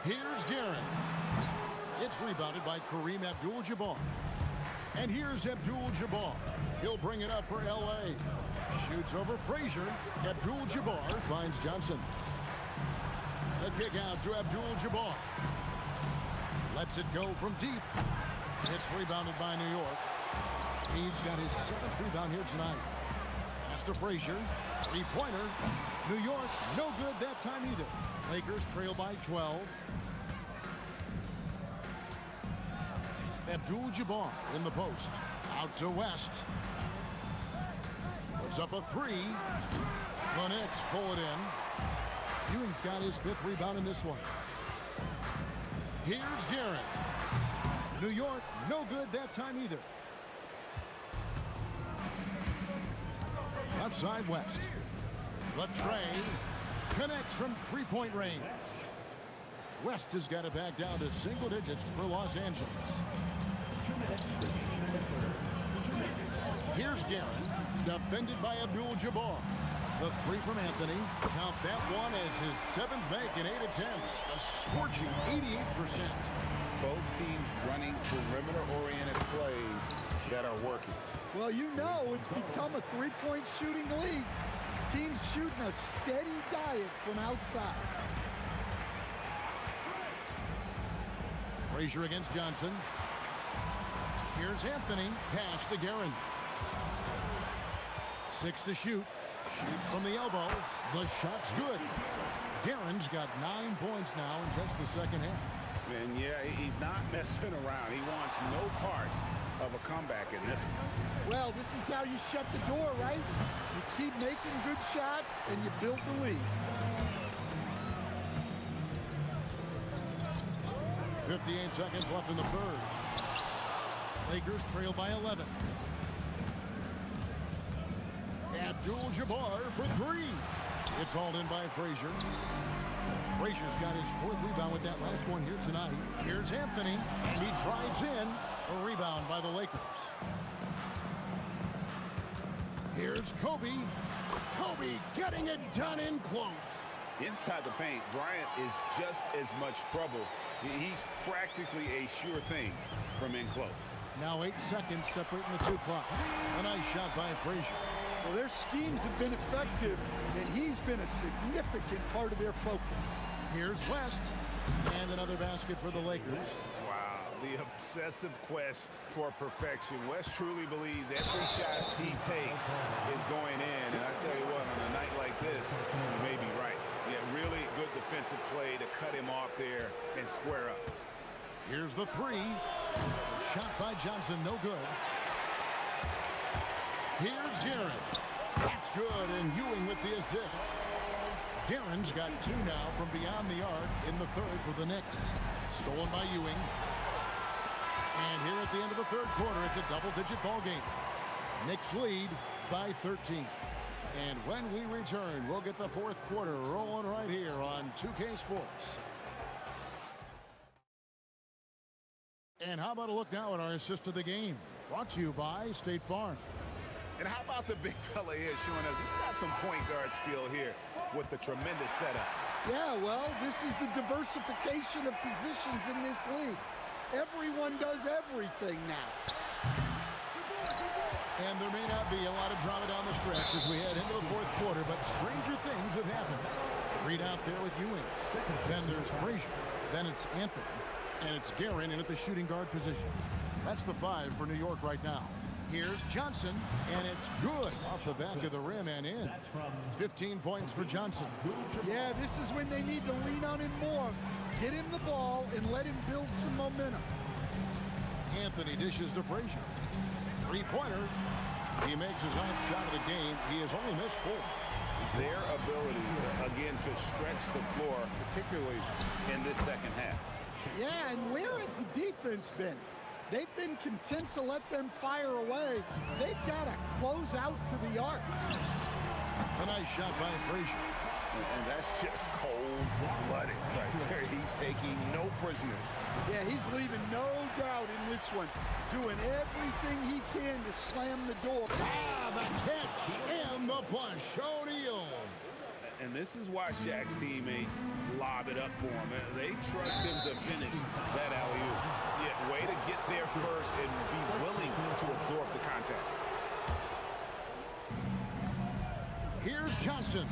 Here's Guerin. It's rebounded by Kareem Abdul-Jabbar. And here's Abdul-Jabbar. He'll bring it up for L.A. Shoots over Frazier. Abdul-Jabbar finds Johnson. The kick out to Abdul-Jabbar. Lets it go from deep. It's rebounded by New York. He's got his 7th rebound here tonight. Pass to Frazier. 3-pointer. New York, no good that time either. Lakers trail by 12. Abdul-Jabbar in the post. Out to West. Puts up a 3. The Knicks pull it in. Ewing's got his 5th rebound in this one. Here's Guerin. New York, no good that time either. Left side West. The tray connects from 3-point range. West has got it back down to single digits for Los Angeles. Here's Guerin, defended by Abdul-Jabbar. The 3 from Anthony. Count that one as his 7th make in 8 attempts. A scorching 88%. Both teams running perimeter-oriented plays that are working. Well, you know it's become a 3-point shooting league. Teams shooting a steady diet from outside. Frazier against Johnson. Here's Anthony. Pass to Guerin. 6 to shoot. Shoots from the elbow. The shot's good. Guerin's got 9 points now in just the second half. And yeah, he's not messing around. He wants no part of a comeback in this one. Well, this is how you shut the door, right? You keep making good shots and you build the lead. 58 seconds left in the third. Lakers trail by 11. Abdul-Jabbar for 3. It's hauled in by Frazier. Frazier's got his 4th rebound with that last one here tonight. Here's Anthony, and he drives in. A rebound by the Lakers. Here's Kobe. Kobe getting it done in close. Inside the paint, Bryant is just as much trouble. He's practically a sure thing from in close. Now 8 seconds separating the two clocks. A nice shot by Frazier. Well, their schemes have been effective, and he's been a significant part of their focus. Here's West. And another basket for the Lakers. Wow, the obsessive quest for perfection. West truly believes every shot he takes is going in. And I tell you what, on a night like this, you may be right. Yeah, really good defensive play to cut him off there and square up. Here's the three. Shot by Johnson, no good. Here's Guerin. That's good, and Ewing with the assist. Guerin's got 2 now from beyond the arc in the third for the Knicks. Stolen by Ewing. And here at the end of the third quarter, it's a double-digit ball game. Knicks lead by 13. And when we return, we'll get the fourth quarter rolling right here on 2K Sports. And how about a look now at our assist of the game? Brought to you by State Farm. And how about the big fella here showing us he's got some point guard skill here with the tremendous setup. Yeah, well, this is the diversification of positions in this league. Everyone does everything now. And there may not be a lot of drama down the stretch as we head into the fourth quarter, but stranger things have happened. Reed out there with Ewing. Then there's Frazier. Then it's Anthony. And it's Guerin in at the shooting guard position. That's the 5 for New York right now. Here's Johnson, and it's good off the back of the rim and in. 15 points for Johnson. Yeah, this is when they need to lean on him more. Get him the ball and let him build some momentum. Anthony dishes to Frazier. Three-pointer. He makes his last shot of the game. He has only missed 4. Their ability, again, to stretch the floor, particularly in this second half. Yeah, and where has the defense been? They've been content to let them fire away. They've got to close out to the arc. A nice shot by Frazier. And that's just cold-blooded right there. He's taking no prisoners. Yeah, he's leaving no doubt in this one. Doing everything he can to slam the door. Ah, the catch and the flush. O'Neal. And this is why Shaq's teammates lob it up for him. They trust him to finish that alley-oop. Yeah, way to get there first and be willing to absorb the contact. Here's Johnson.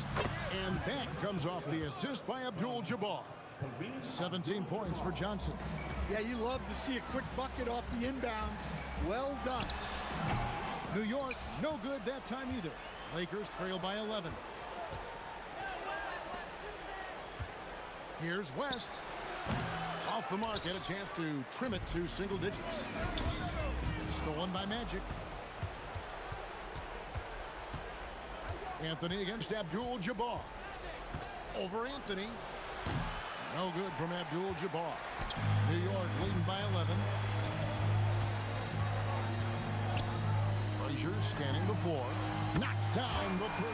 And that comes off the assist by Abdul-Jabbar. 17 points for Johnson. Yeah, you love to see a quick bucket off the inbound. Well done. New York, no good that time either. Lakers trail by 11. Here's West. Off the mark, had a chance to trim it to single digits. Stolen by Magic. Anthony against Abdul-Jabbar. Over Anthony. No good from Abdul-Jabbar. New York leading by 11. Frazier scanning the floor. Knocks down the 3.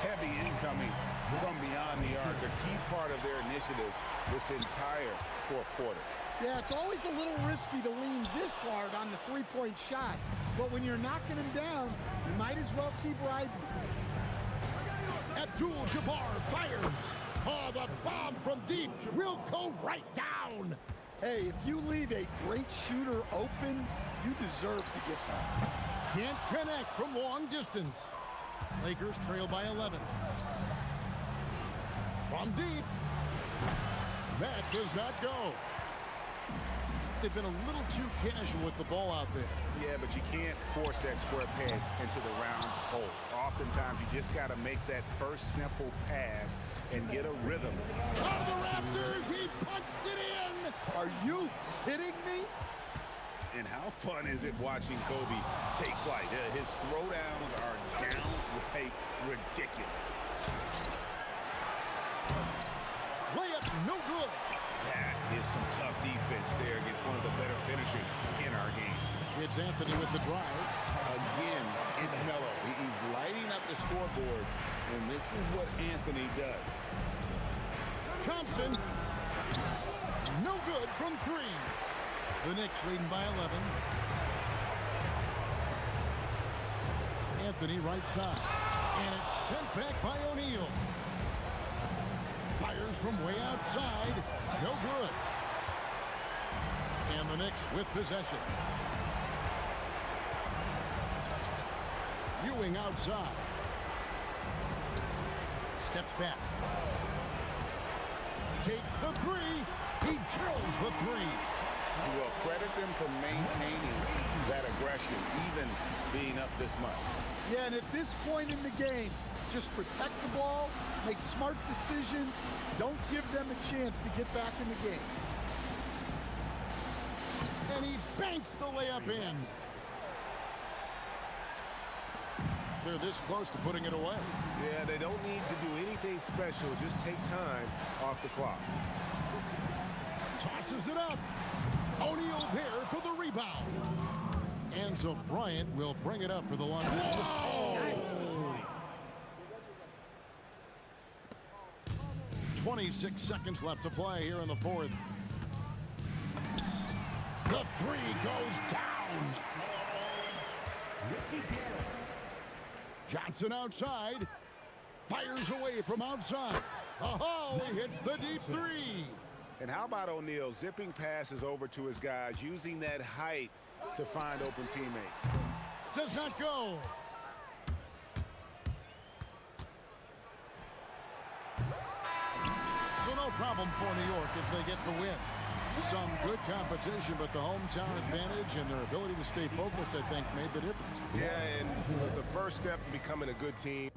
Heavy incoming from beyond the arc, a key part of their initiative this entire fourth quarter. Yeah, it's always a little risky to lean this hard on the three-point shot, but when you're knocking him down, you might as well keep riding. Abdul-Jabbar fires. Oh, the bomb from deep will go right down. Hey, if you leave a great shooter open, you deserve to get that. Can't connect from long distance. Lakers trail by 11. From deep. That does not go. They've been a little too casual with the ball out there. Yeah, but you can't force that square peg into the round hole. Oftentimes, you just got to make that first simple pass and get a rhythm. Out of the rafters, he punched it in. Are you kidding me? And how fun is it watching Kobe take flight? His throwdowns are downright ridiculous. Layup, no good. That is some tough defense there against one of the better finishers in our game. It's Anthony with the drive. Again, it's Melo. He's lighting up the scoreboard, and this is what Anthony does. Johnson, no good from 3. The Knicks leading by 11. Anthony right side. And it's sent back by O'Neal. Fires from way outside. No good. And the Knicks with possession. Ewing outside. Steps back. Takes the three. He drills the three. You will credit them for maintaining that aggression, even being up this much. Yeah, and at this point in the game, just protect the ball, make smart decisions, don't give them a chance to get back in the game. And he banks the layup in. They're this close to putting it away. Yeah, they don't need to do anything special. Just take time off the clock. Tosses it up. O'Neal there for the rebound. And so Bryant will bring it up for the line. Whoa! 26 seconds left to play here in the fourth. The three goes down. Johnson outside. Fires away from outside. Oh, he hits the deep three. And how about O'Neal zipping passes over to his guys, using that height to find open teammates? Does not go. So no problem for New York as they get the win. Some good competition, but the hometown advantage and their ability to stay focused, I think, made the difference. Yeah, and the first step in becoming a good team.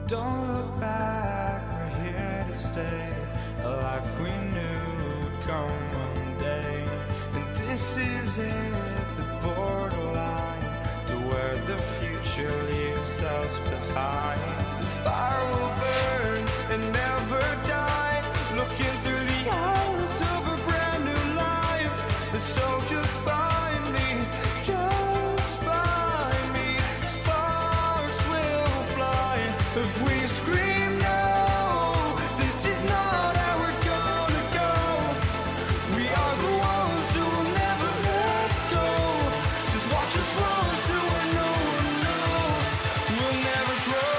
Don't look back, we're here to stay. A life we knew would come one day. And this is it, the borderline to where the future leaves us behind. The fire will burn and never die. Looking through the eyes of a brand new life. And so just find me, just find me. Sparks will fly if we scream no. This is not how we're gonna go. We are the ones who will never let go. Just watch us run to where no one knows. We'll never grow.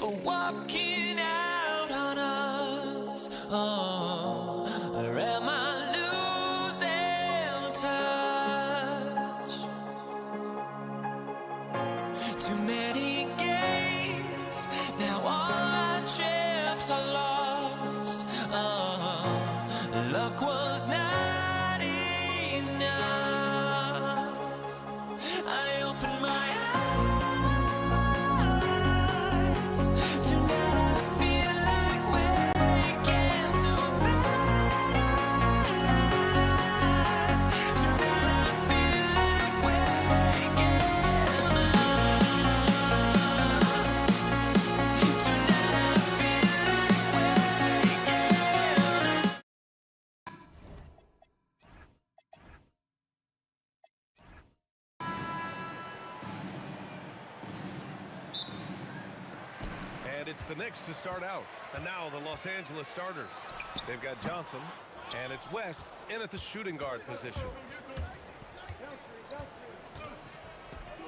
for walking out on us? Oh, or am I losing touch? Too many games, now all our chips are lost. Oh, luck was not enough. I opened my eyes. Tonight I feel like waking to life. Tonight I feel like waking up. Tonight I feel like waking up. And it's the Knicks to start out. And now the Los Angeles starters. They've got Johnson, and it's West in at the shooting guard position.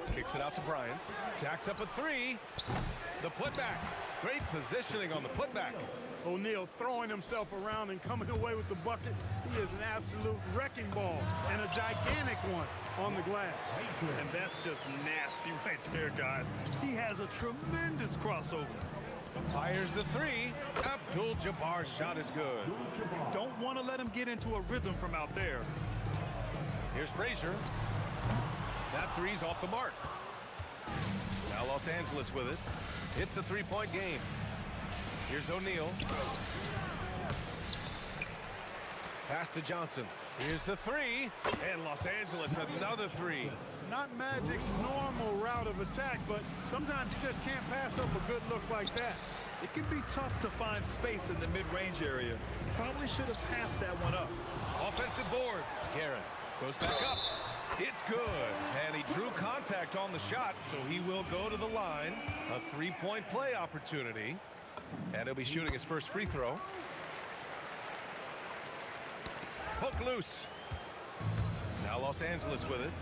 Kicks it out to Bryant. Jacks up a three. The putback. Great positioning on the putback. O'Neal throwing himself around and coming away with the bucket. He is an absolute wrecking ball and a gigantic one on the glass. And that's just nasty right there, guys. He has a tremendous crossover. Fires the three. Abdul-Jabbar's shot is good. Don't want to let him get into a rhythm from out there. Here's Frazier. That three's off the mark. Now Los Angeles with it. It's a three-point game. Here's O'Neal. Pass to Johnson. Here's the three. And Los Angeles another three. Not Magic's normal route of attack, but sometimes you just can't pass up a good look like that. It can be tough to find space in the mid-range area. Probably should have passed that one up. Offensive board. Garrett goes back up. It's good. And he drew contact on the shot, so he will go to the line. A three-point play opportunity. And he'll be shooting his first free throw. Hook loose. Now Los Angeles with it.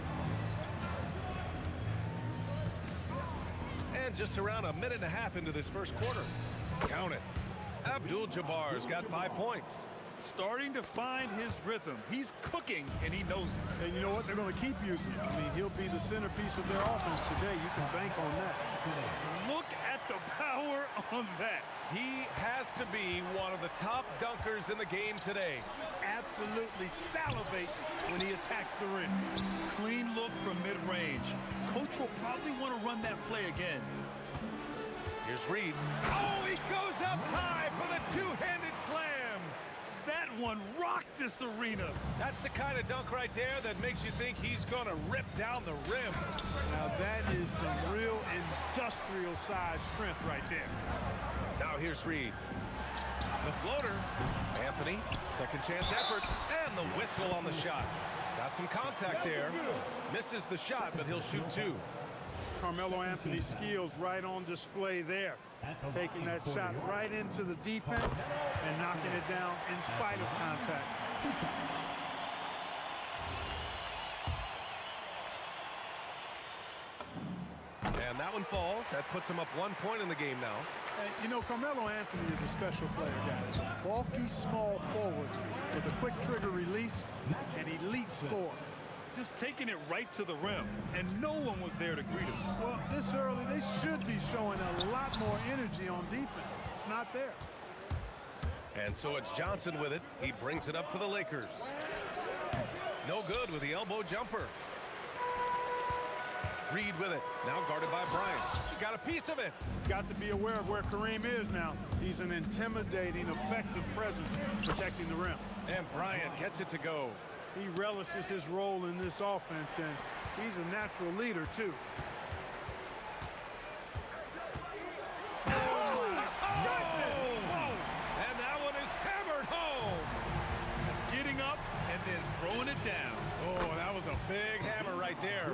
And just around a minute and a half into this first quarter. Count it. Abdul-Jabbar's got 5 points. Starting to find his rhythm. He's cooking, and he knows it. And you know what? They're going to keep using him. I mean, he'll be the centerpiece of their offense today. You can bank on that. Look at the power on that. He has to be one of the top dunkers in the game today. Absolutely salivates when he attacks the rim. Clean look from mid-range. Coach will probably want to run that play again. Here's Reed. Oh, he goes up high for the two-handed slam. That one rocked this arena. That's the kind of dunk right there that makes you think he's going to rip down the rim. Now that is some real industrial size strength right there. Now here's Reed. The floater. Anthony, second chance effort, and the whistle on the shot. Got some contact there. Misses the shot, but he'll shoot two. Carmelo Anthony's skills right on display there. Taking that shot right into the defense and knocking it down in spite of contact. And that one falls. That puts him up 1 point in the game now. And, you know, Carmelo Anthony is a special player, guys. A bulky, small forward with a quick trigger release and elite score. Just taking it right to the rim, and no one was there to greet him. Well, this early, they should be showing a lot more energy on defense. It's not there. And so it's Johnson with it. He brings it up for the Lakers. No good with the elbow jumper. Reed with it. Now guarded by Bryant. Got a piece of it. Got to be aware of where Kareem is now. He's an intimidating, effective presence protecting the rim. And Bryant gets it to go. He relishes his role in this offense, and he's a natural leader, too. And that one is hammered home. Getting up and then throwing it down. Oh, that was a big hammer right there.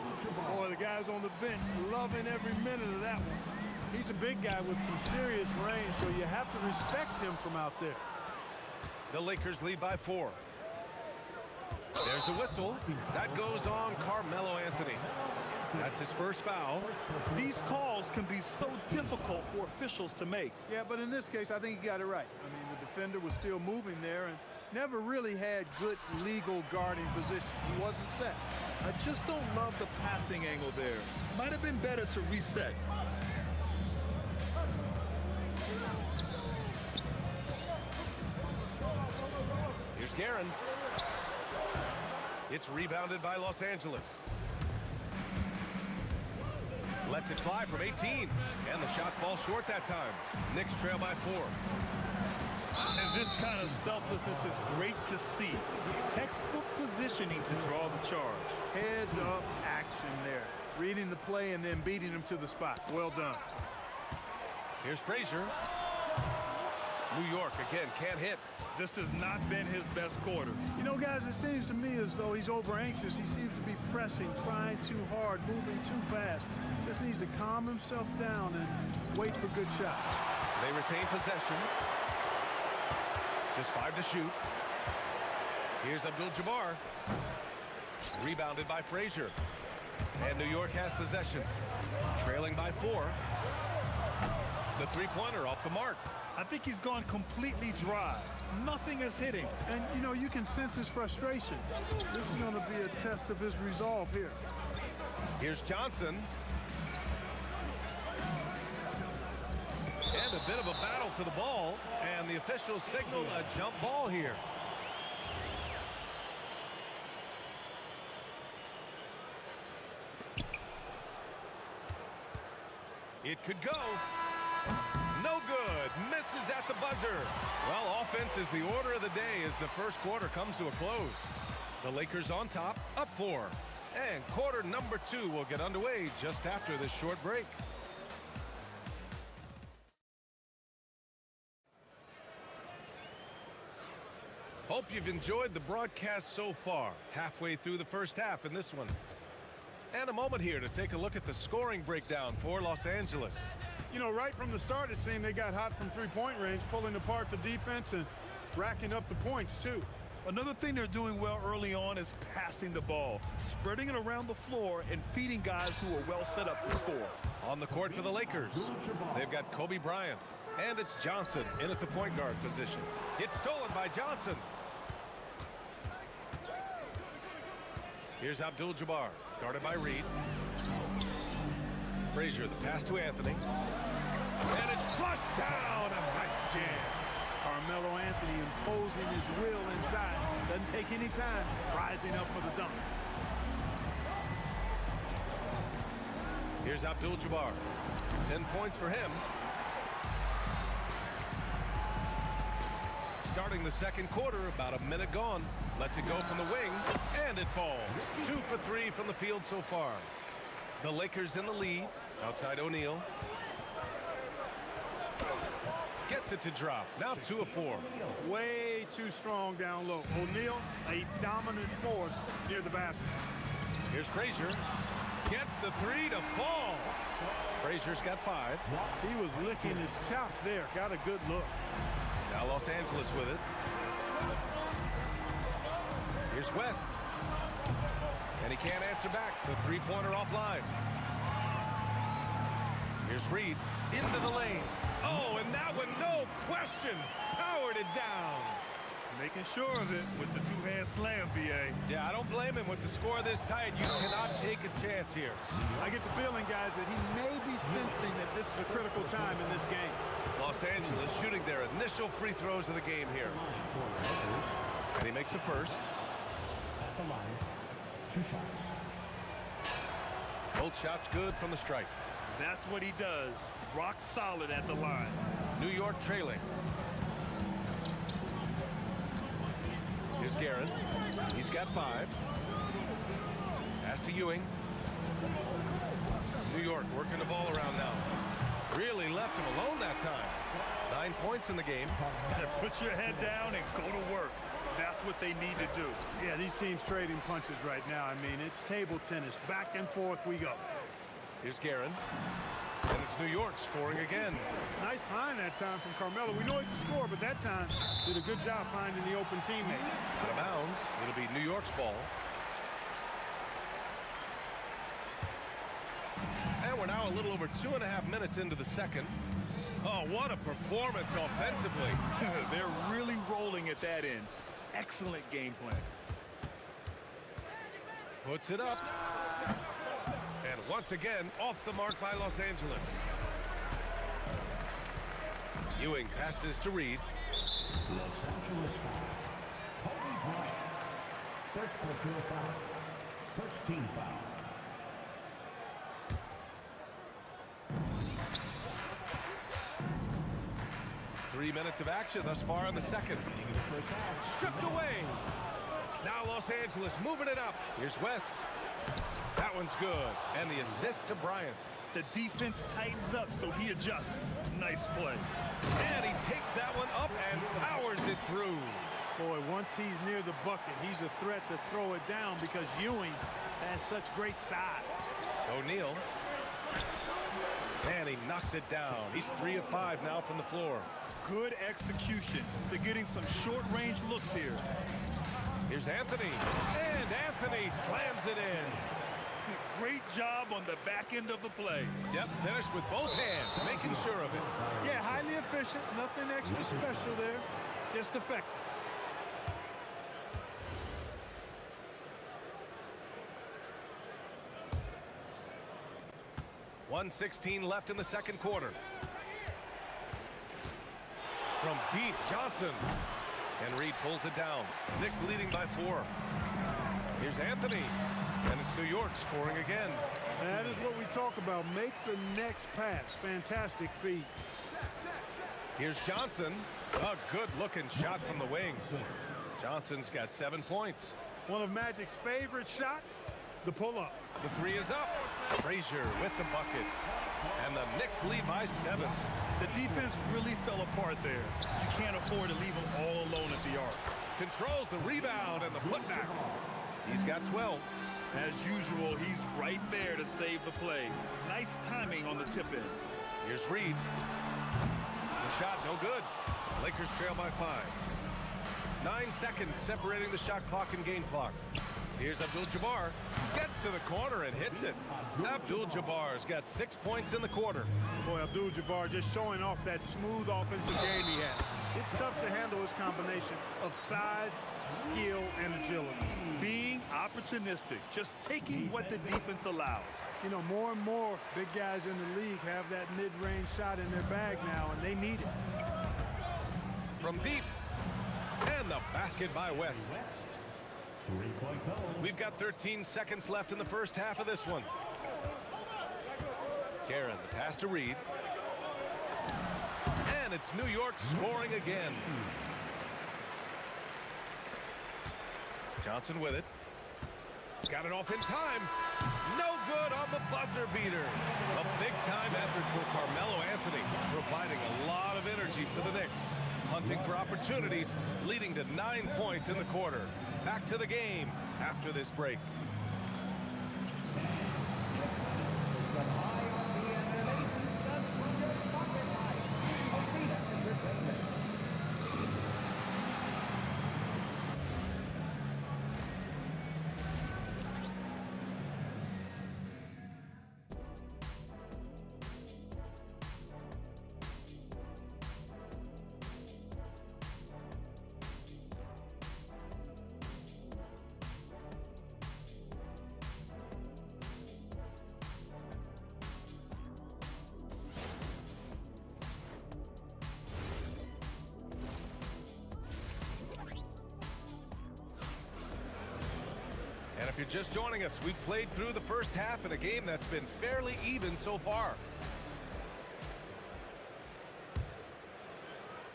Boy, the guys on the bench loving every minute of that one. He's a big guy with some serious range, so you have to respect him from out there. The Lakers lead by 4. There's a whistle. That goes on Carmelo Anthony. That's his first foul. These calls can be so difficult for officials to make. Yeah, but in this case, I think he got it right. I mean, the defender was still moving there and never really had good legal guarding position. He wasn't set. I just don't love the passing angle there. Might have been better to reset. Here's Guerin. It's rebounded by Los Angeles. Lets it fly from 18. And the shot falls short that time. Knicks trail by 4. And this kind of selflessness is great to see. Textbook positioning to draw the charge. Heads up action there. Reading the play and then beating him to the spot. Well done. Here's Frazier. New York again can't hit. This has not been his best quarter. You know, guys, it seems to me as though he's over anxious. He seems to be pressing, trying too hard, moving too fast. Just needs to calm himself down and wait for good shots. They retain possession. Just 5 to shoot. Here's Abdul-Jabbar. Rebounded by Frazier. And New York has possession. Trailing by 4. The three-pointer off the mark. I think he's gone completely dry. Nothing is hitting. And, you know, you can sense his frustration. This is going to be a test of his resolve here. Here's Johnson. And a bit of a battle for the ball. And the officials signal a jump ball here. It could go. No good. Misses at the buzzer. Well, offense is the order of the day as the first quarter comes to a close. The Lakers on top, up 4. And quarter number 2 will get underway just after this short break. Hope you've enjoyed the broadcast so far. Halfway through the first half in this one. And a moment here to take a look at the scoring breakdown for Los Angeles. You know, right from the start, it seemed they got hot from three-point range, pulling apart the defense and racking up the points, too. Another thing they're doing well early on is passing the ball, spreading it around the floor and feeding guys who are well set up to score. On the court for the Lakers, they've got Kobe Bryant, and it's Johnson in at the point guard position. It's stolen by Johnson. Here's Abdul-Jabbar, guarded by Reed. Frazier, the pass to Anthony. And it's flushed down. A nice jam. Carmelo Anthony imposing his will inside. Doesn't take any time. Rising up for the dunk. Here's Abdul-Jabbar. 10 points for him. Starting the second quarter, about a minute gone. Lets it go from the wing, and it falls. 2 for 3 from the field so far. The Lakers in the lead. Outside O'Neal. Gets it to drop. Now 2 of 4. Way too strong down low. O'Neal, a dominant force near the basket. Here's Frazier. Gets the 3 to fall. Frazier's got 5. He was licking his chops there. Got a good look. Now Los Angeles with it. Here's West. And he can't answer back. The three-pointer offline. Here's Reed into the lane. Oh, and that one, no question, powered it down. Making sure of it with the two-hand slam, B.A. Yeah, I don't blame him with the score this tight. You cannot take a chance here. I get the feeling, guys, that he may be sensing that this is a critical time in this game. Los Angeles shooting their initial free throws of the game here. And he makes the first. At the line, 2 shots. Both shots good from the stripe. That's what he does. Rock solid at the line. New York trailing. Here's Guerin. He's got 5. Pass to Ewing. New York working the ball around now. Really left him alone that time. 9 points in the game. And put your head down and go to work. That's what they need to do. Yeah, these teams trading punches right now. I mean, it's table tennis. Back and forth we go. Here's Guerin. And it's New York scoring again. Nice find that time from Carmelo. We know he can score, but that time did a good job finding the open teammate. Out of bounds. It'll be New York's ball. now a little over 2.5 minutes into the second. Oh, what a performance offensively. They're really rolling at that end. Excellent game plan. Puts it up. And once again, off the mark by Los Angeles. Ewing passes to Reed. Los Angeles foul. Kobe Bryant. First personal foul. First team foul. Three minutes of action thus far in the second. Stripped away. Now Los Angeles moving it up. Here's West. That one's good. And the assist to Bryant. The defense tightens up, so he adjusts. Nice play. And he takes that one up and powers it through. Boy, once he's near the bucket, he's a threat to throw it down because Ewing has such great size. O'Neal. And he knocks it down. He's 3 of 5 now from the floor. Good execution. They're getting some short-range looks here. Here's Anthony. And Anthony slams it in. Great job on the back end of the play. Yep, finished with both hands, making sure of it. Yeah, highly efficient. Nothing extra special there. Just effective. .116 left in the second quarter. From deep, Johnson. And Reed pulls it down. Knicks leading by 4. Here's Anthony. And it's New York scoring again. That is what we talk about. Make the next pass. Fantastic feed. Here's Johnson. A good-looking shot from the wing. Johnson's got 7 points. One of Magic's favorite shots, the pull-up. The 3 is up. Frazier with the bucket. And the Knicks lead by 7. The defense really fell apart there. You can't afford to leave them all alone at the arc. Controls the rebound and the putback. He's got 12. As usual, he's right there to save the play. Nice timing on the tip-in. Here's Reed. The shot no good. Lakers trail by 5. 9 seconds separating the shot clock and game clock. Here's Abdul-Jabbar. Gets to the corner and hits it. Abdul-Jabbar's got 6 points in the quarter. Boy, Abdul-Jabbar just showing off that smooth offensive game he has. It's tough to handle his combination of size, skill, and agility. Being opportunistic, just taking what the defense allows. You know, more and more big guys in the league have that mid-range shot in their bag now, and they need it. From deep. And the basket by West. We've got 13 seconds left in the first half of this one. Guerin, the pass to Reed. And it's New York scoring again. Johnson with it. Got it off in time. No good on the buzzer beater. A big-time effort for Carmelo Anthony, providing a lot of energy for the Knicks. Hunting for opportunities, leading to 9 points in the quarter. Back to the game after this break. And if you're just joining us, we've played through the first half in a game that's been fairly even so far.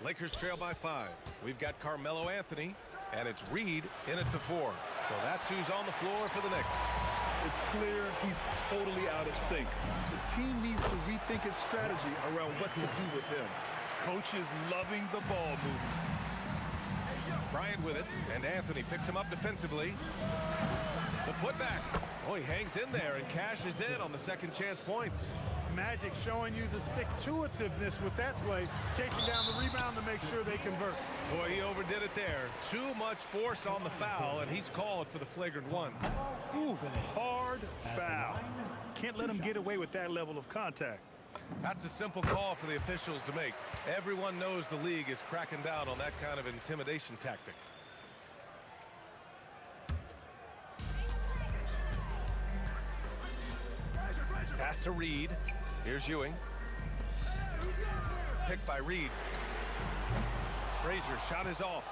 Lakers trail by 5. We've got Carmelo Anthony, and it's Reed in it to 4. So that's who's on the floor for the Knicks. It's clear he's totally out of sync. The team needs to rethink its strategy around what to do with him. Coach is loving the ball movement. Bryant with it, and Anthony picks him up defensively. The putback. Oh, he hangs in there and cashes in on the second chance points. Magic showing you the stick-to-itiveness with that play, chasing down the rebound to make sure they convert. Boy, he overdid it there. Too much force on the foul, and he's called for the flagrant one. Ooh, hard foul. Can't let them get away with that level of contact. That's a simple call for the officials to make. Everyone knows the league is cracking down on that kind of intimidation tactic. Pass to Reed. Here's Ewing. Picked by Reed. Frazier, shot is off.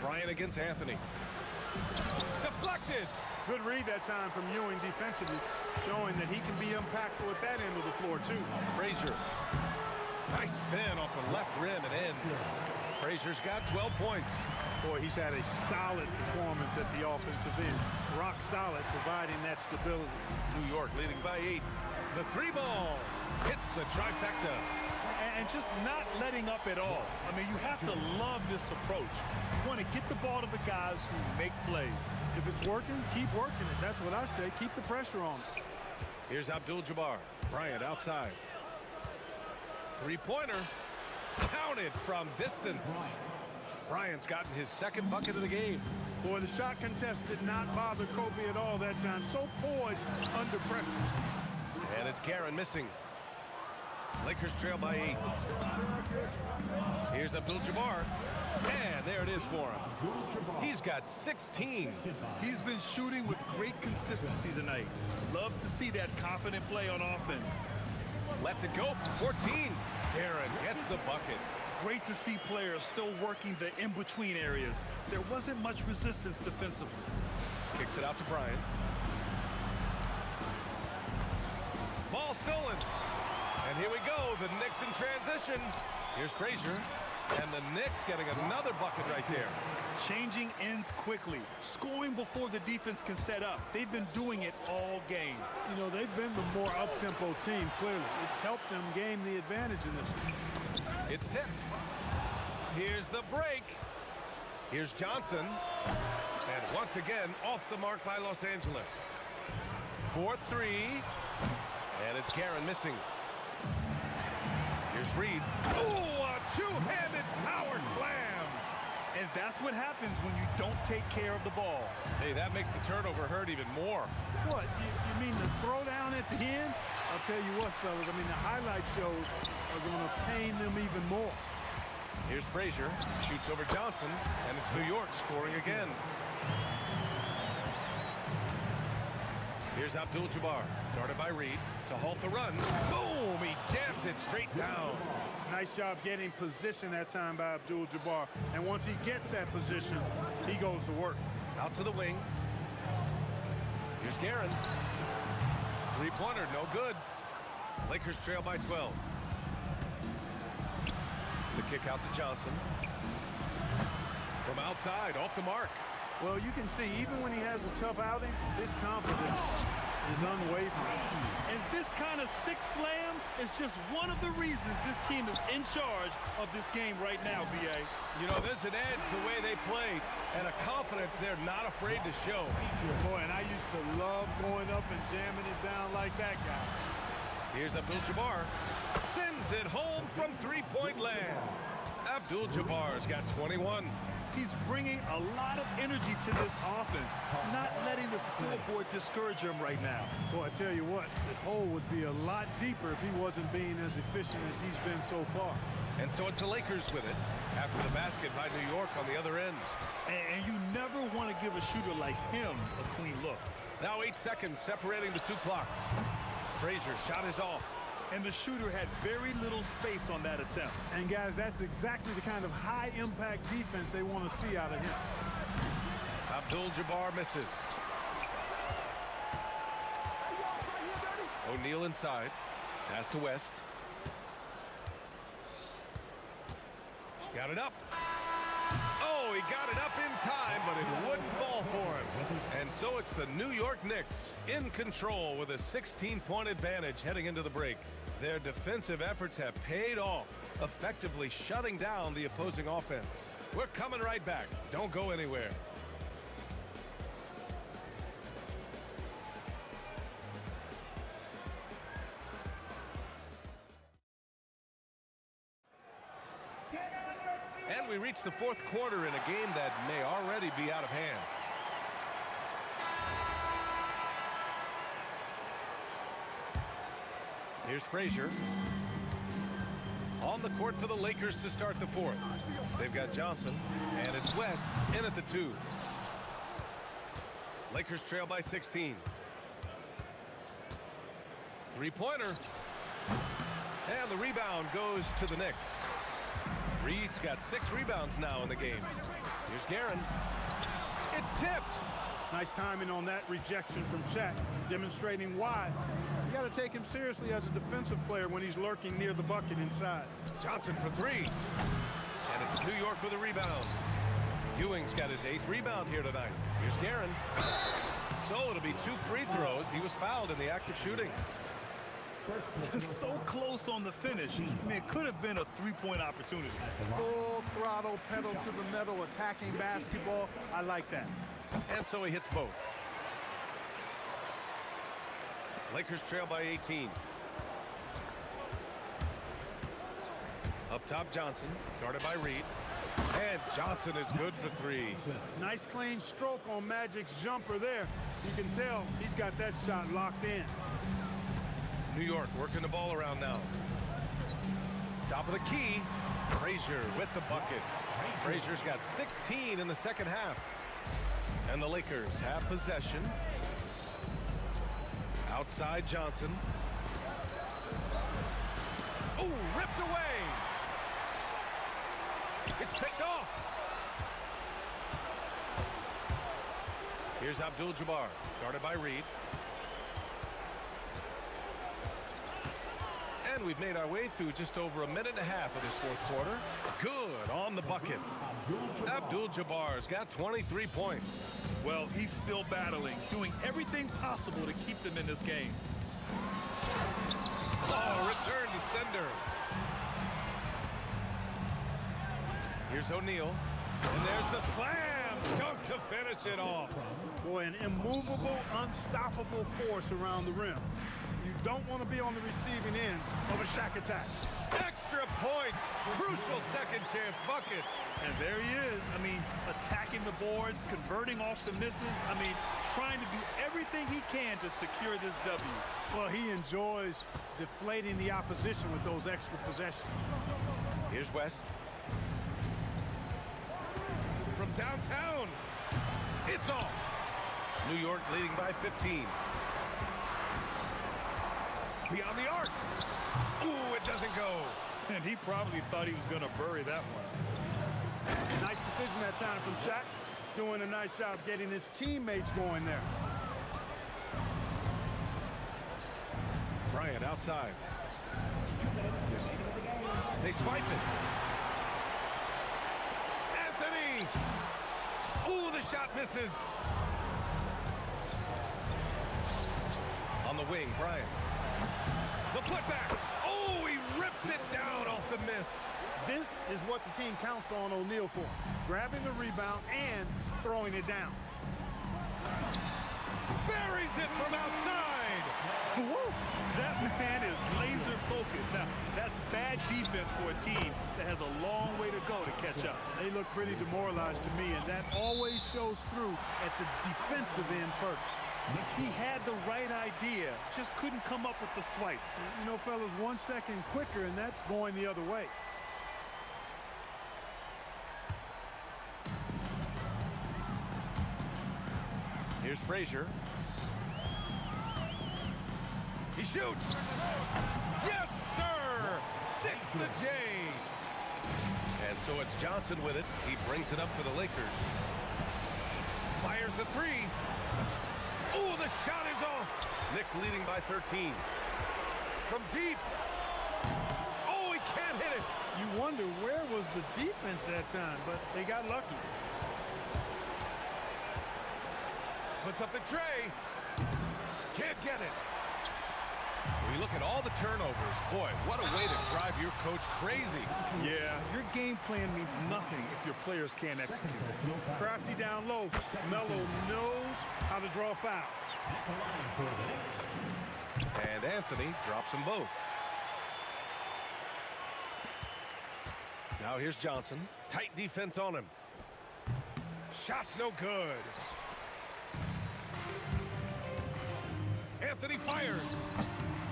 Bryant against Anthony. Deflected. Good read that time from Ewing defensively, showing that he can be impactful at that end of the floor, too. Frazier. Nice spin off the left rim and in. Frazier's got 12 points. Boy, he's had a solid performance at the offensive end. Rock solid, providing that stability. New York leading by 8. The 3-ball hits the trifecta. And just not letting up at all. I mean, you have to love this approach. You want to get the ball to the guys who make plays. If it's working, keep working it. That's what I say. Keep the pressure on. Here's Abdul-Jabbar. Bryant outside. Three-pointer. Counted from distance. Bryant's gotten his second bucket of the game. Boy, the shot contest did not bother Kobe at all that time. So poised under pressure. And it's Guerin missing. Lakers trail by 8. Here's Abdul-Jabbar. And there it is for him. He's got 16. He's been shooting with great consistency tonight. Love to see that confident play on offense. Lets it go for 14. Guerin gets the bucket. Great to see players still working the in-between areas. There wasn't much resistance defensively. Kicks it out to Bryant. Ball stolen. And here we go, the Knicks in transition. Here's Frazier. And the Knicks getting another bucket right there. Changing ends quickly. Scoring before the defense can set up. They've been doing it all game. You know, they've been the more up-tempo team, clearly. It's helped them gain the advantage in this. It's tipped. Here's the break. Here's Johnson. And once again, off the mark by Los Angeles. 4-3. And it's Guerin missing. Here's Reed. Oh, a two-handed power slam. And that's what happens when you don't take care of the ball. Hey, that makes the turnover hurt even more. What, you mean the throwdown at the end? I'll tell you what, fellas, I mean, the highlight shows are going to pain them even more. Here's Frazier, shoots over Johnson, and it's New York scoring again. Here's Abdul-Jabbar, guarded by Reed, to halt the run. Boom, he jams it straight down. Nice job getting position that time by Abdul-Jabbar. And once he gets that position, he goes to work. Out to the wing. Here's Guerin. Three-pointer, no good. Lakers trail by 12. The kick out to Johnson. From outside, off the mark. Well, you can see, even when he has a tough outing, his confidence is unwavering. And this kind of six slam is just one of the reasons this team is in charge of this game right now, B.A. You know, there's an edge the way they played and a confidence they're not afraid to show. Boy, and I used to love going up and jamming it down like that guy. Here's Abdul-Jabbar. Sends it home from three-point land. Abdul-Jabbar's got 21. He's bringing a lot of energy to this offense, not letting the scoreboard discourage him right now. Boy, I tell you what, the hole would be a lot deeper if he wasn't being as efficient as he's been so far. And so it's the Lakers with it, after the basket by New York on the other end. And you never want to give a shooter like him a clean look. Now 8 seconds separating the two clocks. Frazier's shot is off. And the shooter had very little space on that attempt. And guys, that's exactly the kind of high-impact defense they want to see out of him. Abdul-Jabbar misses. O'Neal inside. Pass to West. Got it up. Oh, he got it up in time, but it wouldn't fall for him. And so it's the New York Knicks in control with a 16-point advantage heading into the break. Their defensive efforts have paid off, effectively shutting down the opposing offense. We're coming right back. Don't go anywhere. And we reach the fourth quarter in a game that may already be out of hand. Here's Frazier. On the court for the Lakers to start the fourth. They've got Johnson, and it's West in at the 2. Lakers trail by 16. Three-pointer. And the rebound goes to the Knicks. Reed's got 6 rebounds now in the game. Here's Guerin. It's tipped. Nice timing on that rejection from Shaq, demonstrating why. You got to take him seriously as a defensive player when he's lurking near the bucket inside. Johnson for 3. And it's New York with a rebound. Ewing's got his 8th rebound here tonight. Here's Guerin. So it'll be 2 free throws. He was fouled in the act of shooting. So close on the finish. I mean, it could have been a 3-point opportunity. Full throttle, pedal to the metal, attacking basketball. I like that. And so he hits both. Lakers trail by 18. Up top, Johnson, guarded by Reed. And Johnson is good for 3. Nice clean stroke on Magic's jumper there. You can tell he's got that shot locked in. New York working the ball around now. Top of the key, Frazier with the bucket. Frazier's got 16 in the second half. And the Lakers have possession. Outside Johnson. Oh, ripped away. It's picked off. Here's Abdul-Jabbar, guarded by Reed. And we've made our way through just over a minute and a half of this fourth quarter. Good on the bucket. Abdul-Jabbar's got 23 points. Well, he's still battling, doing everything possible to keep them in this game. Oh, return to sender. Here's O'Neal. And there's the slam dunk to finish it off. Boy, an immovable, unstoppable force around the rim. You don't want to be on the receiving end of a Shaq attack. Extra points. Crucial second chance bucket. And there he is. I mean, attacking the boards, converting off the misses. I mean, trying to do everything he can to secure this W. Well, he enjoys deflating the opposition with those extra possessions. Here's West. From downtown. It's off. New York leading by 15. Beyond the arc. Ooh, it doesn't go. And he probably thought he was going to bury that one. Nice decision that time from Shaq. Doing a nice job getting his teammates going there. Bryant outside. They swipe it. Anthony! Ooh, the shot misses. On the wing, Bryant. The putback. Oh, he rips it down off the miss. This is what the team counts on O'Neal for. Grabbing the rebound and throwing it down. Buries it from outside. Woo! That man is laser focused. Now, that's bad defense for a team that has a long way to go to catch up. They look pretty demoralized to me, and that always shows through at the defensive end first. He had the right idea, just couldn't come up with the swipe. You know, fellas, 1 second quicker, and that's going the other way. Here's Frazier. He shoots. Yes, sir! Sticks the J. And so it's Johnson with it. He brings it up for the Lakers. Fires the 3. Oh, the shot is off. Knicks leading by 13. From deep. Oh, he can't hit it. You wonder where was the defense that time, but they got lucky. Puts up the tray. Can't get it. We look at all the turnovers. Boy, what a way to drive your coach crazy. Yeah, your game plan means nothing if your players can't execute. Crafty down low. Melo knows how to draw fouls. And Anthony drops them both. Now here's Johnson. Tight defense on him. Shot's no good. Anthony fires.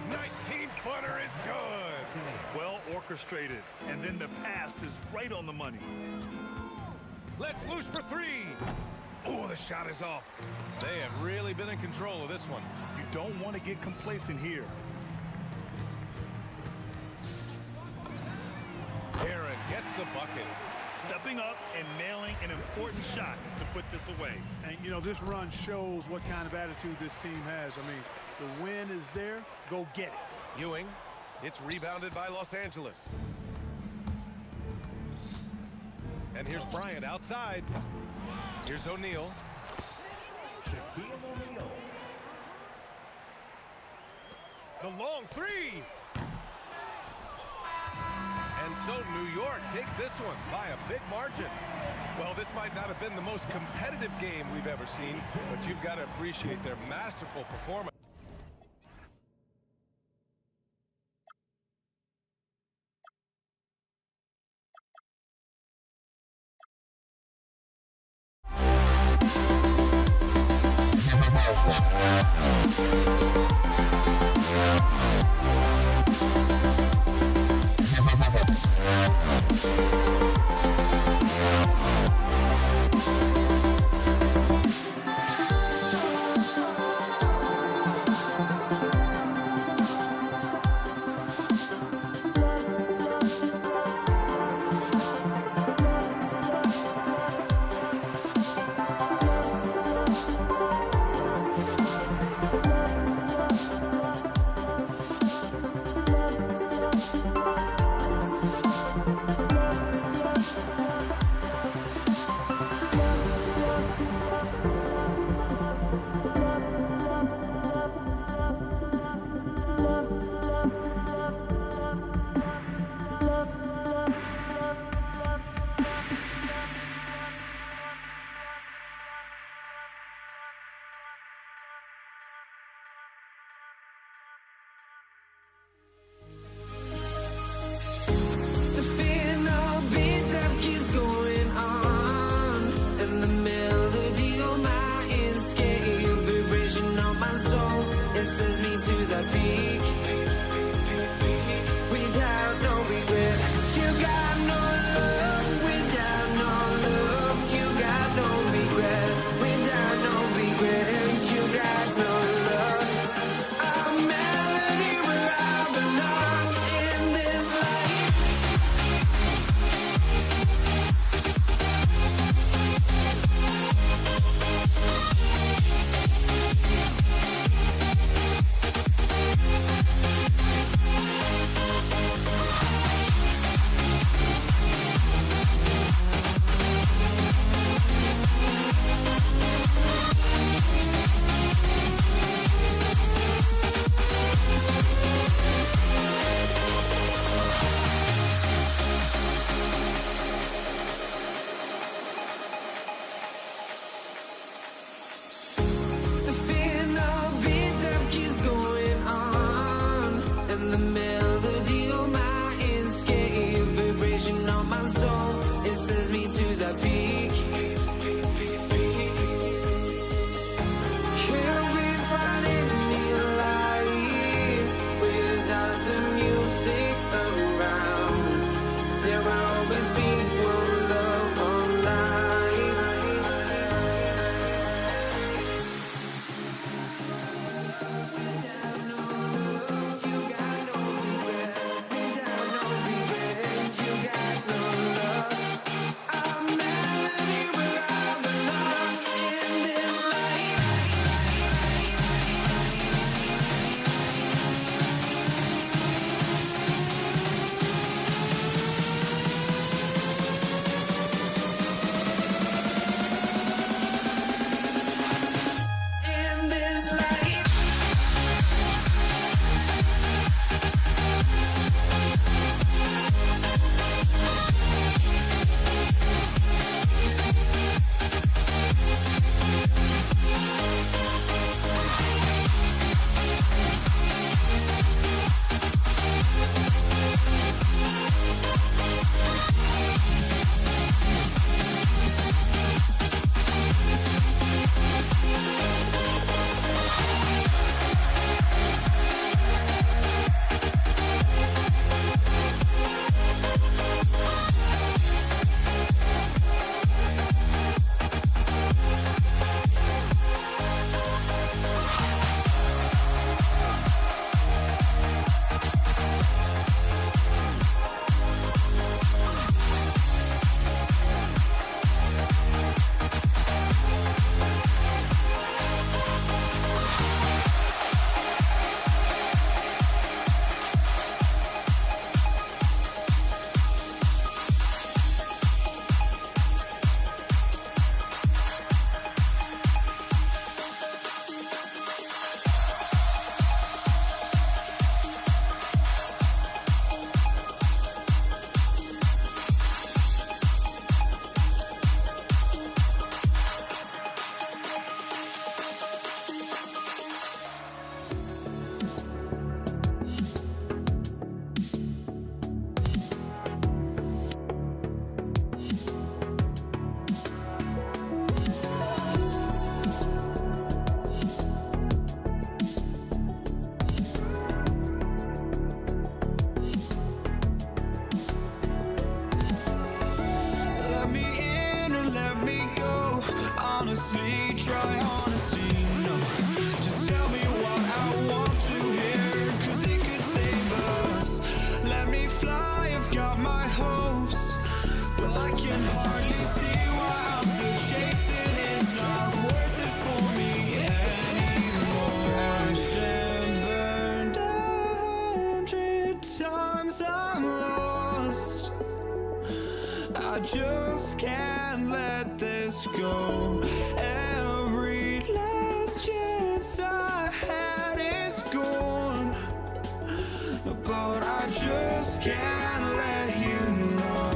19-footer is good. Well orchestrated, and then the pass is right on the money. Let's loose for three. Oh, the shot is off. They have really been in control of this one. You don't want to get complacent here. Aaron gets the bucket. Stepping up and nailing an important shot to put this away. And, you know, this run shows what kind of attitude this team has. I mean, the win is there. Go get it. Ewing. It's rebounded by Los Angeles. And here's Bryant outside. Here's O'Neal. The long three. And so New York takes this one by a big margin. Well, this might not have been the most competitive game we've ever seen, but you've got to appreciate their masterful performance. bleed dry honesty. No, just tell me what I want to hear, 'cause it could save us. Let me fly, I've got my hopes, but I can hardly see why I'm still chasing. It's not worth it for me anymore. Crashed and burned 100 times, I'm lost. I just can't let this go. Every last chance I had is gone, but I just can't let you know.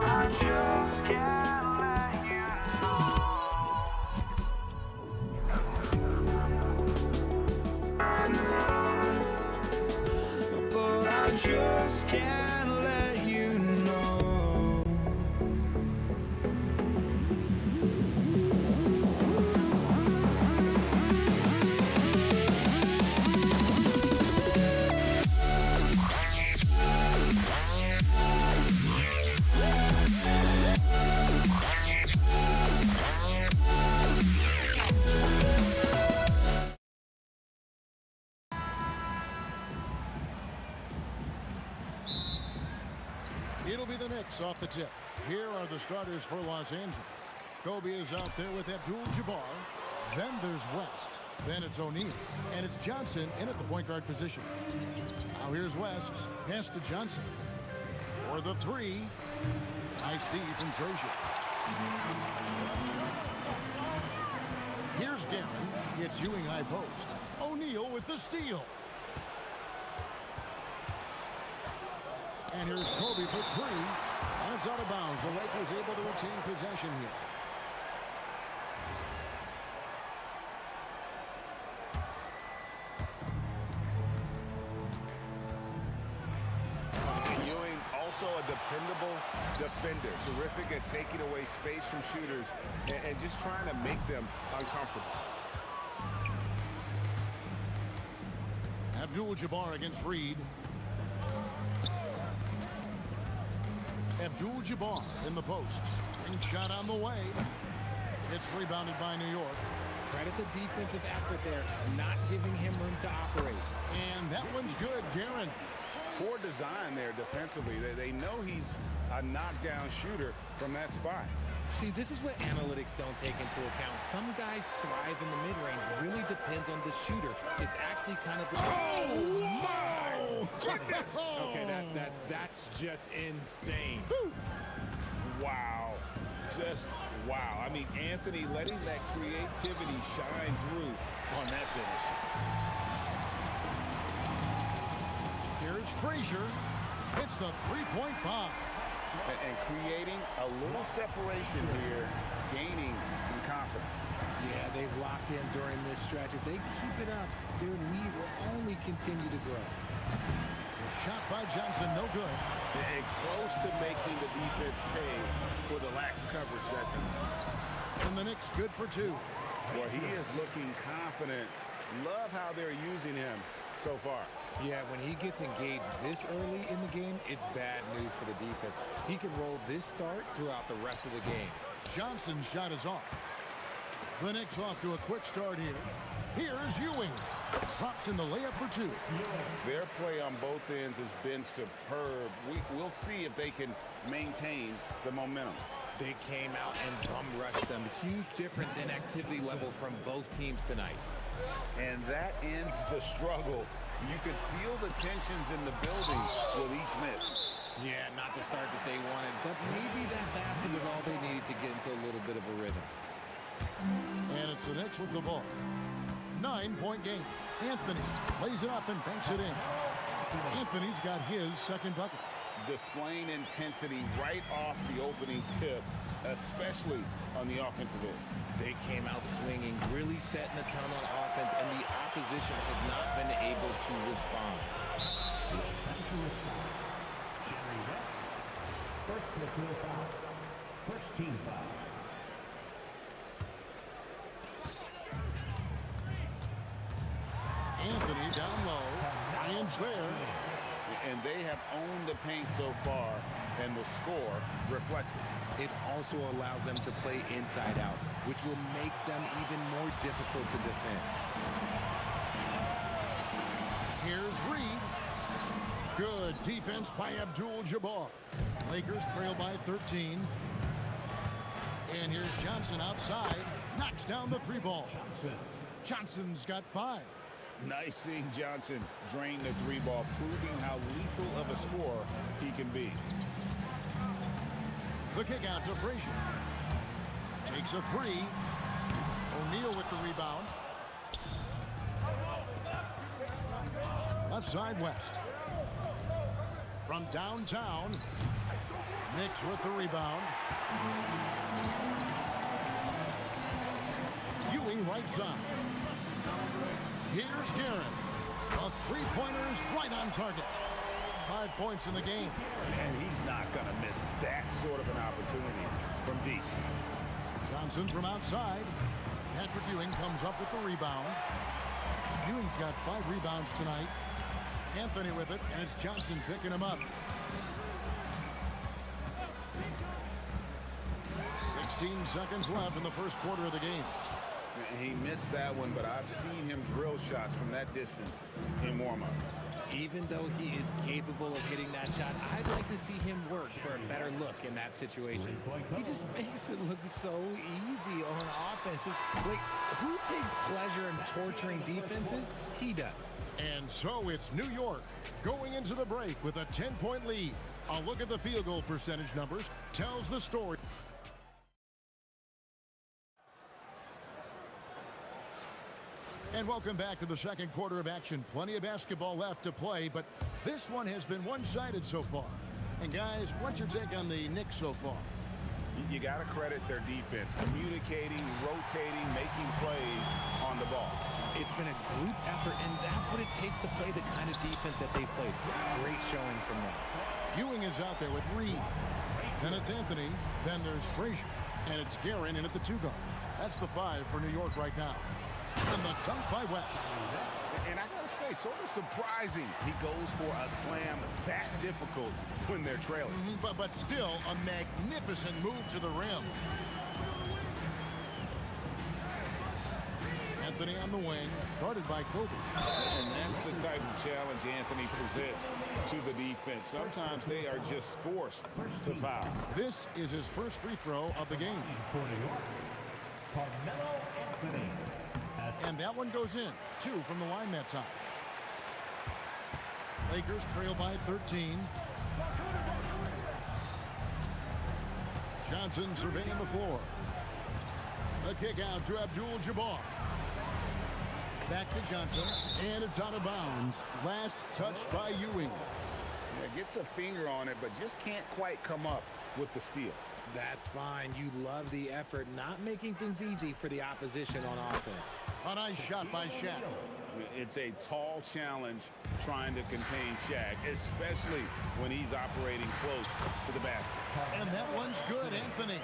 I just can't let you know. But I just can't let you know. It'll be the Knicks off the tip. Here are the starters for Los Angeles. Kobe is out there with Abdul-Jabbar. Then there's West. Then it's O'Neal. And it's Johnson in at the point guard position. Now here's West. Pass to Johnson. For the three. Nice D from Frazier. Here's Garen. It's Ewing high post. O'Neal with the steal. And here's Kobe for three. And it's out of bounds. The Lakers able to retain possession here. Ewing, also a dependable defender. Terrific at taking away space from shooters and just trying to make them uncomfortable. Abdul-Jabbar against Reed. Abdul-Jabbar in the post. Ring shot on the way. It's rebounded by New York. Credit the defensive effort there, not giving him room to operate. And that one's good, Garen. Poor design there defensively. They know he's a knockdown shooter from that spot. See, this is what analytics don't take into account. Some guys thrive in the mid-range. Really depends on the shooter. It's actually kind of the... Oh, my goodness! Okay, that's just insane. Wow. Just wow. I mean, Anthony letting that creativity shine through on that finish. Here's Frazier. It's the three-point bomb. And creating a little separation here, gaining some confidence. Yeah, they've locked in during this stretch. If they keep it up, their lead will only continue to grow. The shot by Johnson, no good. And close to making the defense pay for the lax coverage that time. And the Knicks good for two. Well, he is looking confident. Love how they're using him so far. Yeah, when he gets engaged this early in the game, it's bad news for the defense. He can roll this start throughout the rest of the game. Johnson's shot is off. The Knicks off to a quick start here. Here's Ewing. Drops in the layup for two. Their play on both ends has been superb. We'll see if they can maintain the momentum. They came out and bum rushed them. Huge difference in activity level from both teams tonight. And that ends the struggle. You could feel the tensions in the building with each miss. Yeah, not the start that they wanted, but maybe that basket was all they needed to get into a little bit of a rhythm. And it's the Knicks with the ball. 9-point game. Anthony lays it up and banks it in. Anthony's got his second bucket. Displaying intensity right off the opening tip, especially on the offensive end. They came out swinging, really setting the tone on offense, and the opposition has not been able to respond. First personal foul. First team foul. Anthony down low. Ryan's there. And they have owned the paint so far, and the score reflects it. It also allows them to play inside out, which will make them even more difficult to defend. Here's Reed. Good defense by Abdul-Jabbar. Lakers trail by 13. And here's Johnson outside. Knocks down the three ball. Johnson's got 5. Nice seeing Johnson drain the three ball, proving how lethal of a scorer he can be. The kick out to Frazier. Takes a 3. O'Neal with the rebound. Left side West. From downtown, Knicks with the rebound. Ewing right side. Here's Guerin. The three-pointer is right on target. 5 points in the game. And he's not going to miss that sort of an opportunity from deep. Johnson from outside. Patrick Ewing comes up with the rebound. Ewing's got 5 rebounds tonight. Anthony with it, and it's Johnson picking him up. 16 seconds left in the first quarter of the game. He missed that one, but I've seen him drill shots from that distance in warm-up. Even though he is capable of hitting that shot, I'd like to see him work for a better look in that situation. He just makes it look so easy on offense. Just like, who takes pleasure in torturing defenses? He does. And so it's New York going into the break with a 10-point lead. A look at the field goal percentage numbers tells the story. And welcome back to the second quarter of action. Plenty of basketball left to play, but this one has been one-sided so far. And guys, what's your take on the Knicks so far? You got to credit their defense, communicating, rotating, making plays on the ball. It's been a group effort, and that's what it takes to play the kind of defense that they've played. Great showing from them. Ewing is out there with Reed. Then it's Anthony. Then there's Frazier. And it's Guerin in at the 2 guard. That's the 5 for New York right now. And the dunk by West. And I got to say, sort of surprising he goes for a slam that difficult when they're trailing. But still a magnificent move to the rim. Anthony on the wing, guarded by Kobe. And that's the type of challenge Anthony presents to the defense. Sometimes they are just forced to foul. This is his first free throw of the game. Carmelo Anthony. And that one goes in. 2 from the line that time. Lakers trail by 13. Johnson surveying the floor. The kick out to Abdul-Jabbar. Back to Johnson, and it's out of bounds. Last touch by Ewing. Yeah, gets a finger on it, but just can't quite come up with the steal. That's fine. You love the effort, not making things easy for the opposition on offense. A nice shot by Shaq. It's a tall challenge trying to contain Shaq, especially when he's operating close to the basket. And that one's good, Anthony.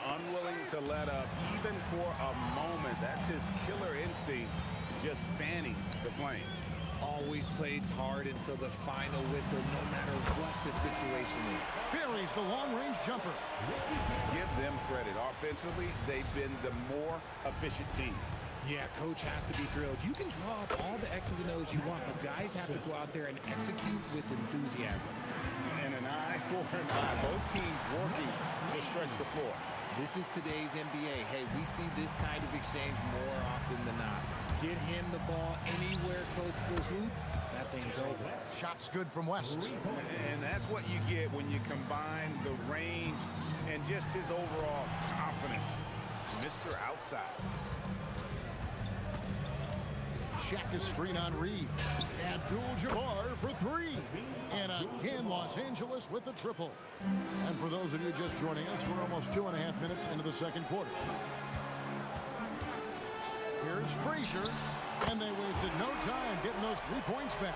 Unwilling to let up even for a moment. That's his killer instinct, just fanning the flame. Always plays hard until the final whistle, no matter what the situation is. Buries the long-range jumper. Give them credit. Offensively, they've been the more efficient team. Yeah, coach has to be thrilled. You can draw up all the X's and O's you want, but guys have to go out there and execute with enthusiasm. And an eye for an eye. Both teams working to stretch the floor. This is today's NBA. Hey, we see this kind of exchange more often than not. Get him the ball anywhere close to the hoop, that thing's over. Shot's good from West. And that's what you get when you combine the range and just his overall confidence. Mr. Outside. Shaq is screen on Reed. Abdul-Jabbar for 3. And again, Los Angeles with the triple. And for those of you just joining us, we're almost 2.5 minutes into the second quarter. Here's Frazier, and they wasted no time getting those 3 points back.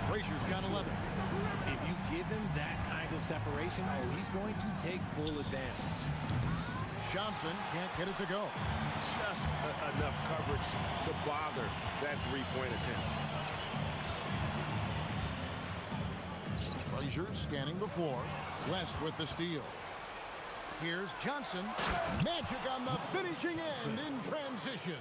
Frazier's got 11. If you give him that kind of separation, he's going to take full advantage. Johnson can't get it to go. Just enough coverage to bother that three-point attempt. Frazier scanning the floor. West with the steal. Here's Johnson. Magic on the finishing end in transition.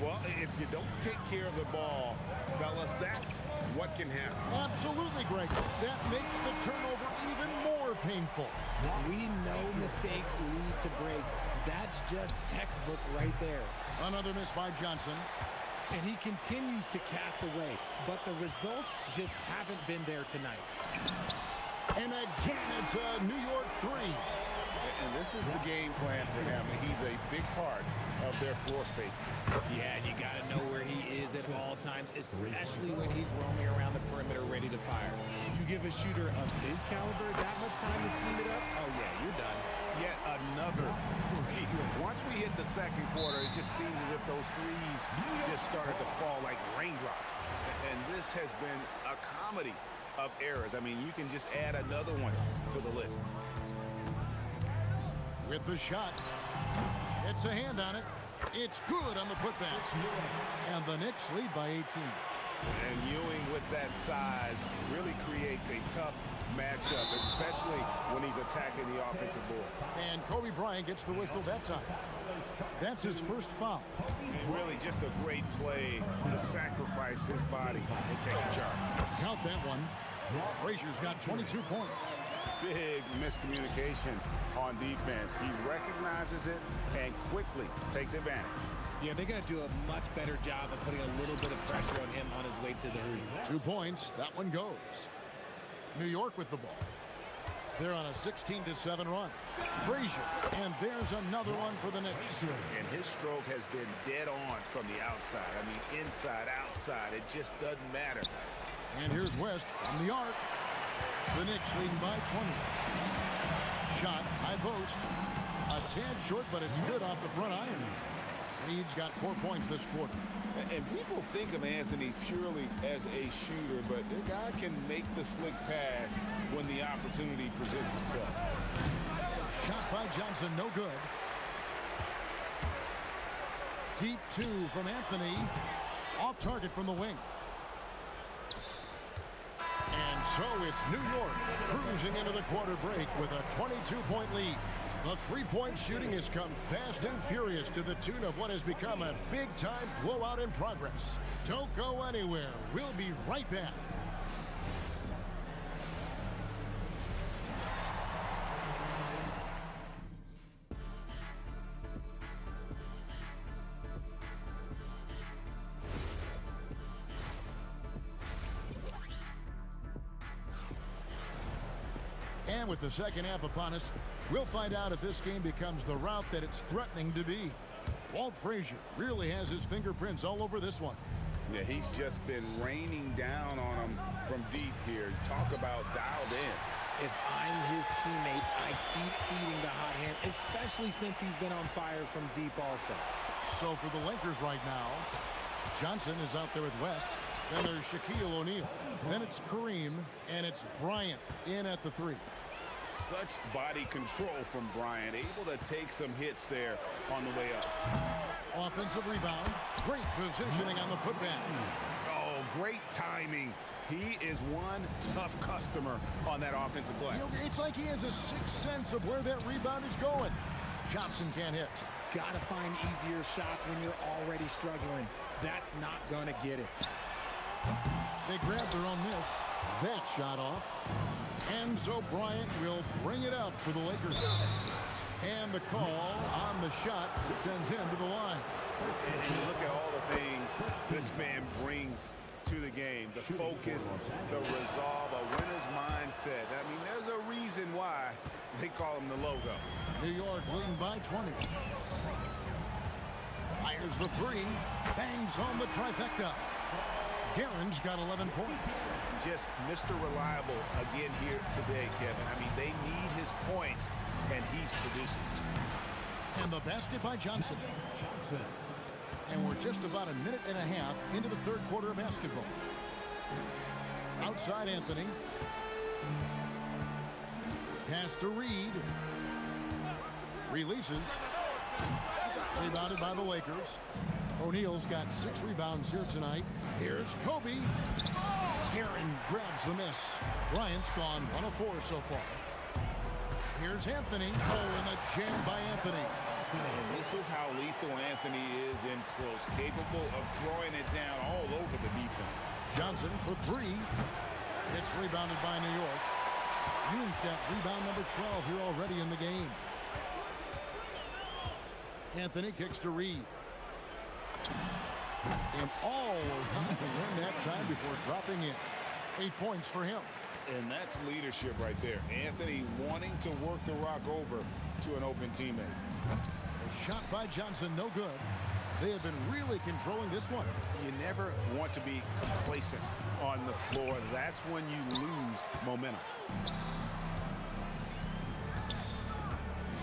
Well, if you don't take care of the ball, fellas, that's what can happen. Absolutely, Greg. That makes the turnover even more painful. We know mistakes lead to breaks. That's just textbook right there. Another miss by Johnson. And he continues to cast away, but the results just haven't been there tonight. And again, it's a New York three. And this is the game plan for him. He's a big part of their floor space. Yeah, and you got to know where he is at all times, especially when he's roaming around the perimeter ready to fire. You give a shooter of his caliber that much time to seam it up, oh yeah, you're done. Yet another three. Once we hit the second quarter, it just seems as if those threes just started to fall like raindrops. And this has been a comedy of errors. I mean, you can just add another one to the list. With the shot. It's a hand on it. It's good on the putback. And the Knicks lead by 18. And Ewing with that size really creates a tough matchup, especially when he's attacking the offensive board. And Kobe Bryant gets the whistle that time. That's his first foul. And really just a great play to sacrifice his body and take a charge. Count that one. Frazier's got 22 points. Big miscommunication on defense. He recognizes it and quickly takes advantage. Yeah, they're going to do a much better job of putting a little bit of pressure on him on his way to the hoop. 2 points. That one goes. New York with the ball. They're on a 16-7 run. Frazier, and there's another one for the Knicks. And his stroke has been dead on from the outside. I mean, inside, outside, it just doesn't matter. And here's West from the arc. The Knicks leading by 20. Shot, high post. A tad short, but it's good off the front iron. Reed's got 4 points this quarter. And people think of Anthony purely as a shooter, but the guy can make the slick pass when the opportunity presents itself. Shot by Johnson, no good. Deep two from Anthony. Off target from the wing. And so it's New York cruising into the quarter break with a 22-point lead. The three-point shooting has come fast and furious to the tune of what has become a big-time blowout in progress. Don't go anywhere. We'll be right back. And with the second half upon us, we'll find out if this game becomes the route that it's threatening to be. Walt Frazier really has his fingerprints all over this one. Yeah, he's just been raining down on him from deep here. Talk about dialed in. If I'm his teammate, I keep feeding the hot hand, especially since he's been on fire from deep also. So for the Lakers right now, Johnson is out there with West. Then there's Shaquille O'Neal. Then it's Kareem, and it's Bryant in at the three. Such body control from Bryant, able to take some hits there on the way up. Offensive rebound. Great positioning on the putback. Oh, great timing. He is one tough customer on that offensive glass. You know, it's like he has a sixth sense of where that rebound is going. Johnson can't hit. Gotta find easier shots when you're already struggling. That's not gonna get it. They grabbed their own miss. That shot off. And so Bryant will bring it up for the Lakers. And the call on the shot that sends him to the line. And you look at all the things this man brings to the game. The focus, the resolve, a winner's mindset. I mean, there's a reason why they call him the logo. New York leading by 20. Fires the three. Bangs home the trifecta. Guerin's got 11 points. Just Mr. Reliable again here today, Kevin. I mean, they need his points, and he's producing. And the basket by Johnson. And we're just about a minute and a half into the third quarter of basketball. Outside Anthony. Pass to Reed. Releases. Rebounded by the Lakers. O'Neal's got 6 rebounds here tonight. Here's Kobe. Aaron grabs the miss. Bryant's gone 1 of 4 so far. Here's Anthony. Oh, and the jam by Anthony. And this is how lethal Anthony is in close, capable of throwing it down all over the defense. Johnson for 3. It's rebounded by New York. Ewing's got rebound number 12 here already in the game. Anthony kicks to Reed. And all around the rim that time before dropping in. 8 points for him. And that's leadership right there. Anthony wanting to work the rock over to an open teammate. A shot by Johnson, no good. They have been really controlling this one. You never want to be complacent on the floor. That's when you lose momentum.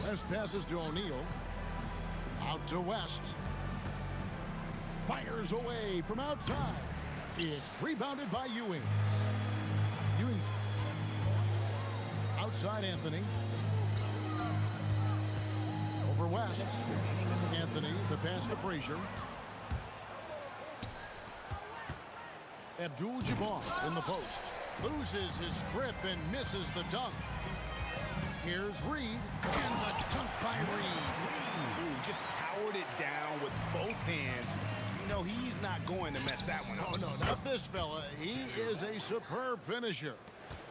West passes to O'Neal. Out to West. Fires away from outside. It's rebounded by Ewing. Ewing's outside Anthony. Over West. Anthony, the pass to Frazier. Abdul-Jabbar in the post. Loses his grip and misses the dunk. Here's Reed. And the dunk by Reed. Ooh, just powered it down with both hands. You know, he's not going to mess that one up. Oh, no, not this fella. He is a superb finisher.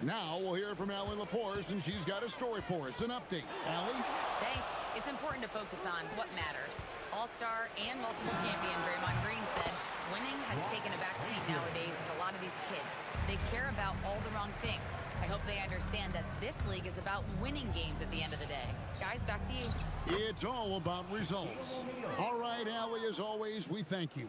Now we'll hear from Allie LaForce, and she's got a story for us. An update. Allie? Thanks. It's important to focus on what matters. All-star and multiple champion Draymond Green said winning has taken a backseat nowadays with a lot of these kids. They care about all the wrong things. I hope they understand that this league is about winning games at the end of the day. Guys, back to you. It's all about results. All right, Allie, as always, we thank you.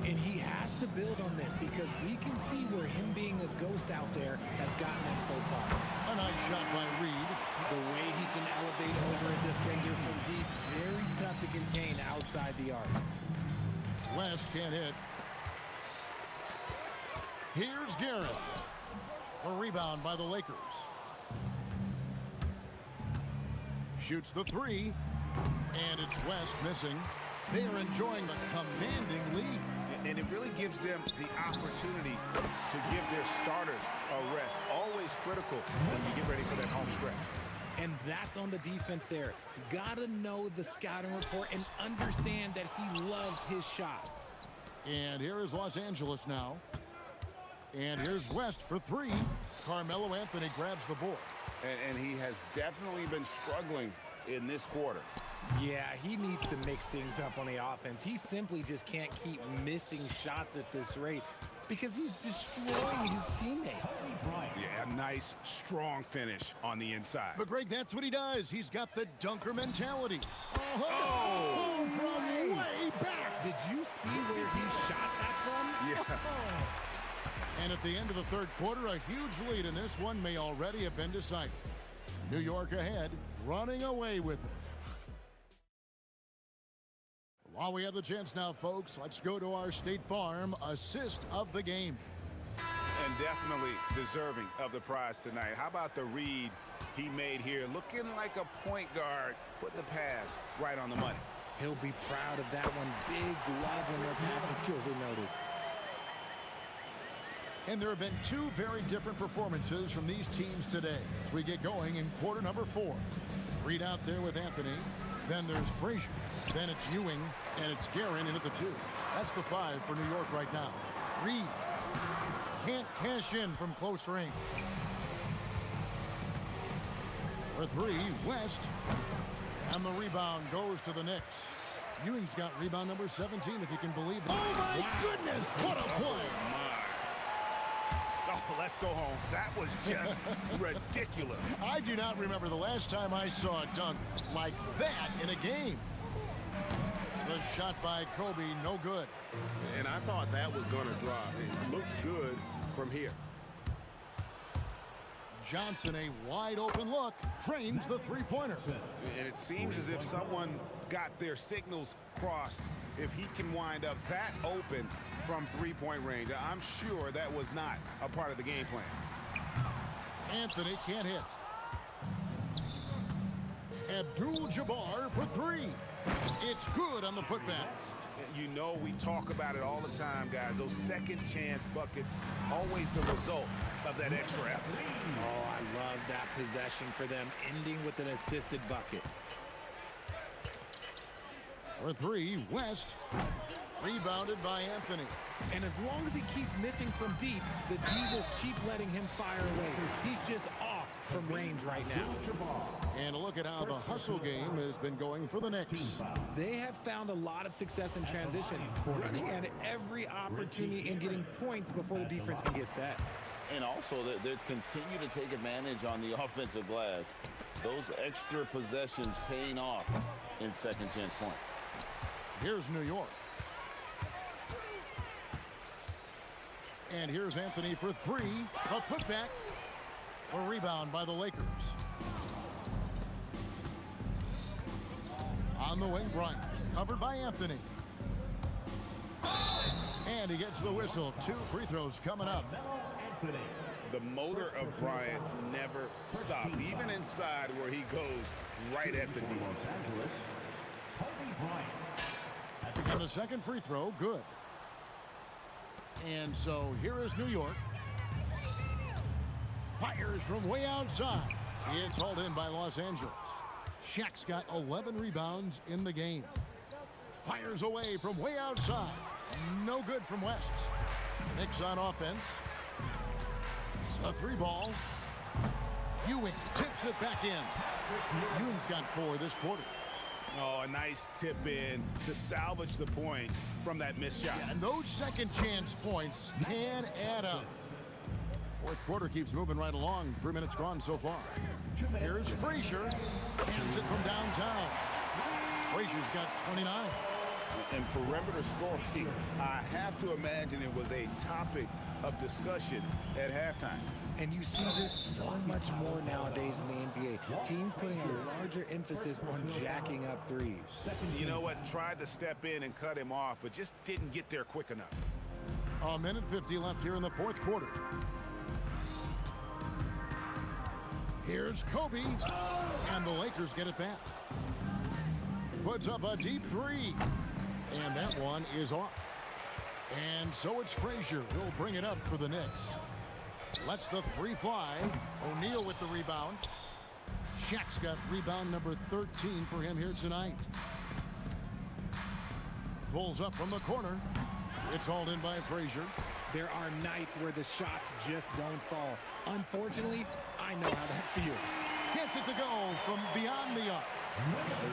And he has to build on this because we can see where him being a ghost out there has gotten him so far. A nice shot by Reed. The way he can elevate over a defender from deep, very tough to contain outside the arc. West can't hit. Here's Garrett. A rebound by the Lakers. Shoots the 3. And it's West missing. They are enjoying a commanding lead. And it really gives them the opportunity to give their starters a rest. Always critical when you get ready for that home stretch. And that's on the defense there. Gotta know the scouting report and understand that he loves his shot. And here is Los Angeles now. And here's West for 3. Carmelo Anthony grabs the board. And he has definitely been struggling in this quarter. Yeah, he needs to mix things up on the offense. He simply just can't keep missing shots at this rate because he's destroying his teammates. Yeah, a nice, strong finish on the inside. But, Greg, that's what he does. He's got the dunker mentality. Oh! From way back. Did you see where he shot that from? Yeah. And at the end of the third quarter, a huge lead in this one may already have been decided. New York ahead, running away with it. While we have the chance now, folks, let's go to our State Farm assist of the game. And definitely deserving of the prize tonight. How about the read he made here? Looking like a point guard, putting the pass right on the money. He'll be proud of that one. Biggs loving their passing skills, we noticed. And there have been 2 very different performances from these teams today as we get going in quarter number 4. Reed out there with Anthony. Then there's Frazier. Then it's Ewing, and it's Guerin in at the 2. That's the 5 for New York right now. Reed can't cash in from close range. For 3, West. And the rebound goes to the Knicks. Ewing's got rebound number 17, if you can believe that. Oh, my goodness! What a play! Oh, let's go home. That was just ridiculous. I do not remember the last time I saw a dunk like that in a game. The shot by Kobe, no good. And I thought that was going to drop. It looked good from here. Johnson, a wide open look, drains the 3-pointer. And it seems as if someone got their signals crossed. If he can wind up that open from 3-point range, I'm sure that was not a part of the game plan. Anthony can't hit. Abdul-Jabbar for 3. It's good on the putback. You know, we talk about it all the time, guys. Those second chance buckets, always the result of that extra effort. Oh, I love that possession for them, ending with an assisted bucket. For three, West. Rebounded by Anthony. And as long as he keeps missing from deep, the D will keep letting him fire away. He's just off from range right now. And look at how the hustle game has been going for the Knicks. They have found a lot of success in transition, running at every opportunity and getting points before the defense can get set. And also, they continue to take advantage on the offensive glass. Those extra possessions paying off in second chance points. Here's New York. And here's Anthony for three. A putback. A rebound by the Lakers. On the wing, Bryant. Covered by Anthony. And he gets the whistle. 2 free throws coming up. The motor of Bryant never stops, even inside where he goes right at the D. And the second free throw, good. And so here is New York. Fires from way outside. It's hauled in by Los Angeles. Shaq's got 11 rebounds in the game. Fires away from way outside. No good from West. Knicks on offense. A 3-ball. Ewing tips it back in. Ewing's got 4 this quarter. Oh, a nice tip in to salvage the points from that missed shot. Yeah, and those second chance points can add up. Fourth quarter keeps moving right along. 3 minutes gone so far. Here's Frazier. Hands it from downtown. Frazier's got 29. And perimeter scoring, I have to imagine it was a topic of discussion at halftime. And you see this so much more nowadays in the NBA. Teams putting a larger emphasis on jacking up threes. You know what? Tried to step in and cut him off, but just didn't get there quick enough. A minute 50 left here in the fourth quarter. Here's Kobe. And the Lakers get it back. Puts up a deep 3. And that one is off. And so it's Frazier who'll bring it up for the Knicks. Lets the 3 fly. O'Neal with the rebound. Shaq's got rebound number 13 for him here tonight. Pulls up from the corner. It's hauled in by Frazier. There are nights where the shots just don't fall. Unfortunately, I know how that feels. Gets it to go from beyond the arc.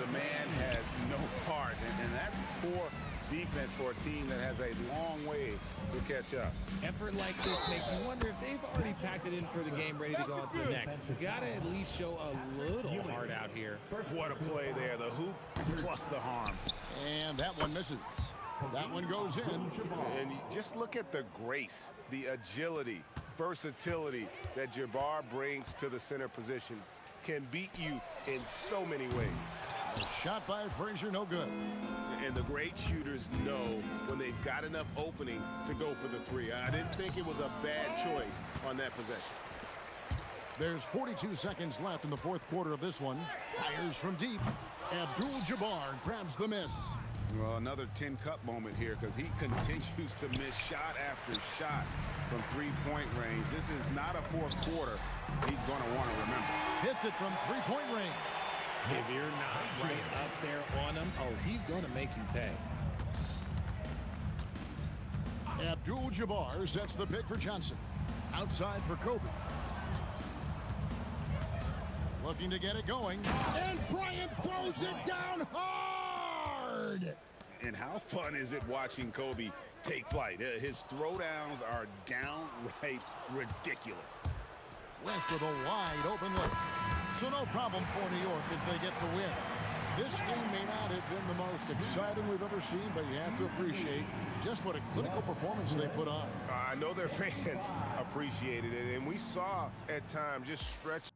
The man has no heart, and that's poor defense for a team that has a long way to catch up. Effort like this makes you wonder if they've already packed it in for the game, ready to go on to the next. You gotta at least show a little heart out here. What a play there, the hoop plus the harm. And that one misses. That one goes in. And just look at the grace, the agility, versatility that Jabbar brings to the center position. Can beat you in so many ways. A shot by Frazier, no good. And the great shooters know when they've got enough opening to go for the 3. I didn't think it was a bad choice on that possession. There's 42 seconds left in the fourth quarter of this one. Fires from deep. Abdul-Jabbar grabs the miss. Well, another 10-cup moment here because he continues to miss shot after shot from 3-point range. This is not a fourth quarter he's going to want to remember. Hits it from 3-point range. If you're not right up there on him, oh, he's going to make you pay. Abdul-Jabbar sets the pick for Johnson. Outside for Kobe. Looking to get it going. And Bryant throws it down hard. And how fun is it watching Kobe take flight? His throwdowns are downright ridiculous. West with a wide open look. So no problem for New York as they get the win. This game may not have been the most exciting we've ever seen, but you have to appreciate just what a clinical performance they put on. I know their fans appreciated it, and we saw at times just stretch